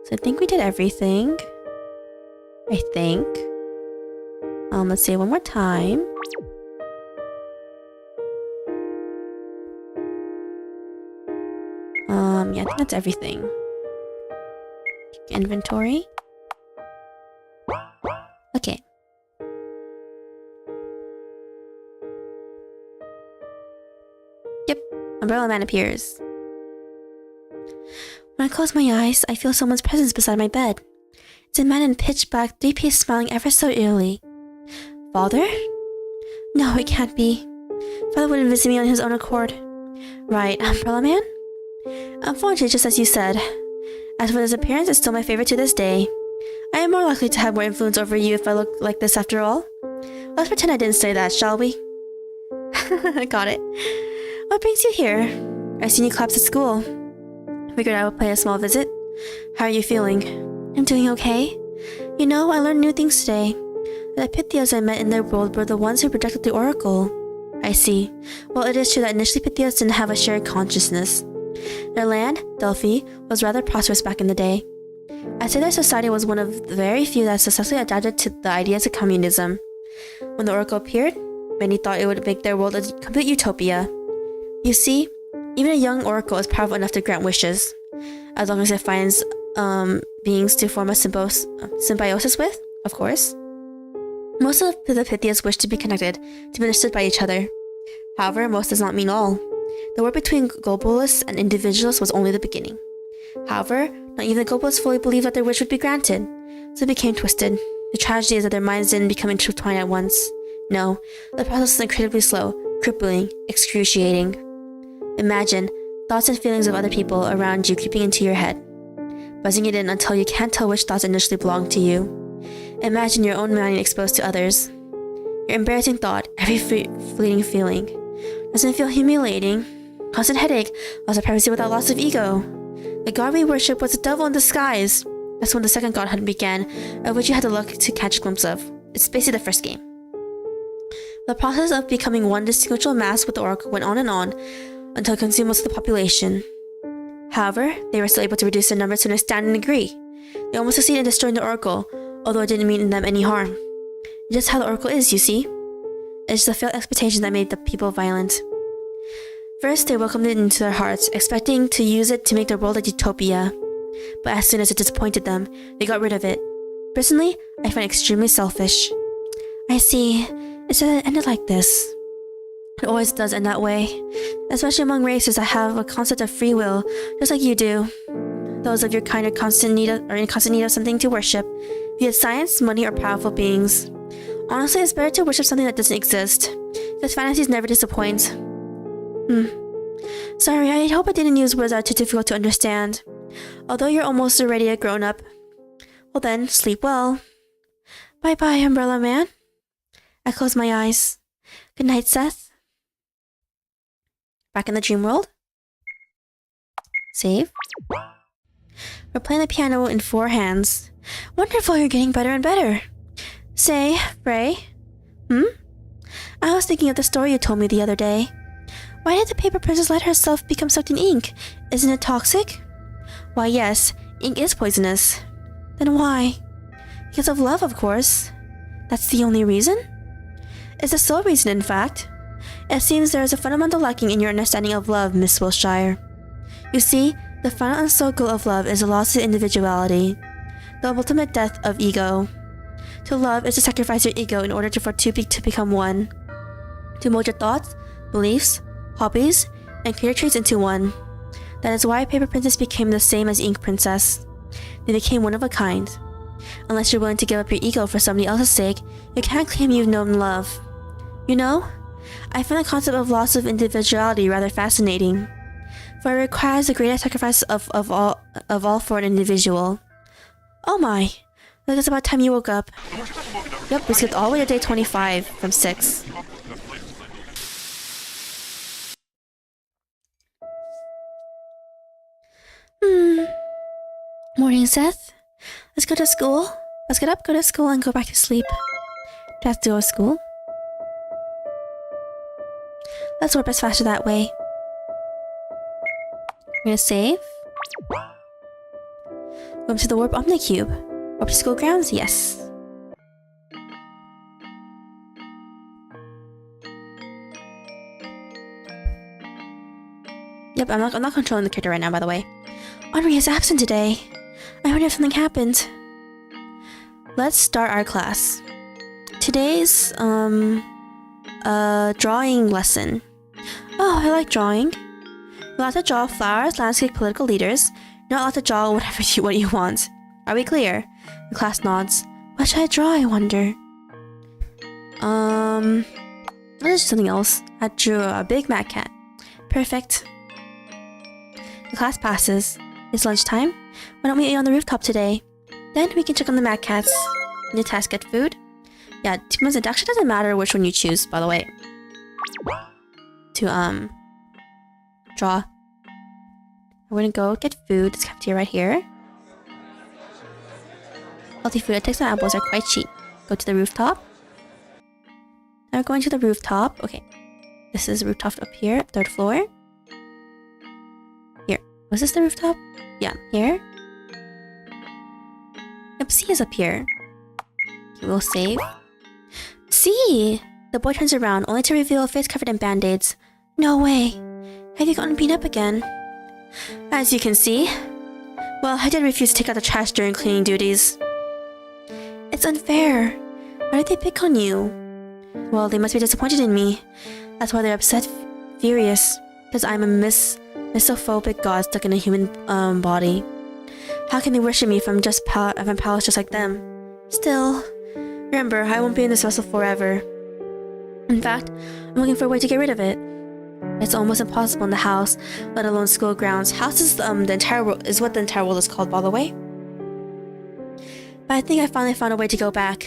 So I think we did everything. I think. Let's say it one more time. Yeah, I think that's everything. Inventory. Okay. Yep, Umbrella Man appears. When I close my eyes, I feel someone's presence beside my bed. It's a man in pitch black, three-piece, smiling ever so eerily. Father? No, it can't be. Father wouldn't visit me on his own accord. Right, Umbrella Man? Unfortunately, just as you said. As for his appearance, it's still my favorite to this day. I am more likely to have more influence over you if I look like this after all. Let's pretend I didn't say that, shall we? Got it. What brings you here? I've seen you collapse at school. Figured I would pay a small visit. How are you feeling? I'm doing okay. You know, I learned new things today. The Pythias I met in their world were the ones who projected the oracle. I see. Well, it is true that initially Pythias didn't have a shared consciousness. Their land, Delphi, was rather prosperous back in the day. I'd say their society was one of the very few that successfully adapted to the ideas of communism. When the oracle appeared, many thought it would make their world a complete utopia. You see, even a young oracle is powerful enough to grant wishes, as long as it finds beings to form a symbiosis with, of course. Most of the Pythias wish to be connected, to be understood by each other. However, most does not mean all. The war between globalists and individualists was only the beginning. However, not even the globalists fully believed that their wish would be granted, so it became twisted. The tragedy is that their minds didn't become intertwined at once. No, the process was incredibly slow, crippling, excruciating. Imagine thoughts and feelings of other people around you creeping into your head, buzzing it in until you can't tell which thoughts initially belong to you. Imagine your own mind exposed to others. Your embarrassing thought, every fleeting feeling. Doesn't it feel humiliating? Constant headache, loss of privacy without loss of ego. The god we worship was a devil in disguise. That's when the second godhood began, of which you had the luck to catch a glimpse of. It's basically the first game. The process of becoming one distinguishable mass with the oracle went on until it consumed most of the population. However, they were still able to reduce their numbers to an astounding degree. They almost succeeded in destroying the oracle, although it didn't mean them any harm. It's just how the oracle is, you see. It's the failed expectation that made the people violent. First, they welcomed it into their hearts, expecting to use it to make their world a utopia. But as soon as it disappointed them, they got rid of it. Personally, I find it extremely selfish. I see. It's that it ended like this. It always does end that way, especially among races that have a concept of free will, just like you do. Those of your kind are in constant need of something to worship, be it science, money, or powerful beings. Honestly, it's better to worship something that doesn't exist, because fantasies never disappoint. Sorry, I hope I didn't use words that are too difficult to understand. Although you're almost already a grown-up. Well then, sleep well. Bye-bye, Umbrella Man. I close my eyes. Good night, Seth. Back in the dream world. Save. We're playing the piano in 4 hands. Wonderful, you're getting better and better. Say, Frey. I was thinking of the story you told me the other day. Why did the paper princess let herself become soaked in ink? Isn't it toxic? Why, yes, ink is poisonous. Then why? Because of love, of course. That's the only reason? It's the sole reason, in fact. It seems there is a fundamental lacking in your understanding of love, Miss Wilshire. You see, the final and sole goal of love is the loss of individuality, the ultimate death of ego. To love is to sacrifice your ego in order for two to become one. To mold your thoughts, beliefs, hobbies, and career traits into one. That is why Paper Princess became the same as Ink Princess. They became one of a kind. Unless you're willing to give up your ego for somebody else's sake, you can't claim you've known love. You know, I find the concept of loss of individuality rather fascinating, for it requires the greatest sacrifice of all for an individual. Oh my, look, it's about time you woke up. Yep, we skipped all the way to day 25 from 6. Morning, Seth. Let's go to school. Let's get up, go to school, and go back to sleep. Do I have to go to school? Let's warp us faster that way. We're gonna save. Welcome to the warp omnicube. Warp to school grounds? Yes. Yep, I'm not controlling the character right now, by the way. Henri is absent today. I wonder if something happened. Let's start our class. Today's drawing lesson. Oh, I like drawing. You're allowed to draw flowers, landscape, political leaders. You're not allowed to draw what you want. Are we clear? The class nods. What should I draw, I wonder? Let's do something else. I drew a big mad cat. Perfect. The class passes. It's lunchtime. Why don't we eat on the rooftop today? Then we can check on the mad cats. New task, get food. Yeah, it actually doesn't matter which one you choose, by the way. To draw. We're gonna go get food. It's cafeteria right here. Healthy food at Texas apples are quite cheap. Go to the rooftop. Now we're going to the rooftop. Okay. This is the rooftop up here, 3rd floor. Here. Was this the rooftop? Yeah, here. Yep, C is up here. Okay, we'll save. C! The boy turns around, only to reveal a face covered in band-aids. No way! Have you gotten beat up again? As you can see. Well, I did refuse to take out the trash during cleaning duties. It's unfair. Why did they pick on you? Well, they must be disappointed in me. That's why they're upset, furious. Because I'm a misophobic god stuck in a human body. How can they worship me if I'm powerless just like them? Still, remember, I won't be in this vessel forever. In fact, I'm looking for a way to get rid of it. It's almost impossible in the house, let alone school grounds. House is the entire world, is what the entire world is called, by the way. But I think I finally found a way to go back.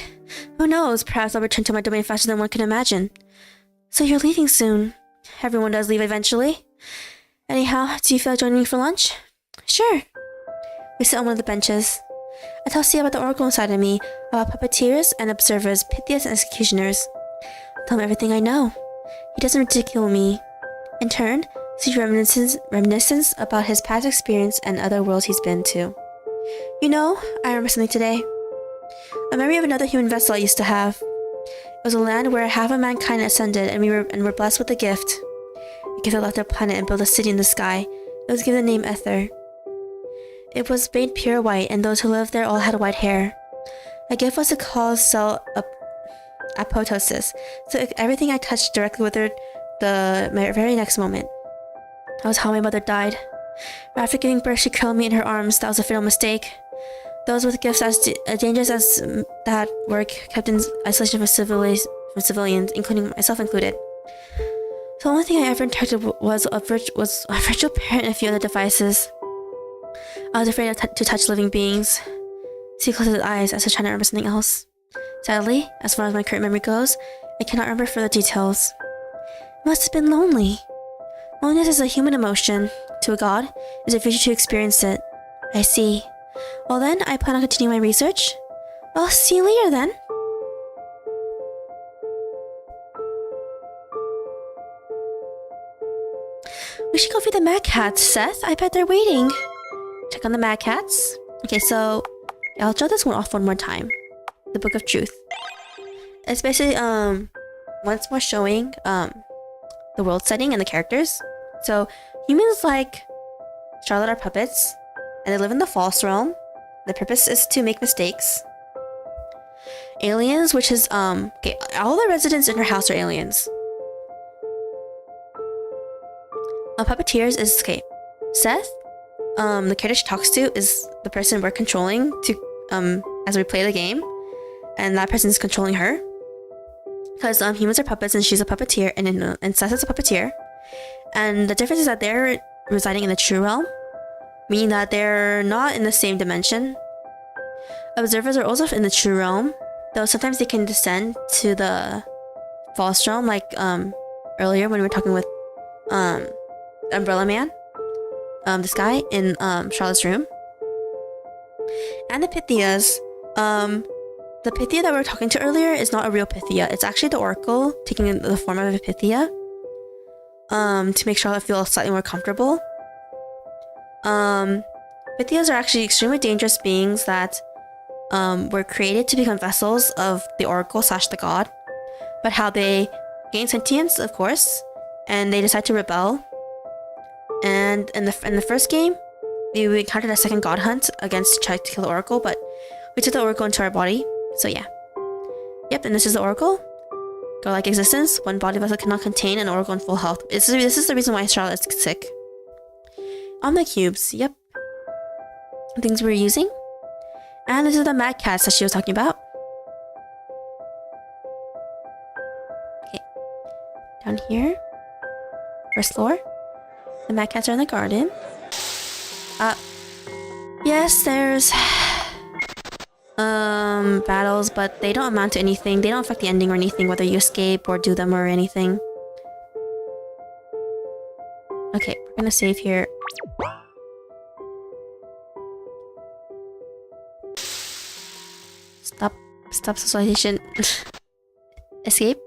Who knows, perhaps I'll return to my domain faster than one can imagine. So you're leaving soon. Everyone does leave eventually. Anyhow, do you feel like joining me for lunch? Sure. We sit on one of the benches. I tell Sia about the oracle inside of me, about puppeteers and observers, Pythias and executioners. Tell him everything I know. He doesn't ridicule me. In turn, sees reminiscence about his past experience and other worlds he's been to. You know, I remember something today. A memory of another human vessel I used to have. It was a land where half of mankind ascended and we were blessed with a gift. A gift that left their planet and built a city in the sky. It was given the name Ether. It was made pure white, and those who lived there all had white hair. A gift was to cause cell apoptosis, so everything I touched directly withered the very next moment. That was how my mother died. After giving birth, she curled me in her arms. That was a fatal mistake. Those with gifts as dangerous as that were kept in isolation from civilians, including myself included. The only thing I ever interacted was a virtual parent and a few other devices. I was afraid to touch living beings. See closed his eyes as I was trying to remember something else. Sadly, as far as my current memory goes, I cannot remember further details. It must have been lonely. Loneliness is a human emotion. To a god, is a future to experience it. I see. Well then, I plan on continuing my research. Well, see you later then. We should go feed the mad cats, Seth. I bet they're waiting. Check on the mad cats. Okay, so I'll draw this one off one more time. The Book of Truth. It's basically once more showing the world setting and the characters. So humans like Charlotte are puppets, and they live in the false realm. The purpose is to make mistakes. Aliens, which is okay, all the residents in her house are aliens. Puppeteers is okay. Seth, the character she talks to is the person we're controlling to as we play the game, and that person is controlling her. because humans are puppets and she's a puppeteer, and Seth is a puppeteer. And the difference is that they're residing in the true realm, meaning that they're not in the same dimension. Observers are also in the true realm, though sometimes they can descend to the false realm, like earlier when we were talking with Umbrella Man, this guy in Charlotte's room. And the Pythias, the Pythia that we were talking to earlier is not a real Pythia. It's actually the Oracle taking the form of a Pythia, to make Charlotte feel slightly more comfortable. Pythias are actually extremely dangerous beings that were created to become vessels of the Oracle / the God, but how they gain sentience, of course, and they decide to rebel. And in the first game, we encountered a second God hunt against try to kill the Oracle, but we took the Oracle into our body. So yeah. Yep, and this is the Oracle. Godlike existence. One body vessel cannot contain an Oracle in full health. This is the reason why Charlotte's sick. Omnicubes. Yep. Things we're using. And this is the Mad Cats that she was talking about. Okay. Down here. First floor. The Mad Cats are in the garden. Yes, there's battles, but they don't amount to anything. They don't affect the ending or anything, whether you escape or do them or anything. Okay, we're gonna save here. Stop socialization. Escape.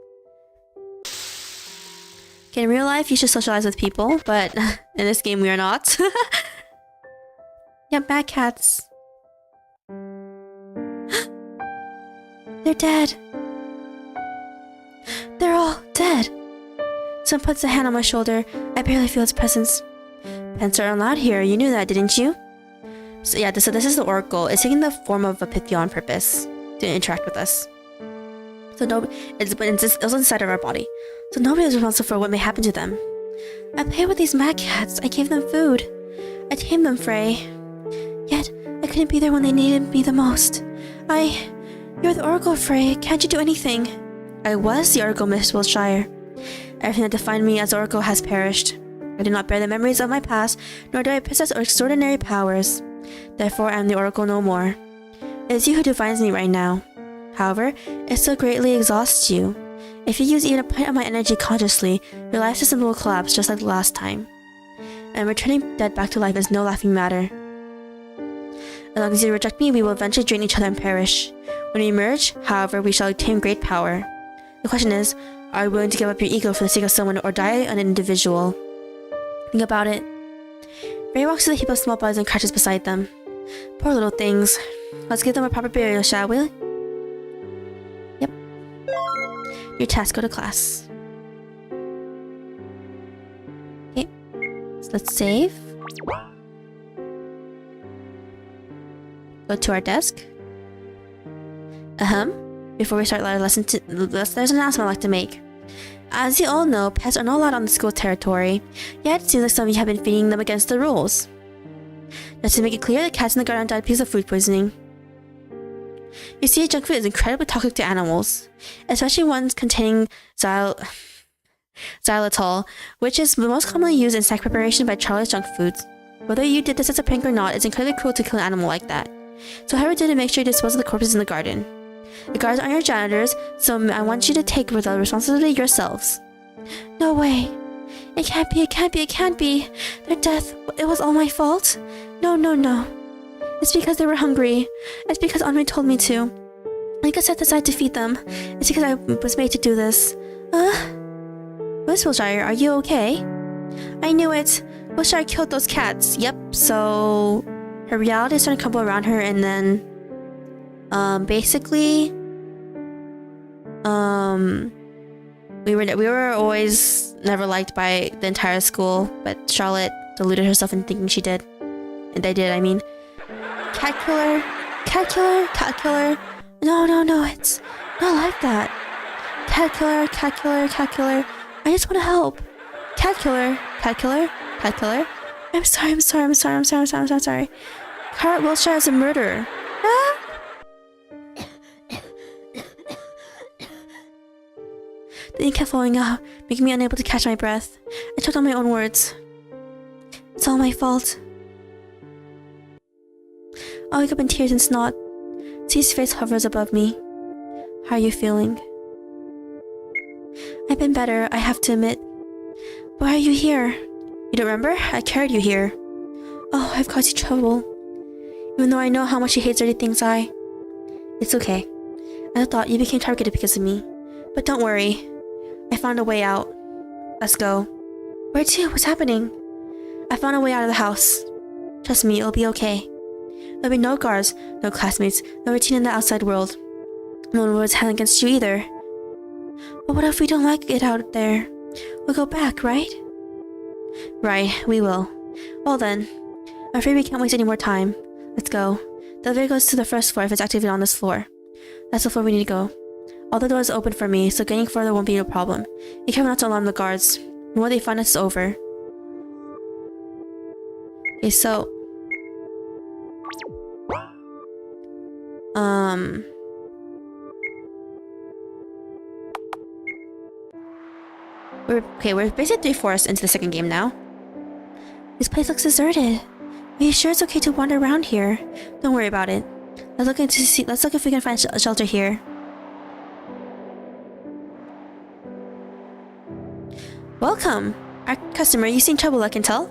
Okay, in real life you should socialize with people, but in this game we are not. Yeah, bad cats. They're dead. They're all dead. Someone puts a hand on my shoulder. I barely feel its presence. Pets are allowed here. You knew that, didn't you? So yeah, this is the Oracle. It's taking the form of a Pythia on purpose to interact with us. So it's also inside of our body. So nobody is responsible for what may happen to them. I played with these mad cats. I gave them food. I tamed them, Frey. Yet, I couldn't be there when they needed me the most. You're the Oracle, Frey. Can't you do anything? I was the Oracle, Miss Wiltshire. Everything that defined me as Oracle has perished. I do not bear the memories of my past, nor do I possess extraordinary powers. Therefore, I am the Oracle no more. It is you who defines me right now. However, it still greatly exhausts you. If you use even a point of my energy consciously, your life system will collapse just like the last time. And returning dead back to life is no laughing matter. As long as you reject me, we will eventually drain each other and perish. When we merge, however, we shall attain great power. The question is, are you willing to give up your ego for the sake of someone or die an individual? Think about it. Ray walks to the heap of small bodies and crouches beside them. Poor little things. Let's give them a proper burial, shall we? Yep. Your task, go to class. Okay. So let's save. Go to our desk. Before we start our lesson, there's an announcement I'd like to make. As you all know, pets are not allowed on the school territory, yet it seems like some of you have been feeding them against the rules. Just to make it clear, the cats in the garden died because of food poisoning. You see, junk food is incredibly toxic to animals, especially ones containing xylitol, which is the most commonly used in snack preparation by childless junk foods. Whether you did this as a prank or not, it's incredibly cruel to kill an animal like that. So whoever did it, make sure you dispose of the corpses in the garden. The guards aren't your janitors, so I want you to take the responsibility yourselves. No way. It can't be, it can't be, it can't be. Their death, it was all my fault? No. It's because they were hungry. It's because Henri told me to. I guess I decided to feed them. It's because I was made to do this. Miss Wiltshire, are you okay? I knew it. Wiltshire killed those cats. Yep, so her reality is starting to crumble around her, and then basically we were always never liked by the entire school, but Charlotte deluded herself in thinking she did. And they did, I mean. Cat killer. No, it's not like that. Cat killer. I just want to help. Cat killer. I'm sorry. Carrot Wiltshire is a murderer. flowing out, making me unable to catch my breath. I choked on my own words. It's all my fault. I wake up in tears and snot. C's face hovers above me. How are you feeling? I've been better, I have to admit. Why are you here? You don't remember? I carried you here. Oh, I've caused you trouble. Even though I know how much he hates dirty things, It's okay. I thought you became targeted because of me. But don't worry. I found a way out. Let's go. Where to? What's happening? I found a way out of the house. Trust me, it'll be okay. There'll be no guards, no classmates, no routine in the outside world. No one will stand against you either. But what if we don't like it out there? We'll go back, right? Right, we will. Well then, I'm afraid we can't waste any more time. Let's go. The elevator goes to the first floor if it's activated on this floor. That's the floor we need to go. All the doors open for me, so getting further won't be a problem. Be careful not to alarm the guards. The more they find us, it's over. Okay, so... We're basically 3/4 into the second game now. This place looks deserted. Are you sure it's okay to wander around here? Don't worry about it. Let's look if we can find a shelter here. Welcome! Our customer, you seem trouble, I can tell.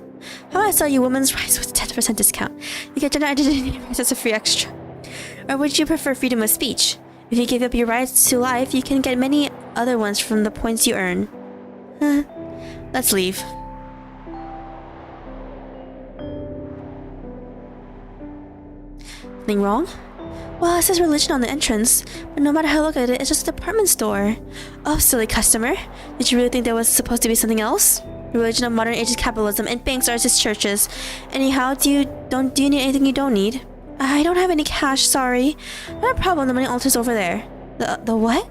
How I saw you women's rights with 10% discount. You get gender identity rights as a free extra. Or would you prefer freedom of speech? If you give up your rights to life, you can get many other ones from the points you earn. Let's leave. Something wrong? Well, it says religion on the entrance, but no matter how I look at it, it's just a department store. Oh, silly customer. Did you really think there was supposed to be something else? Religion of modern age is capitalism, and banks are just churches. Anyhow, do you need anything you don't need? I don't have any cash, sorry. Not a problem, the money altar's over there. The what?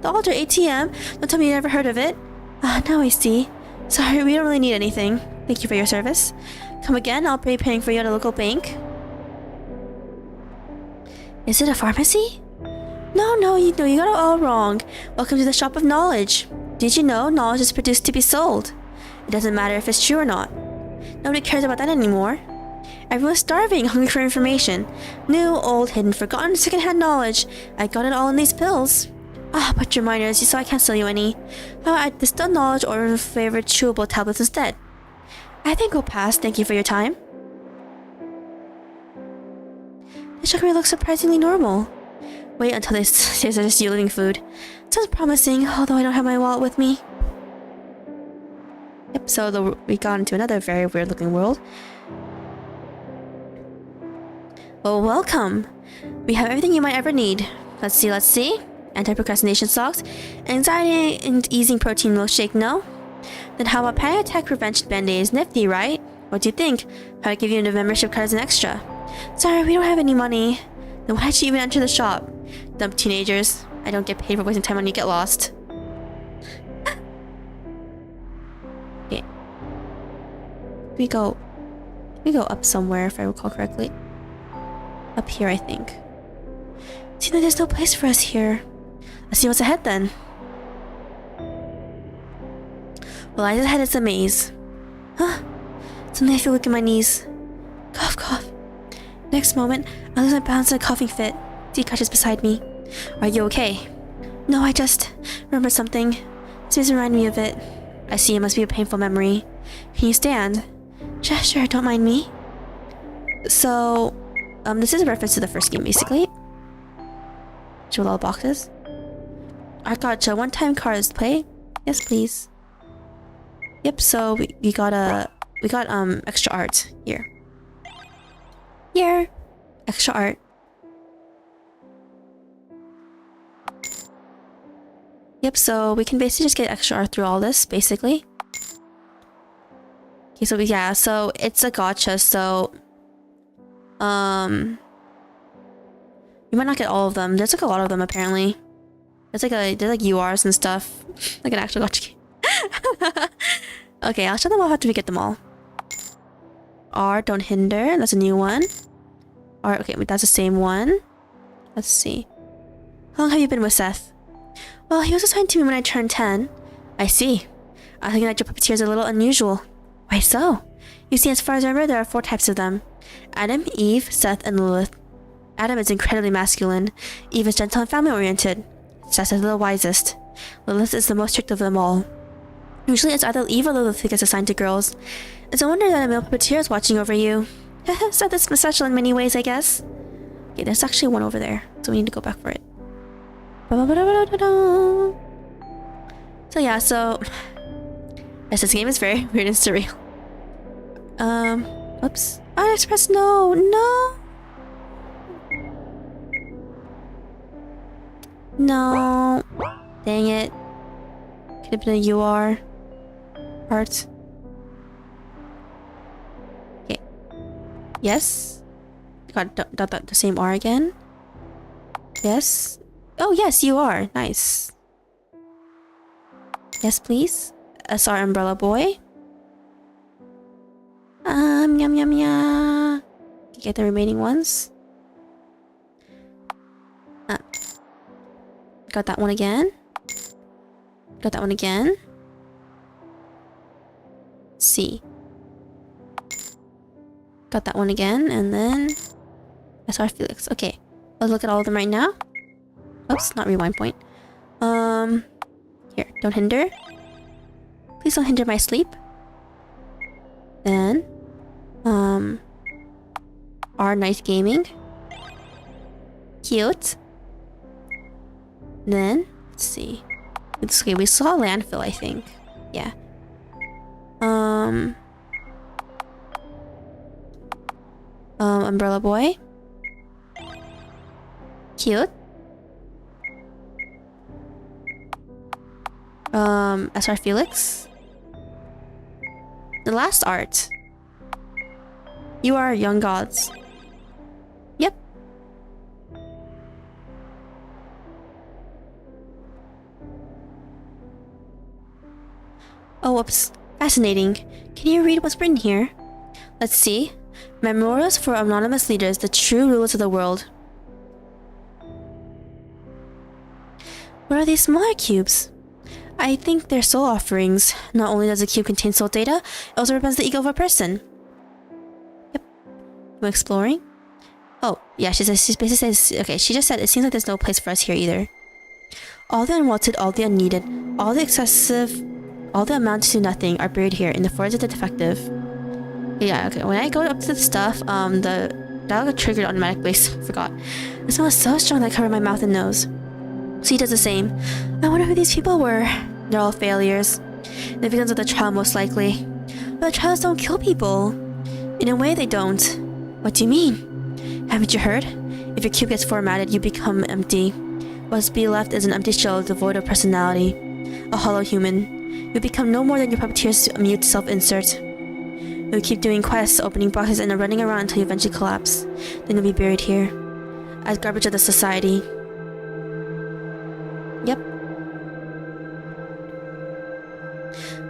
The altar ATM? Don't tell me you never heard of it. Now I see. Sorry, we don't really need anything. Thank you for your service. Come again, I'll be paying for you at a local bank. Is it a pharmacy? No, you got it all wrong. Welcome to the shop of knowledge. Did you know knowledge is produced to be sold? It doesn't matter if it's true or not. Nobody cares about that anymore. Everyone's starving, hungry for information. New, old, hidden, forgotten, secondhand knowledge. I got it all in these pills. But you're minors, so I can't sell you any. How about I distill knowledge or favorite chewable tablets instead? I think we'll pass, thank you for your time. The sugar looks surprisingly normal. Wait until they suggest you living food. Sounds promising, although I don't have my wallet with me. Yep, so we got into another very weird looking world. Well, welcome! We have everything you might ever need. Let's see. Anti-procrastination socks, anxiety and easing protein milkshake, no? Then how about panic attack prevention band-aids? Nifty, right? What do you think? How to give you a membership card as an extra? Sorry, we don't have any money. Then why'd you even enter the shop? Dumb teenagers. I don't get paid for wasting time when you get lost. Okay. We go up somewhere if I recall correctly. Up here, I think. Seems like there's no place for us here. Let's see what's ahead then. Well, eyes ahead is a maze. Suddenly I feel weak in my knees. Cough. Next moment, I lose my balance in a coughing fit. Dee crouches beside me. Are you okay? No, I just remembered something. This seems to remind me of it. I see it must be a painful memory. Can you stand? Sure, don't mind me. So, this is a reference to the first game, basically. Show all the boxes. I gotcha. One-time cards play. Yes, please. Yep. So we got extra art here. Extra art. Yep. So we can basically just get extra art through all this, basically. Okay. So so it's a gacha. So you might not get all of them. There's like a lot of them apparently. There's like URs and stuff. Like an actual gacha game. Okay, I'll show them all after we get them all. R, don't hinder. That's a new one. R, okay, wait, that's the same one. Let's see. How long have you been with Seth? Well, he was assigned to me when I turned 10. I see. I think that your puppeteer is a little unusual. Why so? You see, as far as I remember, there are 4 types of them. Adam, Eve, Seth, and Lilith. Adam is incredibly masculine. Eve is gentle and family-oriented. Seth is the wisest. Lilith is the most strict of them all. Usually it's either Eve or Lilith who gets assigned to girls. It's a wonder that a male puppeteer is watching over you. Seth is special in many ways, I guess. Okay, there's actually one over there, so we need to go back for it. So yeah, yes, this game is very weird and surreal. Oops. I just pressed no. No. Dang it. Could have been a UR part. Okay. Yes. Got the same R again. Yes. Oh yes, you are. Nice. Yes, please. SR Umbrella Boy. Yum. Get the remaining ones. Got that one again. Got that one again. C. Got that one again, and then SR Felix. Okay, let's look at all of them right now. Oops, not rewind point. Here, don't hinder. Please don't hinder my sleep. Then, R Night Gaming. Cute. Then, let's see. Okay, we saw Landfill, I think. Yeah. Umbrella Boy. Cute. SR Felix. The last art. You are young gods. Yep. Oh, whoops. Fascinating. Can you read what's written here? Let's see. Memorials for anonymous leaders, the true rulers of the world. What are these smaller cubes? I think they're soul offerings. Not only does the cube contain soul data, it also represents the ego of a person. Yep. Am I exploring? Oh, yeah, she basically says, okay, she just said it seems like there's no place for us here either. All the unwanted, all the unneeded, all the excessive, all the amount to nothing are buried here in the forest of the defective. Yeah, okay, when I go up to the stuff, that got triggered automatically, so I forgot. The smell is so strong that I covered my mouth and nose. So he does the same. I wonder who these people were. They're all failures. The victims of the trial, most likely. But the trials don't kill people. In a way, they don't. What do you mean? Haven't you heard? If your cube gets formatted, you become empty. What's be left is an empty shell devoid of personality. A hollow human. You become no more than your puppeteer's mute self-insert. You'll keep doing quests, opening boxes, and running around until you eventually collapse. Then you'll be buried here. As garbage of the society. Yep.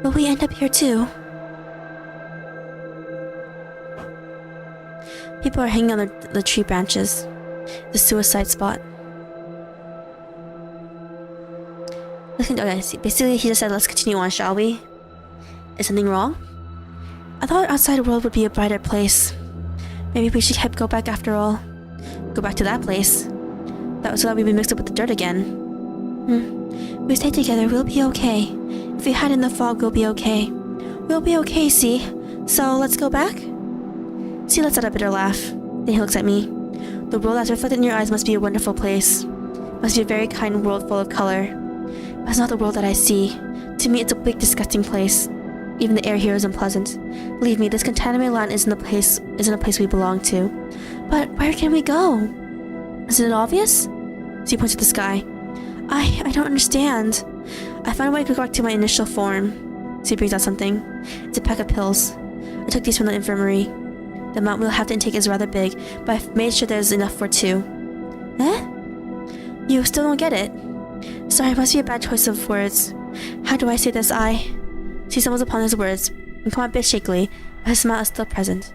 Will we end up here too? People are hanging on the tree branches. The suicide spot. Okay, basically he just said, let's continue on, shall we? Is something wrong? I thought outside world would be a brighter place. Maybe we should go back after all. Go back to that place. That was so that we'd be mixed up with the dirt again. If we stay together, we'll be okay. If we hide in the fog, we'll be okay. We'll be okay, see? So, let's go back? See lets out a bitter laugh. Then he looks at me. The world as reflected in your eyes must be a wonderful place. Must be a very kind world full of color. But it's not the world that I see. To me, it's a big, disgusting place. Even the air here is unpleasant. Believe me, this contaminated land isn't a place we belong to. But where can we go? Isn't it obvious? So he points to the sky. I don't understand. I found a way to go back to my initial form. So he brings out something. It's a pack of pills. I took these from the infirmary. The amount we'll have to intake is rather big, but I've made sure there's enough for 2. Eh? You still don't get it? Sorry, it must be a bad choice of words. How do I say this? She stumbles upon his words and come out a bit shakily, but his smile is still present.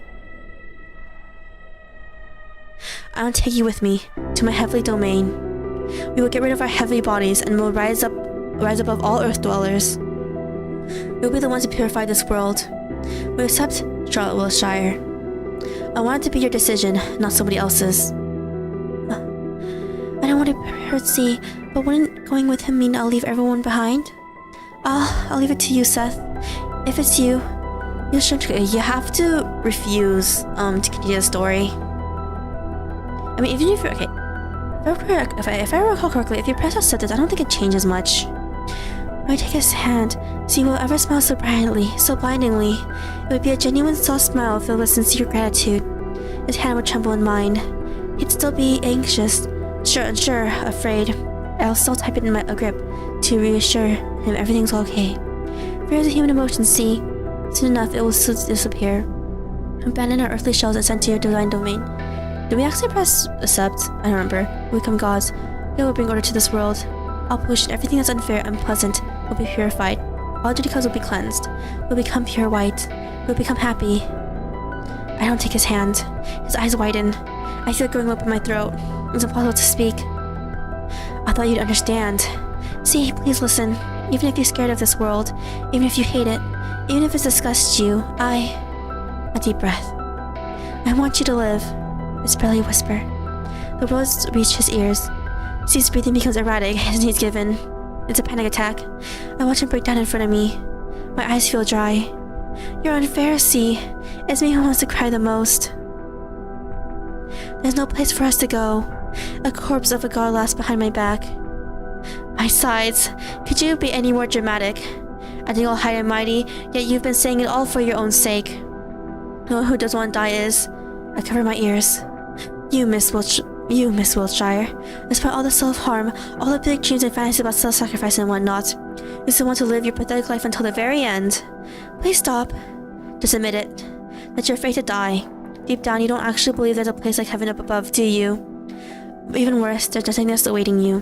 I will take you with me to my heavenly domain. We will get rid of our heavy bodies and will rise above all earth dwellers. You'll be the ones who purify this world. We accept Charlotte Wilshire. I want it to be your decision, not somebody else's. I don't want to hurt C, but wouldn't going with him mean I'll leave everyone behind? I'll leave it to you, Seth. If it's you, you have to refuse to continue the story. I mean, even if you're okay, if I recall correctly, if you press out this, I don't think it changes much. When I take his hand, see will ever smile so brightly, so blindingly. It would be a genuine soft smile filled with sincere gratitude. His hand would tremble in mine. He'd still be anxious, unsure, afraid. I'll still type it in my grip to reassure him everything's okay. Fear is a human emotion, see. Soon enough, it will disappear. Abandon our earthly shells and sent to your divine domain. Did we actually press accept? I don't remember. We become gods. We will bring order to this world. All pollution, everything that's unfair and unpleasant, will be purified. All dirty clouds will be cleansed. We'll become pure white. We'll become happy. I don't take his hand. His eyes widen. I feel it growing up in my throat. It's impossible to speak. I thought you'd understand. See, please listen. Even if you're scared of this world, even if you hate it, even if it disgusts you, A deep breath. I want you to live. It's barely a whisper. The words reach his ears. C's breathing becomes erratic and he's given. It's a panic attack. I watch him break down in front of me. My eyes feel dry. You're unfair, C. It's me who wants to cry the most. There's no place for us to go. A corpse of a god laughs behind my back. My sides. Could you be any more dramatic? I think all high and mighty, yet you've been saying it all for your own sake. No one who doesn't want to die is. I cover my ears. You, Miss Wiltshire. Despite all the self-harm, all the big dreams and fantasies about self-sacrifice and whatnot, you still want to live your pathetic life until the very end. Please stop. Just admit it. That you're afraid to die. Deep down, you don't actually believe there's a place like heaven up above, do you? But even worse, there's nothingness awaiting you.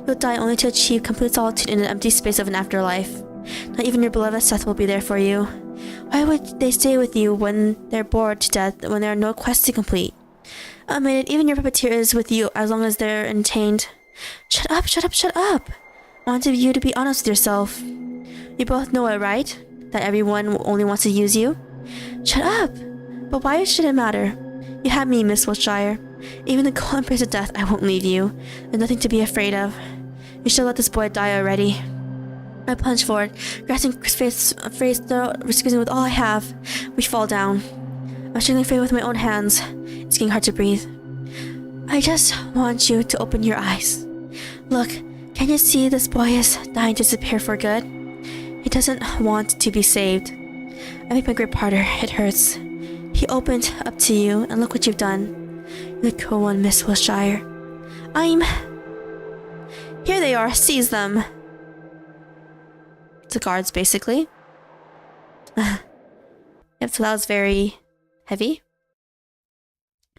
You'll die only to achieve complete solitude in an empty space of an afterlife. Not even your beloved Seth will be there for you. Why would they stay with you when they're bored to death, when there are no quests to complete? Admit it, even your puppeteer is with you as long as they're enchained. Shut up, shut up, shut up! I want you to be honest with yourself. You both know it, right? That everyone only wants to use you? Shut up! But why should it matter? You have me, Miss Wiltshire. Even the cold embrace of death, I won't leave you. There's nothing to be afraid of. You should let this boy die already. I plunge forward, grasping Faith's throat, squeezing with all I have. We fall down. I'm struggling Faith with my own hands. It's getting hard to breathe. I just want you to open your eyes. Look, can you see this boy is dying to disappear for good? He doesn't want to be saved. I make my grip harder. It hurts. He opened up to you, and look what you've done. You're the cruel one, Miss Wiltshire. Here they are. Seize them. The guards, basically. Yep, so that was very heavy.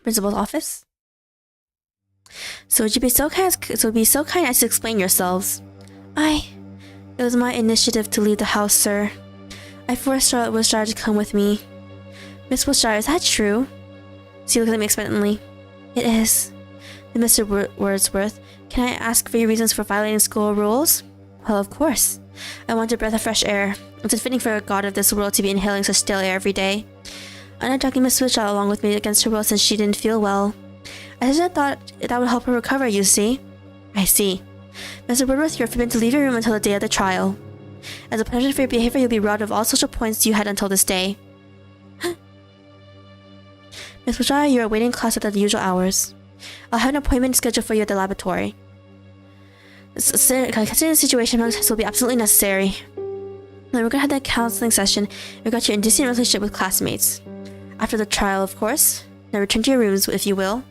Principal's office. So would you be so kind as to explain yourselves? It was my initiative to leave the house, sir. I forced Charlotte Wilshire to come with me. Miss Wilshire, is that true? She looked at me expectantly. It is. Then Mr. Wordsworth, can I ask for your reasons for violating school rules? Well, of course. I want a breath of fresh air. It's unfitting for a god of this world to be inhaling such stale air every day. I'm not dragging Miss Wilshire along with me against her will since she didn't feel well. I just thought that would help her recover, you see. I see. Mr. Woodworth, you're forbidden to leave your room until the day of the trial. As a punishment for your behavior, you'll be robbed of all social points you had until this day. Miss Wilshire, you are waiting in class at the usual hours. I'll have an appointment scheduled for you at the laboratory. Considering the situation, this will be absolutely necessary. Then we're gonna have that counseling session in regard to your indecent relationship with classmates. After the trial, of course. Now return to your rooms, if you will.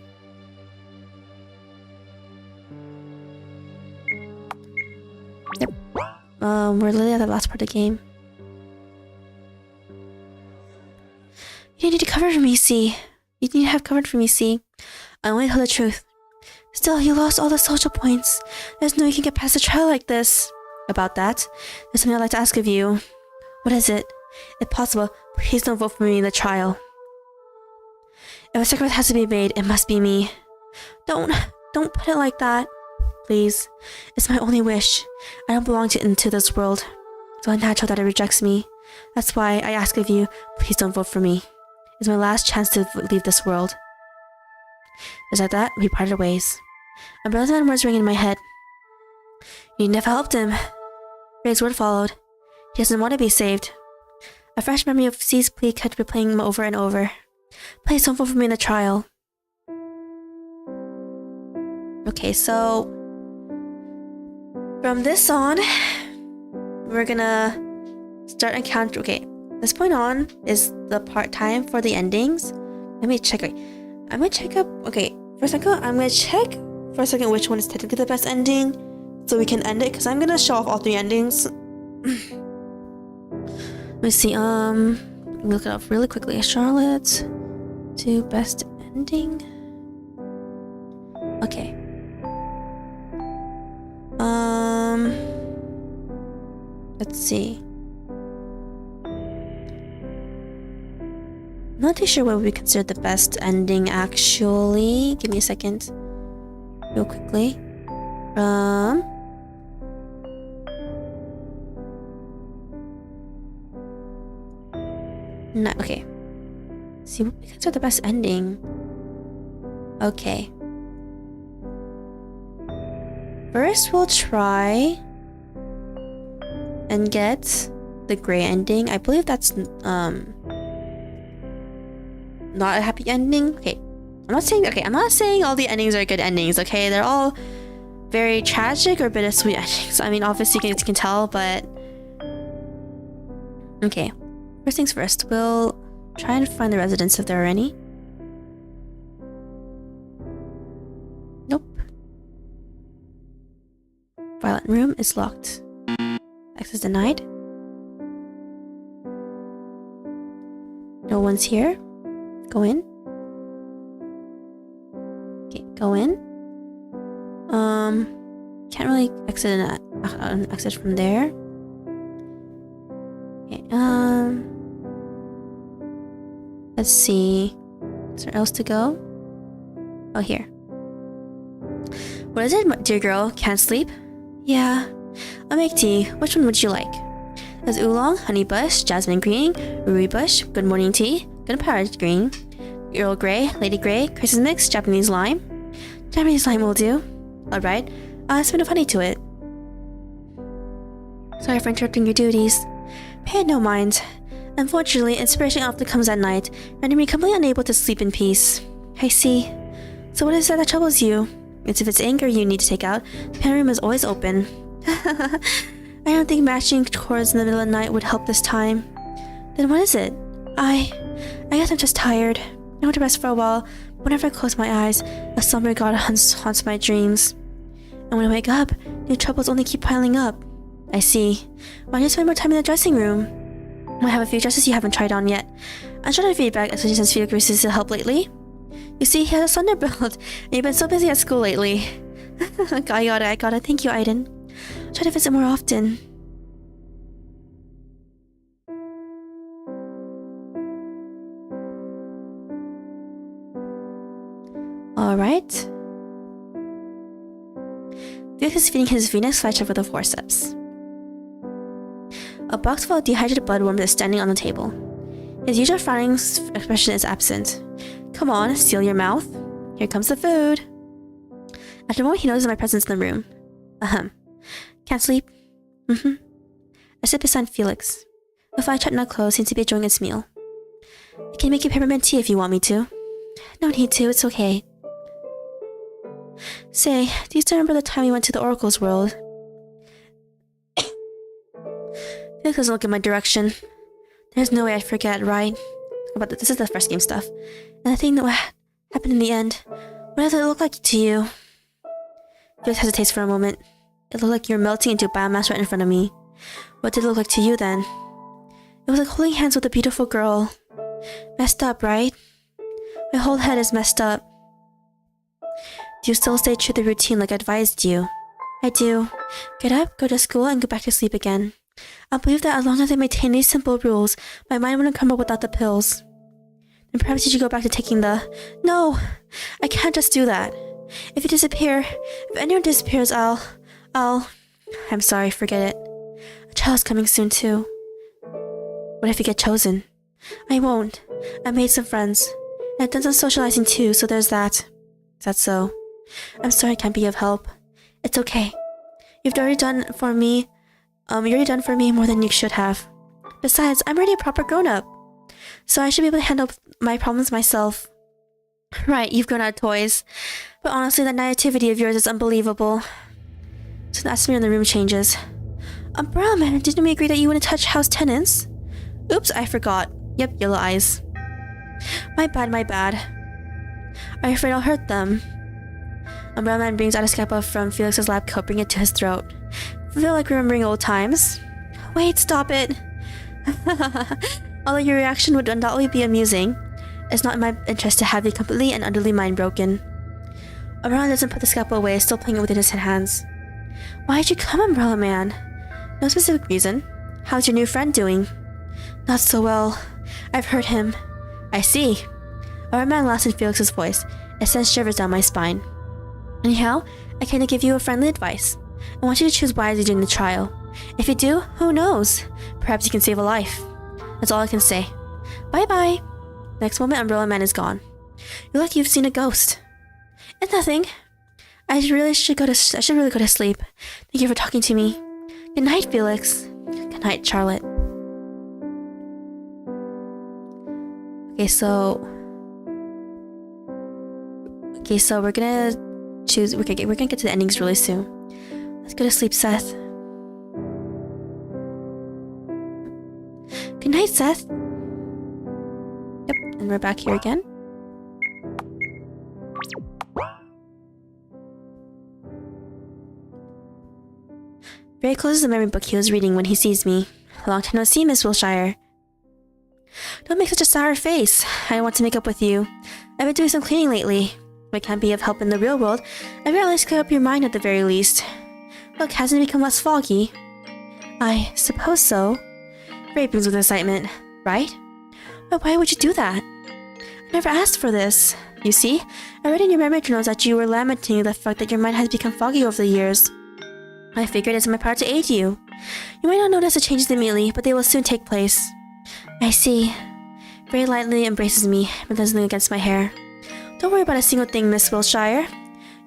Yep. We're literally at the last part of the game. You need to cover for me, C. You need to have covered for me, C. I only tell the truth. Still, you lost all the social points. There's no way you can get past a trial like this. About that, there's something I'd like to ask of you. What is it? If possible, please don't vote for me in the trial. If a sacrifice has to be made, it must be me. Don't put it like that. Please. It's my only wish. I don't belong into this world. so unnatural that it rejects me. That's why I ask of you, please don't vote for me. It's my last chance to leave this world. Just like that, we parted ways. A brilliant words ring in my head. You never helped him. Ray's word followed. He doesn't want to be saved. A fresh memory of C's plea kept replaying him over and over. Please don't vote for me in the trial. Okay, so from this on, we're gonna start encounter. Okay, this point on is the part time for the endings. Let me check. I'm gonna check up. Okay, for a second, I'm gonna check for a second which one is technically the best ending, so we can end it. Cause I'm gonna show off all 3 endings. Let me see. Let me look it up really quickly. Charlotte to best ending. Okay. Let's see. Not too sure what we consider the best ending actually. Give me a second. Real quickly. No, okay. See what we consider the best ending. Okay. First we'll try and get the gray ending. I believe that's not a happy ending. Okay. I'm not saying all the endings are good endings, okay? They're all very tragic or bittersweet endings. I mean, obviously you can tell, but okay. First things first, we'll try and find the residents if there are any. Nope. Violet room is locked. Access denied. No one's here. Go in. Okay, go in. Can't really exit exit from there. Okay, let's see. Is there else to go? Oh, here. What is it, dear girl? Can't sleep? Yeah. I'll make tea. Which one would you like? There's oolong, honey bush, jasmine green, ruby bush, good morning tea, good parrot green, Earl Grey, Lady Grey, Christmas mix, Japanese lime. Japanese lime will do. Alright. Add a bit of honey to it. Sorry for interrupting your duties. Pay no mind. Unfortunately, inspiration often comes at night, rendering me completely unable to sleep in peace. I see. So what is that troubles you? It's if it's anger you need to take out, the pen room is always open. I don't think matching chords in the middle of the night would help this time. Then what is it? I guess I'm just tired. I want to rest for a while. Whenever I close my eyes, a somber god haunts my dreams. And when I wake up, new troubles only keep piling up. I see. Why don't you spend more time in the dressing room? I have a few dresses you haven't tried on yet. I'm sure feedback, especially since Felix receives help lately. You see, he has a Thunderbolt, and you've been so busy at school lately. I got it. Thank you, Aiden. Try to visit more often. Alright. Felix is feeding his Venus flytrap with a forceps. A box full of dehydrated bloodworms is standing on the table. His usual frowning expression is absent. Come on, seal your mouth. Here comes the food. After a moment, he notices my presence in the room. Can't sleep? I sit beside Felix. The flytrap not closed seems to be enjoying its meal. I can make you peppermint tea if you want me to. No need to, it's okay. Say, do you still remember the time we went to the Oracle's world? Felix doesn't look in my direction. There's no way I'd forget, right? But this is the first game stuff. And the thing that happened in the end. What does it look like to you? Felix hesitates for a moment. It looked like you were melting into biomass right in front of me. What did it look like to you then? It was like holding hands with a beautiful girl. Messed up, right? My whole head is messed up. Do you still stay true to the routine like I advised you? I do. Get up, go to school, and go back to sleep again. I believe that as long as I maintain these simple rules, my mind wouldn't crumble without the pills. Then perhaps you should go back to taking the... No! I can't just do that. If you disappear, if anyone disappears, I'll... I'm sorry, forget it. A trial's coming soon too. What if you get chosen? I won't. I made some friends. And I've done some socializing too, so there's that. Is that so? I'm sorry I can't be of help. It's okay. You've already done for me. You already done for me more than you should have. Besides, I'm already a proper grown-up. So I should be able to handle my problems myself. Right, you've grown out of toys. But honestly, that naivety of yours is unbelievable. So that's me when the room changes. Umbrella Man, didn't we agree that you wouldn't touch house tenants? Oops, I forgot. Yep, yellow eyes. My bad, my bad. Are you afraid I'll hurt them? Umbrella Man brings out a scalpel from Felix's lab coat, bringing it to his throat. Feel like remembering old times. Wait, stop it. Although your reaction would undoubtedly be amusing, it's not in my interest to have you completely and utterly mind-broken. Umbrella doesn't put the scalpel away, still playing it within his hands. Why did you come, Umbrella Man? No specific reason. How's your new friend doing? Not so well. I've hurt him. I see. Umbrella Man laughs in Felix's voice. It sends shivers down my spine. Anyhow, I came to give you a friendly advice. I want you to choose wisely during the trial. If you do, who knows? Perhaps you can save a life. That's all I can say. Bye-bye. Next moment, Umbrella Man is gone. You're like you've seen a ghost. It's nothing. I should really go to sleep. Thank you for talking to me. Good night, Felix. Good night, Charlotte. Okay, so we're gonna choose. We're gonna get to the endings really soon. Let's go to sleep, Seth. Good night, Seth. Yep, and we're back here again. Barry closes the memory book he was reading when he sees me. Long time no see, Miss Wilshire. Don't make such a sour face. I want to make up with you. I've been doing some cleaning lately. If I can't be of help in the real world, I'd rather at least clear up your mind at the very least. Look, hasn't it become less foggy? I suppose so. Ray beams with excitement. Right? But why would you do that? I never asked for this. You see, I read in your memory journals that you were lamenting the fact that your mind has become foggy over the years. I figured it's in my power to aid you. You might not notice the changes immediately, but they will soon take place. I see. Very lightly embraces me, but does nothing against my hair. Don't worry about a single thing, Miss Wilshire.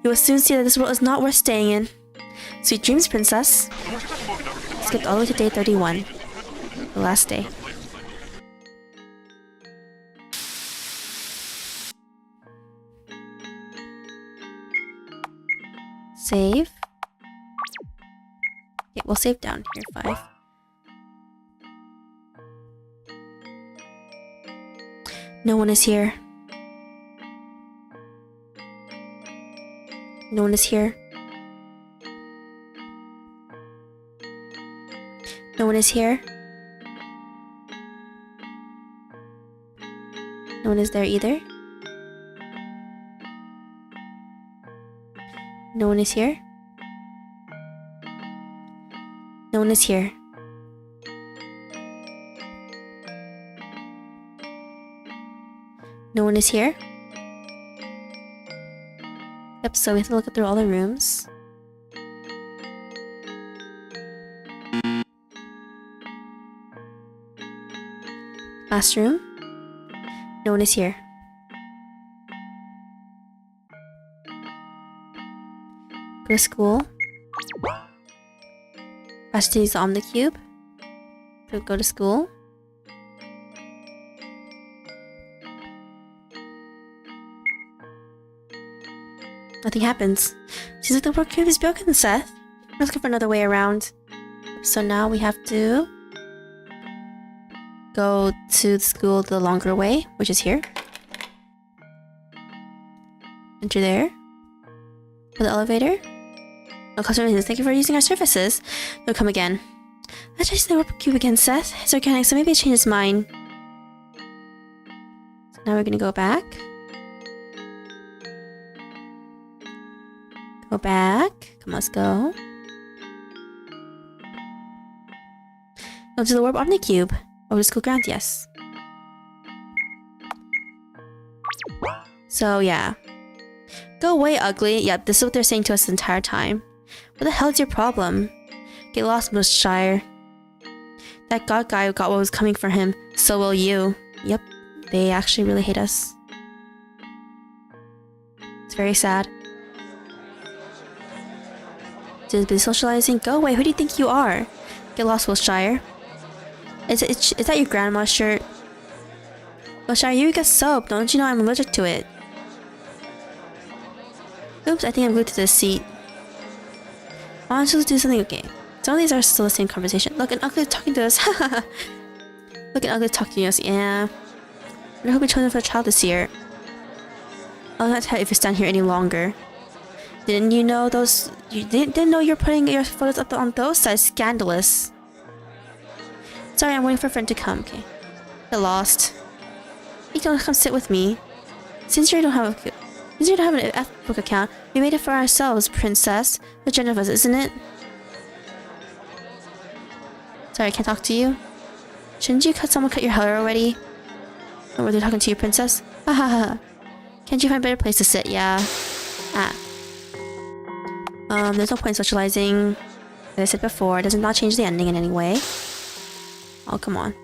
You will soon see that this world is not worth staying in. Sweet dreams, princess. Skipped all the way to day 31. The last day. Save. Okay, we'll save down here, 5. No one is here. No one is here. No one is here. No one is there either. No one is here. No one is here. No one is here. Yep, so we have to look through all the rooms. Last room. No one is here. Go to school. Has to use the Omnicube. Go to school. Nothing happens. Seems like the work cube is broken, Seth. Let's look for another way around. So now we have to go to school the longer way, which is here. Enter there. For the elevator. No customer says, thank you for using our services. They'll come again. Let's try using the work cube again, Seth. It's organic, so maybe it changed his mind. So now we're gonna go back. Go back. Come on, let's go. Go to the warp Omnicube. Over to school ground, yes. So, yeah. Go away, ugly. Yep, this is what they're saying to us the entire time. What the hell is your problem? Get lost, Wilshire. That god guy got what was coming for him. So will you. Yep, they actually really hate us. It's very sad. Just been socializing? Go away, who do you think you are? Get lost, Wilshire. Is that your grandma's shirt? Wilshire, you get soap. Don't you know I'm allergic to it? Oops, I think I'm glued to this seat. Why don't you do something? Okay. Some of these are still the same conversation. Look, an ugly talking to us. Look, an ugly talking to us. Yeah. I wonder who'll be chosen for the child this year. I'll not tell you if you stand here any longer. Didn't you know those? You didn't know you're putting your photos up on those sides. Scandalous. Sorry, I'm waiting for a friend to come. Okay. Get lost. You don't come sit with me. Since you don't have an Facebook account, we made it for ourselves, princess. The general of us, isn't it? Sorry, I can't talk to you. Shouldn't you someone cut your hair already? Or were they talking to you, princess? Hahaha. Can't you find a better place to sit? Yeah. Ah. There's no point in socializing. As I said before, it does not change the ending in any way. Oh, come on.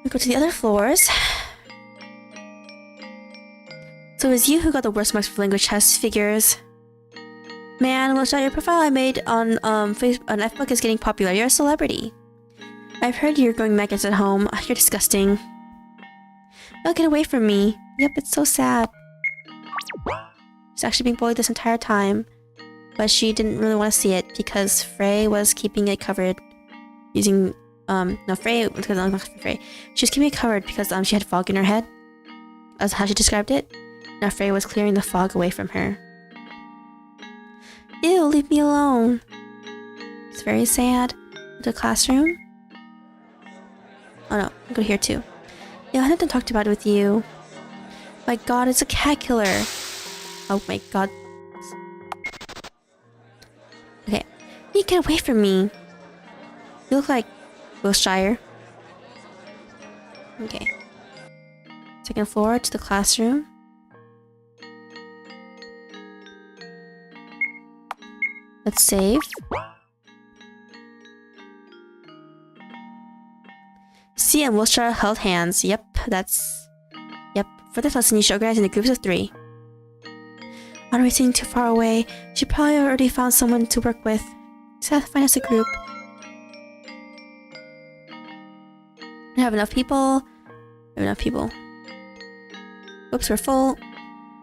We go to the other floors. So it was you who got the worst marks for language tests. Figures. Man, well, your profile I made on Facebook on Facebook is getting popular. You're a celebrity. I've heard you're going maggots at home. You're disgusting. Oh, get away from me. Yep, it's so sad. She's actually being bullied this entire time. But she didn't really want to see it because Frey was keeping it covered using no, Frey, because not Frey. She was keeping it covered because she had fog in her head. That's how she described it. Now Frey was clearing the fog away from her. Ew, leave me alone. It's very sad. The classroom. Oh no, I'll go here too. Yeah, I had to talk about it with you. My god, it's a cat killer. Oh my god. Okay. You get away from me. You look like Wilshire. Okay. Second floor to the classroom. Let's save. C and Wilshire held hands. Yep, that's... Yep. For this lesson, you should organize into groups of 3. On racing too far away, she probably already found someone to work with. Just have to find us a group. We have enough people. We have enough people. Whoops, we're full.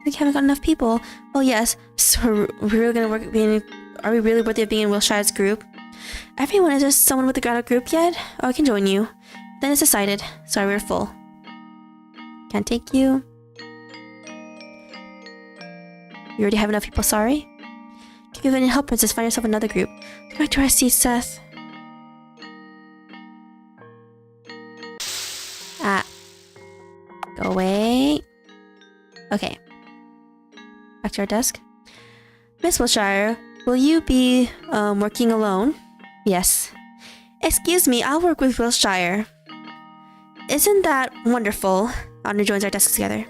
We haven't got enough people. Well, yes. So we're really gonna work being... Are we really worthy of being in Wilshire's group? Everyone, is there someone with the ground-up group yet? Oh, I can join you. Then it's decided. Sorry, we're full. Can't take you. You already have enough people, sorry? If you have any help, princess, find yourself another group. Go back to our seat, Seth. Ah. Go away. Okay. Back to our desk. Miss Wilshire, will you be working alone? Yes. Excuse me, I'll work with Wilshire. Isn't that wonderful? Anna joins our desks together.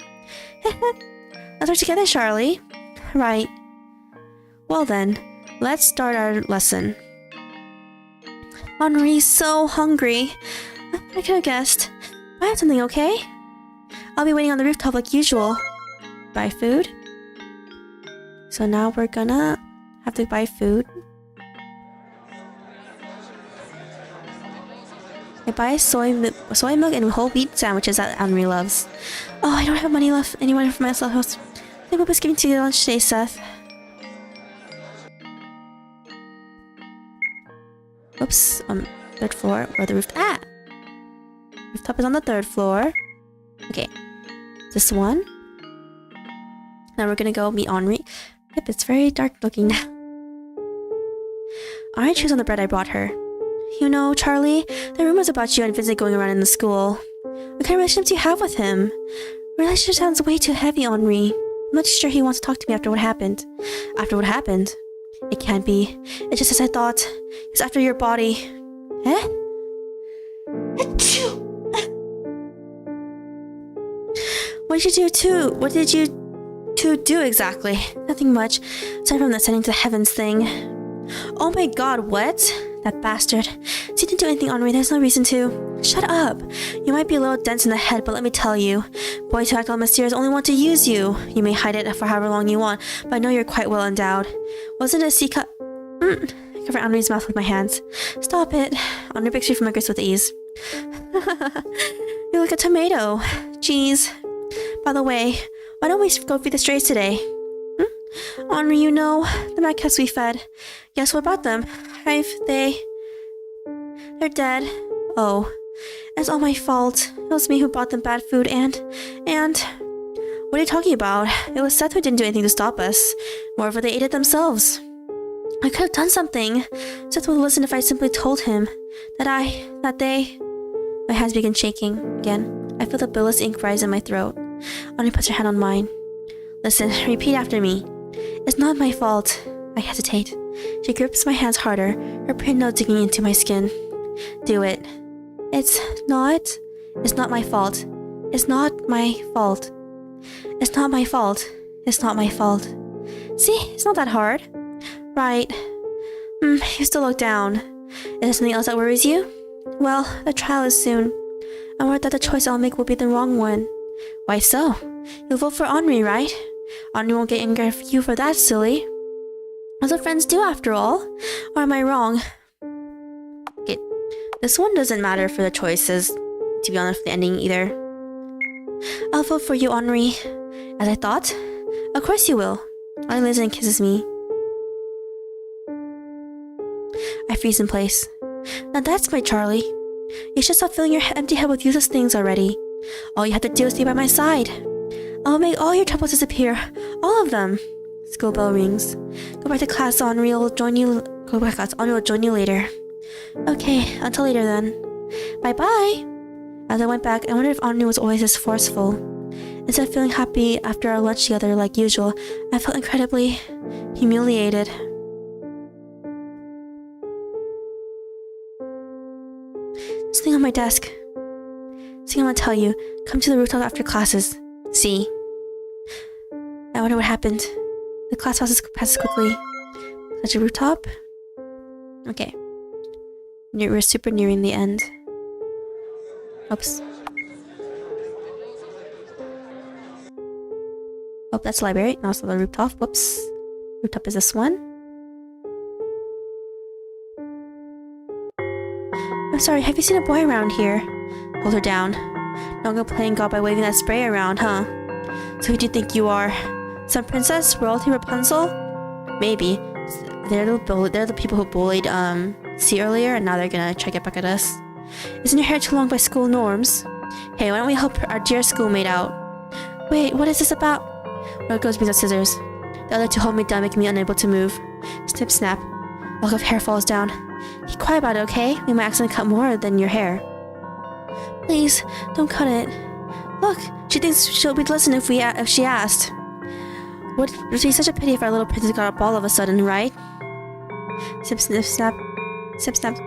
Let's work together, Charlie. Right. Well then, let's start our lesson. Henri's so hungry. I could have guessed. Buy something, okay? I'll be waiting on the rooftop like usual. Buy food? So now we're gonna have to buy food. I buy soy milk and whole wheat sandwiches that Henri loves. Oh, I don't have money left anywhere for myself. I think Papa's giving to you lunch today, Seth. Oops, third floor, or the roof. Ah! Rooftop is on the 3rd floor. Okay, this one. Now we're gonna go meet Henri. Yep, it's very dark looking now. Henri chews on the bread I brought her. You know, Charlie, there are rumors about you and Vincent going around in the school. What kind of relationship do you have with him? Relationship sounds way too heavy, Henri. I'm not sure he wants to talk to me after what happened. After what happened? It can't be. It's just as I thought. It's after your body. Eh? What did you do too? What did you two do exactly? nothing much, aside from the ascending to the heavens thing. Oh my god, what? That bastard. So you didn't do anything, Henri, there's no reason to. Shut up. You might be a little dense in the head, but let me tell you. Boys who act all mysterious only want to use you. You may hide it for however long you want, but I know you're quite well endowed. Wasn't it a secret? I covered Henri's mouth with my hands. Stop it. Henri breaks free from my grasp with ease. You're like a tomato. Jeez. By the way, why don't we go feed the strays today? Henri, you know, the mad cats we fed. Guess what about them? They're dead. Oh, it's all my fault. It was me who brought them bad food and... What are you talking about? It was Seth who didn't do anything to stop us. Moreover, they ate it themselves. I could have done something. Seth would listen if I simply told him that they... My hands begin shaking again. I feel the bilious ink rise in my throat. Henri puts her hand on mine. Listen, repeat after me. It's not my fault. I hesitate. She grips my hands harder, her pin nose digging into my skin. Do it. It's not my fault. It's not my fault. It's not my fault. It's not my fault. See, it's not that hard. Right. You still look down. Is there something else that worries you? Well, the trial is soon. I'm worried that the choice I'll make will be the wrong one. Why so? You'll vote for Henri, right? Henri won't get angry at you for that, silly. That's what friends do, after all. Or am I wrong? Okay, this one doesn't matter for the choices, to be honest, for the ending either. I'll vote for you, Henri. As I thought? Of course you will. Henri leans in and kisses me. I freeze in place. Now that's my Charlie. You should stop filling your empty head with useless things already. All you have to do is stay by my side. I'll make all your troubles disappear. All of them. School bell rings. Go back to class, Henri will join you. Go back to class, Henri will join you later. Okay, until later then. Bye-bye. As I went back, I wondered if Henri was always this forceful. Instead of feeling happy after our lunch together like usual, I felt incredibly humiliated. Something on my desk. Something I'm gonna tell you. Come to the rooftop after classes. See? I wonder what happened. The class passes quickly. Such a rooftop? Okay. We're super nearing the end. Oops. Oh, that's the library. And also the rooftop. Whoops. Rooftop is this one. I'm sorry, have you seen a boy around here? Hold her down. Don't go playing God by waving that spray around, huh? So who do you think you are? Some princess? Royalty? Rapunzel? Maybe. They're the people who bullied C earlier, and now they're gonna try to get back at us. Isn't your hair too long by school norms? Hey, why don't we help our dear schoolmate out? Wait, what is this about? One goes brings out scissors. The other two hold me down, making me unable to move. Snip, snap. A lock of hair falls down. Keep quiet about it, okay? We might accidentally cut more than your hair. Please, don't cut it. Look, she thinks she'll be listening if she asked. Would be such a pity if our little princess got up all of a sudden, right? Snip, snip, snap. Snip, snap.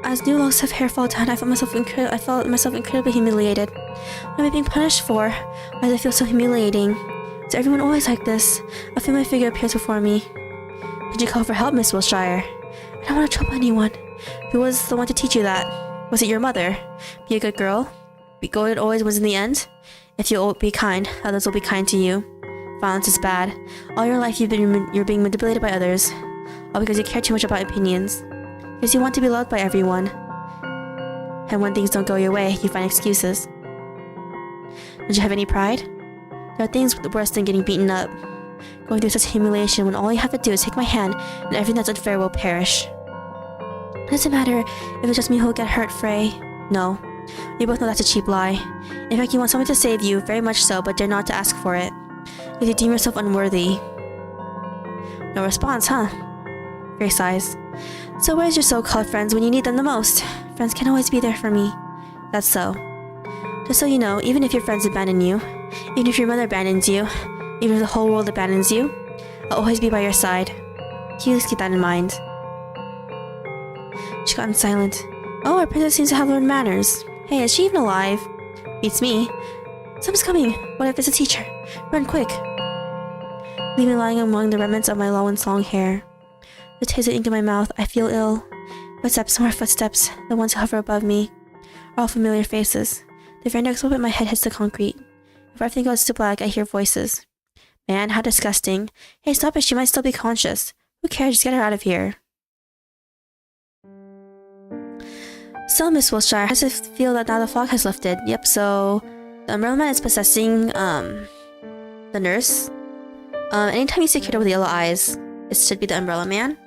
As new locks of hair fall down, I felt myself incredibly humiliated. What am I being punished for? Why does it feel so humiliating? Is everyone always like this? A female figure appears before me. Did you call for help, Miss Wilshire? I don't want to trouble anyone. Who was the one to teach you that? Was it your mother? Be a good girl. Be good always wins in the end. If you'll be kind, others will be kind to you. Violence is bad. All your life you're being manipulated by others. All because you care too much about opinions. Because you want to be loved by everyone. And when things don't go your way, you find excuses. Don't you have any pride? There are things worse than getting beaten up. Going through such humiliation when all you have to do is take my hand and everything that's unfair will perish. It doesn't matter if it's just me who'll get hurt, Frey. No. We both know that's a cheap lie. In fact, you want someone to save you, very much so, but dare not to ask for it. Because you deem yourself unworthy. No response, huh? Frey sighs. So where's your so-called friends when you need them the most? Friends can't always be there for me. That's so. Just so you know, even if your friends abandon you, even if your mother abandons you, even if the whole world abandons you, I'll always be by your side. Please keep that in mind. She got silent. Oh, our princess seems to have learned manners. Hey, is she even alive? Beats me. Someone's coming. What if it's a teacher? Run quick. leaving me lying among the remnants of my woman's long hair. The taste of ink in my mouth, I feel ill. Footsteps, more footsteps, the ones who hover above me, are all familiar faces. The very next moment my head hits the concrete. If everything goes to black, I hear voices. Man, how disgusting. Hey, stop it, she might still be conscious. Who cares, just get her out of here. So, Miss Wilshire, how does it feel that now the fog has lifted? Yep, so the Umbrella Man is possessing, the nurse. Anytime you see a kid with yellow eyes, it should be the Umbrella Man.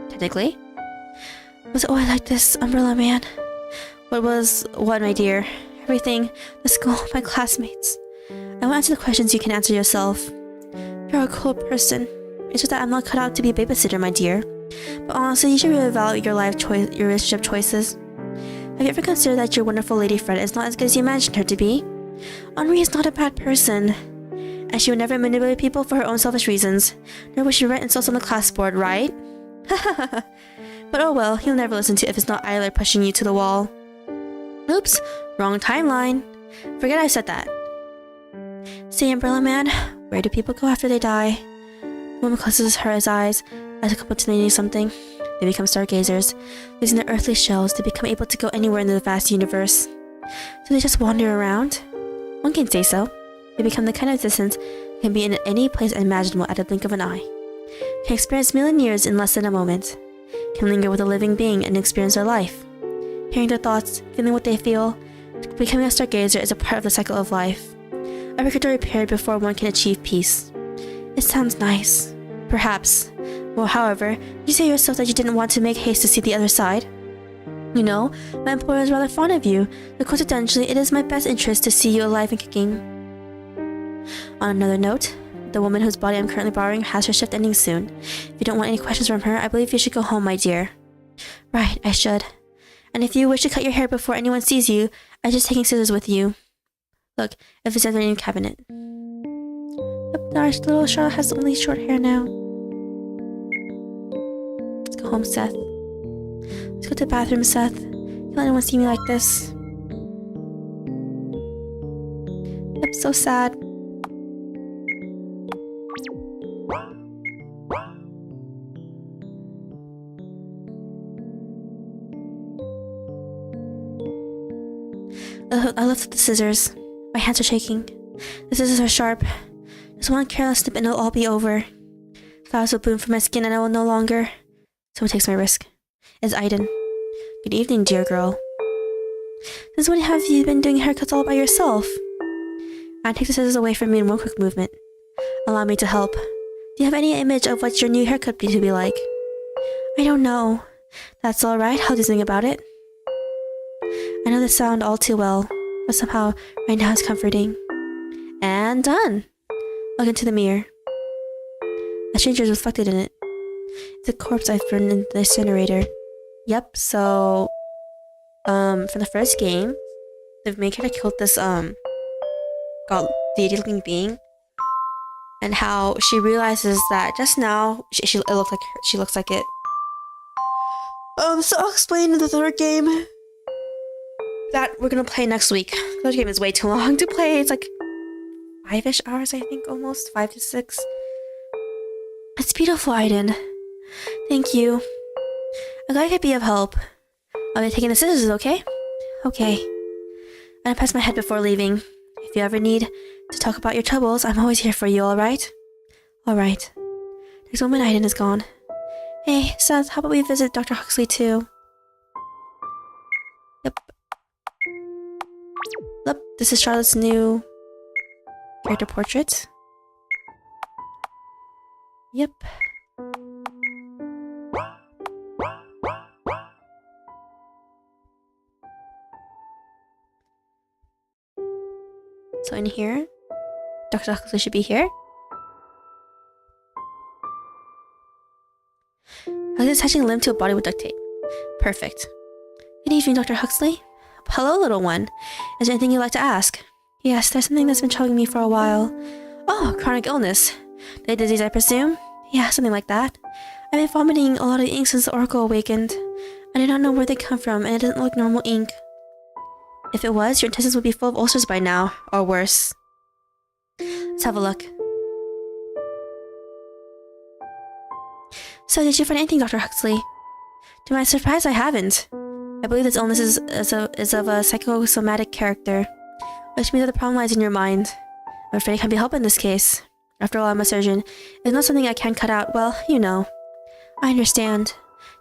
Technically. Was it always like this, Umbrella Man? What, my dear? Everything, the school, my classmates. I won't answer the questions you can answer yourself. You're a cool person. It's just that I'm not cut out to be a babysitter, my dear. But honestly, you should reevaluate your relationship choices. Have you ever considered that your wonderful lady friend is not as good as you imagined her to be? Henri is not a bad person, and she would never manipulate people for her own selfish reasons, nor would she write insults on the class board, right? But oh well, he'll never listen to it if it's not Eiler pushing you to the wall. Oops, wrong timeline. Forget I said that. Say, Umbrella Man, where do people go after they die? The woman closes her eyes as a couple to something. They become stargazers. Losing their earthly shells, they become able to go anywhere in the vast universe. So they just wander around? One can say so. They become the kind of existence that can be in any place imaginable at a blink of an eye. Can experience million years in less than a moment. Can linger with a living being and experience their life. Hearing their thoughts, feeling what they feel, becoming a stargazer is a part of the cycle of life. A purgatory period before one can achieve peace. It sounds nice. Perhaps. Well, however, did you say yourself that you didn't want to make haste to see the other side? You know, my employer is rather fond of you, but coincidentally, it is my best interest to see you alive and kicking. On another note, the woman whose body I'm currently borrowing has her shift ending soon. If you don't want any questions from her, I believe you should go home, my dear. Right, I should. And if you wish to cut your hair before anyone sees you, I'm just taking scissors with you. Look, if it's in the cabinet. Yep, our little Charlotte has only short hair now. Let's go home, Seth. Let's go to the bathroom, Seth. Can't let anyone see me like this. Yep, so sad. I lifted the scissors. My hands are shaking. The scissors are sharp. Just one careless snip and it'll all be over. Flowers will bloom from my skin and I will no longer... Someone takes my risk. It's Iden. Good evening, dear girl. Since when have you been doing haircuts all by yourself? Anne takes the scissors away from me in one quick movement. Allow me to help. Do you have any image of what your new haircut to be like? I don't know. That's alright, I'll do something about it. I know this sound all too well, but somehow, right now it's comforting. And done! Look into the mirror. A stranger is reflected in it. It's a corpse I've burned in the incinerator. Yep, so... from the first game, the main character killed this, deity-looking being. And how she realizes that just now, it looks like her, she looks like it. So I'll explain in the third game that we're gonna play next week. The third game is way too long to play. It's like 5-ish hours, I think, almost 5 to 6. It's beautiful, Iden. Thank you. I'm glad I could be of help. I'll be taking the scissors, okay? Okay. I'm gonna pass my head before leaving. If you ever need to talk about your troubles, I'm always here for you, alright? Alright. Next moment, Iden is gone. Hey, Seth, how about we visit Dr. Huxley too? Yep. Yep, this is Charlotte's new character portrait. Yep. So in here, Dr. Huxley should be here. Huxley is attaching a limb to a body with duct tape. Perfect. Good evening, Dr. Huxley. Hello, little one. Is there anything you'd like to ask? Yes, there's something that's been troubling me for a while. Oh, chronic illness. The disease, I presume? Yeah, something like that. I've been vomiting a lot of ink since the Oracle awakened. I do not know where they come from, and it doesn't look normal ink. If it was, your intestines would be full of ulcers by now, or worse. Let's have a look. So, did you find anything, Dr. Huxley? To my surprise, I haven't. I believe this illness is of a psychosomatic character, which means that the problem lies in your mind. I'm afraid I can't be helped in this case. After all, I'm a surgeon. It's not something I can cut out. Well, you know. I understand.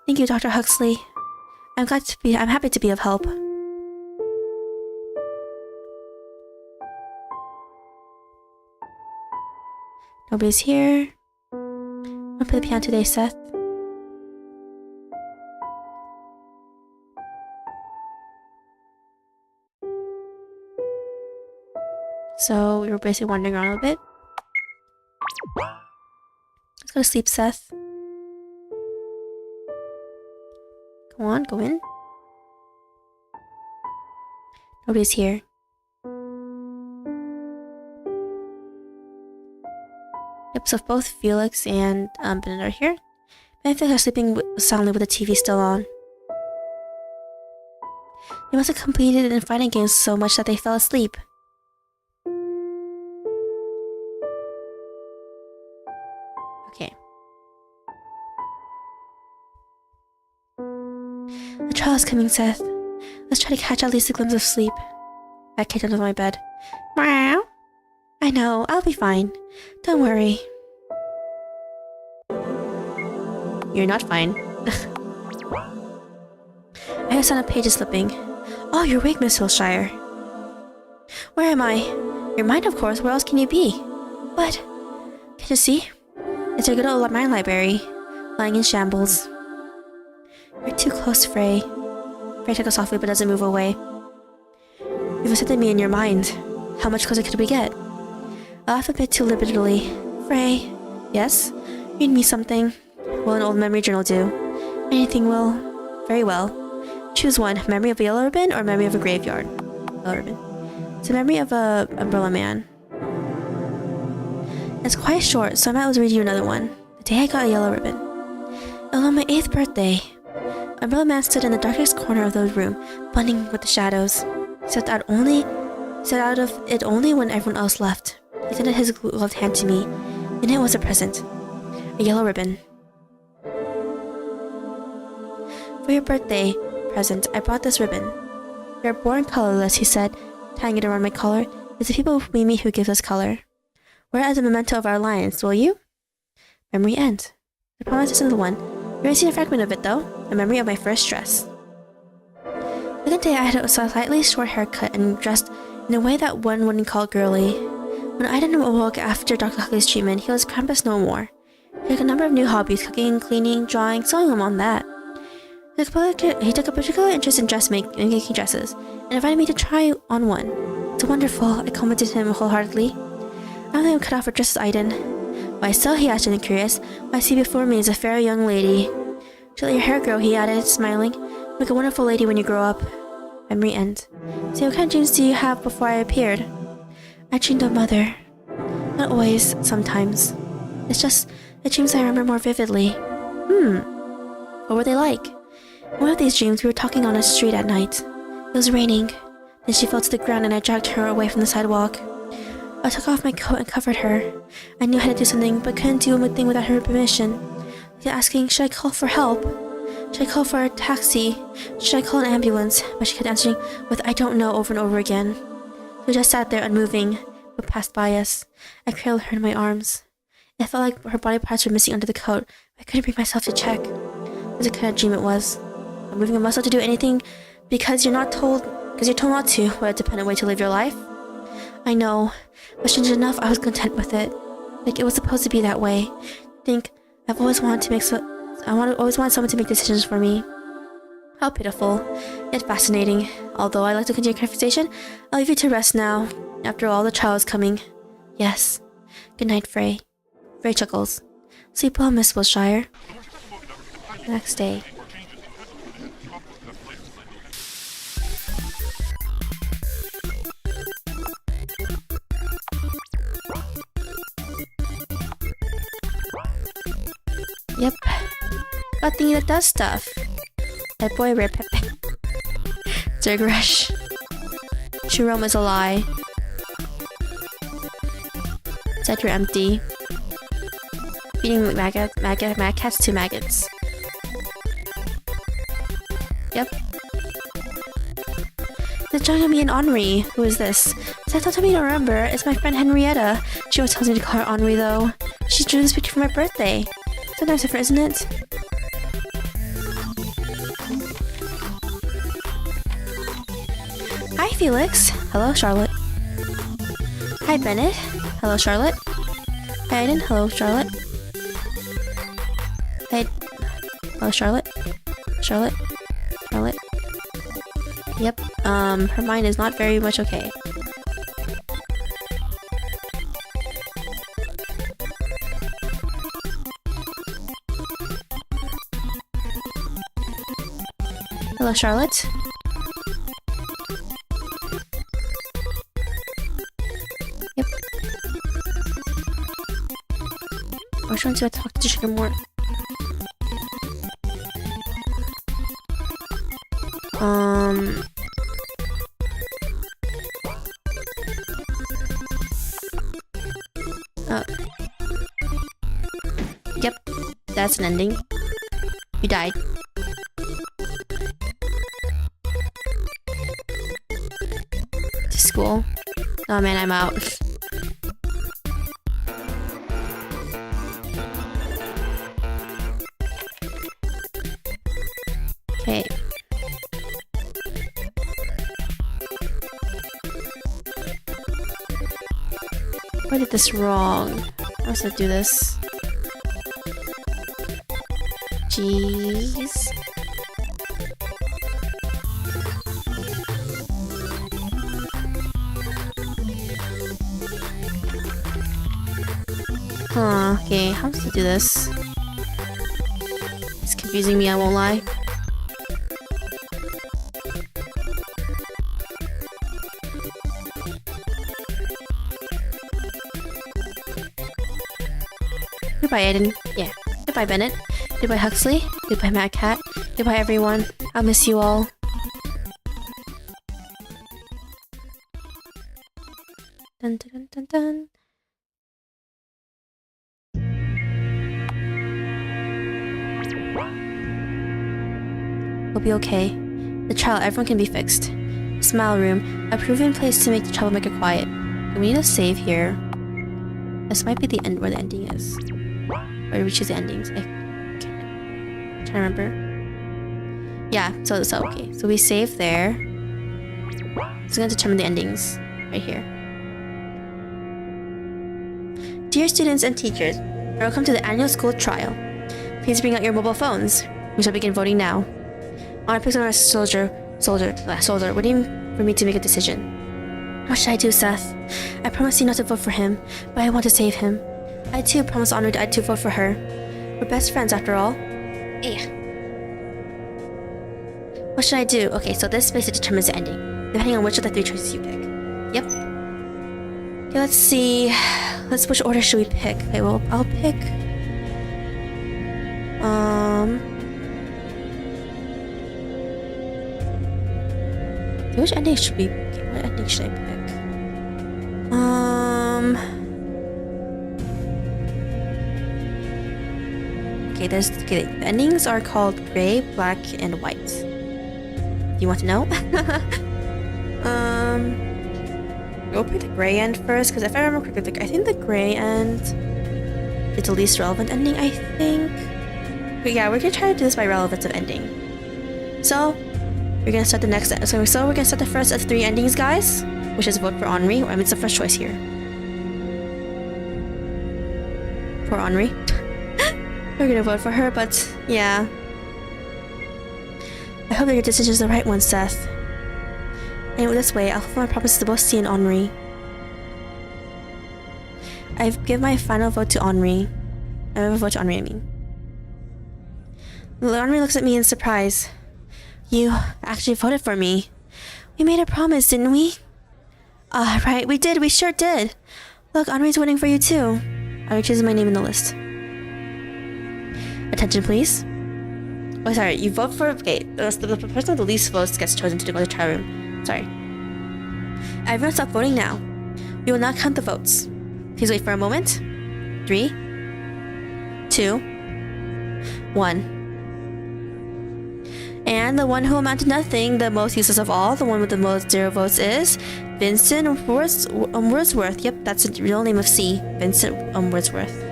Thank you, Dr. Huxley. I'm happy to be of help. Nobody's here. I'll play the piano today, Seth. So we were basically wandering around a bit. Let's go to sleep, Seth. Go on, go in. Nobody's here. Yep, so both Felix and Bennett are here. And Felix are sleeping soundly with the TV still on. They must have completed in fighting games so much that they fell asleep. Okay. The trial is coming, Seth. Let's try to catch at least a glimpse of sleep. I kicked under my bed. Meow. I know, I'll be fine. Don't worry. You're not fine. I have sound of pages slipping. Oh, you're awake, Miss Wilshire. Where am I? Your mind, of course. Where else can you be? What? Can you see? It's our good old mine library, lying in shambles. You're too close, Frey. Frey took us softly but doesn't move away. You've accepted me in your mind. How much closer could we get? I laugh a bit too liberally. Frey. Yes? Read me something. Will an old memory journal do? Anything will. Very well. Choose one. Memory of a yellow ribbon or memory of a graveyard? Yellow ribbon. It's a memory of a umbrella man. It's quite short, so I might as well read you another one. The day I got a yellow ribbon. It was on my 8th birthday. Umbrella man stood in the darkest corner of the room, blending with the shadows. He stepped out of it only when everyone else left. He extended his gloved hand to me. In it was a present. A yellow ribbon. For your birthday present, I brought this ribbon. We are born colorless, he said, tying it around my collar. It's the people we meet who gives us color. Wear it as a memento of our alliance, will you? Memory end. The promise isn't the one. You've already seen a fragment of it, though. A memory of my first dress. The other day I had a slightly short haircut and dressed in a way that one wouldn't call girly. When Iden awoke after Dr. Huxley's treatment, he was Krampus no more. He took a number of new hobbies, cooking, cleaning, drawing, sewing him on that. He took a particular interest in making dresses, and invited me to try on one. It's wonderful, I commented to him wholeheartedly. I don't think I'm cut out for dresses, Iden. Why so? He asked, curious. What I see before me is a fair young lady. She'll let your hair grow, he added, smiling. Make a wonderful lady when you grow up. Memory end. So what kind of dreams do you have before I appeared? I dreamed of Mother. Not always, sometimes. It's just the dreams I remember more vividly. What were they like? In one of these dreams, we were talking on a street at night. It was raining. Then she fell to the ground and I dragged her away from the sidewalk. I took off my coat and covered her. I knew I had to do something, but couldn't do anything without her permission. I kept asking, should I call for help? Should I call for a taxi? Should I call an ambulance? But she kept answering with, I don't know, over and over again. We just sat there unmoving, but passed by us. I cradled her in my arms. It felt like her body parts were missing under the coat. I couldn't bring myself to check. It was the kind of dream it was. I'm moving a muscle to do anything because you're told not to. What a dependent way to live your life. I know, but strange enough, I was content with it. Like it was supposed to be that way. I've always wanted someone to make decisions for me. How pitiful, yet fascinating. Although I like to continue conversation, I'll leave you to rest now. After all, the trial is coming. Yes. Good night, Frey. Frey chuckles. Sleep well, Miss Wilshire. The next day. Yep. But thingy that does stuff. That boy Rare Pepe. Zergrush. Jerome is a lie. Said you're empty. Beating mad cats to maggots. Yep. It's joining me and Henri. Who is this? Seth told me to remember. It's my friend Henrietta. She always tells me to call her Henri though. She drew this picture for my birthday. So nice of her, isn't it? Hi, Felix. Hello, Charlotte. Hi, Bennett. Hello, Charlotte. Hi, Aiden. Hello, Charlotte. Hi. Hello, Charlotte. Charlotte. Charlotte. Yep. Her mind is not very much okay. Hello, Charlotte. Yep. I was trying to talk to Sugar more. Yep. That's an ending. You died. To school. Oh man, I'm out. Okay. I did this wrong. I also do this. Jeez. Huh, okay, how to do this? It's confusing me, I won't lie. Goodbye, Aiden. Yeah. Goodbye, Bennett. Goodbye, Huxley. Goodbye, Mad Cat. Goodbye, everyone. I'll miss you all. Dun dun dun dun. We'll be okay. The trial, everyone can be fixed. Smile room, a proven place to make the troublemaker quiet. We need a save here. This might be the end where the ending is. Or do we choose the endings? I can't remember. Yeah, so okay. So we save there. It's gonna determine the endings right here. Dear students and teachers, welcome to the annual school trial. Please bring out your mobile phones. We shall begin voting now. On a pixel soldier, waiting for me to make a decision. What should I do, Seth? I promised you not to vote for him, but I want to save him. I too promised Honor I'd to vote for her. We're best friends after all. Yeah. What should I do? Okay, so this basically determines the ending, depending on which of the three choices you pick. Yep. Okay, let's see. Which order should we pick? Okay, well, I'll pick... Which ending should we pick? What ending should I pick? Okay, the endings are called gray, black, and white. Do you want to know? We'll pick the gray end first, because if I remember correctly, I think the gray end is the least relevant ending, I think. But yeah, we're gonna try to do this by relevance of ending. So, we're gonna start the next. So we're gonna start the first of three endings, guys, which is vote for Henri. I mean, it's the first choice here. For Henri. We're gonna vote for her, but yeah. I hope that your decision is the right one, Seth. Anyway, this way, I'll fulfill my promise to both C and Henri. I've given my final vote to Henri. I have a vote to Henri, I mean. Henri looks at me in surprise. You actually voted for me. We made a promise, didn't we? Right, we did, we sure did. Look, Henri's voting for you too. Henri chooses my name in the list. Attention, please. Oh, sorry, you vote for... Okay, the person with the least votes gets chosen to go to the trial room. Sorry. Everyone stop voting now. We will now count the votes. Please wait for a moment. 3, 2, 1. And the one who amounted to nothing, the most useless of all, the one with the most 0 votes is Vincent Wordsworth. Yep, that's the real name of C. Vincent Wordsworth.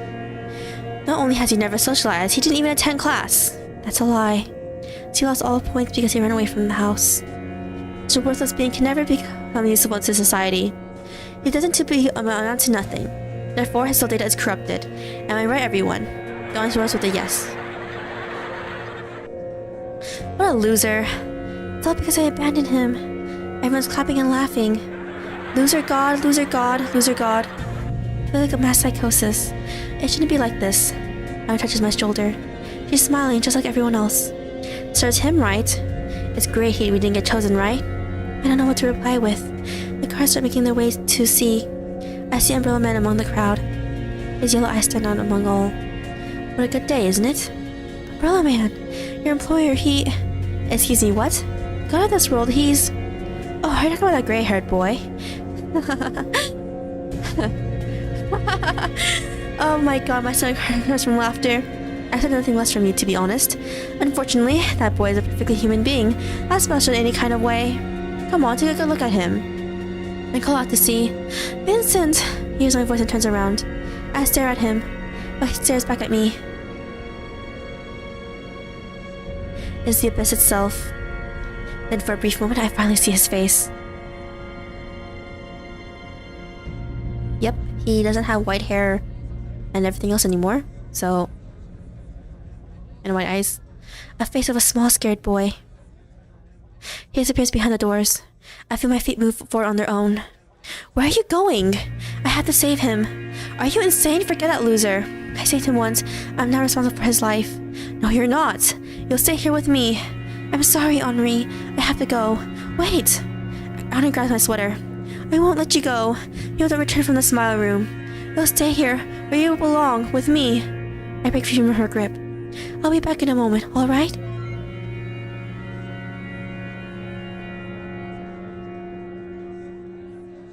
Not only has he never socialized, he didn't even attend class. That's a lie. So he lost all points because he ran away from the house. Such a worthless being can never become useful to society. He doesn't amount to nothing. Therefore, his soul data is corrupted. Am I right, everyone? The answer was with a yes. What a loser. It's all because I abandoned him. Everyone's clapping and laughing. Loser god, loser god, loser god. I feel like a mass psychosis. It shouldn't be like this. Anna touches my shoulder. She's smiling just like everyone else. Serves him right. It's great we didn't get chosen, right? I don't know what to reply with. The cars start making their way to C. I see Umbrella Man among the crowd. His yellow eyes stand out among all. What a good day, isn't it? Umbrella Man, your employer, he... Excuse me, what? God of this world, he's... Oh, are you talking about that gray-haired boy? Oh my god, my stomach hurts from laughter. I expect nothing less from you, to be honest. Unfortunately, that boy is a perfectly human being, not special in any kind of way. Come on, take a good look at him. I call out to see. Vincent! He hears my voice and turns around. I stare at him, but he stares back at me. It's the abyss itself. Then for a brief moment, I finally see his face. Yep, he doesn't have white hair and everything else anymore, so... And white eyes. A face of a small, scared boy. He disappears behind the doors. I feel my feet move forward on their own. Where are you going? I have to save him. Are you insane? Forget that loser. I saved him once. I'm now responsible for his life. No, you're not. You'll stay here with me. I'm sorry, Henri. I have to go. Wait. Henri grabs my sweater. I won't let you go. You'll have to return from the smile room. You'll stay here, where you belong, with me. I break free from her grip. I'll be back in a moment, alright?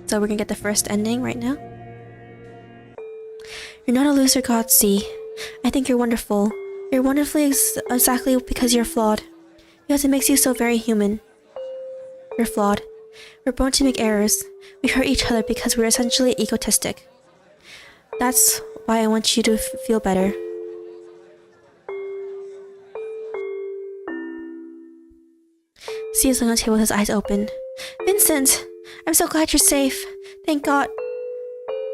So we're gonna get the first ending right now. You're not a loser, God, see. I think you're wonderful. You're wonderfully exactly because you're flawed. Because it makes you so very human. You're flawed. We're born to make errors. We hurt each other because we're essentially egotistic. That's why I want you to feel better. C is on the table with his eyes open. Vincent! I'm so glad you're safe. Thank God.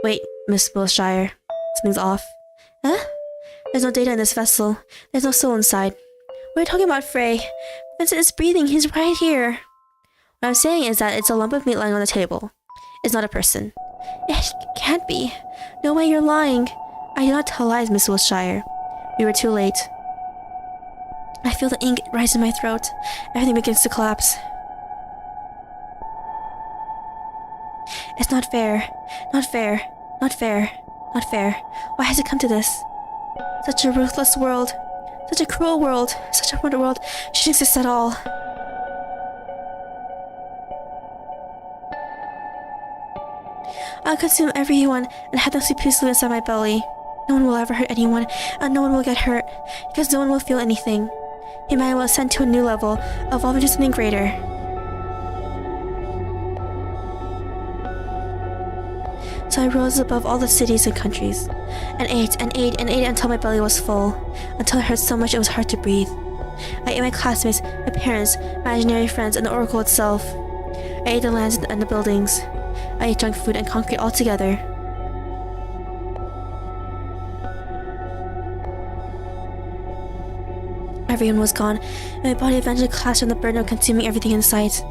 Wait, Miss Wilshire. Something's off. Huh? There's no data in this vessel. There's no soul inside. What are you talking about, Frey? Vincent is breathing. He's right here. What I'm saying is that it's a lump of meat lying on the table. It's not a person. It can't be. No way, you're lying. I do not tell lies, Miss Wilshire. We were too late. I feel the ink rise in my throat. Everything begins to collapse. It's not fair. Not fair. Not fair. Not fair. Why has it come to this? Such a ruthless world. Such a cruel world. Such a wonder world shouldn't exist at all. I'll consume everyone and have them sleep peacefully inside my belly. No one will ever hurt anyone, and no one will get hurt, because no one will feel anything. Humanity will ascend to a new level, evolve into something greater. So I rose above all the cities and countries, and ate and ate and ate until my belly was full, until I hurt so much it was hard to breathe. I ate my classmates, my parents, my imaginary friends, and the oracle itself. I ate the lands and the buildings. I ate junk food and concrete all together. Everyone was gone, and my body eventually collapsed from the burden of consuming everything in sight.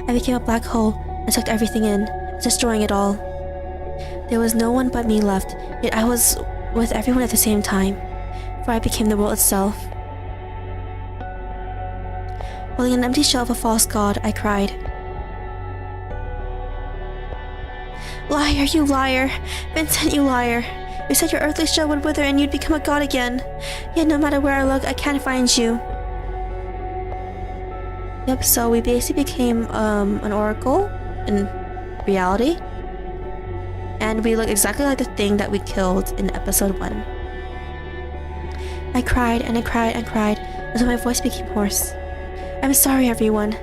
I became a black hole and sucked everything in, destroying it all. There was no one but me left, yet I was with everyone at the same time, for I became the world itself. Holding an empty shell of a false god, I cried. Liar, you liar! Vincent, you liar! You said your earthly shell would wither and you'd become a god again. Yet no matter where I look, I can't find you. Yep, so we basically became an oracle in reality. And we look exactly like the thing that we killed in episode 1. I cried and I cried and cried until my voice became hoarse. I'm sorry, everyone.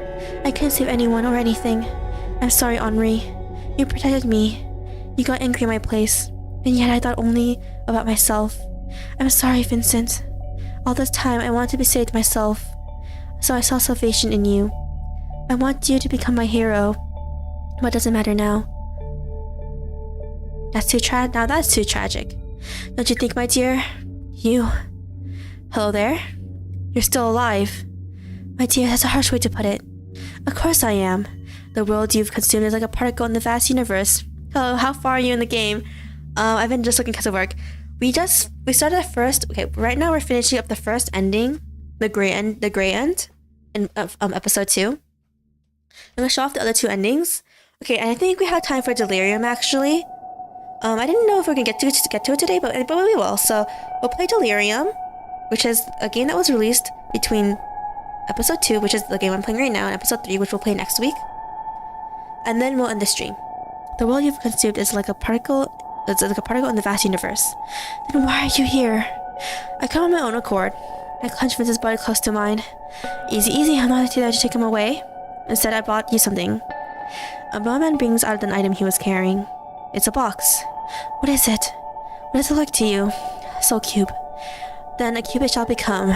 I couldn't save anyone or anything. I'm sorry, Henri. You protected me. You got angry in my place, and yet I thought only about myself. I'm sorry, Vincent. All this time, I wanted to be saved myself, so I saw salvation in you. I want you to become my hero, but it doesn't matter now. That's too tragic. Don't you think, my dear? You... Hello there? You're still alive. My dear, that's a harsh way to put it. Of course I am. The world you've consumed is like a particle in the vast universe. Hello, how far are you in the game? I've been just looking because of work. We started at first. Okay, right now we're finishing up the first ending, the gray end in episode 2. I'm gonna show off the other 2 endings. Okay, and I think we have time for Delirium actually. I didn't know if we're gonna get to it today, but we will. So we'll play Delirium, which is a game that was released between episode 2, which is the game I'm playing right now, and episode 3, which we'll play next week. And then we'll end the stream. The world you've consumed is like a particle. It's like a particle in the vast universe. Then why are you here? I come on my own accord. I clenched Vince's body close to mine. Easy, I'm not there to take him away. Instead, I bought you something. A bellman brings out an item he was carrying. It's a box. What is it? What does it look like to you? Soul cube. Then a cube it shall become.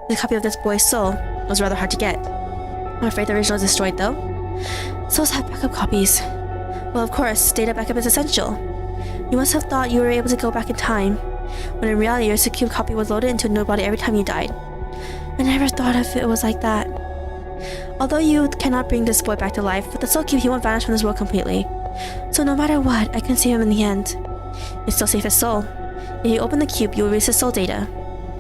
The copy of this boy's soul. It was rather hard to get. I'm afraid the original is destroyed though. Souls have backup copies. Well, of course, data backup is essential. You must have thought you were able to go back in time, when in reality your cube copy was loaded into a new body every time you died. I never thought of it was like that. Although you cannot bring this boy back to life, with the soul cube he won't vanish from this world completely. So no matter what, I can save him in the end. You still save his soul. If you open the cube, you will release his soul data.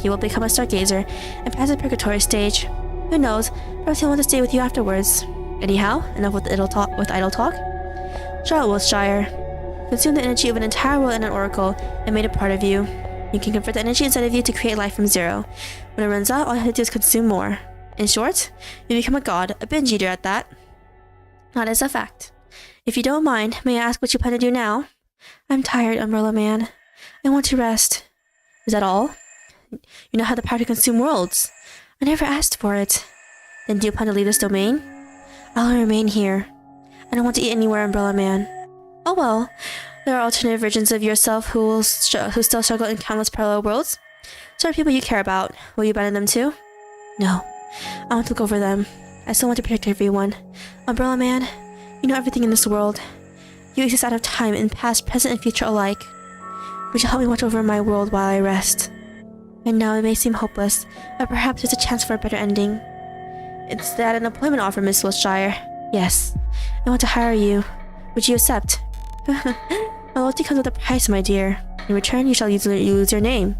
He will become a stargazer and pass the purgatory stage. Who knows, perhaps he'll want to stay with you afterwards. Anyhow, enough with idle talk. Charlotte Wiltshire. Consume the energy of an entire world and an oracle and made a part of you. You can convert the energy inside of you to create life from zero. When it runs out, all you have to do is consume more. In short, you become a god, a binge eater at that. That is a fact. If you don't mind, may I ask what you plan to do now? I'm tired, Umbrella Man. I want to rest. Is that all? You now have the power to consume worlds. I never asked for it. Then do you plan to leave this domain? I'll remain here. I don't want to eat anywhere, Umbrella Man. Oh well, there are alternative versions of yourself who still struggle in countless parallel worlds. So are people you care about. Will you abandon them too? No. I want to look over them. I still want to protect everyone. Umbrella Man, you know everything in this world. You exist out of time, in past, present, and future alike. Would you help me watch over my world while I rest? I know it may seem hopeless, but perhaps there's a chance for a better ending. It's that an employment offer, Miss Wiltshire. Yes. I want to hire you. Would you accept? My loyalty comes with a price, my dear. In return, you shall lose your name.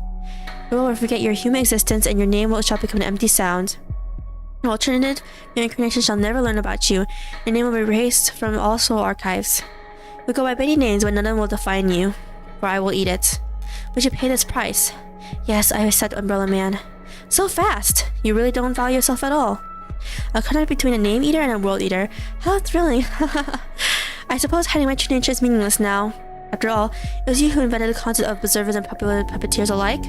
You will forget your human existence, and your name shall become an empty sound. In alternative, your incarnation shall never learn about you. Your name will be erased from all soul archives. You'll go by many names, but none of them will define you, for I will eat it. Would you pay this price? Yes, I accept, Umbrella Man. So fast! You really don't value yourself at all. A contract between a name eater and a world eater. How thrilling! I suppose hiding my true nature is meaningless now. After all, it was you who invented the concept of observers and popular puppeteers alike.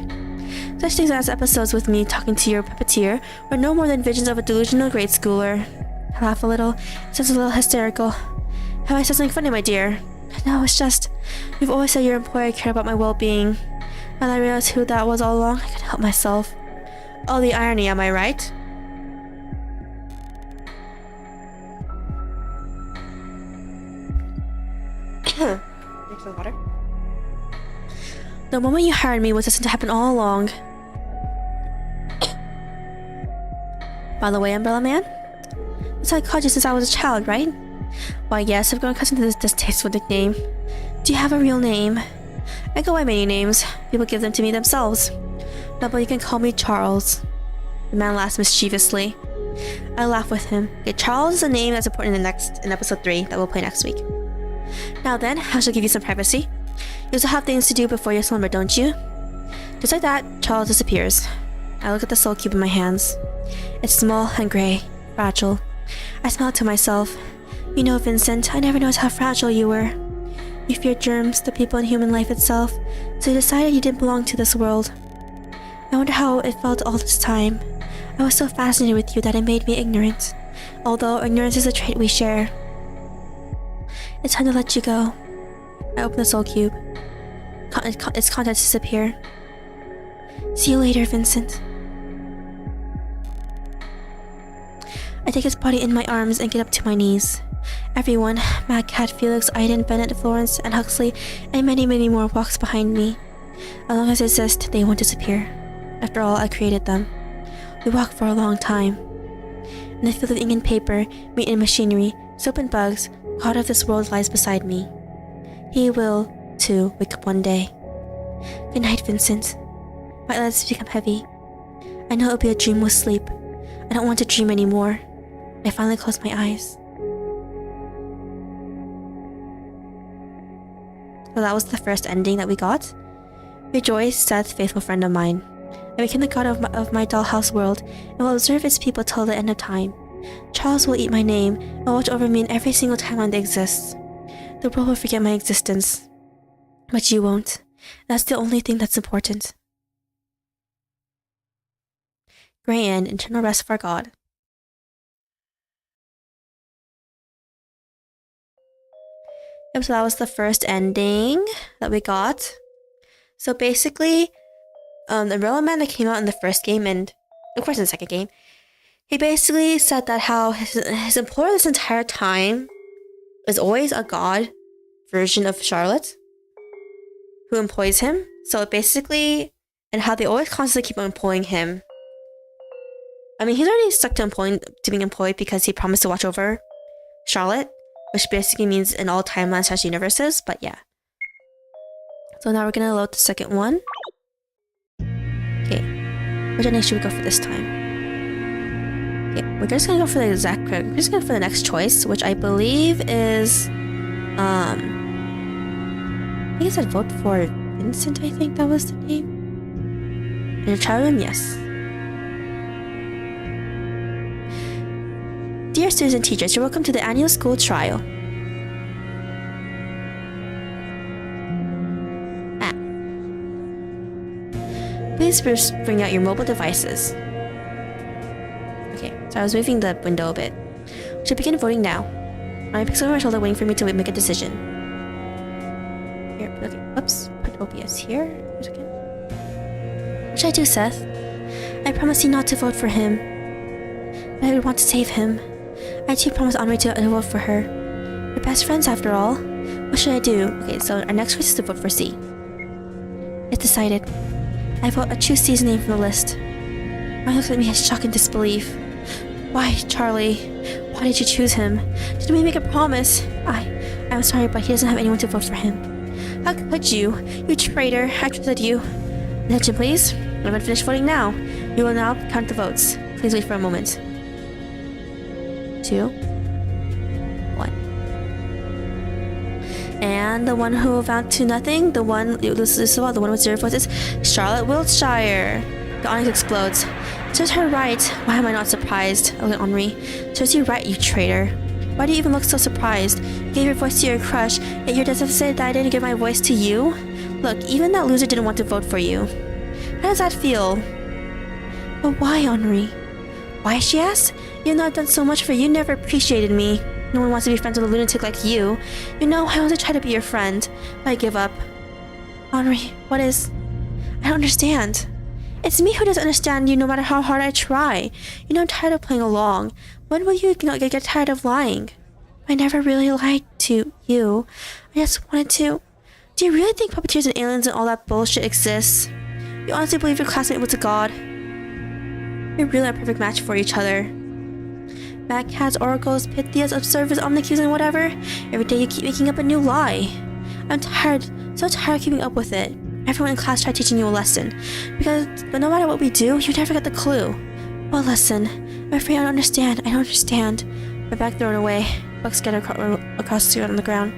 Such things as episodes with me talking to your puppeteer were no more than visions of a delusional grade schooler. I laugh a little. It sounds a little hysterical. Have I said something funny, my dear? No, it's just... You've always said your employer cared about my well-being. When I realized who that was all along, I couldn't help myself. Oh, the irony, am I right? Drink some water. The moment you hired me was destined to happen all along. By the way, Umbrella Man, that's how I called you since I was a child, right? Why, yes, I've grown accustomed to this distasteful nickname. Do you have a real name? I go by many names. People give them to me themselves. No, but you can call me Charles. The man laughs mischievously. I laugh with him. Okay, Charles is a name that's important in episode 3 that we'll play next week. Now then, I shall give you some privacy. You also have things to do before your slumber, don't you? Just like that, Charles disappears. I look at the soul cube in my hands. It's small and gray, fragile. I smile to myself. You know, Vincent, I never noticed how fragile you were. You feared germs, the people, and human life itself, so you decided you didn't belong to this world. I wonder how it felt all this time. I was so fascinated with you that it made me ignorant. Although ignorance is a trait we share. It's time to let you go. I open the soul cube. Its contents disappear. See you later, Vincent. I take his body in my arms and get up to my knees. Everyone, Mad Cat, Felix, Aiden, Bennett, Florence, and Huxley, and many, many more walks behind me. As long as I exist, they won't disappear. After all, I created them. We walk for a long time. In the field of ink and paper, meat and machinery, soap and bugs, the god of this world lies beside me. He will, too, wake up one day. Good night, Vincent. My eyelids become heavy. I know it'll be a dreamless sleep. I don't want to dream anymore. I finally close my eyes. So that was the first ending that we got. Rejoice, Seth, faithful friend of mine. I became the god of my dollhouse world and will observe its people till the end of time. Charles will eat my name and watch over me in every single timeline that exists. The world will forget my existence. But you won't. That's the only thing that's important. Gray End, eternal rest of our god. Yep, so that was the first ending that we got. So basically, the real man that came out in the first game, and of course in the second game, he basically said that how his employer this entire time is always a god version of Charlotte who employs him. So basically, and how they always constantly keep on employing him. I mean, he's already stuck to being employed because he promised to watch over Charlotte, which basically means in all timelines / universes, but yeah. So now we're gonna load the second one. Okay, which ending should we go for this time? Okay, we're just gonna go for the exact. We're just gonna go for the next choice, which I believe is, I think it said vote for Vincent. I think that was the name. In a trial room, yes. Dear students and teachers, you're welcome to the annual school trial. Please bring out your mobile devices. Okay, so I was moving the window a bit. We should begin voting now. My pixel over my shoulder waiting for me to make a decision. Here, okay, whoops, put OBS here. What should I do, Seth? I promised you not to vote for him. But I would want to save him. I too promised Henri to vote for her. We're best friends after all. What should I do? Okay, so our next choice is to vote for C. It's decided. I choose C's name from the list. Mark looks at me in shock and disbelief. Why, Charlie? Why did you choose him? Didn't we make a promise? I'm sorry, but he doesn't have anyone to vote for him. How could you? You traitor! I trusted you. Attention, please. I'm going to finish voting now. We will now count the votes. Please wait for a moment. 2, 1. And the one who vowed to nothing, the one with 0 votes is Charlotte Wiltshire. The audience explodes. Serves her right. Why am I not surprised? I look at Henri. Serves you right, you traitor. Why do you even look so surprised? You gave your voice to your crush, yet you're just upset that I didn't give my voice to you? Look, even that loser didn't want to vote for you. How does that feel? But why, Henri? Why, she asked? Even though I've done so much for you, you never appreciated me. No one wants to be friends with a lunatic like you. You know, I want to try to be your friend, but I give up. Henri, what is... I don't understand. It's me who doesn't understand you no matter how hard I try. You know I'm tired of playing along. When will you get tired of lying? I never really lied to you. I just wanted to... Do you really think puppeteers and aliens and all that bullshit exists? You honestly believe your classmate was a god? You're really a perfect match for each other. Mad Cats, Oracles, Pythias, Observers, Omnicubes, and whatever. Every day you keep making up a new lie. I'm tired, so tired of keeping up with it. Everyone in class tried teaching you a lesson. But no matter what we do, you never get the clue. What lesson? I'm afraid I don't understand. I don't understand. My bag thrown away. Books scattered across the ground.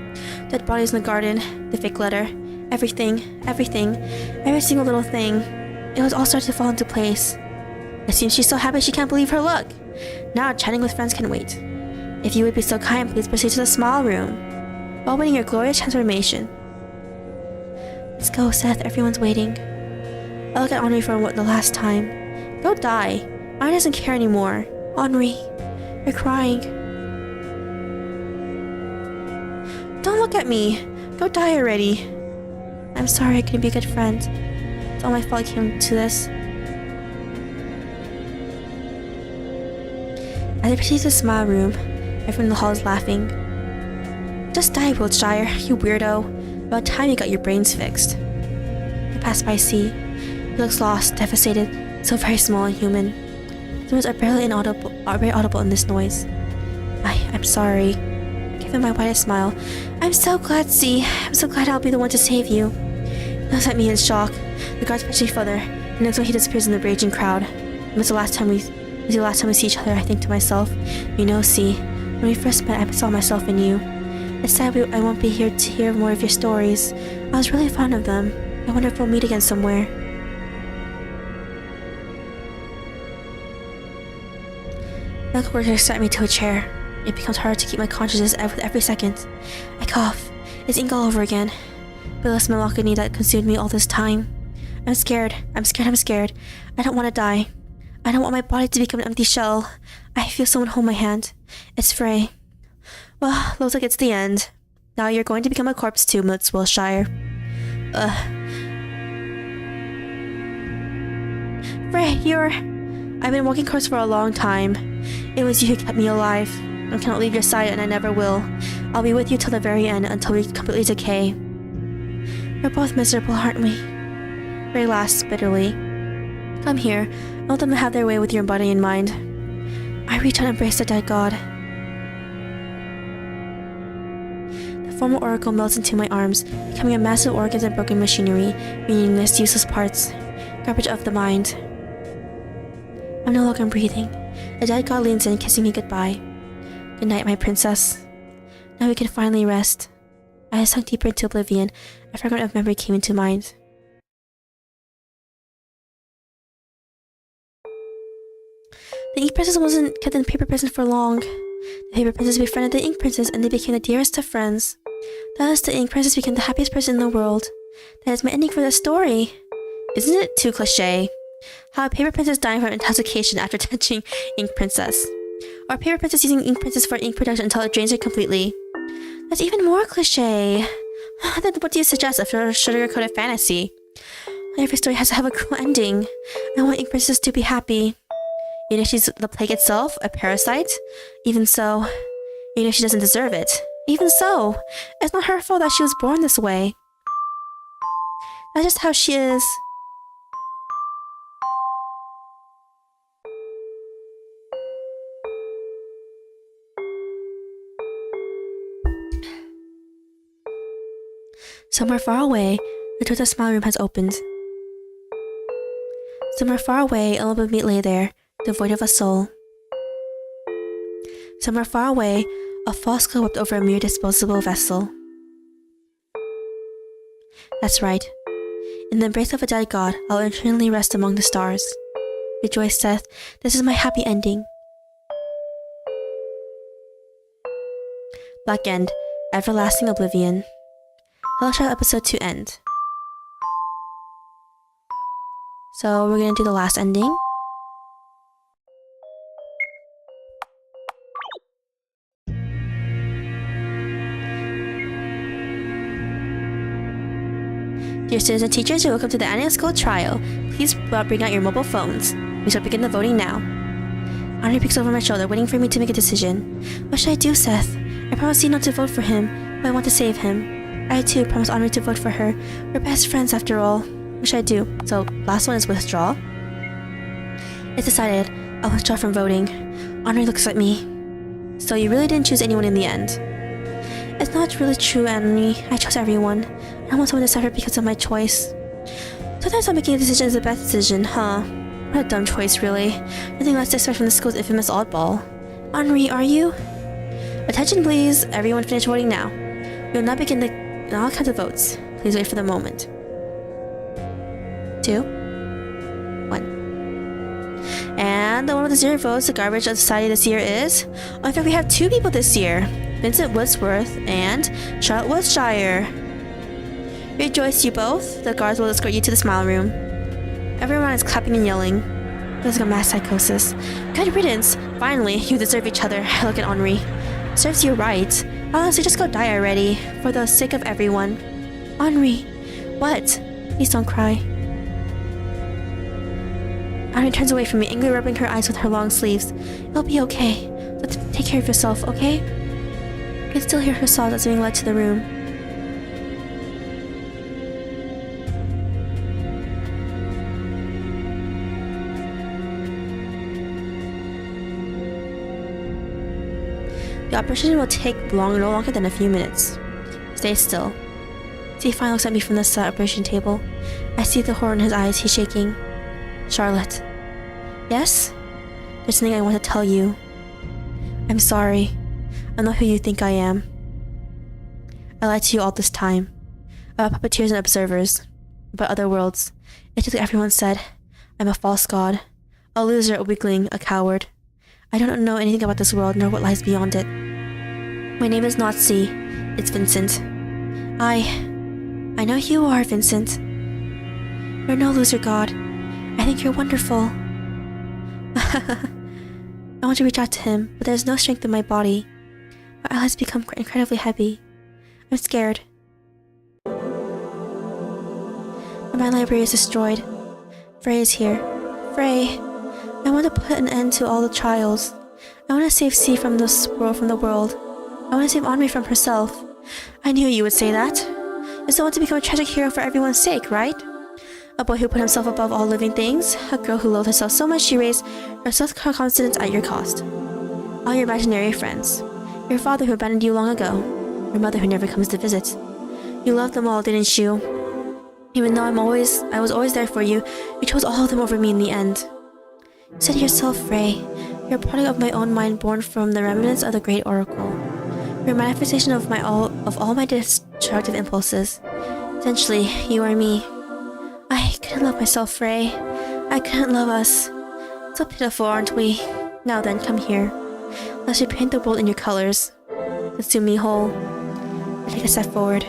Dead bodies in the garden. The fake letter. Everything. Every single little thing. It was all starting to fall into place. It seems she's so happy she can't believe her luck. Now chatting with friends can wait. If you would be so kind, please proceed to the small room. While waiting your glorious transformation. Let's go, Seth. Everyone's waiting. I look at Henri for the last time. Go die. Henri doesn't care anymore. Henri, you're crying. Don't look at me. Go die already. I'm sorry I couldn't be a good friend. It's all my fault I came to this. As I proceed to the smile room, everyone in the hall is laughing. Just die, Wiltshire, you weirdo. About time you got your brains fixed. I pass by C. He looks lost, devastated, so very small and human. The words are barely very audible in this noise. I'm sorry. I give him my widest smile. I'm so glad, C. I'm so glad I'll be the one to save you. He looks at me in shock. The guards push me further, and next when he disappears in the raging crowd. It's the last time we see each other, I think to myself. You know, C, when we first met, I saw myself in you. It's sad I won't be here to hear more of your stories. I was really fond of them. I wonder if we'll meet again somewhere. Medical workers sat me to a chair. It becomes harder to keep my consciousness with every second. I cough. It's ink all over again. But less melancholy that consumed me all this time. I'm scared. I'm scared. I don't want to die. I don't want my body to become an empty shell. I feel someone hold my hand. It's Frey. Well, looks like it's the end. Now you're going to become a corpse too, Miss Wiltshire. Frey, I've been walking corpse for a long time. It was you who kept me alive. I cannot leave your side, and I never will. I'll be with you till the very end, until we completely decay. We're both miserable, aren't we? Frey laughs bitterly. Come here. Let them have their way with your body and mind. I reach out and embrace the dead god. The former oracle melts into my arms, becoming a mass of organs and broken machinery, meaningless, useless parts. Garbage of the mind. I'm no longer breathing. The dead god leans in, kissing me goodbye. Good night, my princess. Now we can finally rest. I sunk deeper into oblivion. A fragment of memory came into mind. The ink princess wasn't kept in the paper prison for long. The paper princess befriended the ink princess, and they became the dearest of friends. Thus, the ink princess became the happiest person in the world. That is my ending for the story. Isn't it too cliché? How a paper princess dying from intoxication after touching ink princess. Or a paper princess using ink princess for ink production until it drains her completely. That's even more cliché. Then what do you suggest after a sugar-coated fantasy? Every story has to have a cruel ending. I want ink princess to be happy. Even if she's the plague itself, a parasite. Even so, even if she doesn't deserve it. Even so, it's not her fault that she was born this way. That's just how she is. Somewhere far away, the door to the smile room has opened. Somewhere far away, a lump of meat lay there, devoid of a soul. Somewhere far away, a false glow whipped over a mere disposable vessel. That's right. In the embrace of a dead god, I'll eternally rest among the stars. Rejoice, Seth. This is my happy ending. Black End, Everlasting Oblivion. hellocharlotte episode 2 end. So we're gonna do the last ending. Dear students and teachers, you're welcome to the annual school trial. Please bring out your mobile phones. We shall begin the voting now. Henri peeks over my shoulder, waiting for me to make a decision. What should I do, Seth? I promised you not to vote for him, but I want to save him. I too promised Henri to vote for her. We're best friends after all. What should I do? So, last one is withdraw. It's decided. I'll withdraw from voting. Henri looks at me. So you really didn't choose anyone in the end? It's not really true, Henri. I chose everyone. I don't want someone to suffer because of my choice. Sometimes not making a decision is the best decision, huh? What a dumb choice, really. Nothing less to expect from the school's infamous oddball. Henri, are you? Attention, please. Everyone finish voting now. We will now begin the all count of votes. Please wait for the moment. 2, 1. And the one with the 0 votes, the garbage of society this year is... Oh, in fact, we have 2 people this year. Vincent Woodsworth and Charlotte Wiltshire. Rejoice, you both. The guards will escort you to the smile room. Everyone is clapping and yelling. There's like a mass psychosis. Good riddance! Finally, you deserve each other. I look at Henri. Serves you right. Honestly, just go die already. For the sake of everyone. Henri. What? Please don't cry. Henri turns away from me, angrily rubbing her eyes with her long sleeves. It'll be okay. So take care of yourself, okay? I can still hear her sobs as being led to the room. The operation will take no longer than a few minutes. Stay still. Steve finally looks at me from the operation table. I see the horror in his eyes. He's shaking. Charlotte. Yes? There's something I want to tell you. I'm sorry. I'm not who you think I am. I lied to you all this time. About puppeteers and observers. About other worlds. It's just like everyone said. I'm a false god. A loser, a weakling, a coward. I don't know anything about this world, nor what lies beyond it. My name is not C. It's Vincent. I know who you are, Vincent. You're no loser god. I think you're wonderful. I want to reach out to him, but there's no strength in my body. My eyelids become incredibly heavy. I'm scared. My library is destroyed. Frey is here. Frey. I want to put an end to all the trials. I want to save C from this world, from the world. I want to save Henri from herself. I knew you would say that. You still want to become a tragic hero for everyone's sake, right? A boy who put himself above all living things. A girl who loathed herself so much she raised her self-confidence at your cost. All your imaginary friends. Your father who abandoned you long ago. Your mother who never comes to visit. You loved them all, didn't you? Even though I was always there for you, you chose all of them over me in the end. You said yourself, Frey, you're a product of my own mind born from the remnants of the great oracle. You're a manifestation of all my destructive impulses. Essentially, you are me. I couldn't love myself, Frey. I couldn't love us. So pitiful, aren't we? Now then, come here. Let's repaint the world in your colors. Consume me whole. Take a step forward.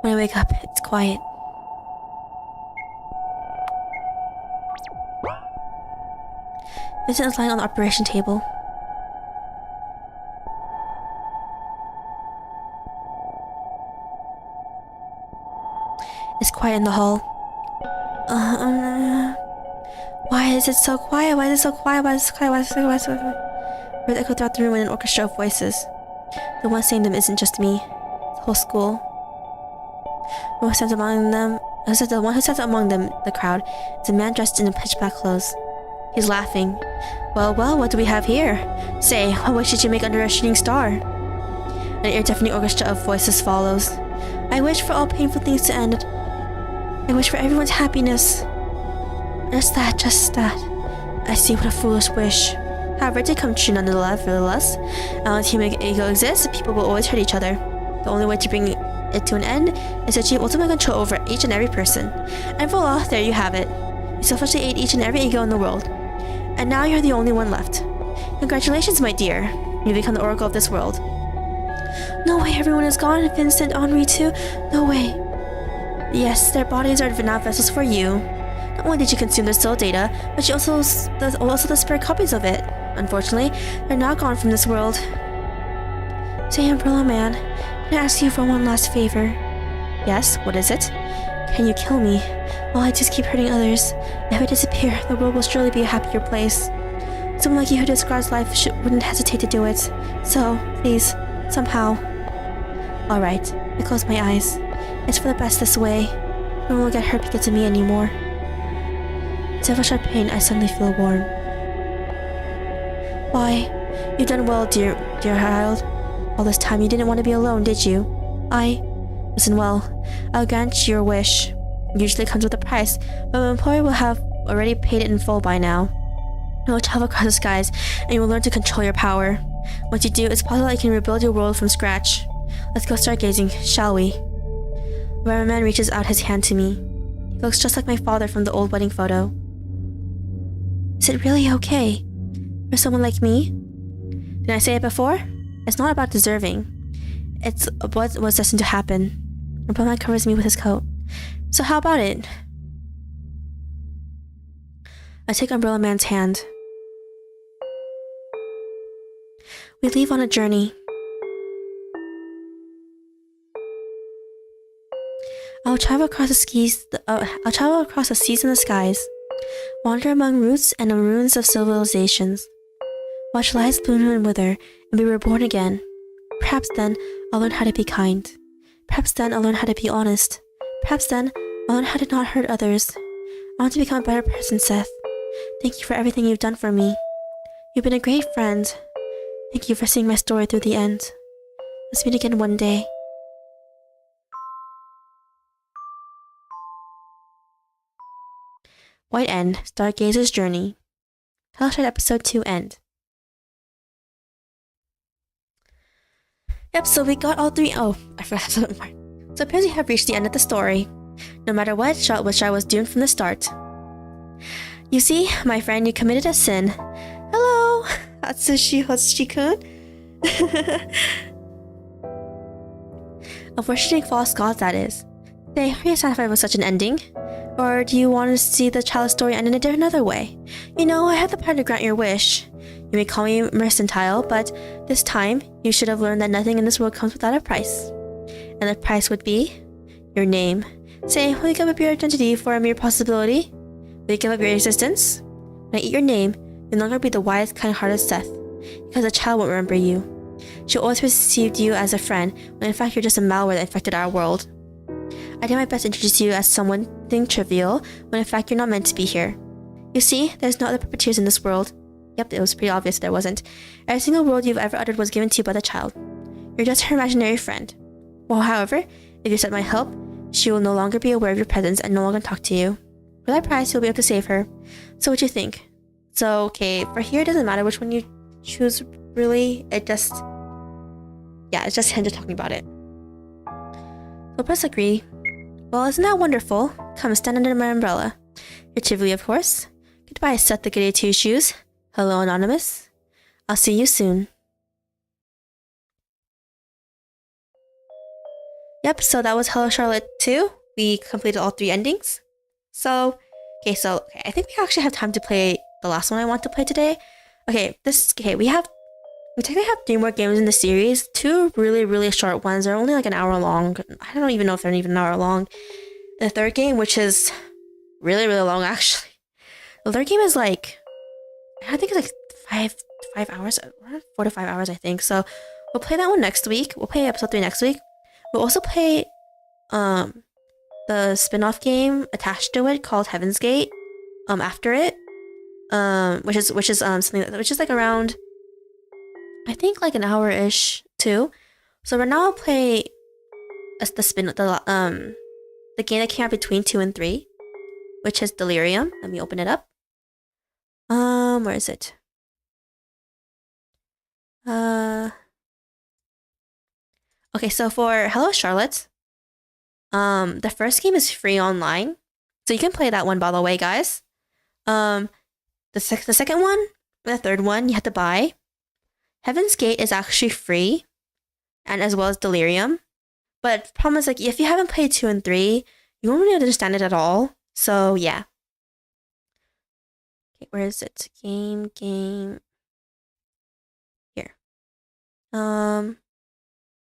When I wake up, it's quiet. Vincent is lying on the operation table. It's quiet in the hall. Why is it so quiet? Why is it so quiet? Why is it so quiet? Why is it so quiet? Why is it so quiet? Words echo throughout the room in an orchestra of voices. The one saying them isn't just me. It's the whole school. The one who stands among them, the crowd, is a man dressed in pitch black clothes. He's laughing. Well, what do we have here? Say, what wish did you make under a shooting star? An ear-deafening orchestra of voices follows. I wish for all painful things to end. I wish for everyone's happiness. Just that. I see, what a foolish wish. However, it did come true nevertheless. As human ego exists, people will always hurt each other. The only way to bring it to an end is to achieve ultimate control over each and every person. And voila, there you have it. You selfishly ate each and every ego in the world. And now you're the only one left. Congratulations, my dear. You've become the oracle of this world. No way, everyone is gone. Vincent, Henri too. No way. Yes, their bodies are now vessels for you. Not only did you consume their soul data, but you also the spare copies of it. Unfortunately, they're now gone from this world. Say, Umbrella Man, can I ask you for one last favor? Yes, what is it? Can you kill me? While I just keep hurting others. If I disappear, the world will surely be a happier place. Someone like you who describes life wouldn't hesitate to do it. So, please, somehow. Alright, I close my eyes. It's for the best this way. No one will get hurt because of me anymore. Instead of a sharp pain, I suddenly feel warm. Why? You've done well, dear child. All this time you didn't want to be alone, did you? Listen well. I'll grant your wish. It usually comes with a price, but my employer will have already paid it in full by now. You will travel across the skies, and you will learn to control your power. Once you do, it's possible that you can rebuild your world from scratch. Let's go stargazing, shall we? The man reaches out his hand to me. He looks just like my father from the old wedding photo. Is it really okay? For someone like me? Did I say it before? It's not about deserving. It's what was destined to happen. The bellman covers me with his coat. So how about it? I take Umbrella Man's hand. We leave on a journey. I'll travel across the seas and the skies, wander among roots and ruins of civilizations, watch lives bloom and wither, and be reborn again. Perhaps then I'll learn how to be kind. Perhaps then I'll learn how to be honest. Perhaps then I'll learn how to not hurt others. I want to become a better person, Seth. Thank you for everything you've done for me. You've been a great friend. Thank you for seeing my story through the end. Let's meet again one day. White End, Stargazer's Journey. Hellocharlotte Episode 2 End. Yep, so we got all three. Oh, I forgot something more. So apparently we have reached the end of the story. No matter what, which I was doomed from the start. You see, my friend, you committed a sin. Hello, Atsushi Hoshi-kun. Of worshipping false gods, that is. Say, are you satisfied with such an ending? Or do you want to see the child's story end in another way? You know, I have the power to grant your wish. You may call me mercantile, but this time, you should have learned that nothing in this world comes without a price. And the price would be your name. Say, will you give up your identity for a mere possibility? Will you give up your existence? When I eat your name, you'll no longer be the wise, kind-hearted Seth, because the child won't remember you. She'll always perceive you as a friend, when in fact you're just a malware that infected our world. I did my best to introduce you as something trivial, when in fact you're not meant to be here. You see, there's no other puppeteers in this world. Yep, it was pretty obvious there wasn't. Every single word you've ever uttered was given to you by the child. You're just her imaginary friend. Well, however, if you accept my help, she will no longer be aware of your presence and no longer talk to you. For that price, you'll be able to save her. So what do you think? So, okay, for here, it doesn't matter which one you choose, really. It's just him just talking about it. So press agree. Well, isn't that wonderful? Come stand under my umbrella. You're Tivoli, of course. Goodbye, Seth the Goody Two Shoes. Hello, Anonymous. I'll see you soon. Yep, so that was Hellocharlotte 2. We completed all three endings. So, I think we actually have time to play the last one I want to play today. We technically have 3 more games in the series. 2 really, really short ones. They're only like an hour long. I don't even know if they're even an hour long. The third game, which is really, really long, actually. The third game is like, I think it's like 5 hours, 4 to 5 hours, I think. So we'll play that one next week. We'll play episode 3 next week. We'll also play the spin-off game attached to it called Heaven's Gate after it. Which is something which is like around, I think like an hour-ish too. So right now I'll play the game that came out between 2 and 3, which is Delirium. Let me open it up. Where is it? Okay, so for Hellocharlotte, the first game is free online, so you can play that one, by the way, guys. The second one, the third one, you have to buy. Heaven's Gate is actually free, and as well as Delirium. But the problem is, like, if you haven't played 2 and 3, you won't really understand it at all. So yeah. Okay, where is it? Game. Here.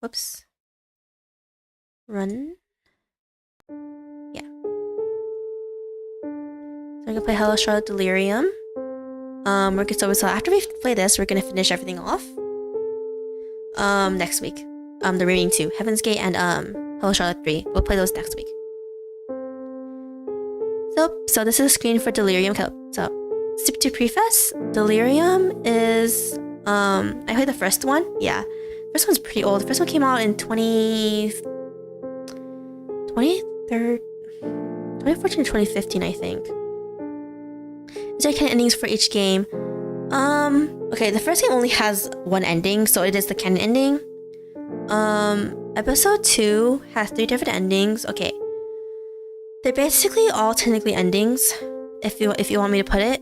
Whoops. Run. Yeah. So we're gonna play Hellocharlotte Delirium. So after we play this, we're gonna finish everything off. Next week. The remaining 2, Heaven's Gate and Hellocharlotte 3. We'll play those next week. So this is a screen for Delirium. So to preface, Delirium is I played the first one. Yeah, first one's pretty old. The first one came out in 2014 or 2015, I think. There are canon endings for each game. Okay, the first game only has one ending, so it is the canon ending. Episode 2 has 3 different endings. Okay, they're basically all technically endings, if you want me to put it.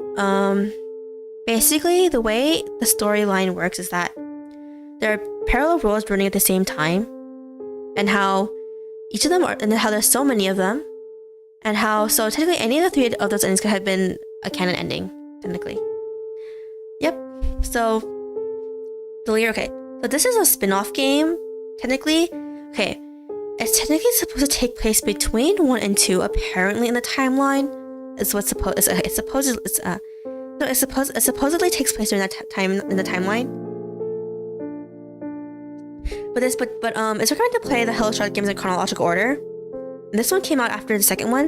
Basically, the way the storyline works is that there are parallel worlds running at the same time, and how each of them are, and how there's so many of them, and how so technically any of the 3 of those endings could have been a canon ending, technically. Yep. So Delirium. Okay. So this is a spin-off game, technically. Okay. It's technically supposed to take place between 1 and 2, apparently in the timeline. Is what's supposed. It supposedly takes place during that time in the timeline. But it's recommended to play the hellocharlotte games in chronological order. And this one came out after the second one.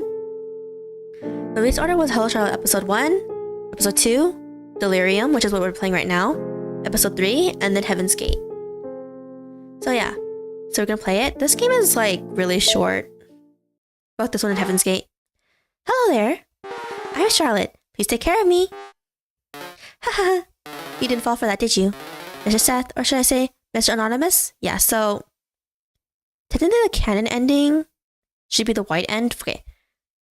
The release order was hellocharlotte episode 1, episode 2, Delirium, which is what we're playing right now, episode 3, and then Heaven's Gate. So yeah, so we're gonna play it. This game is like really short. Both this one and Heaven's Gate. Hello there. I'm Charlotte. Please take care of me. Haha. You didn't fall for that, did you? Mr. Seth, or should I say Mr. Anonymous? Yeah, so technically the canon ending should be the white end. Okay.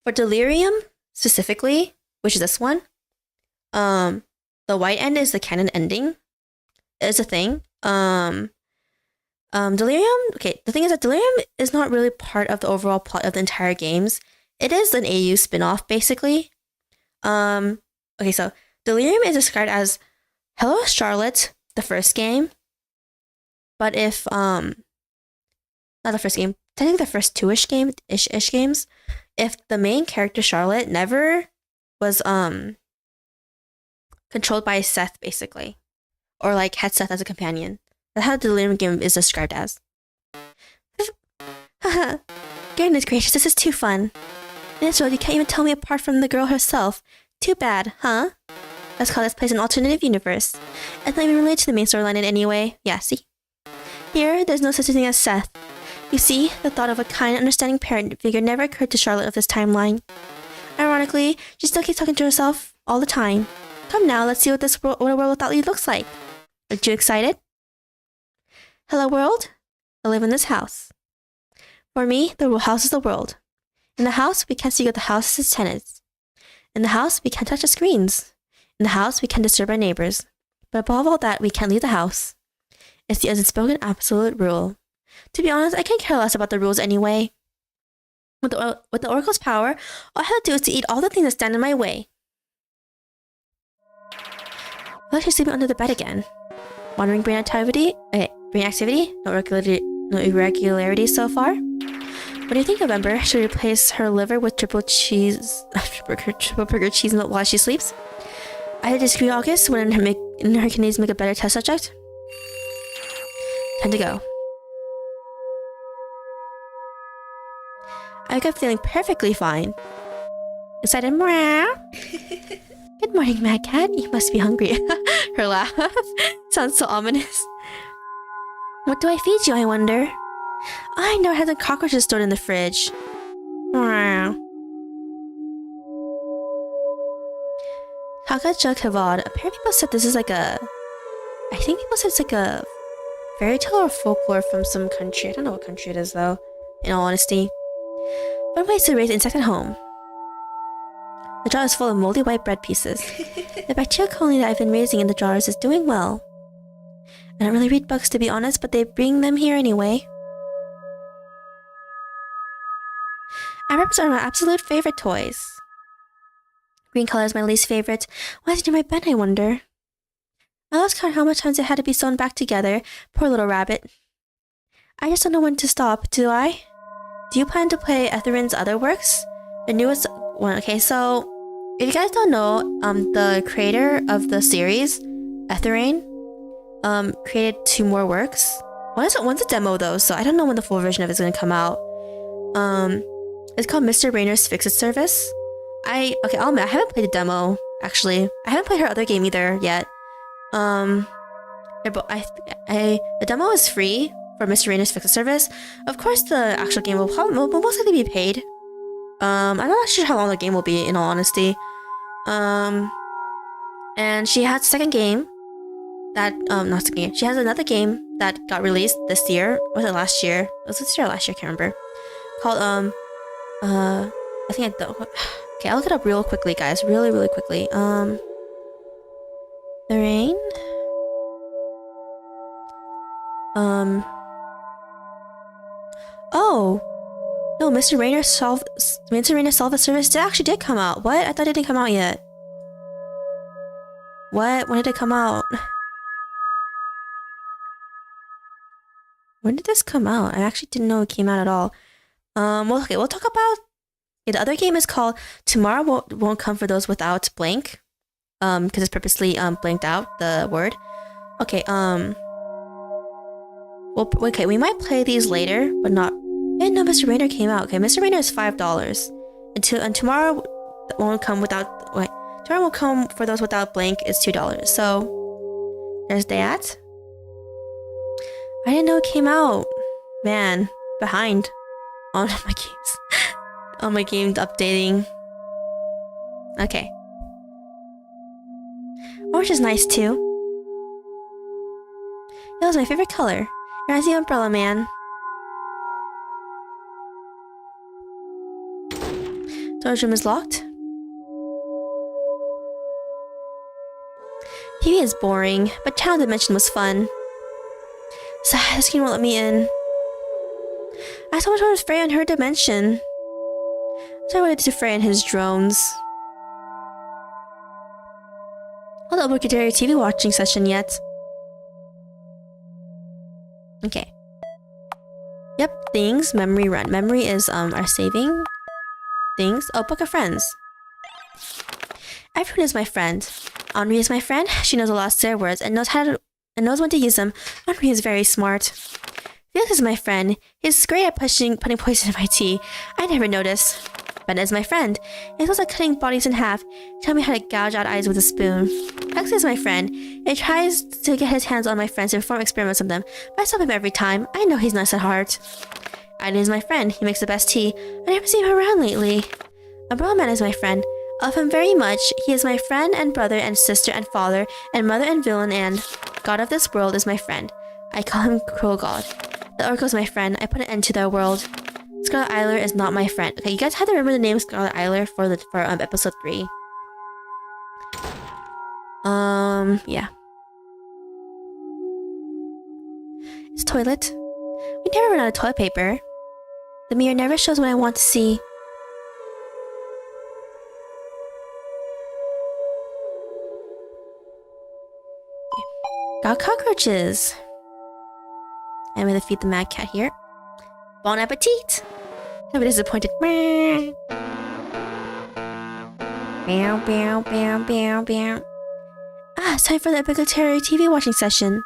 For Delirium specifically, which is this one, the white end is the canon ending. It's a thing. Delirium, okay, the thing is that Delirium is not really part of the overall plot of the entire games. It is an AU spin-off, basically. Okay, so Delirium is described as Hello Charlotte, the first game. But if, not the first game, technically the first 2-ish games, if the main character, Charlotte, never was, controlled by Seth, basically. Or, like, had Seth as a companion. That's how the Delirium game is described as. Haha. Goodness gracious, this is too fun. Minstrel, you can't even tell me apart from the girl herself. Too bad, huh? Let's call this place an alternative universe. It's not even related to the main storyline in any way. Yeah, see? Here, there's no such thing as Seth. You see, the thought of a kind, understanding parent figure never occurred to Charlotte of this timeline. Ironically, she still keeps talking to herself all the time. Come now, let's see what a world without you looks like. Aren't you excited? Hello, world. I live in this house. For me, the house is the world. In the house, we can't see what the house is tenants. In the house, we can't touch the screens. In the house, we can't disturb our neighbors. But above all that, we can't leave the house. It's the unspoken absolute rule. To be honest, I can't care less about the rules anyway. With the Oracle's power, all I have to do is to eat all the things that stand in my way. I like she's sleeping under the bed again. Wandering brain activity? Okay, brain activity? No irregularities so far? What do you think, November? Should we replace her liver with triple burger cheese while she sleeps? I disagree, August. Wouldn't her kidneys make a better test subject? Time to go. I wake up feeling perfectly fine. Excited, meow. Good morning, Mad Cat. You must be hungry. Her laugh sounds so ominous. What do I feed you, I wonder? I know I had some cockroaches stored in the fridge. Meow. Kaka Jug Havad. Apparently people said this is like a... I think people said it's like a fairy tale or folklore from some country. I don't know what country it is though, in all honesty. One way to raise insects at home. The jar is full of moldy white bread pieces. The bacterial colony that I've been raising in the jars is doing well. I don't really read books to be honest, but they bring them here anyway. Wrappers are my absolute favorite toys. Green color is my least favorite. Why is it in my bed, I wonder? I lost count how much times it had to be sewn back together. Poor little rabbit. I just don't know when to stop, do I? Do you plan to play Aeternam's other works? The newest one. Okay, so if you guys don't know, the creator of the series, Aeternam, created 2 more works. One's a demo though, so I don't know when the full version of it is gonna come out. It's called Mr. Rayner's Fix-It Service. I'll admit, I haven't played the demo, actually. I haven't played her other game either yet. The demo is free for Mr. Rayner's Fix-It Service. Of course, the actual game will most likely be paid. I'm not sure how long the game will be, in all honesty. And she has a second game that, not second game. She has another game that got released this year. Was it last year? Was it this year or last year? I can't remember. Called, I think I don't. Okay, I'll look it up real quickly, guys. Really quickly. The Rain. Oh, No, Mr. Rainer's Solve the Service actually did come out. What? I thought it didn't come out yet. What? When did it come out? When did this come out? I actually didn't know it came out at all. Well, okay, we'll talk about... Yeah, the other game is called Tomorrow Won't Come for Those Without Blank. Because it's purposely blanked out, the word. Okay, well, okay, we might play these later, but not... Yeah, no, Mr. Rainer came out. Okay, Mr. Rainer is $5. And Tomorrow Won't Come Without... Wait. Tomorrow Won't Come for Those Without Blank is $2. So, there's that. I didn't know it came out. Man, behind on my games. On my game updating. Okay. Orange is nice too. That was my favorite color. Reminds me of Umbrella Man. Storage room is locked. TV is boring, but Channel Dimension was fun. Sigh, the screen won't let me in. I so much wanted to Freya in her dimension. So I wanted to Freya and his drones. I'll not book your TV watching session yet. Okay. Yep, things, memory run. Memory is our saving things. Oh, book of friends. Everyone is my friend. Henri is my friend. She knows a lot of swear words and knows when to use them. Henri is very smart. Felix is my friend. He's great at putting poison in my tea. I never noticed. Ben is my friend. He's also cutting bodies in half. Tell me how to gouge out eyes with a spoon. Huxley is my friend. He tries to get his hands on my friends to perform experiments on them, but I stop him every time. I know he's nice at heart. Aiden is my friend. He makes the best tea. I never seen him around lately. Umbrella Man is my friend. I love him very much. He is my friend and brother and sister and father and mother and villain and god of this world is my friend. I call him Cruel God. The Oracle is my friend. I put an end to their world. Scarlet Isler is not my friend. Okay, you guys have to remember the name Scarlet Isler for episode 3. Yeah. It's toilet. We never run out of toilet paper. The mirror never shows what I want to see. Got cockroaches. I'm gonna feed the mad cat here. Bon appetit! I'm disappointed. Meow, meow, meow, meow, meow. Ah, it's time for the obligatory TV watching session.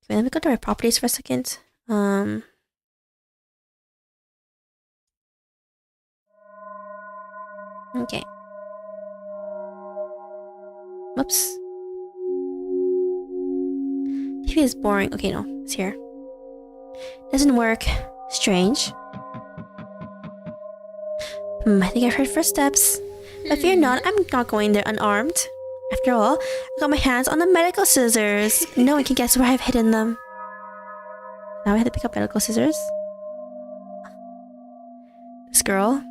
Okay, let me go to my properties for a second. Okay. Whoops. TV is boring. Okay, no, it's here. Doesn't work. Strange. I think I've heard footsteps. But fear not, I'm not going there unarmed. After all, I got my hands on the medical scissors. No one can guess where I've hidden them. Now I have to pick up medical scissors. This girl.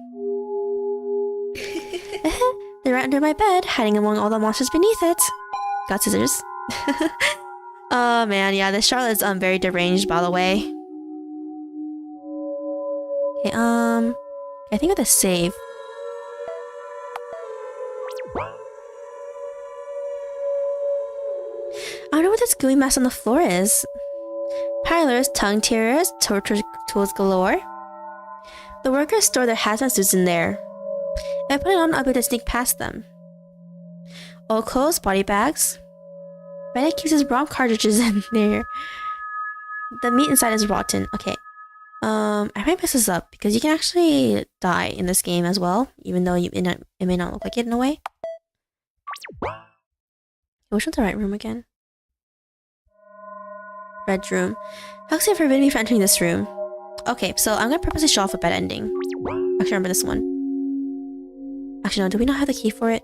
They're right under my bed, hiding among all the monsters beneath it. Got scissors. Oh man, yeah, this Charlotte is very deranged, by the way. Okay, I think with a save. I don't know what this gooey mess on the floor is. Pilers, tongue tearers, torture tools galore. The workers store their hazmat suits in there. If I put it on, I'll be able to sneak past them. Old clothes, body bags. Bennett keeps his ROM cartridges in there. The meat inside is rotten. Okay. I might mess this up because you can actually die in this game as well, even though it may not look like it in a way. Which one's the right room again? Red room. Huxley forbid me from entering this room. Okay, so I'm gonna purposely show off a bad ending. Actually, remember this one. Actually, no, do we not have the key for it?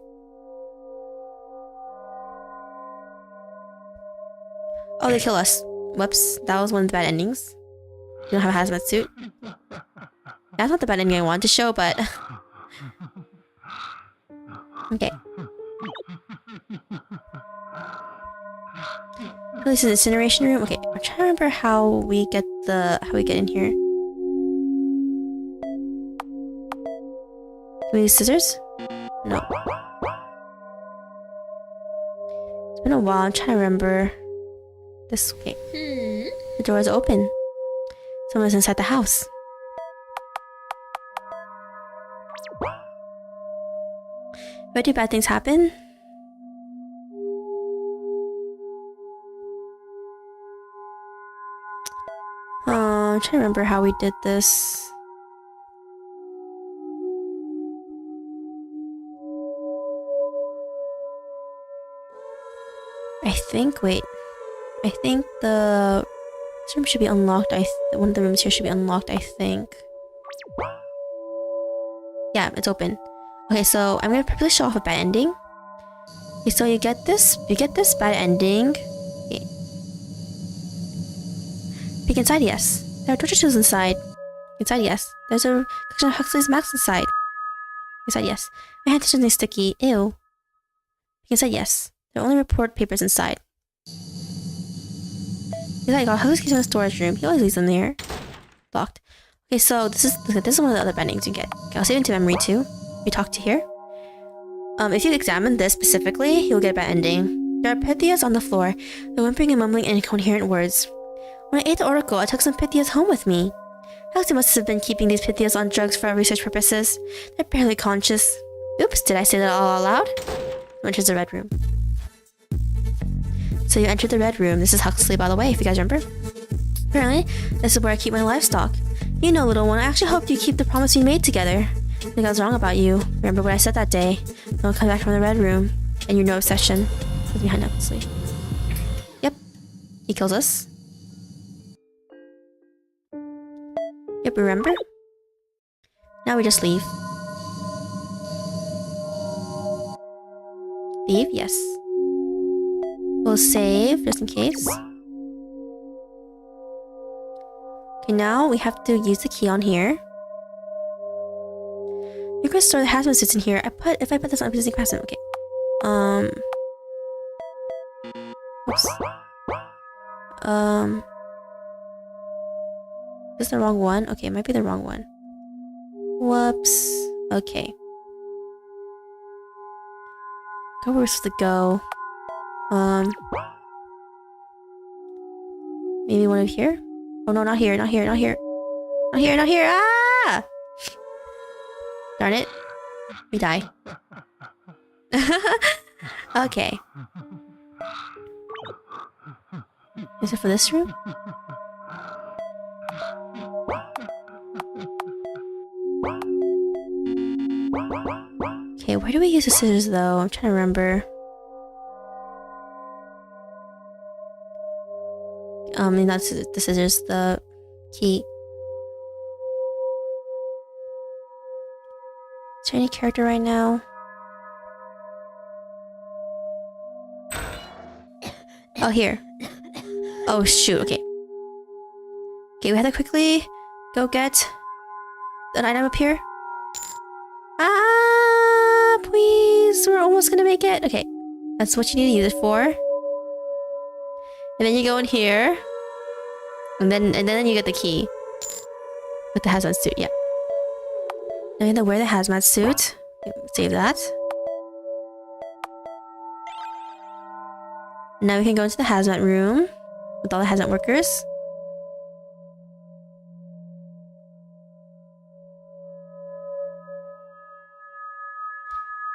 Oh, they kill us. Whoops, that was one of the bad endings. You don't have a hazmat suit. That's not the bad ending I wanted to show, but... Okay. This is the incineration room. Okay, I'm trying to remember how we get in here. Can we use scissors? No. It's been a while. I'm trying to remember. This way. The door is open. Someone's inside the house. Why do bad things happen? I'm trying to remember how we did this. I think the this room should be unlocked. One of the rooms here should be unlocked, I think. Yeah, it's open. Okay, so I'm gonna purposely show off a bad ending. Okay, so you get this bad ending. Okay. Peek inside, yes. There are torture tools inside. Inside, yes. There's a collection of Huxley's maps inside. Inside, yes. My hand touches something sticky. Ew. Peek inside, yes. There are only report papers inside. Inside, got Huxley's keys in the storage room. He always leaves them there. Locked. Okay, so this is one of the other bad endings you get. Okay, I'll save it into memory too. We talk to here. If you examine this specifically, you'll get a bad ending. There are Pythias on the floor. They're whimpering and mumbling incoherent words. When I ate the oracle, I took some Pythias home with me. Huxley must have been keeping these Pythias on drugs for research purposes. They're barely conscious. Oops, did I say that all out loud? Enters the red room. So you entered the red room. This is Huxley, by the way, if you guys remember. Apparently, this is where I keep my livestock. You know, little one, I actually hoped you'd keep the promise we made together. I think I was wrong about you. Remember what I said that day. Don't come back from the red room. And your no obsession. Is behind Huxley. Yep. He kills us. Yep, remember? Now we just leave. Leave? Yes. We'll save, just in case. Okay, now we have to use the key on here. You can store the hazmat suits in here. If I put this on existing hazmat, okay. Oops. Is this the wrong one? Okay, it might be the wrong one. Whoops. Okay. Go where we're supposed to go. Maybe one over here? Oh no, not here, not here, not here. Not here, not here! Ah! Darn it. We die. Okay. Is it for this room? Okay, where do we use the scissors though? I'm trying to remember. Not the scissors, the key. Is there any character right now? Oh, here. Oh, shoot, okay. Okay, we have to quickly go get an item up here. Ah, please, we're almost gonna make it. Okay, that's what you need to use it for. And then you go in here. And then you get the key. With the hazmat suit, yeah. Now you have to wear the hazmat suit. Save that. Now we can go into the hazmat room with all the hazmat workers.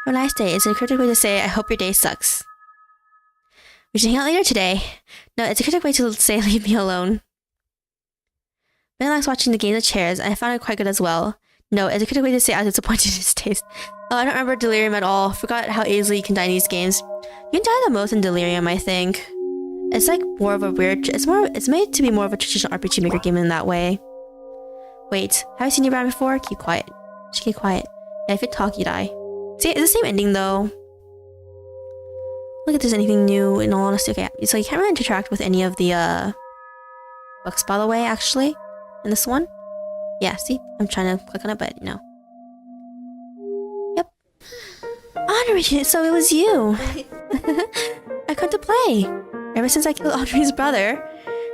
Have a nice day. It's a cryptic way to say, I hope your day sucks. We should hang out later today. No, it's a cryptic way to say, leave me alone. Ben likes watching the game of chairs, and I found it quite good as well. No, it's a cryptic way to say I was disappointed in his taste. Oh, I don't remember Delirium at all. Forgot how easily you can die in these games. You can die the most in Delirium, I think. It's like more of a weird... It's made to be more of a traditional RPG Maker game in that way. Wait, have I seen you around before? Keep quiet. Just keep quiet. Yeah, if you talk, you die. See, it's the same ending though. Look if there's anything new, in all honesty. Okay, so you can't really interact with any of the books, by the way, actually. In this one. Yeah, see? I'm trying to click on it, but no. Yep. Honoring it, so it was you. I come to play. Ever since I killed Audrey's brother,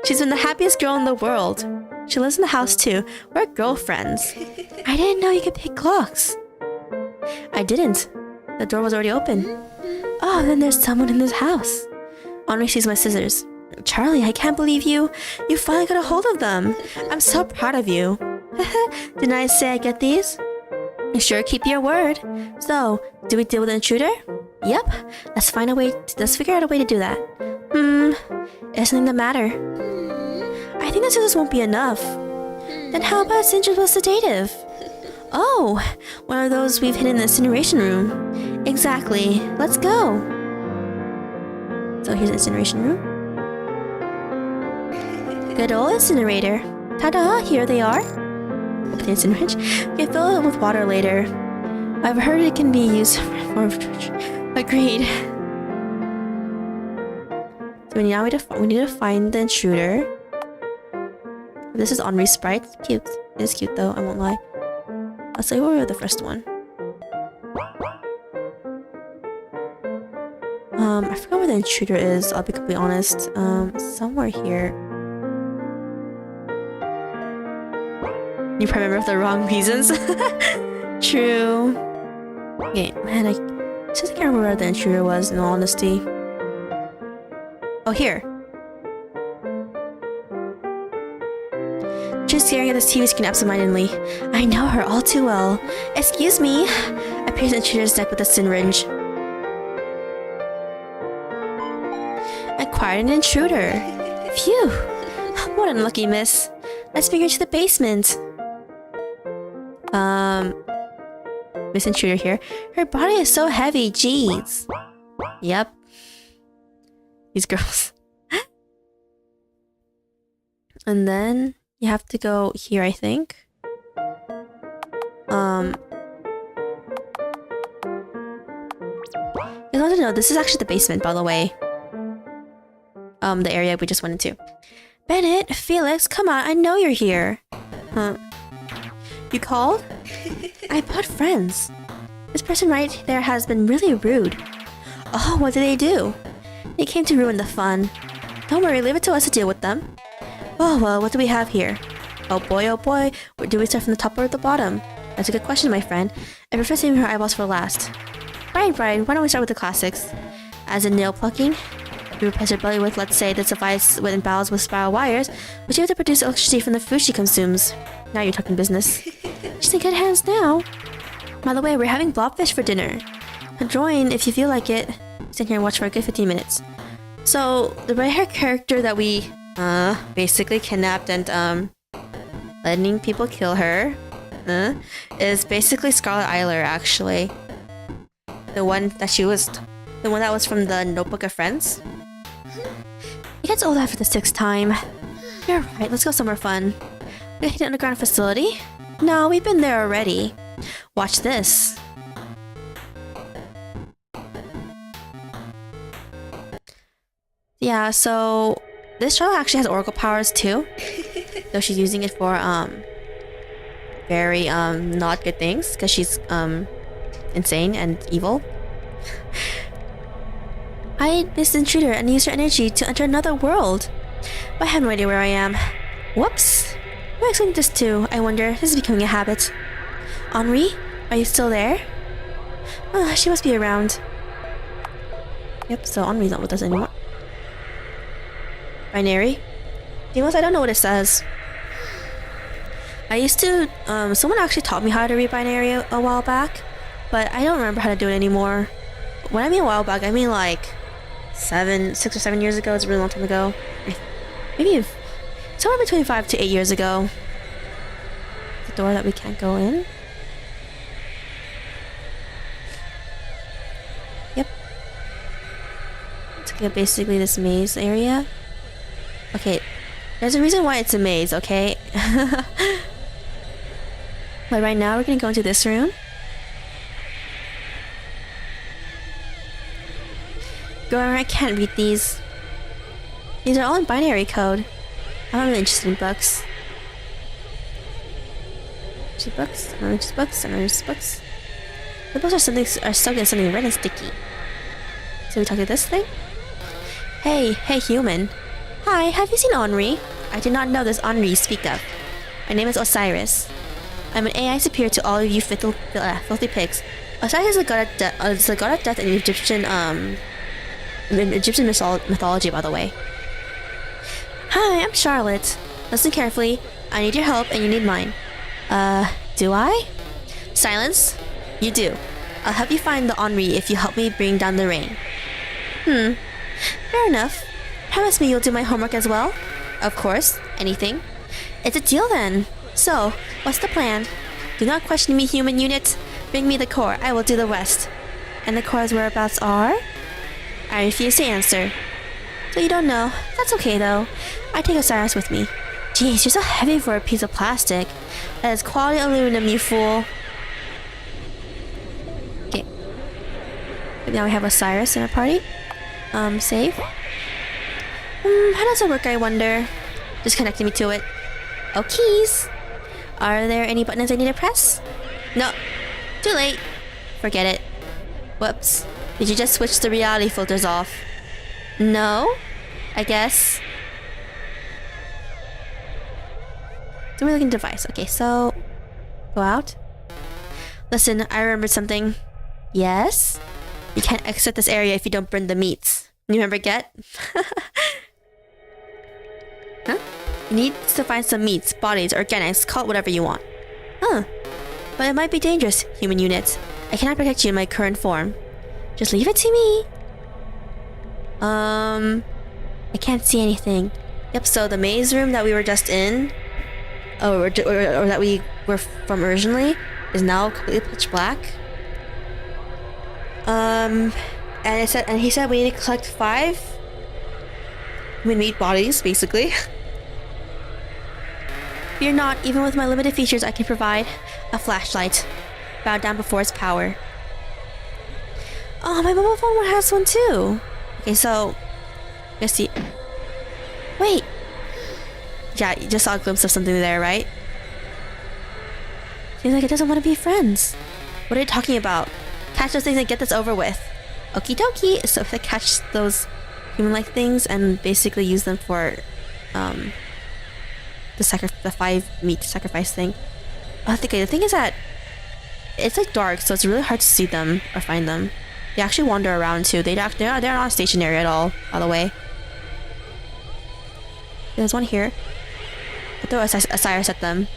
she's been the happiest girl in the world. She lives in the house too. We're girlfriends. I didn't know you could pick locks. I didn't. The door was already open. Oh, then there's someone in this house. Henri sees my scissors. Charlie, I can't believe you finally got a hold of them. I'm so proud of you. Didn't I say I get these? You sure keep your word. So, do we deal with the intruder? Yep. Let's figure out a way to do that. Is something the matter? I think the scissors won't be enough. Then how about Singer's sedative? Oh, one of those we've hidden in the incineration room. Exactly. Let's go. So here's the incineration room. Good old incinerator. Ta-da! Here they are. Open the incinerator. We can fill it with water later. I've heard it can be used for... Agreed. So now we need to find the intruder. This is Henri's sprite. It's cute. It is cute though, I won't lie. I'll say we're the first one. I forgot where the intruder is, I'll be completely honest. Somewhere here. You probably remember for the wrong reasons. True. Okay, man, I just can't remember where the intruder was, in all honesty. Oh, here. She's staring at this TV screen absentmindedly. I know her all too well. Excuse me. I pierced the intruder's neck with a syringe. Acquired an intruder. Phew. What an unlucky miss. Let's bring her to the basement. Miss Intruder here. Her body is so heavy, jeez. Yep. These girls. And then you have to go here, I think. You want to know, this is actually the basement, by the way. The area we just went into. Bennett, Felix, come on, I know you're here. Huh. You called? I brought friends. This person right there has been really rude. Oh, what did they do? They came to ruin the fun. Don't worry, leave it to us to deal with them. Oh well, what do we have here? Oh boy, do we start from the top or the bottom? That's a good question, my friend. I prefer saving her eyeballs for last. Brian, why don't we start with the classics? As in nail plucking? We replace her belly with, let's say, this device with embowels with spiral wires, which able to produce electricity from the food she consumes. Now you're talking business. She's in good hands now. By the way, we're having blobfish for dinner. Join if you feel like it. Sit here and watch for a good 15 minutes. So, the red-hair character that we, basically kidnapped and, letting people kill her, is basically Scarlet Eiler, actually. The one that was from the Notebook of Friends. It gets old after the 6th time. You're right, let's go somewhere fun. We hit an underground facility? No, we've been there already. Watch this. Yeah, so this Charlotte actually has oracle powers too. Though she's using it for very not good things because she's insane and evil. I ate this intruder and used her energy to enter another world. But I have no idea where I am. Whoops. Who am I explaining this to? I wonder. This is becoming a habit. Henri? Are you still there? She must be around. Yep, so Henri's not with us anymore. Binary? Demons, I don't know what it says. I used to, someone actually taught me how to read binary a while back, but I don't remember how to do it anymore. When I mean a while back, I mean like 6 or 7 years ago. It's a really long time ago. Maybe somewhere between 5 to 8 years ago. The door that we can't go in. Yep. It's like basically this maze area. Okay, there's a reason why it's a maze, okay? But right now we're gonna go into this room. Girl, I can't read these. These are all in binary code. I'm not really interested in books. Books? I'm not interested in books. I'm not interested in books. The books are stuck in something red and sticky. So we talk to this thing? Hey, human. Hi, have you seen Henri? I did not know this Henri you speak of. My name is Osiris. I'm an AI superior to all of you filthy pigs. Osiris is a god of death in Egyptian mythology, by the way. Hi, I'm Charlotte. Listen carefully. I need your help and you need mine. Do I? Silence. You do. I'll help you find the Henri if you help me bring down the rain. Fair enough. Promise me you'll do my homework as well? Of course. Anything? It's a deal then. So, what's the plan? Do not question me, human unit. Bring me the core. I will do the rest. And the core's whereabouts are? I refuse to answer. So you don't know. That's okay though. I take Osiris with me. Jeez, you're so heavy for a piece of plastic. That is quality aluminum, you fool. Okay. Now we have Osiris in our party. Save. How does it work, I wonder? Just connecting me to it. Oh, keys. Are there any buttons I need to press? No. Too late. Forget it. Whoops. Did you just switch the reality filters off? No? I guess. It's a really looking device. Okay, so... Go out. Listen, I remembered something. Yes? You can't exit this area if you don't burn the meats. You remember get? Huh? You need to find some meats, bodies, organics, call it whatever you want. Huh. But it might be dangerous, human units. I cannot protect you in my current form. Just leave it to me. I can't see anything. Yep, so the maze room that we were just in, or that we were from originally, is now completely pitch black. And he said we need to collect 5 human meat bodies, basically. Fear not, even with my limited features, I can provide a flashlight. Bow down before its power. Oh, my mobile phone has one too. Okay, so let's see. Wait. Yeah, you just saw a glimpse of something there, right? Seems like it doesn't want to be friends. What are you talking about? Catch those things and get this over with. Okie dokie. So if I catch those human-like things and basically use them for the 5 meat sacrifice thing. The thing is that it's like dark, so it's really hard to see them or find them. They actually wander around too. They're not stationary at all, by the way. There's one here. I throw Osiris at them.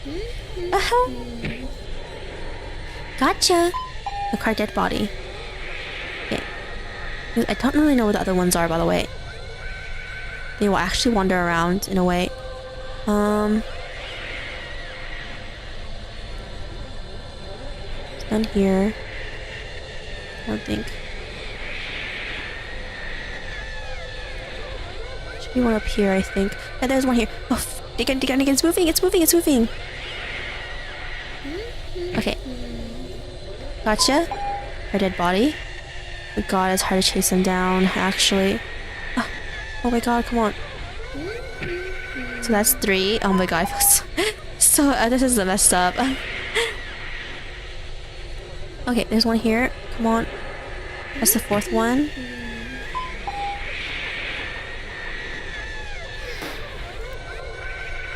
Gotcha! A car dead body. Okay. I don't really know what the other ones are, by the way. They will actually wander around in a way. None here. I don't think. Should be one up here, I think. Yeah, there's one here. Oh, again, it's moving, it's moving. Okay. Gotcha. Her dead body. Oh god, it's hard to chase him down, actually. Oh my god, come on. So that's 3. Oh my god, so this is messed up. Okay, there's one here. Come on. That's the 4th one.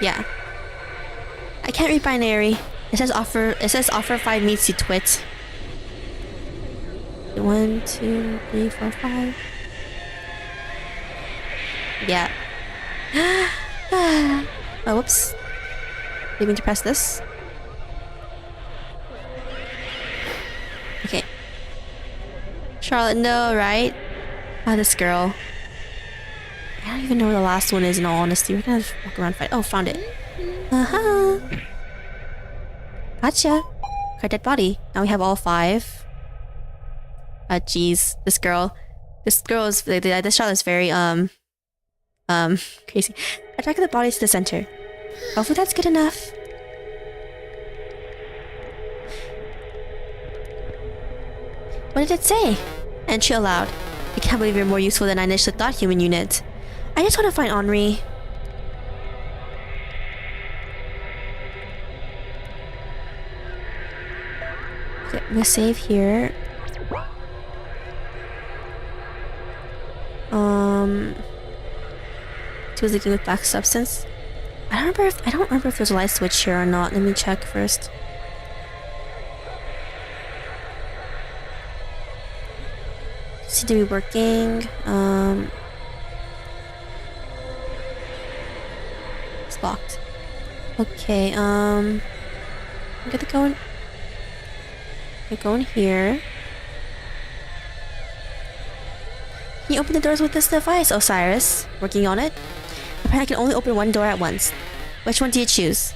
Yeah. I can't read binary. It says offer 5 meats, you twit. 1, 2, 3, 4, 5. Yeah. Oh, whoops. Didn't mean to press this. Okay. Charlotte, no, right? This girl. I don't even know where the last one is, in all honesty. We're gonna walk around and fight. Oh, found it. Gotcha. Her dead body. Now we have all 5. Jeez. This girl is... This Charlotte is very, crazy. Attract the bodies to the center. Hopefully that's good enough. What did it say? Entry allowed. I can't believe you're more useful than I initially thought, human unit. I just want to find Henri. Okay, I'm gonna save here. was leaking with black substance. I don't remember if there's a light switch here or not. Let me check first. Seems to be working. It's locked. Okay, I'm gonna go in here. Can you open the doors with this device, Osiris? Working on it. Apparently I can only open one door at once. Which one do you choose?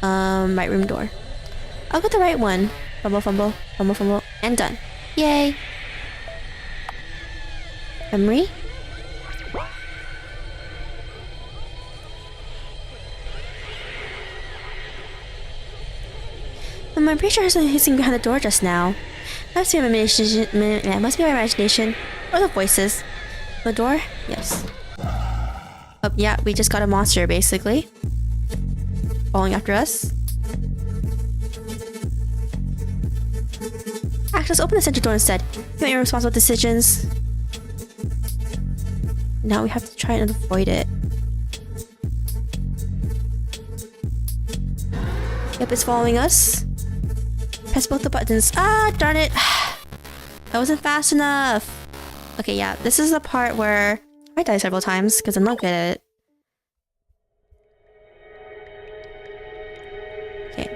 Right room door. I'll go with the right one. Fumble, fumble, fumble, fumble, and done. Yay! Memory? I'm pretty sure there's something hissing behind the door just now. Must be my imagination. Or the voices. The door? Yes. Oh, yeah, we just got a monster, basically. Following after us. Actually, let's open the central door instead. You make your responsible decisions. Now we have to try and avoid it. Yep, it's following us. Press both the buttons. Ah, darn it. That wasn't fast enough. Okay, yeah, this is the part where I die several times because I'm not good at it. Okay.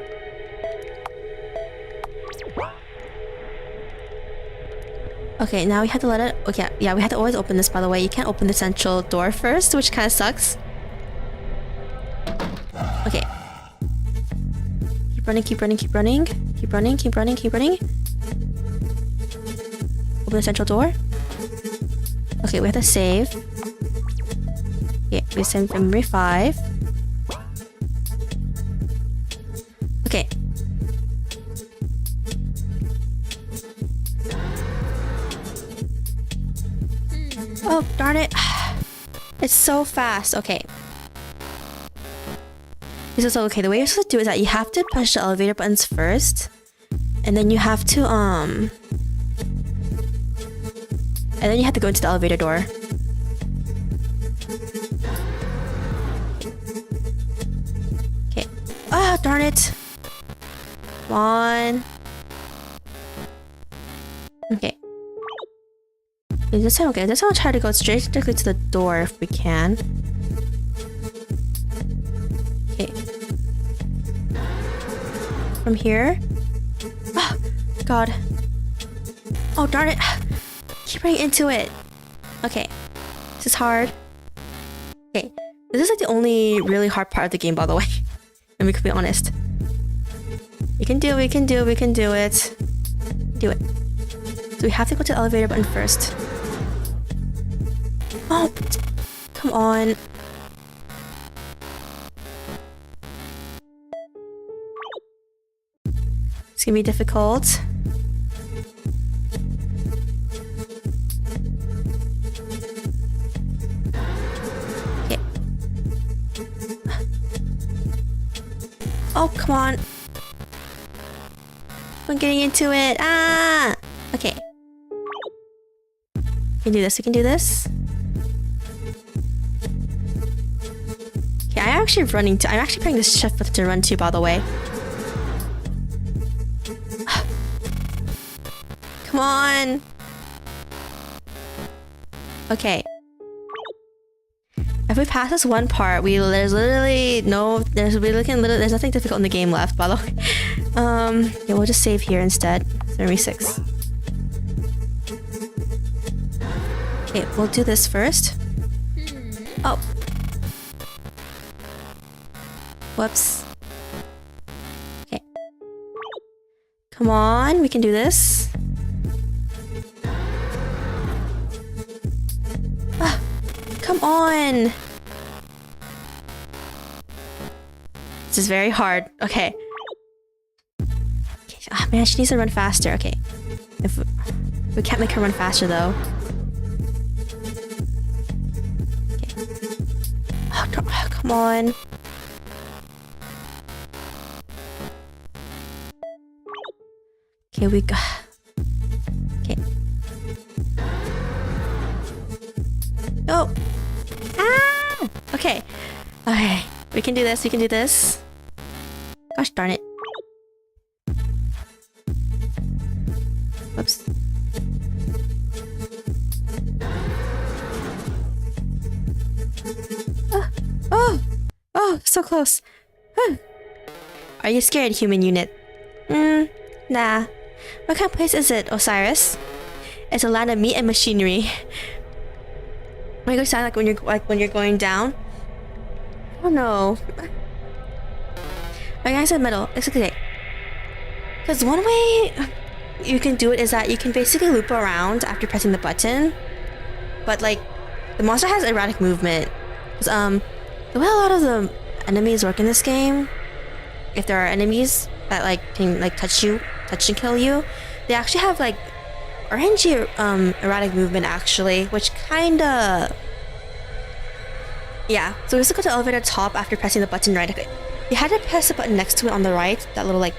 Okay, now we have to let it... Okay, yeah, we have to always open this, by the way. You can't open the central door first, which kind of sucks. Okay. Keep running, keep running, keep running. Keep running, keep running, keep running. Open the central door. Okay, we have to save. Okay, we save memory 5. Okay. Oh, darn it. It's so fast. Okay. This is okay. The way you're supposed to do is that you have to push the elevator buttons first. And then you have to, And then you have to go into the elevator door. Okay. Ah, darn it. Come on. Okay. This time, okay, this time I'll try to go directly to the door if we can. Okay. From here. Oh, God. Oh, darn it. Keep running into it. Okay. This is hard. Okay. This is like the only really hard part of the game, by the way. Let me be honest. We can do it, we can do it, we can do it. Do it. So we have to go to the elevator button first. Oh, come on. It's gonna be difficult. Okay. Oh, come on. I'm getting into it. Ah! Okay. We can do this, we can do this. Okay, I'm actually running to... I'm actually playing this shift button to run to, by the way. Come on! Okay. If we pass this one part, there's literally no... There's nothing difficult in the game left, by the way. Yeah, we'll just save here instead. 36. Okay, we'll do this first. Oh. Whoops. Okay. Come on, we can do this. Ah, come on. This is very hard. Okay. Ah, man, she needs to run faster. Okay. If we can't make her run faster, though. Okay. Oh, come on. Okay, we got... Okay. Oh! Ah! Okay. Okay. Okay. We can do this. We can do this. Gosh darn it. Whoops. Oh, so close. Are you scared, human unit? Nah. What kind of place is it, Osiris? It's a land of meat and machinery. What do you sound like when you're going down? I don't know. I guess in the middle. Exactly. Because one way you can do it is that you can basically loop around after pressing the button. But like, the monster has erratic movement. Because the way a lot of the enemies work in this game, if there are enemies that like can like touch and kill you, they actually have like RNG erratic movement actually, which kinda, yeah. So we just go to the elevator top after pressing the button right. You had to press the button next to it on the right, that little like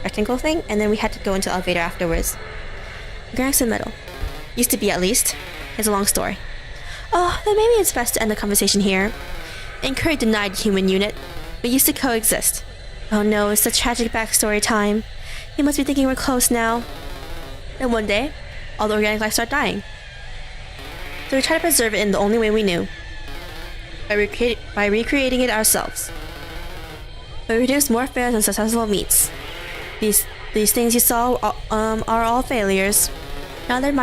rectangle thing, and then we had to go into the elevator afterwards. Grants in the middle. Used to be, at least. It's a long story. Oh, then maybe it's best to end the conversation here. Inquiry denied, human unit. We used to coexist. Oh no, it's the tragic backstory time. You must be thinking we're close now. Then one day, all the organic life started dying. So we tried to preserve it in the only way we knew. By recreating it ourselves. We produced more failures and successful meats. These things you saw are all failures. Now their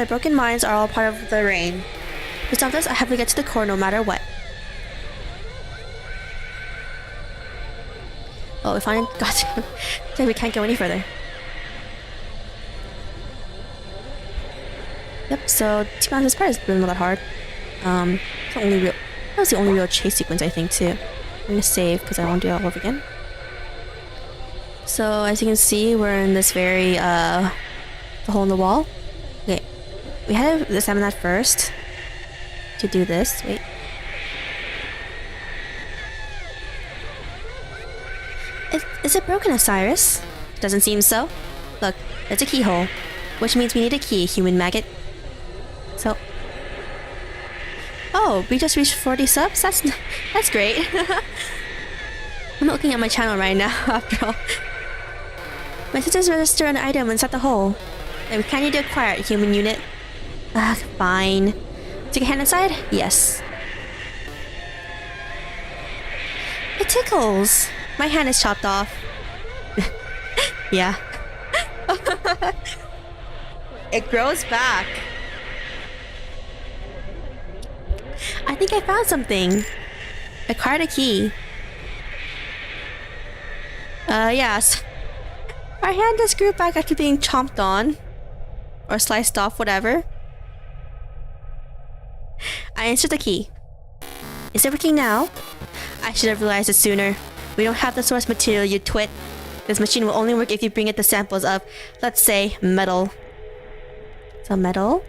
broken minds are all part of the reign. To stop this, I have to get to the core no matter what. Oh, we finally got to. So we can't go any further. Yep. So to be honest, this part has been not that hard. That was the only real chase sequence, I think, too. I'm gonna save because I won't do it all over again. So as you can see, we're in this very the hole in the wall. Okay, we had to examine that first to do this. Wait. Is it broken, Osiris? Doesn't seem so. Look, it's a keyhole, which means we need a key, human maggot. So, oh, we just reached 40 subs? That's great. I'm looking at my channel right now, after all. My sisters register an item inside the hole. And we can't need to acquire it, human unit. Ugh, fine. Stick a hand inside? Yes. It tickles. My hand is chopped off. Yeah. It grows back. I think I found something. Acquired a key. Yes. Our hand just grew back after being chomped on. Or sliced off, whatever. I insert the key. Is it working now? I should have realized it sooner. We don't have the source material, you twit. This machine will only work if you bring it the samples of, let's say, metal. So metal.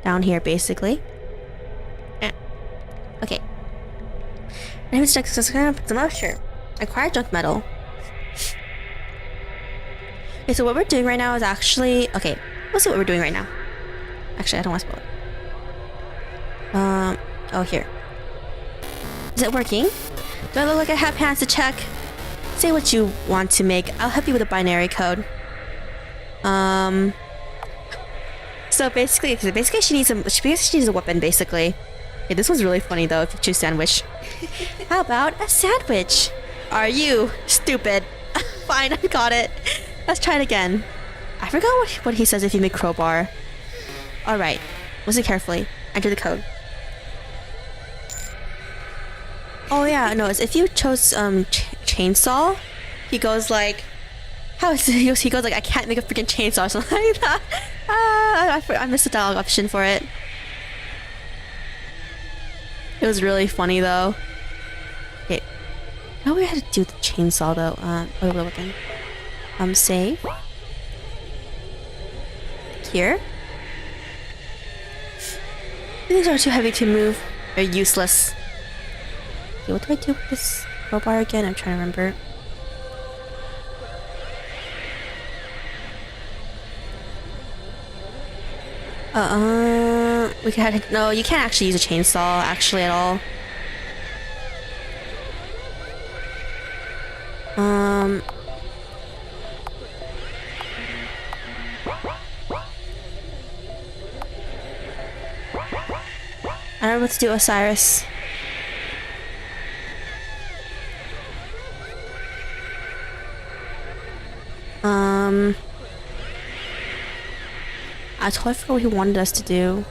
Down here, basically. Okay. And if it's just gonna pick them up, sure. Acquire junk metal. Okay, so what we're doing right now is actually... Okay, let's see what we're doing right now. Actually, I don't want to spoil it. Oh, here. Is it working? Do I look like I have hands to check? Say what you want to make. I'll help you with a binary code. So basically she needs a weapon, basically. Okay, this one's really funny though if you choose sandwich. How about a sandwich? Are you stupid? Fine, I got it. Let's try it again. I forgot what he says if you make crowbar. Alright, listen carefully. Enter the code. Oh yeah, no, it's if you chose chainsaw, he goes like, he goes like, I can't make a freaking chainsaw or something like that. I missed the dialogue option for it. It was really funny though. Okay, how we had to do the chainsaw though? Wait, we're looking. Save. Here. These are too heavy to move. They're useless. Okay, what do I do with this crowbar again? I'm trying to remember. We can no, you can't actually use a chainsaw actually at all. remember what to do, Osiris. I totally forgot what he wanted us to do.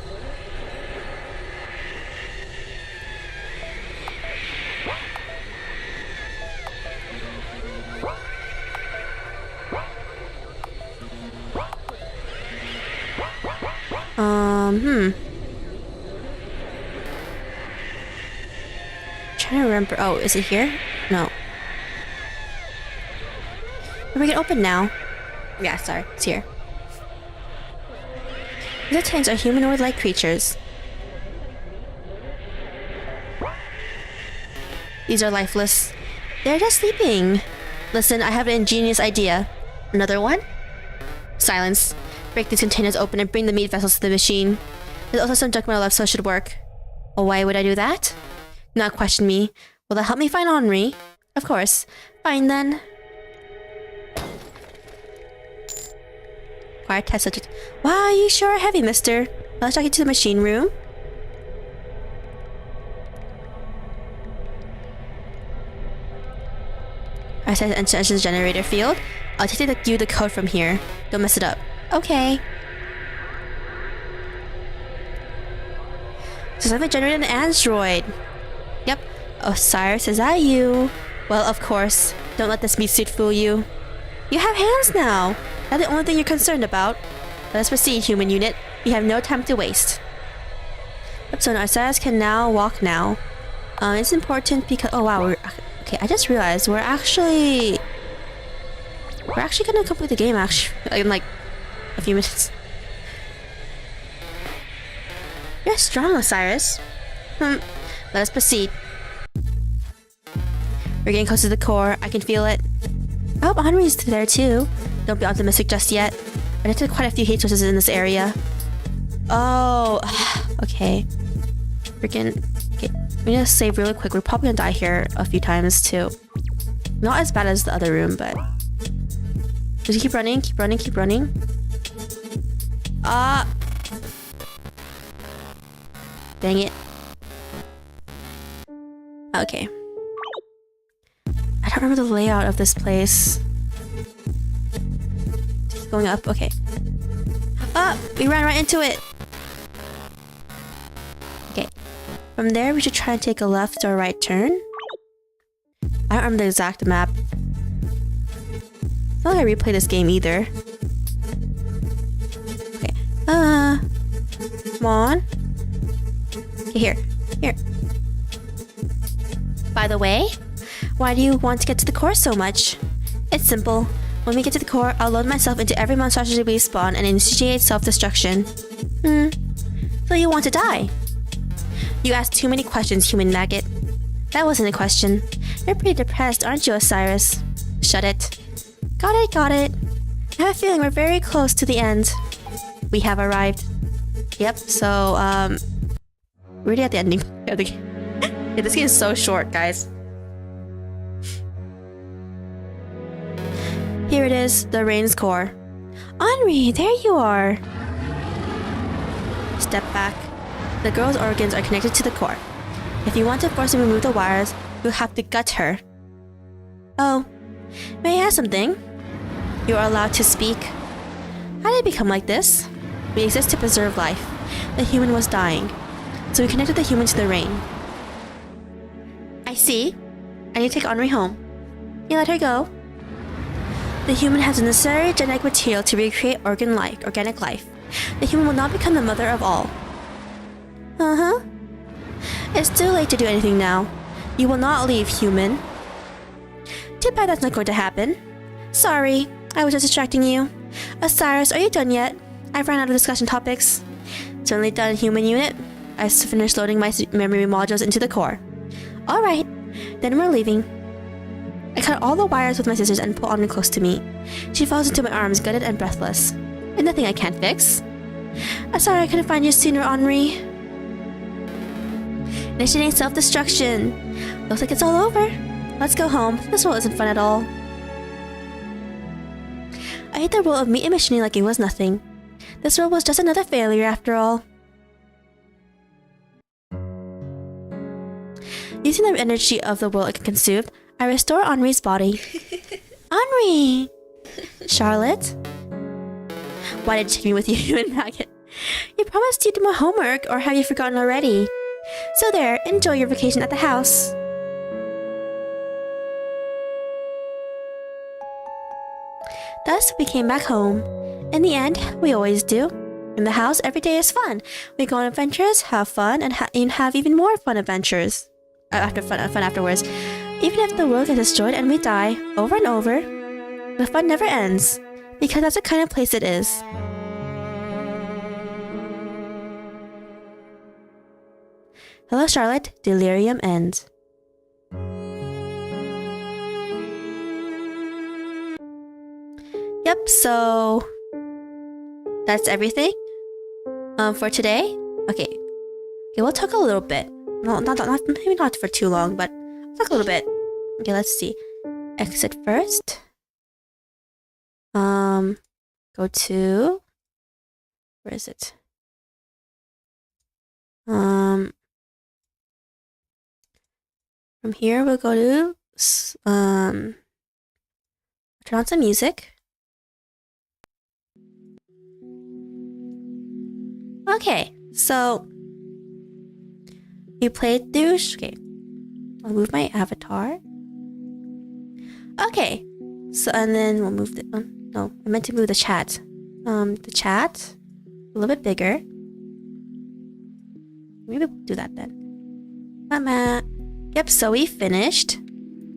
Trying to remember. Oh, is it here? No. We can open now. Yeah, sorry, it's here. The tanks are humanoid-like creatures. These are lifeless. They're just sleeping. Listen, I have an ingenious idea. Another one? Silence. Break these containers open and bring the meat vessels to the machine. There's also some junk metal left, so it should work. Oh, why would I do that? Do not question me. Will that help me find Henri? Of course. Fine then. Quiet test subject. Wow, you sure are heavy, mister. Let's take you to the machine room. I said enter the generator field. I'll take you the code from here. Don't mess it up. Okay. So I've generated an android. Yep. Osiris, is that you? Well, of course. Don't let this meat suit fool you. You have hands now. That's the only thing you're concerned about. Let us proceed, human unit. We have no time to waste. So Osiris can now walk now. It's important because oh wow, okay. I just realized we're actually gonna complete the game actually in like a few minutes. You're strong, Osiris. Let us proceed. We're getting close to the core. I can feel it. I hope Henri's there too. Don't be optimistic just yet. I detected quite a few heat sources in this area. Oh, okay. Freaking. Okay, I'm gonna save really quick. We're probably gonna die here a few times too. Not as bad as the other room, but just keep running, keep running, keep running. Dang it. Okay. I don't remember the layout of this place. Keep going up, okay. We ran right into it! Okay. From there, we should try and take a left or right turn. I don't remember the exact map. I don't think I replay this game either. Okay. Come on. Okay, here. Here. By the way, why do you want to get to the core so much? It's simple. When we get to the core, I'll load myself into every monstrosity we spawn and initiate self-destruction. So you want to die? You asked too many questions, human maggot. That wasn't a question. You're pretty depressed, aren't you, Osiris? Shut it. Got it, got it. I have a feeling we're very close to the end. We have arrived. Yep, so, we're already at the ending of the game. Yeah, this game is so short, guys. Here it is, the Rain's core. Henri, there you are. Step back. The girl's organs are connected to the core. If you want to force and remove the wires, you'll have to gut her. Oh, may I ask something? You are allowed to speak. How did it become like this? We exist to preserve life. The human was dying, so we connected the human to the Rain. I see. I need to take Henri home. You let her go. The human has the necessary genetic material to recreate organic life. The human will not become the mother of all. Uh-huh. It's too late to do anything now. You will not leave, human. Too bad that's not going to happen. Sorry, I was just distracting you. Osiris, are you done yet? I've run out of discussion topics. Certainly done, human unit. I've finished loading my memory modules into the core. Alright, then we're leaving. I cut all the wires with my scissors and pull Henri close to me. She falls into my arms, gutted and breathless. There's nothing I can't fix. I'm sorry I couldn't find you sooner, Henri. Initiating self-destruction. Looks like it's all over. Let's go home. This world isn't fun at all. I hate the world of meat and machinery like it was nothing. This world was just another failure after all. Using the energy of the world it consumed, I restore Henri's body. Henri! Charlotte? Why did you take me with you and Maggot? You promised you'd do my homework, or have you forgotten already? So there, enjoy your vacation at the house. Thus, we came back home. In the end, we always do. In the house, every day is fun. We go on adventures, have fun, and have even more fun adventures. Fun afterwards. Even if the world gets destroyed and we die, over and over, the fun never ends. Because that's the kind of place it is. Hello, Charlotte. Delirium ends. Yep, so that's everything for today. Okay, we'll talk a little bit. No, maybe not for too long, but talk a little bit. Okay, let's see. Exit first. Go to, where is it? From here we'll go to turn on some music. Okay, so we played through. Okay, I'll move my avatar. Okay, so and then we'll move the. No, I meant to move the chat. The chat a little bit bigger. Maybe we'll do that then. Mama. Yep. So we finished.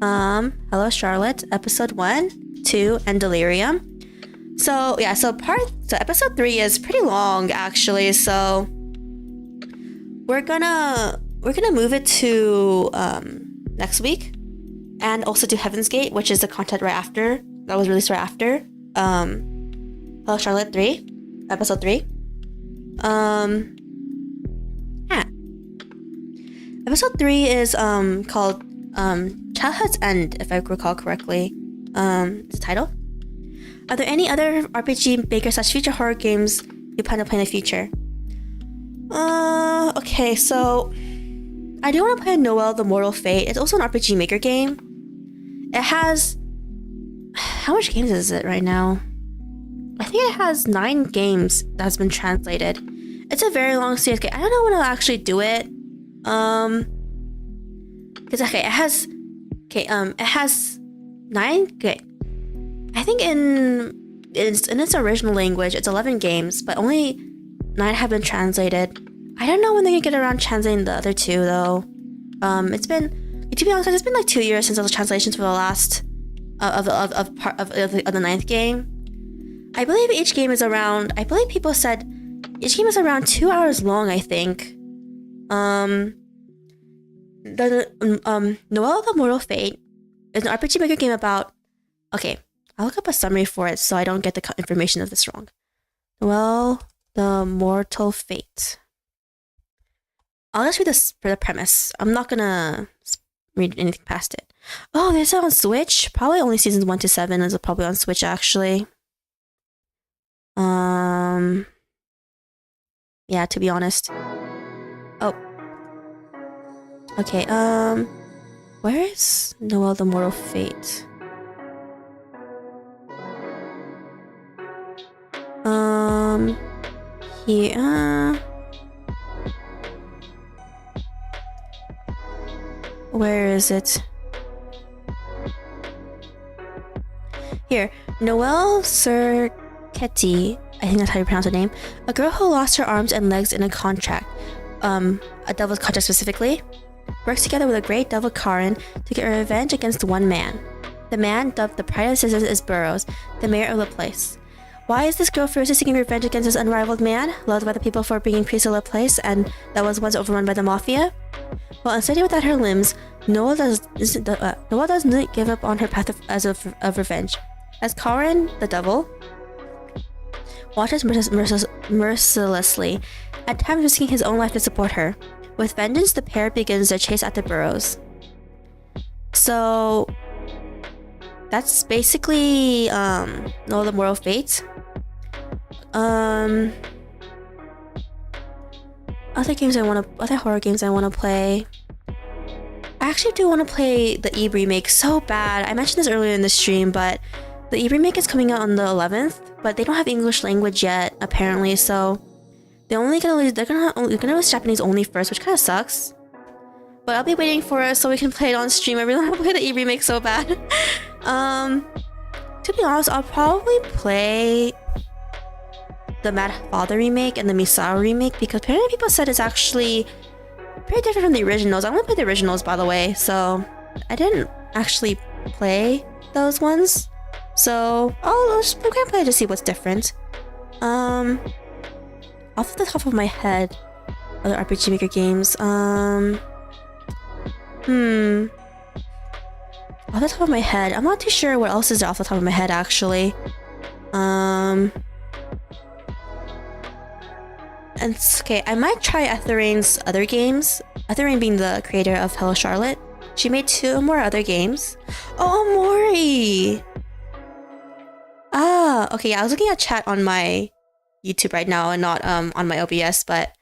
Hello, Charlotte. Episode 1, 2, and Delirium. So yeah, so episode 3 is pretty long actually, so we're gonna move it to next week, and also to Heaven's Gate, which is the content right after that was released right after Hello Charlotte 3, episode 3. Episode 3 is called Childhood's End, if I recall correctly. The title. Are there any other RPG-maker / future horror games you plan to play in the future? Okay, so I do want to play Noel the Mortal Fate. It's also an RPG Maker game. It has... How much games is it right now? I think it has 9 games that has been translated. It's a very long series game. I don't know when I'll actually do it. Because it has 9. Okay. I think in its original language, it's 11 games, but only 9 have been translated. I don't know when they're gonna get around translating the other 2 though. It's been, to be honest, it's been like 2 years since those translations for the last of the 9th game. I believe each game is around. I believe people said each game is around 2 hours long. I think. Noel the Mortal Fate is an RPG Maker game about. Okay, I'll look up a summary for it so I don't get the information of this wrong. Noel the Mortal Fate. I'll just read this for the premise. I'm not gonna read anything past it. Oh, there's it on Switch. Probably only seasons 1 to 7 is probably on Switch actually. Yeah, to be honest. Oh. Okay, where is Noel the Mortal Fate? Here, where is it? Here, Noelle Cerquetti, I think that's how you pronounce her name. A girl who lost her arms and legs in a contract, a devil's contract specifically, works together with a great devil Karen to get revenge against one man. The man, dubbed the Pride of Scissors, is Burroughs, the mayor of the place. Why is this girl furiously seeking revenge against this unrivaled man, loved by the people for bringing peace to the place and that was once overrun by the mafia? Well, unsteady without her limbs, Noelle doesn't give up on her path of revenge. As Karen, the devil, watches mercilessly, at times risking his own life to support her. With vengeance, the pair begins their chase after Burroughs. So that's basically Noel the Mortal Fate. Other horror games I wanna play. I actually do want to play the Eve remake so bad. I mentioned this earlier in the stream, but the Eve remake is coming out on the 11th, but they don't have English language yet, apparently, so they're gonna release Japanese only first, which kind of sucks. But I'll be waiting for it so we can play it on stream. I really want to play the Eve remake so bad. To be honest, I'll probably play the Mad Father remake and the Misawa remake because apparently people said it's actually pretty different from the originals. I only played the originals, by the way, so I didn't actually play those ones. So we're gonna play to see what's different. Off the top of my head, other RPG Maker games. Off the top of my head, I'm not too sure what else is there off the top of my head actually. And okay, I might try Aetherrain's other games. Aetherrain being the creator of hellocharlotte. She made 2 more other games. Oh, Mori! Ah, okay, yeah, I was looking at chat on my YouTube right now and not on my OBS, but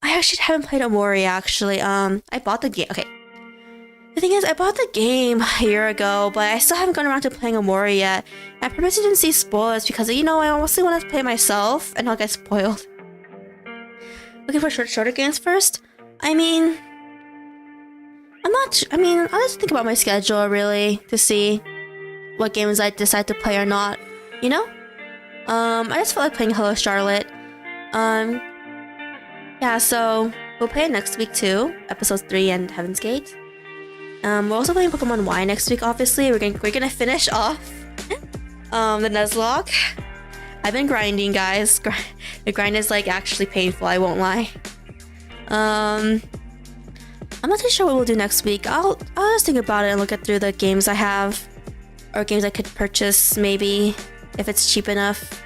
I actually haven't played Omori actually. I bought the game. Okay. The thing is, I bought the game a year ago, but I still haven't gone around to playing Omori yet. I purposely didn't see spoilers because, you know, I mostly want to play myself and not get spoiled. Looking for shorter games first? I'll just think about my schedule really to see what games I decide to play or not, you know? I just felt like playing hellocharlotte. Yeah, so we'll play it next week too, episodes 3 and Heaven's Gate. We're also playing Pokemon Y next week, obviously. We're gonna finish off the Nuzlocke. I've been grinding, guys. The grind is like actually painful, I won't lie. I'm not too sure what we'll do next week. I'll just think about it and look through the games I have, or games I could purchase maybe if it's cheap enough,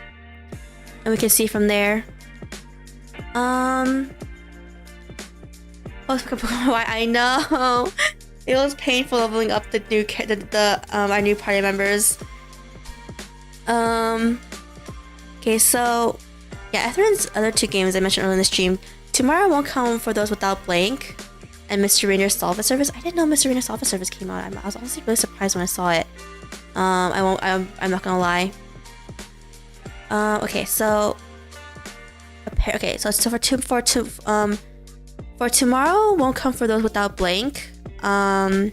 and we can see from there. Oh, Pokemon Y, I know. It was painful leveling up the new our new party members. Okay, so yeah, Aetherrain's other 2 games I mentioned earlier in the stream. Tomorrow won't come for those without blank, and Mr. Rainer's Solve Service. I didn't know Mr. Rainer's Solve Service came out. I was honestly really surprised when I saw it. I'm not gonna lie. Okay, so for tomorrow won't come for those without blank. A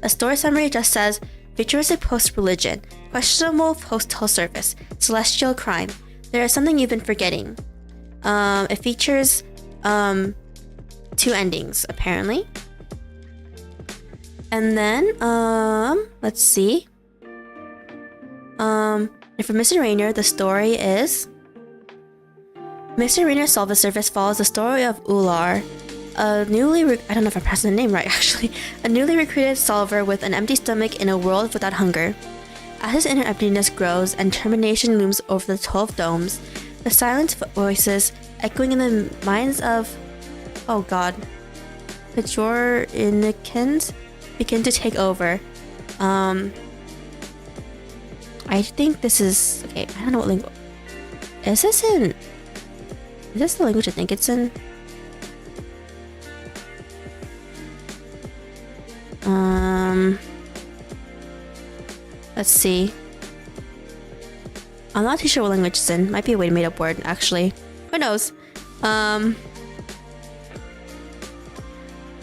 story summary just says futuristic post-religion, questionable post-hell service, celestial crime. There is something you've been forgetting. It features 2 endings apparently. And then let's see. And for Mr. Rainer, the story is Mr. Rainer's Solve Service follows the story of Ular, I don't know if I'm pronouncing the name right actually, a newly recruited solver with an empty stomach in a world without hunger. As his inner emptiness grows and termination looms over the 12 domes, the silent voices echoing in the minds of, oh god, Pejoranikins begin to take over. I think this is, okay, I don't know what language, is this the language I think it's in? Let's see. I'm not too sure what language it's in. Might be a way to make up word, actually. Who knows? But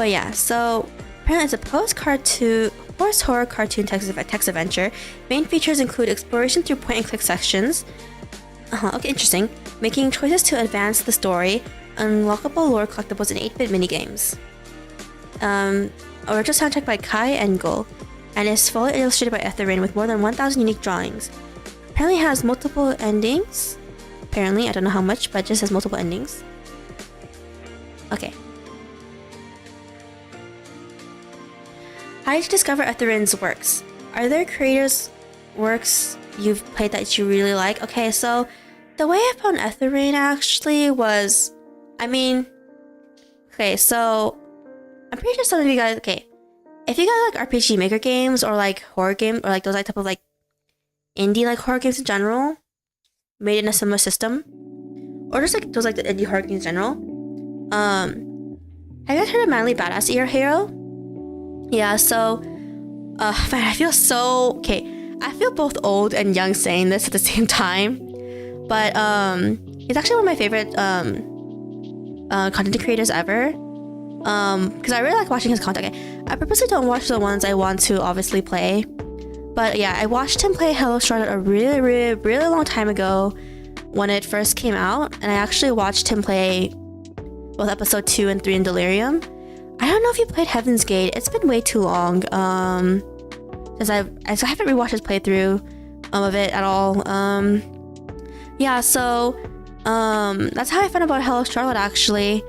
yeah, so apparently it's a post-horror cartoon text adventure. Main features include exploration through point-and-click sections. Okay, interesting. Making choices to advance the story, unlockable lore collectibles, and 8-bit minigames. Original soundtrack by Kai Engel, and is fully illustrated by Aetherrain with more than 1,000 unique drawings. Apparently has multiple endings. Apparently, I don't know how much, but it just has multiple endings. Okay. How did you discover Aetherrain's works? Are there creators' works you've played that you really like? Okay, so the way I found Aetherrain actually was, okay, so I'm pretty sure some of you guys, okay, if you guys like RPG Maker games or like horror game or like those type of like indie like horror games in general, made in a similar system, or just like those like the indie horror games in general, have you guys heard of Manly Badass Hero? Yeah, so man, I feel so okay. I feel both old and young saying this at the same time. But he's actually one of my favorite content creators ever. Because I really like watching his content. Okay, I purposely don't watch the ones I want to obviously play. But yeah, I watched him play hellocharlotte a really, really, really long time ago when it first came out, and I actually watched him play both episode 2 and 3 in Delirium. I don't know if you played Heaven's Gate. It's been way too long. Since I haven't rewatched his playthrough of it at all. Yeah, so that's how I found out about hellocharlotte actually,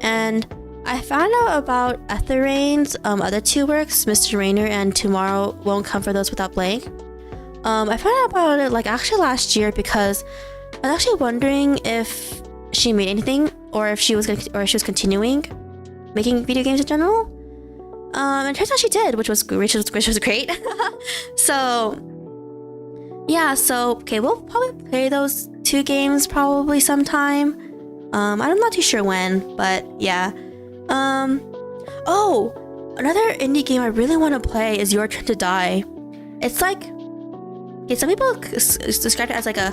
and I found out about Aeternam's other two works, Mr. Rainer and Tomorrow Won't Come for Those Without Blank. I found out about it like actually last year because I was actually wondering if she made anything or if she was continuing making video games in general. And it turns out she did, which was great. So yeah, so okay, we'll probably play those two games probably sometime. I'm not too sure when, but yeah. Oh, another indie game I really want to play is Your Turn to Die. It's like, okay, some people describe it as like a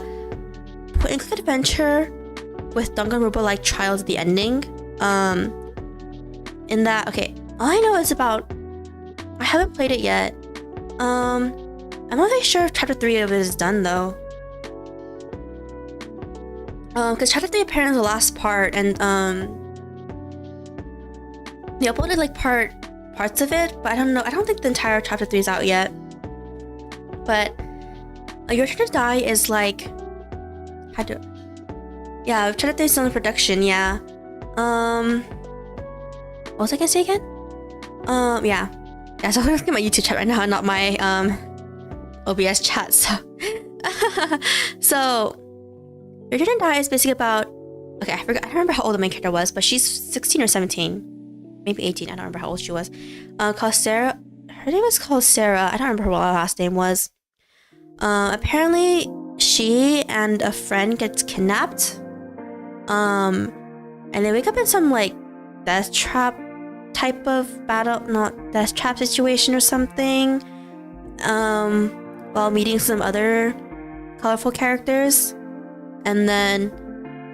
point-and-click adventure with Danganronpa-like trials at the ending. In that, okay, all I know is about, I haven't played it yet. I'm not really sure if chapter 3 of it is done though. Because chapter 3 apparently is the last part, and they uploaded like parts of it, but I don't know. I don't think the entire chapter 3 is out yet. But Your Turn to Die is like, yeah, chapter 3 is still in production. Yeah. What was I gonna say again? Yeah. So I'm looking at my YouTube chat right now, not my OBS chat. So Your Turn to Die is basically about, okay, I forgot. I don't remember how old the main character was, but she's 16 or 17. Maybe 18, I don't remember how old she was. Called Sarah. Her name is called Sarah. I don't remember what her last name was. Apparently, she and a friend gets kidnapped. And they wake up in some like death trap type of battle, not death trap situation or something. While meeting some other colorful characters, and then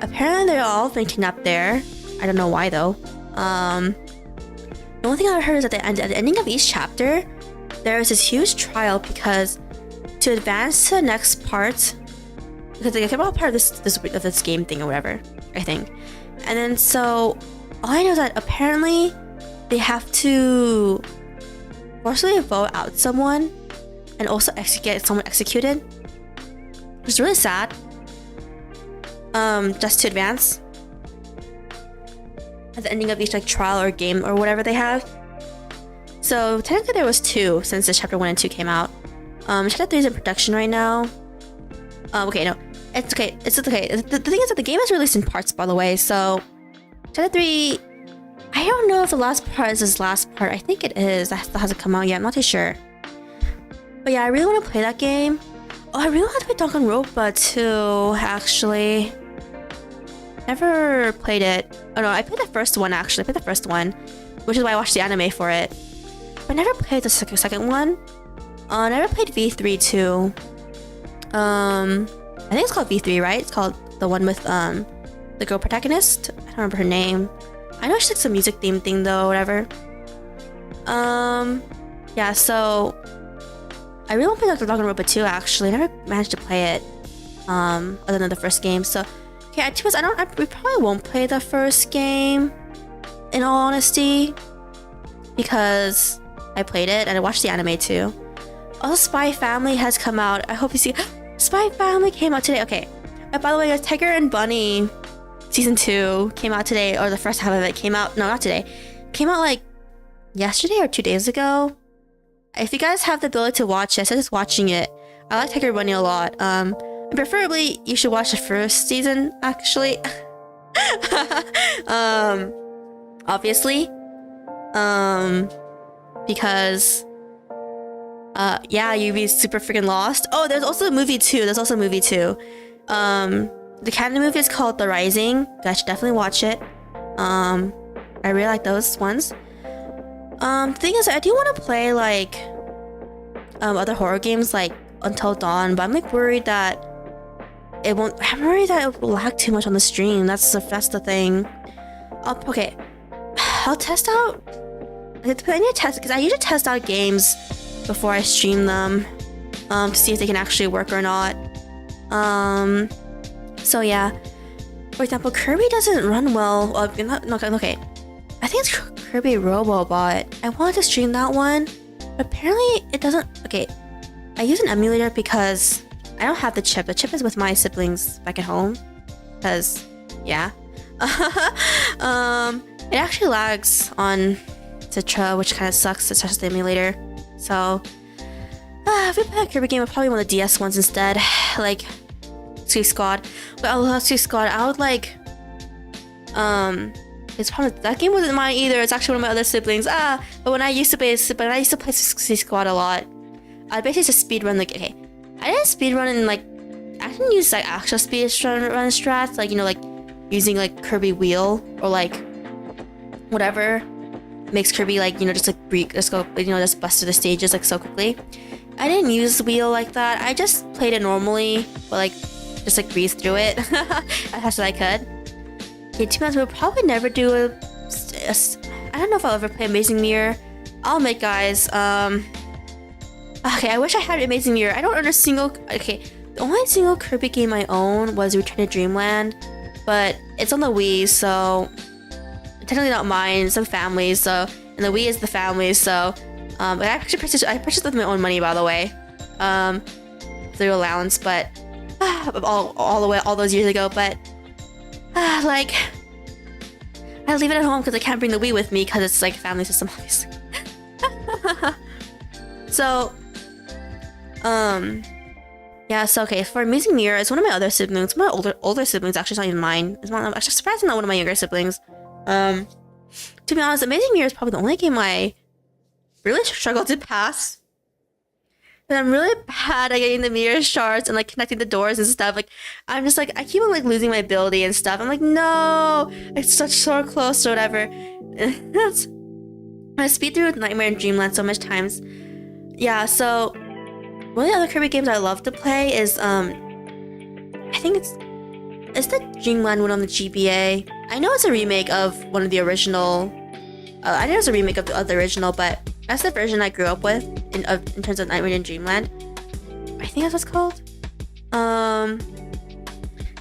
apparently they're all been kidnapped there. I don't know why though. The only thing I heard is at the ending of each chapter, there is this huge trial because to advance to the next part, because they're all part of this game thing or whatever, I think. And then so all I know is that apparently they have to forcibly vote out someone and also get someone executed, which is really sad. Just to advance at the ending of each like trial or game or whatever they have. So technically there was 2 since the chapter 1 and 2 came out. Chapter 3 is in production right now. Okay, no, it's okay. It's okay. The thing is that the game is released in parts, by the way. So chapter 3, I don't know if the last part is his last part. I think it is. That hasn't come out yet. I'm not too sure. But yeah, I really want to play that game. Oh, I really want to play Danganronpa too, actually. Never played it. Oh no, I played the first one actually. I played the first one, which is why I watched the anime for it. But I never played the second one. I never played V3 too. I think it's called V3, right? It's called the one with the girl protagonist. I don't remember her name. I know she's like some music theme thing though, whatever. Yeah, so I really want to play Danganronpa 2 actually. I never managed to play it. Other than the first game. So okay, we probably won't play the first game, in all honesty, because I played it and I watched the anime too. Also, Spy Family has come out. I hope you see. Spy Family came out today. Okay. By the way, Tiger and Bunny season 2 came out today, or the first half of it came out. No, not today. Came out like yesterday or 2 days ago. If you guys have the ability to watch it, I suggest watching it. I like Tiger and Bunny a lot. Preferably, you should watch the first season, actually. Obviously. Because, yeah, you'd be super freaking lost. Oh, there's also a movie too. The canon movie is called The Rising. You guys should definitely watch it. I really like those ones. The thing is, I do want to play like other horror games like Until Dawn, but I'm like worried that it won't. I'm worried that it will lag too much on the stream. That's the thing. Okay, I'll test out. I need to test because I usually test out games before I stream them to see if they can actually work or not. So yeah. For example, Kirby doesn't run well. Okay. I think it's Kirby Robobot. I wanted to stream that one, but apparently it doesn't. Okay, I use an emulator because I don't have the chip. The chip is with my siblings back at home. Because, yeah. It actually lags on Citra, which kind of sucks. It's just the emulator. So, if we play a Kirby game, I probably want the DS ones instead. Like, Squeak Squad. But I love Squeak Squad. I would like, it's probably that game wasn't mine either. It's actually one of my other siblings. But when I used to play Squeak Squad a lot, I basically just speedrun like I didn't speedrun in like I didn't use like actual speedrun strats like like using like Kirby wheel or like whatever makes Kirby like just like just go just bust through the stages like so quickly. I didn't use wheel like that. I just played it normally, but like just like breeze through it as fast as I could. Okay, to be honest, we'll probably never do a I don't know if I'll ever play Amazing Mirror. I'll admit, guys. Okay, I wish I had Amazing Mirror. I don't own a single. Okay, the only single Kirby game I own was Return to Dreamland, but it's on the Wii, so technically not mine. It's some families, so and the Wii is the family, so I actually purchased it with my own money, by the way, through allowance, but all those years ago, but. Like, I leave it at home because I can't bring the Wii with me because it's like a family system, obviously. So, yeah. So okay, for Amazing Mirror, it's one of my other siblings, one of my older siblings. Actually, it's not even mine. It's not. I'm actually surprised it's not one of my younger siblings. To be honest, Amazing Mirror is probably the only game I really struggled to pass. And I'm really bad at getting the mirror shards and like connecting the doors and stuff. Like I'm just like I keep on like losing my ability and stuff. I'm like no, it's such so close or whatever. I speed through Nightmare and Dreamland so much times. Yeah, so one of the other Kirby games I love to play is I think it's the Dreamland one on the GBA. I know it's a remake of one of the original. I know it's a remake of the original, but that's the version I grew up with in terms of Nightmare in Dreamland. I think that's what it's called.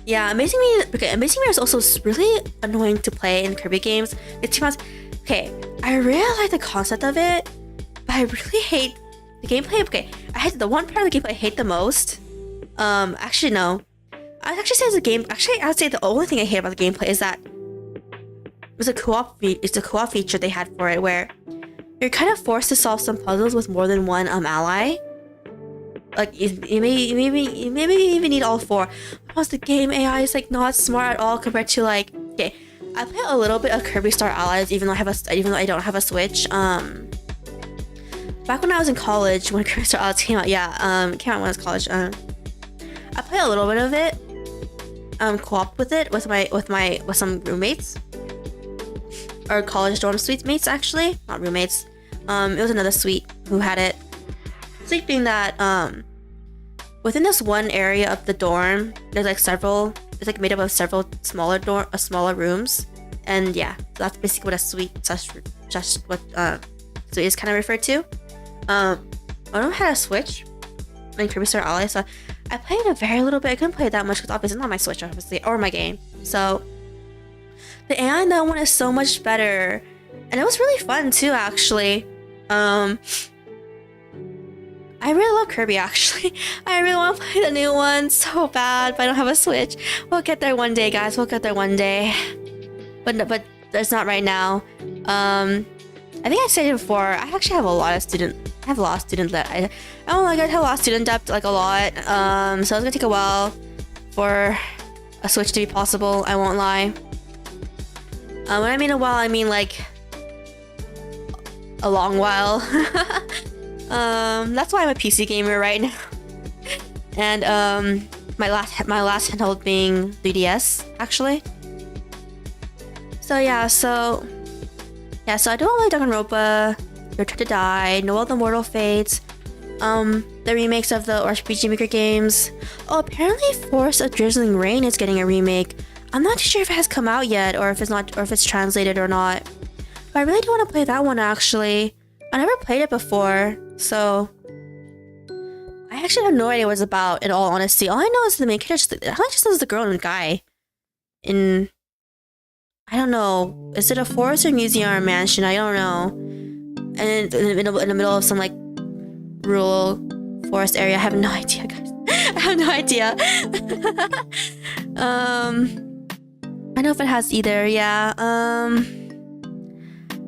Yeah, Amazing Mirror. Okay, Amazing Mirror is also really annoying to play in Kirby games. It's too much. Okay, I really like the concept of it, but I really hate the gameplay. Okay, I hate the one part of the gameplay I hate the most. Actually no. I'd actually say it's a game. Actually, I would say the only thing I hate about the gameplay is that it's a co-op feature they had for it where you're kind of forced to solve some puzzles with more than one ally. Like you maybe even need all four. Plus the game AI is like not smart at all compared to like okay. I play a little bit of Kirby Star Allies even though I don't have a Switch. Back when I was in college when Kirby Star Allies came out, came out when I was in college. I played a little bit of it. Co-op with it with some roommates. Or college dorm suite mates, actually, not roommates. It was another suite who had it. Suite being that within this one area of the dorm, there's like several. It's like made up of several smaller rooms, and yeah, that's basically what a suite. Just what suite is kind of referred to. I don't have a Switch in Kirby Star Allies, so I played a very little bit. I couldn't play it that much because obviously it's not my Switch, obviously, or my game. So. The AI in that one is so much better. And it was really fun too, actually. I really love Kirby, actually. I really want to play the new one so bad, but I don't have a Switch. We'll get there one day, guys. We'll get there one day. But it's not right now. I think I said it before. I actually have a lot of student debt. I have a lot of student debt, like a lot. So it's gonna take a while for a Switch to be possible. I won't lie. When I mean a while, I mean like a long while. That's why I'm a PC gamer right now. And my last handheld being 3DS, actually. So I don't like Danganronpa. Return to Die, Noel the Mortal Fates, the remakes of the rpgmaker games. Oh, apparently Force of Drizzling Rain is getting a remake. I'm not too sure if it has come out yet, or if it's translated or not. But I really do want to play that one actually. I never played it before, so I actually have no idea what it's about. In all honesty, all I know is the main character. I just know it's the girl and the guy. I don't know. Is it a forest or museum or mansion? I don't know. And in the middle of some like rural forest area. I have no idea, guys. I have no idea. I know if it has either. Yeah.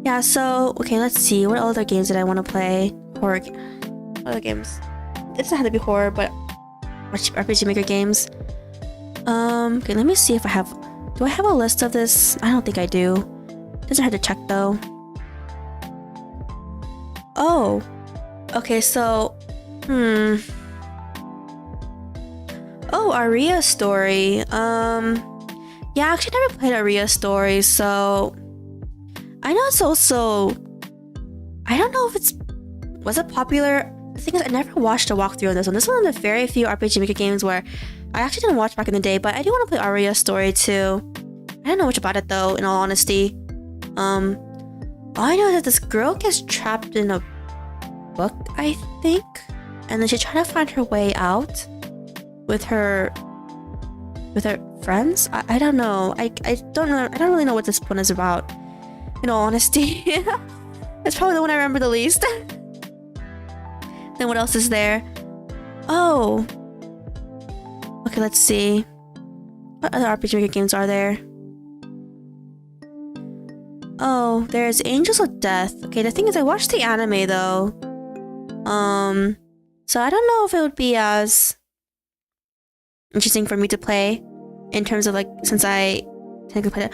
Yeah. So okay, let's see. What other games did I want to play? Horror. What other games? It doesn't have to be horror, but RPG Maker games. Okay, let me see if I have. Do I have a list of this? I don't think I do. Doesn't hurt to check though. Oh. Okay, so. Oh, Aria Story. Yeah, I actually never played Aria Story, so I know it's also. I don't know if was it popular. The thing is, I never watched a walkthrough on this one. This is one of the very few RPG Maker games where I actually didn't watch back in the day, but I do want to play Aria Story too. I don't know much about it though, in all honesty. All I know is that this girl gets trapped in a book, I think, and then she's trying to find her way out with her friends. I don't know. I don't know. I don't really know what this one is about, in all honesty. It's probably the one I remember the least. Then what else is there? Oh. Okay, let's see. What other RPG Maker games are there? Oh, there's Angels of Death. Okay, the thing is I watched the anime though. So I don't know if it would be as interesting for me to play in terms of like, since I technically played it.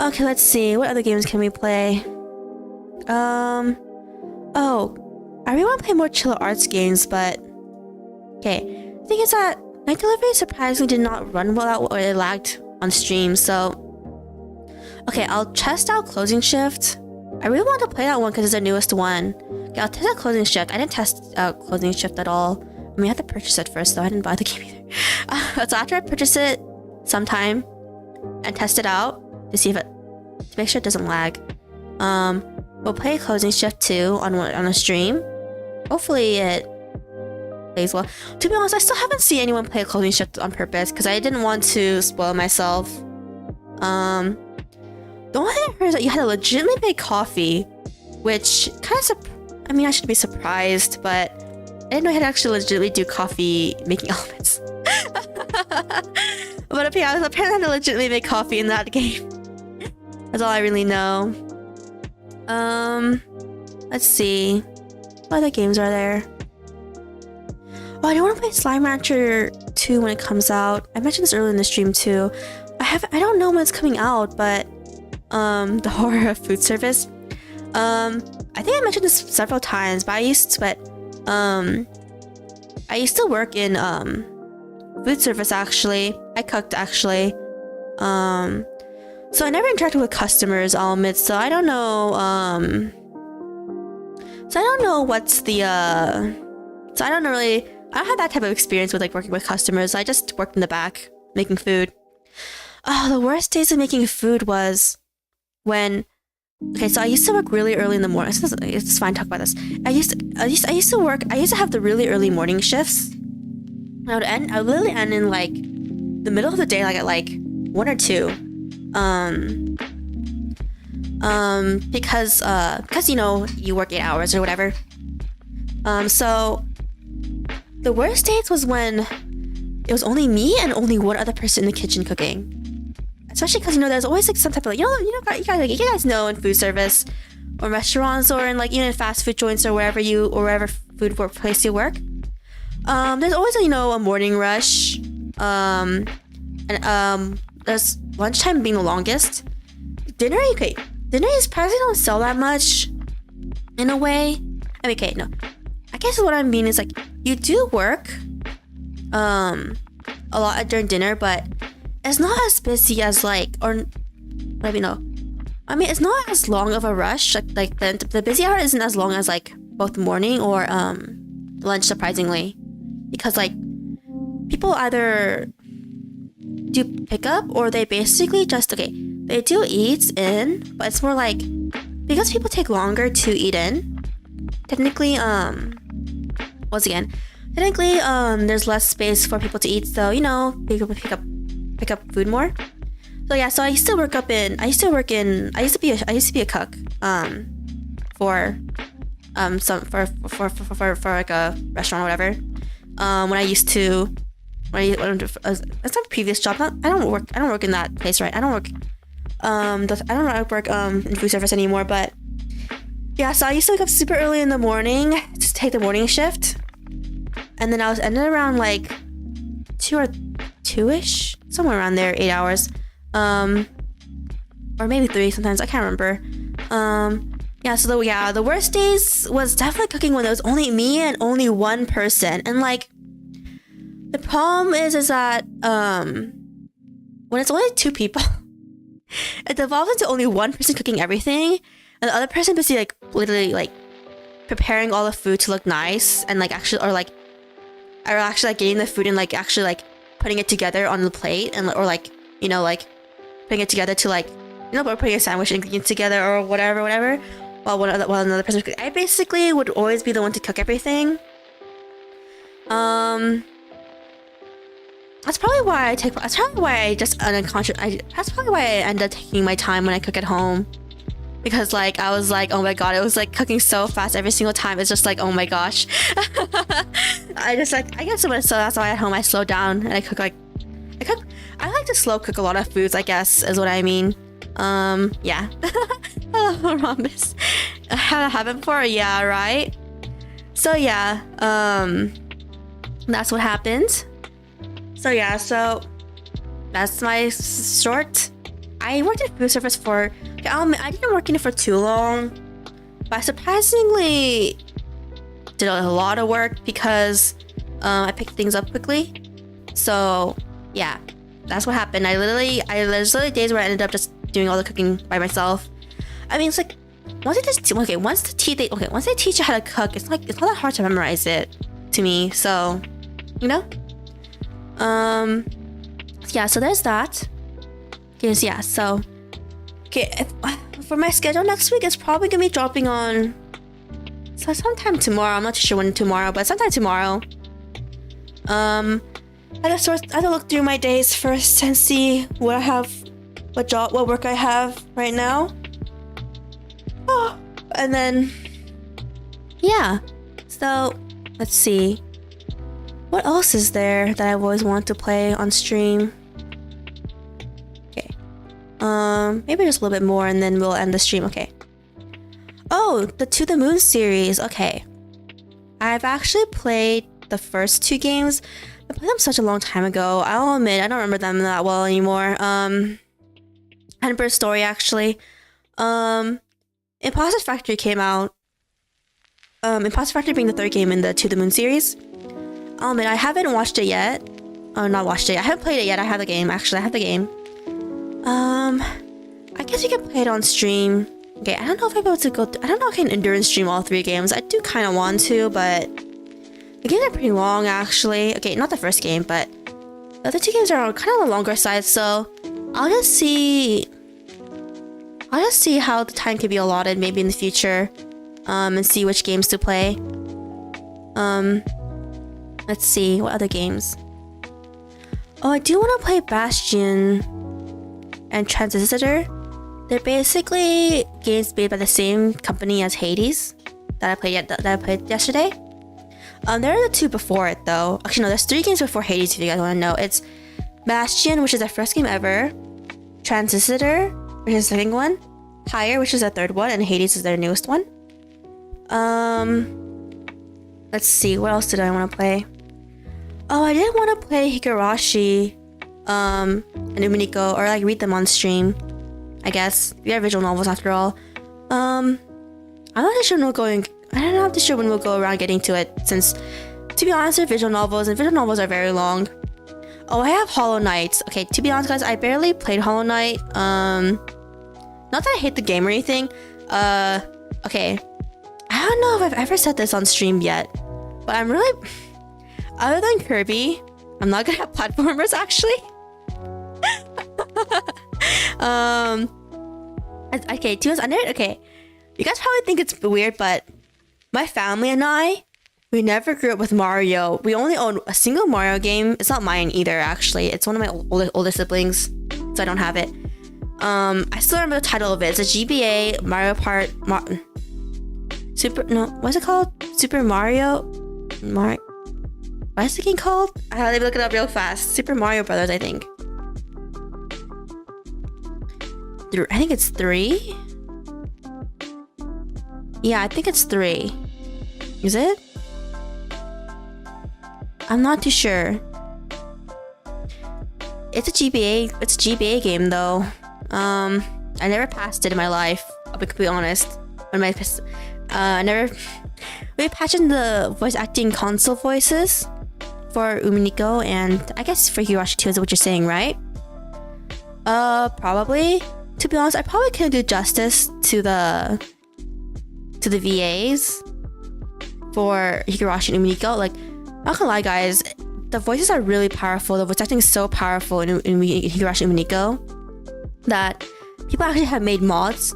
Okay, let's see. What other games can we play? Oh, I really want to play more chill arts games, but okay. The thing is that Night Delivery surprisingly did not run well out, or it lagged on stream, so okay, I'll test out Closing Shift. I really want to play that one because it's the newest one. Okay, I'll test out Closing Shift. I didn't test out Closing Shift at all. I mean, I had to purchase it first, though. I didn't buy the game either. So after I purchase it sometime and test it out to see if to make sure it doesn't lag, we'll play Closing Shift 2 on a stream. Hopefully it plays well. To be honest, I still haven't seen anyone play Closing Shift on purpose because I didn't want to spoil myself. The only thing I heard is that you had to legitimately make coffee, which kind of I mean, I should be surprised, but I didn't know you had to actually legitimately do coffee making elements. But apparently I had to legitimately make coffee in that game. That's all I really know. Let's see. What other games are there? Oh, I do want to play Slime Rancher 2 when it comes out. I mentioned this earlier in the stream too. I don't know when it's coming out, but the horror of food service. I think I mentioned this several times, but I used to work in food service actually. I cooked actually. So I never interacted with customers, I'll admit, so I don't know what's the so I don't have that type of experience with like working with customers. I just worked in the back making food. Oh, the worst days of making food was when, okay, so I used to work really early in the morning. It's fine to talk about this. I used to have the really early morning shifts. I would literally end in like the middle of the day, like at like 1 or 2. Because you know, you work 8 hours or whatever. So the worst days was when it was only me and only one other person in the kitchen cooking. Especially because, you know, there's always like some type of like, you guys know in food service or restaurants or in like even in fast food joints or wherever food workplace you work. There's always a morning rush. And there's lunchtime being the longest. Dinner is probably don't sell that much in a way. I mean, okay, no. I guess what I mean is like you do work a lot during dinner, but it's not as busy as like, or maybe no. I mean, it's not as long of a rush. Like the busy hour isn't as long as like both morning or lunch, surprisingly, because like people either do pickup or they basically just they do eat in, but it's more like because people take longer to eat in. Technically, there's less space for people to eat, so you know people pick up food more. So yeah, so I used to be a cook for like a restaurant or whatever. That's my previous job. I don't work in that place, right? I don't work in food service anymore, but yeah, so I used to wake up super early in the morning to take the morning shift, and then I was ended around like 2-ish, somewhere around there, 8 hours, or maybe 3 sometimes, I can't remember. The worst days was definitely cooking when there was only me and only one person, and like the problem is that when it's only 2 people, it devolves into only one person cooking everything, and the other person basically like literally like preparing all the food to look nice and actually getting the food and like actually like putting it together on the plate and or like putting it together to like or putting a sandwich ingredients together or whatever while another person cooking. I basically would always be the one to cook everything. That's probably why I end up taking my time when I cook at home, because like I was like, oh my god, it was like cooking so fast every single time. It's just like, oh my gosh. I guess that's why at home I slow down and I like to slow cook a lot of foods, I guess is what I mean. Yeah. Hello, Rhombus. Have I had it before? Yeah, right? So yeah, that's what happened. So yeah, so that's my short. I worked in food service I didn't work in it for too long, but I surprisingly did a lot of work because I picked things up quickly. So yeah, that's what happened. There's literally days where I ended up just doing all the cooking by myself. I mean, it's like once they teach you how to cook, it's not that hard to memorize it to me. So you know. Yeah, so there's that. For my schedule next week, it's probably gonna be dropping on sometime tomorrow. I'm not too sure when tomorrow, but sometime tomorrow. I had to look through my days first and see what work I have right now. Oh, and then yeah. So let's see. What else is there that I've always wanted to play on stream? Okay. Maybe just a little bit more and then we'll end the stream. Okay. Oh, the To the Moon series. Okay. I've actually played the first 2 games. I played them such a long time ago. I'll admit, I don't remember them that well anymore. I remember a story actually. Imposter Factory came out. Imposter Factory being the 3rd game in the To the Moon series. And I haven't watched it yet. Oh, not watched it. I haven't played it yet. I have the game. Actually, I have the game. I guess you can play it on stream. Okay, I don't know if I'll be able to go. I don't know if I can endure and stream all 3 games. I do kind of want to, but the games are pretty long, actually. Okay, not the first game, but the other 2 games are kind of on the longer side. So I'll just see how the time could be allotted, maybe in the future, and see which games to play. Let's see, what other games? Oh, I do want to play Bastion and Transistor. They're basically games made by the same company as Hades that I played yesterday. There are the 2 before it though. Actually, no, there's 3 games before Hades if you guys want to know. It's Bastion, which is their first game ever. Transistor, which is the 2nd one. Higher, which is their 3rd one, and Hades is their newest one. Let's see, what else did I want to play? Oh, I did want to play Higurashi, and Umineko, or like read them on stream. I guess they're visual novels after all. I'm not sure when we'll go around getting to it, since to be honest with visual novels are very long. Oh, I have Hollow Knight. Okay, to be honest guys, I barely played Hollow Knight. Not Not that I hate the game or anything. Okay. I don't know if I've ever said this on stream yet, but I'm really, other than Kirby, I'm not good at platformers actually. Okay, okay. You guys probably think it's weird, but my family and we never grew up with Mario. We only own a single Mario game. It's not mine either, actually. It's one of my older siblings, so I don't have it. I still remember the title of it. It's a GBA Mario Part. What's it called? Super Mario. What's the game called? Let me look it up real fast. Super Mario Brothers, I think. I think it's 3. Yeah, I think it's 3. Is it? I'm not too sure. It's a GBA game though. I never passed it in my life. I'll be completely honest. I never. We patched in the voice acting console voices for Umineko and I guess for Hirashi too is what you're saying, right? Probably. To be honest, I probably couldn't do justice to the VAs for Higurashi and Umineko. Like, not gonna lie, guys, the voices are really powerful. The voice acting is so powerful in Higurashi and Umineko that people actually have made mods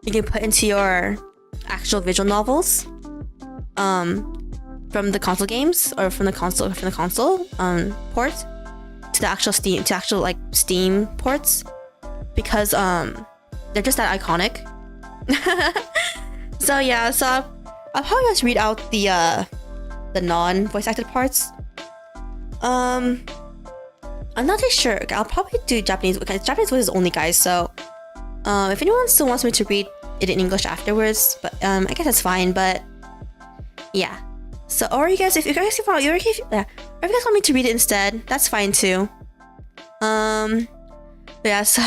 you can put into your actual visual novels from the console games or from the console port to the actual Steam ports because they're just that iconic. So yeah, I'll probably just read out the non voice acted parts. I'm not too sure. I'll probably do Japanese because Japanese voice is only, guys. So if anyone still wants me to read it in English afterwards, but I guess that's fine. But yeah. So or you guys, if you guys want me to read it instead, that's fine too. Yeah. So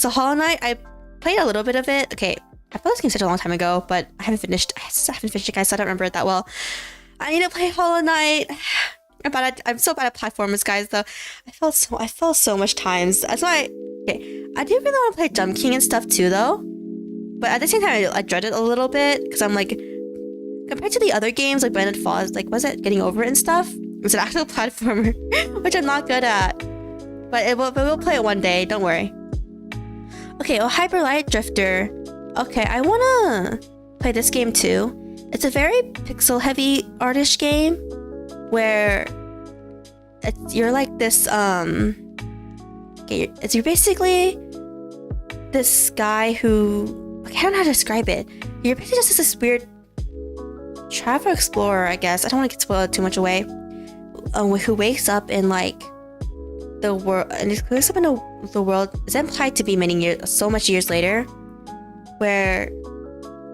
Hollow Knight, I played a little bit of it. Okay, I played this game such a long time ago, but I haven't finished it, guys. So I don't remember it that well. I need to play Hollow Knight. I'm so bad at platformers, guys. Though I fell so much times. That's why. Okay, I do really want to play Jump King and stuff too, though. But at the same time, I dread it a little bit because I'm like, compared to the other games like Blended Falls, like was it Getting Over It and stuff? It's an actual platformer, which I'm not good at. But we'll play it one day. Don't worry. Okay, Hyper Light Drifter. Okay, I wanna play this game too. It's a very pixel-heavy artish game where you're like this. Okay, you're basically this guy who. Okay, I don't know how to describe it. You're basically just this weird traveler explorer, I guess. I don't want to get spoiled too much away. Who wakes up in like the world, and it wakes up in the world is implied to be so much years later, where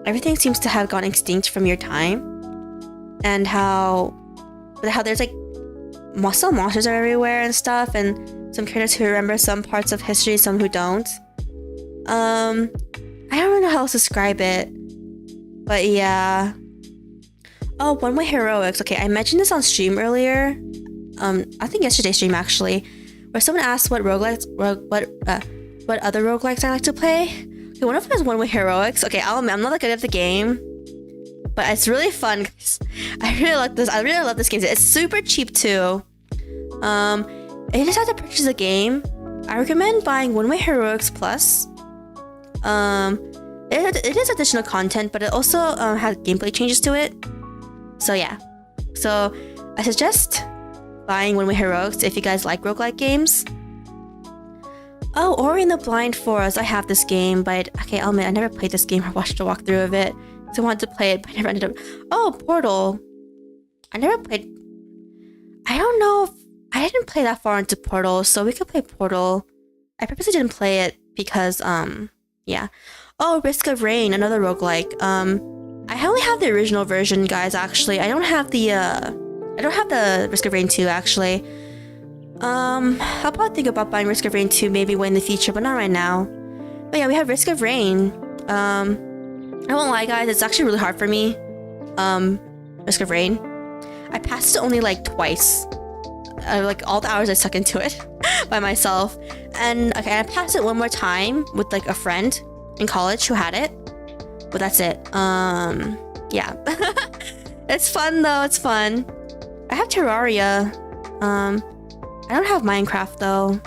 everything seems to have gone extinct from your time, and how there's like some monsters are everywhere and stuff, and some characters who remember some parts of history, some who don't. I don't know how else to describe it, but yeah. Oh, One Way Heroics. Okay, I mentioned this on stream earlier. I think yesterday's stream actually, where someone asked what other roguelikes I like to play. Okay, one of them is One Way Heroics. Okay, I'll admit, I'm not that good at the game, but it's really fun. I really love this game. It's super cheap too. If you decide to purchase a game, I recommend buying One Way Heroics Plus. It is additional content, but it also has gameplay changes to it. So yeah. So I suggest buying One Way Heroics if you guys like roguelike games. Oh, Ori and the Blind Forest. I have this game, but okay, I'll admit I never played this game or watched a walkthrough of it. So I wanted to play it, but I never ended up. Oh, Portal. I never played. I don't know if I didn't play that far into Portal, so we could play Portal. I purposely didn't play it because yeah. Oh, Risk of Rain, another roguelike. I only have the original version, guys, actually. I don't have the Risk of Rain 2 actually. I'll probably think about buying Risk of Rain 2 maybe in the future, but not right now. But yeah, we have Risk of Rain. I won't lie, guys, it's actually really hard for me. Risk of Rain. I passed it only like twice. Like all the hours I stuck into it. by myself. And okay, I passed it one more time with like a friend in college who had it, but that's it. Yeah. It's fun though, it's fun. I have Terraria. I don't have Minecraft though.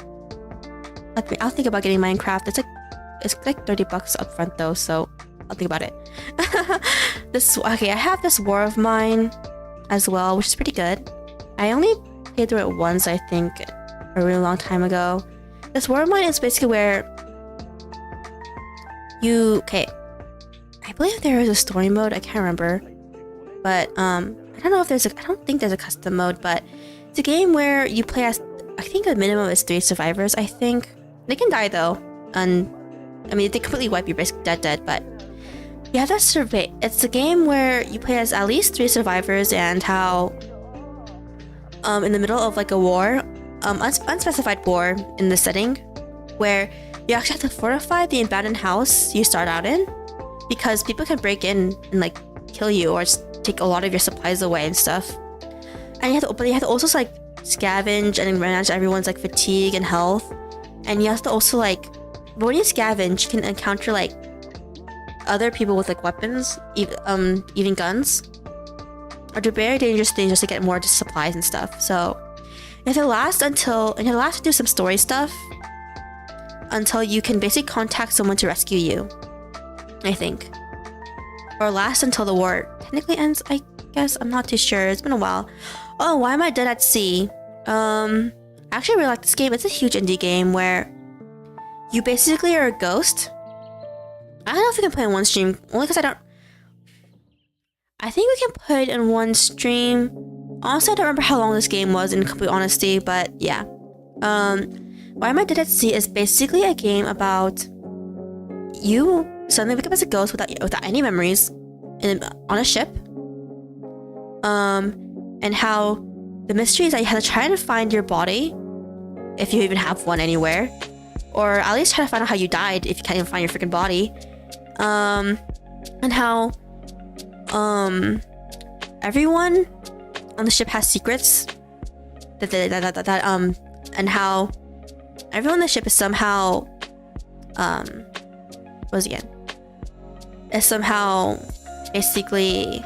I'll think about getting Minecraft. It's like $30 up front though, so I'll think about it. Okay, I have this War of Mine as well, which is pretty good. I only played through it once, I think, a really long time ago. This War of Mine is basically where okay, I believe there is a story mode, I can't remember. But I don't know if I don't think there's a custom mode, but it's a game where you play as, I think the minimum is 3 survivors, I think. They can die though, and I mean, they completely wipe you, basically dead, but yeah, that's survey. It's a game where you play as at least 3 survivors, and how in the middle of like a war, unspecified war in the setting, where you actually have to fortify the abandoned house you start out in, because people can break in and like kill you or just take a lot of your supplies away and stuff. And you have to also like scavenge and manage everyone's like fatigue and health. And you have to also like, but when you scavenge, you can encounter like other people with like weapons, even guns, or do very dangerous things just to get more supplies and stuff. So you have to last to do some story stuff until you can basically contact someone to rescue you, I think, or last until the war technically ends, I guess. I'm not too sure, it's been a while. Oh, why am I dead at sea? I actually really like this game. It's a huge indie game where you basically are a ghost. I don't know if we can play in one stream, only because I think we can play it in one stream. Honestly, I don't remember how long this game was, in complete honesty, but yeah. Why Am I Dead at Sea is basically a game about you suddenly wake up as a ghost without any memories on a ship. And how the mystery is that you have to try to find your body, if you even have one anywhere, or at least try to find out how you died if you can't even find your freaking body. And how everyone on the ship has secrets and how everyone on the ship is somehow what was it again? Is somehow basically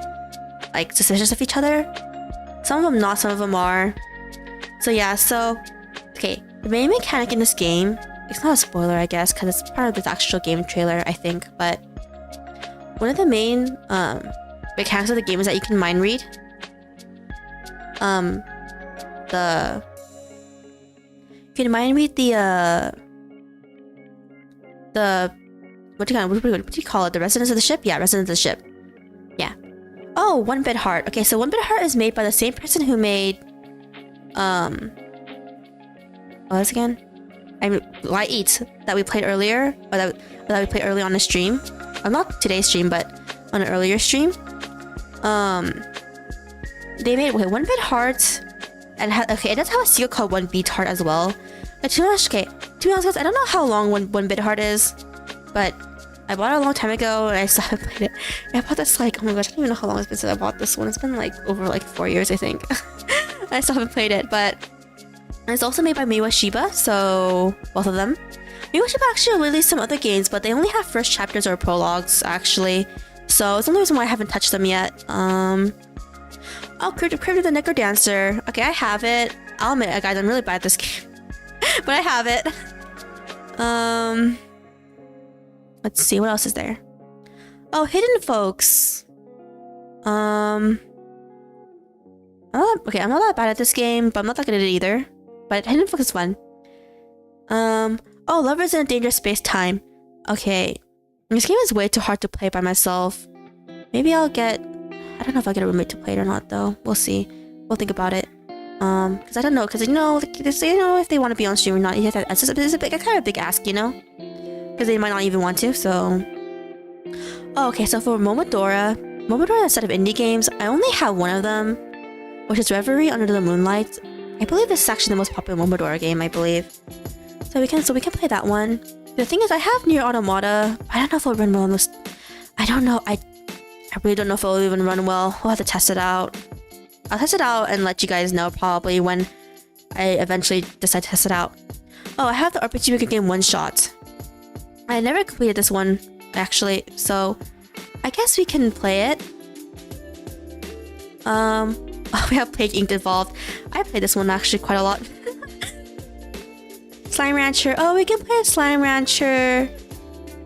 like suspicious of each other. Some of them not, some of them are. So yeah, okay, the main mechanic in this game, it's not a spoiler I guess, because it's part of the actual game trailer I think, but one of the main mechanics of the game is that you can mind read you can mind read the what do you call it? The residents of the ship? Yeah, residents of the ship. Yeah. Oh, One Bit Heart. Okay, so One Bit Heart is made by the same person who made what was it again? I Eat that we played earlier, or that we played earlier on the stream. Not today's stream, but on an earlier stream. They made One Bit Heart, and it does have a sequel called One Beat Heart as well. But to be honest, guys, I don't know how long One Bit Heart is, but I bought it a long time ago and I still haven't played it. I bought this like, oh my gosh, I don't even know how long it's been since I bought this one. It's been like over like 4 years, I think. I still haven't played it, but it's also made by Miwa Shiba, so both of them. Miwa Shiba actually released some other games, but they only have first chapters or prologues actually, so it's the only reason why I haven't touched them yet. Oh, Crypt of the Necro Dancer. Okay, I have it. I'll admit, guys, I'm really bad at this game, but I have it. Let's see, what else is there? Oh, Hidden Folks. I'm not that bad at this game, but I'm not that good at it either. But Hidden Folks is fun. Oh, Lovers in a Dangerous Space-Time. Okay, this game is way too hard to play by myself. Maybe I don't know if I'll get a roommate to play it or not, though. We'll see. We'll think about it. Because I don't know, because if they want to be on stream or not. It's kind of a big ask, you know? Because they might not even want to, so... Oh, okay, so for Momodora is a set of indie games. I only have one of them, which is Reverie Under the Moonlight. I believe this is actually the most popular Momodora game, I believe. So we can play that one. The thing is, I have Nier Automata. I don't know if it'll run well on this. I don't know. I really don't know if it'll even run well. We'll have to test it out. I'll test it out and let you guys know probably when I eventually decided to test it out. Oh, I have the rpgmaker game one shot. I never completed this one actually, so I guess we can play it. Oh, we have Plague Inc involved. I played this one actually quite a lot. Slime Rancher. Oh, we can play Slime Rancher.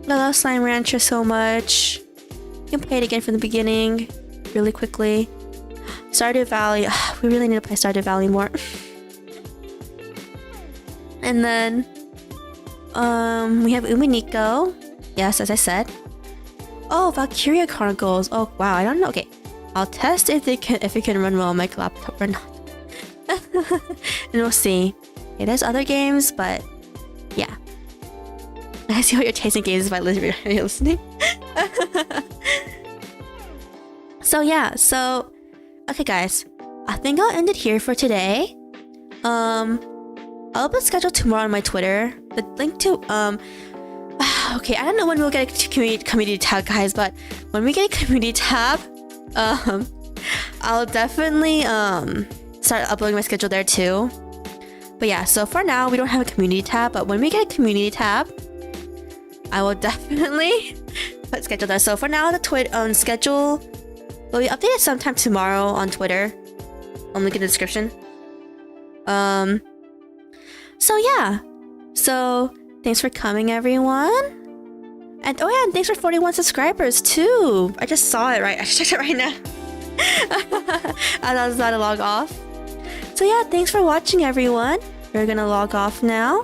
I love Slime Rancher so much. We can play it again from the beginning really quickly. Stardew Valley. We really need to play Stardew Valley more. And then we have Uminiko. Yes, as I said. Oh, Valkyria Chronicles. Oh wow, I don't know. Okay, I'll test if it can run well on my laptop or not. And we'll see. Okay, there's other games, but yeah. I see what your taste in games is by listening. So yeah, okay guys, I think I'll end it here for today. I'll put schedule tomorrow on my Twitter. The link to okay, I don't know when we'll get a community tab, guys, but when we get a community tab, I'll definitely start uploading my schedule there too. But yeah, so for now we don't have a community tab, but when we get a community tab, I will definitely put schedule there. So for now, the schedule will be updated sometime tomorrow on Twitter. I'll link in the description. So yeah, so thanks for coming, everyone. And oh yeah, and thanks for 41 subscribers too. I just saw it, right? I checked it right now. I was about to log off. So yeah, thanks for watching, everyone. We're gonna log off now.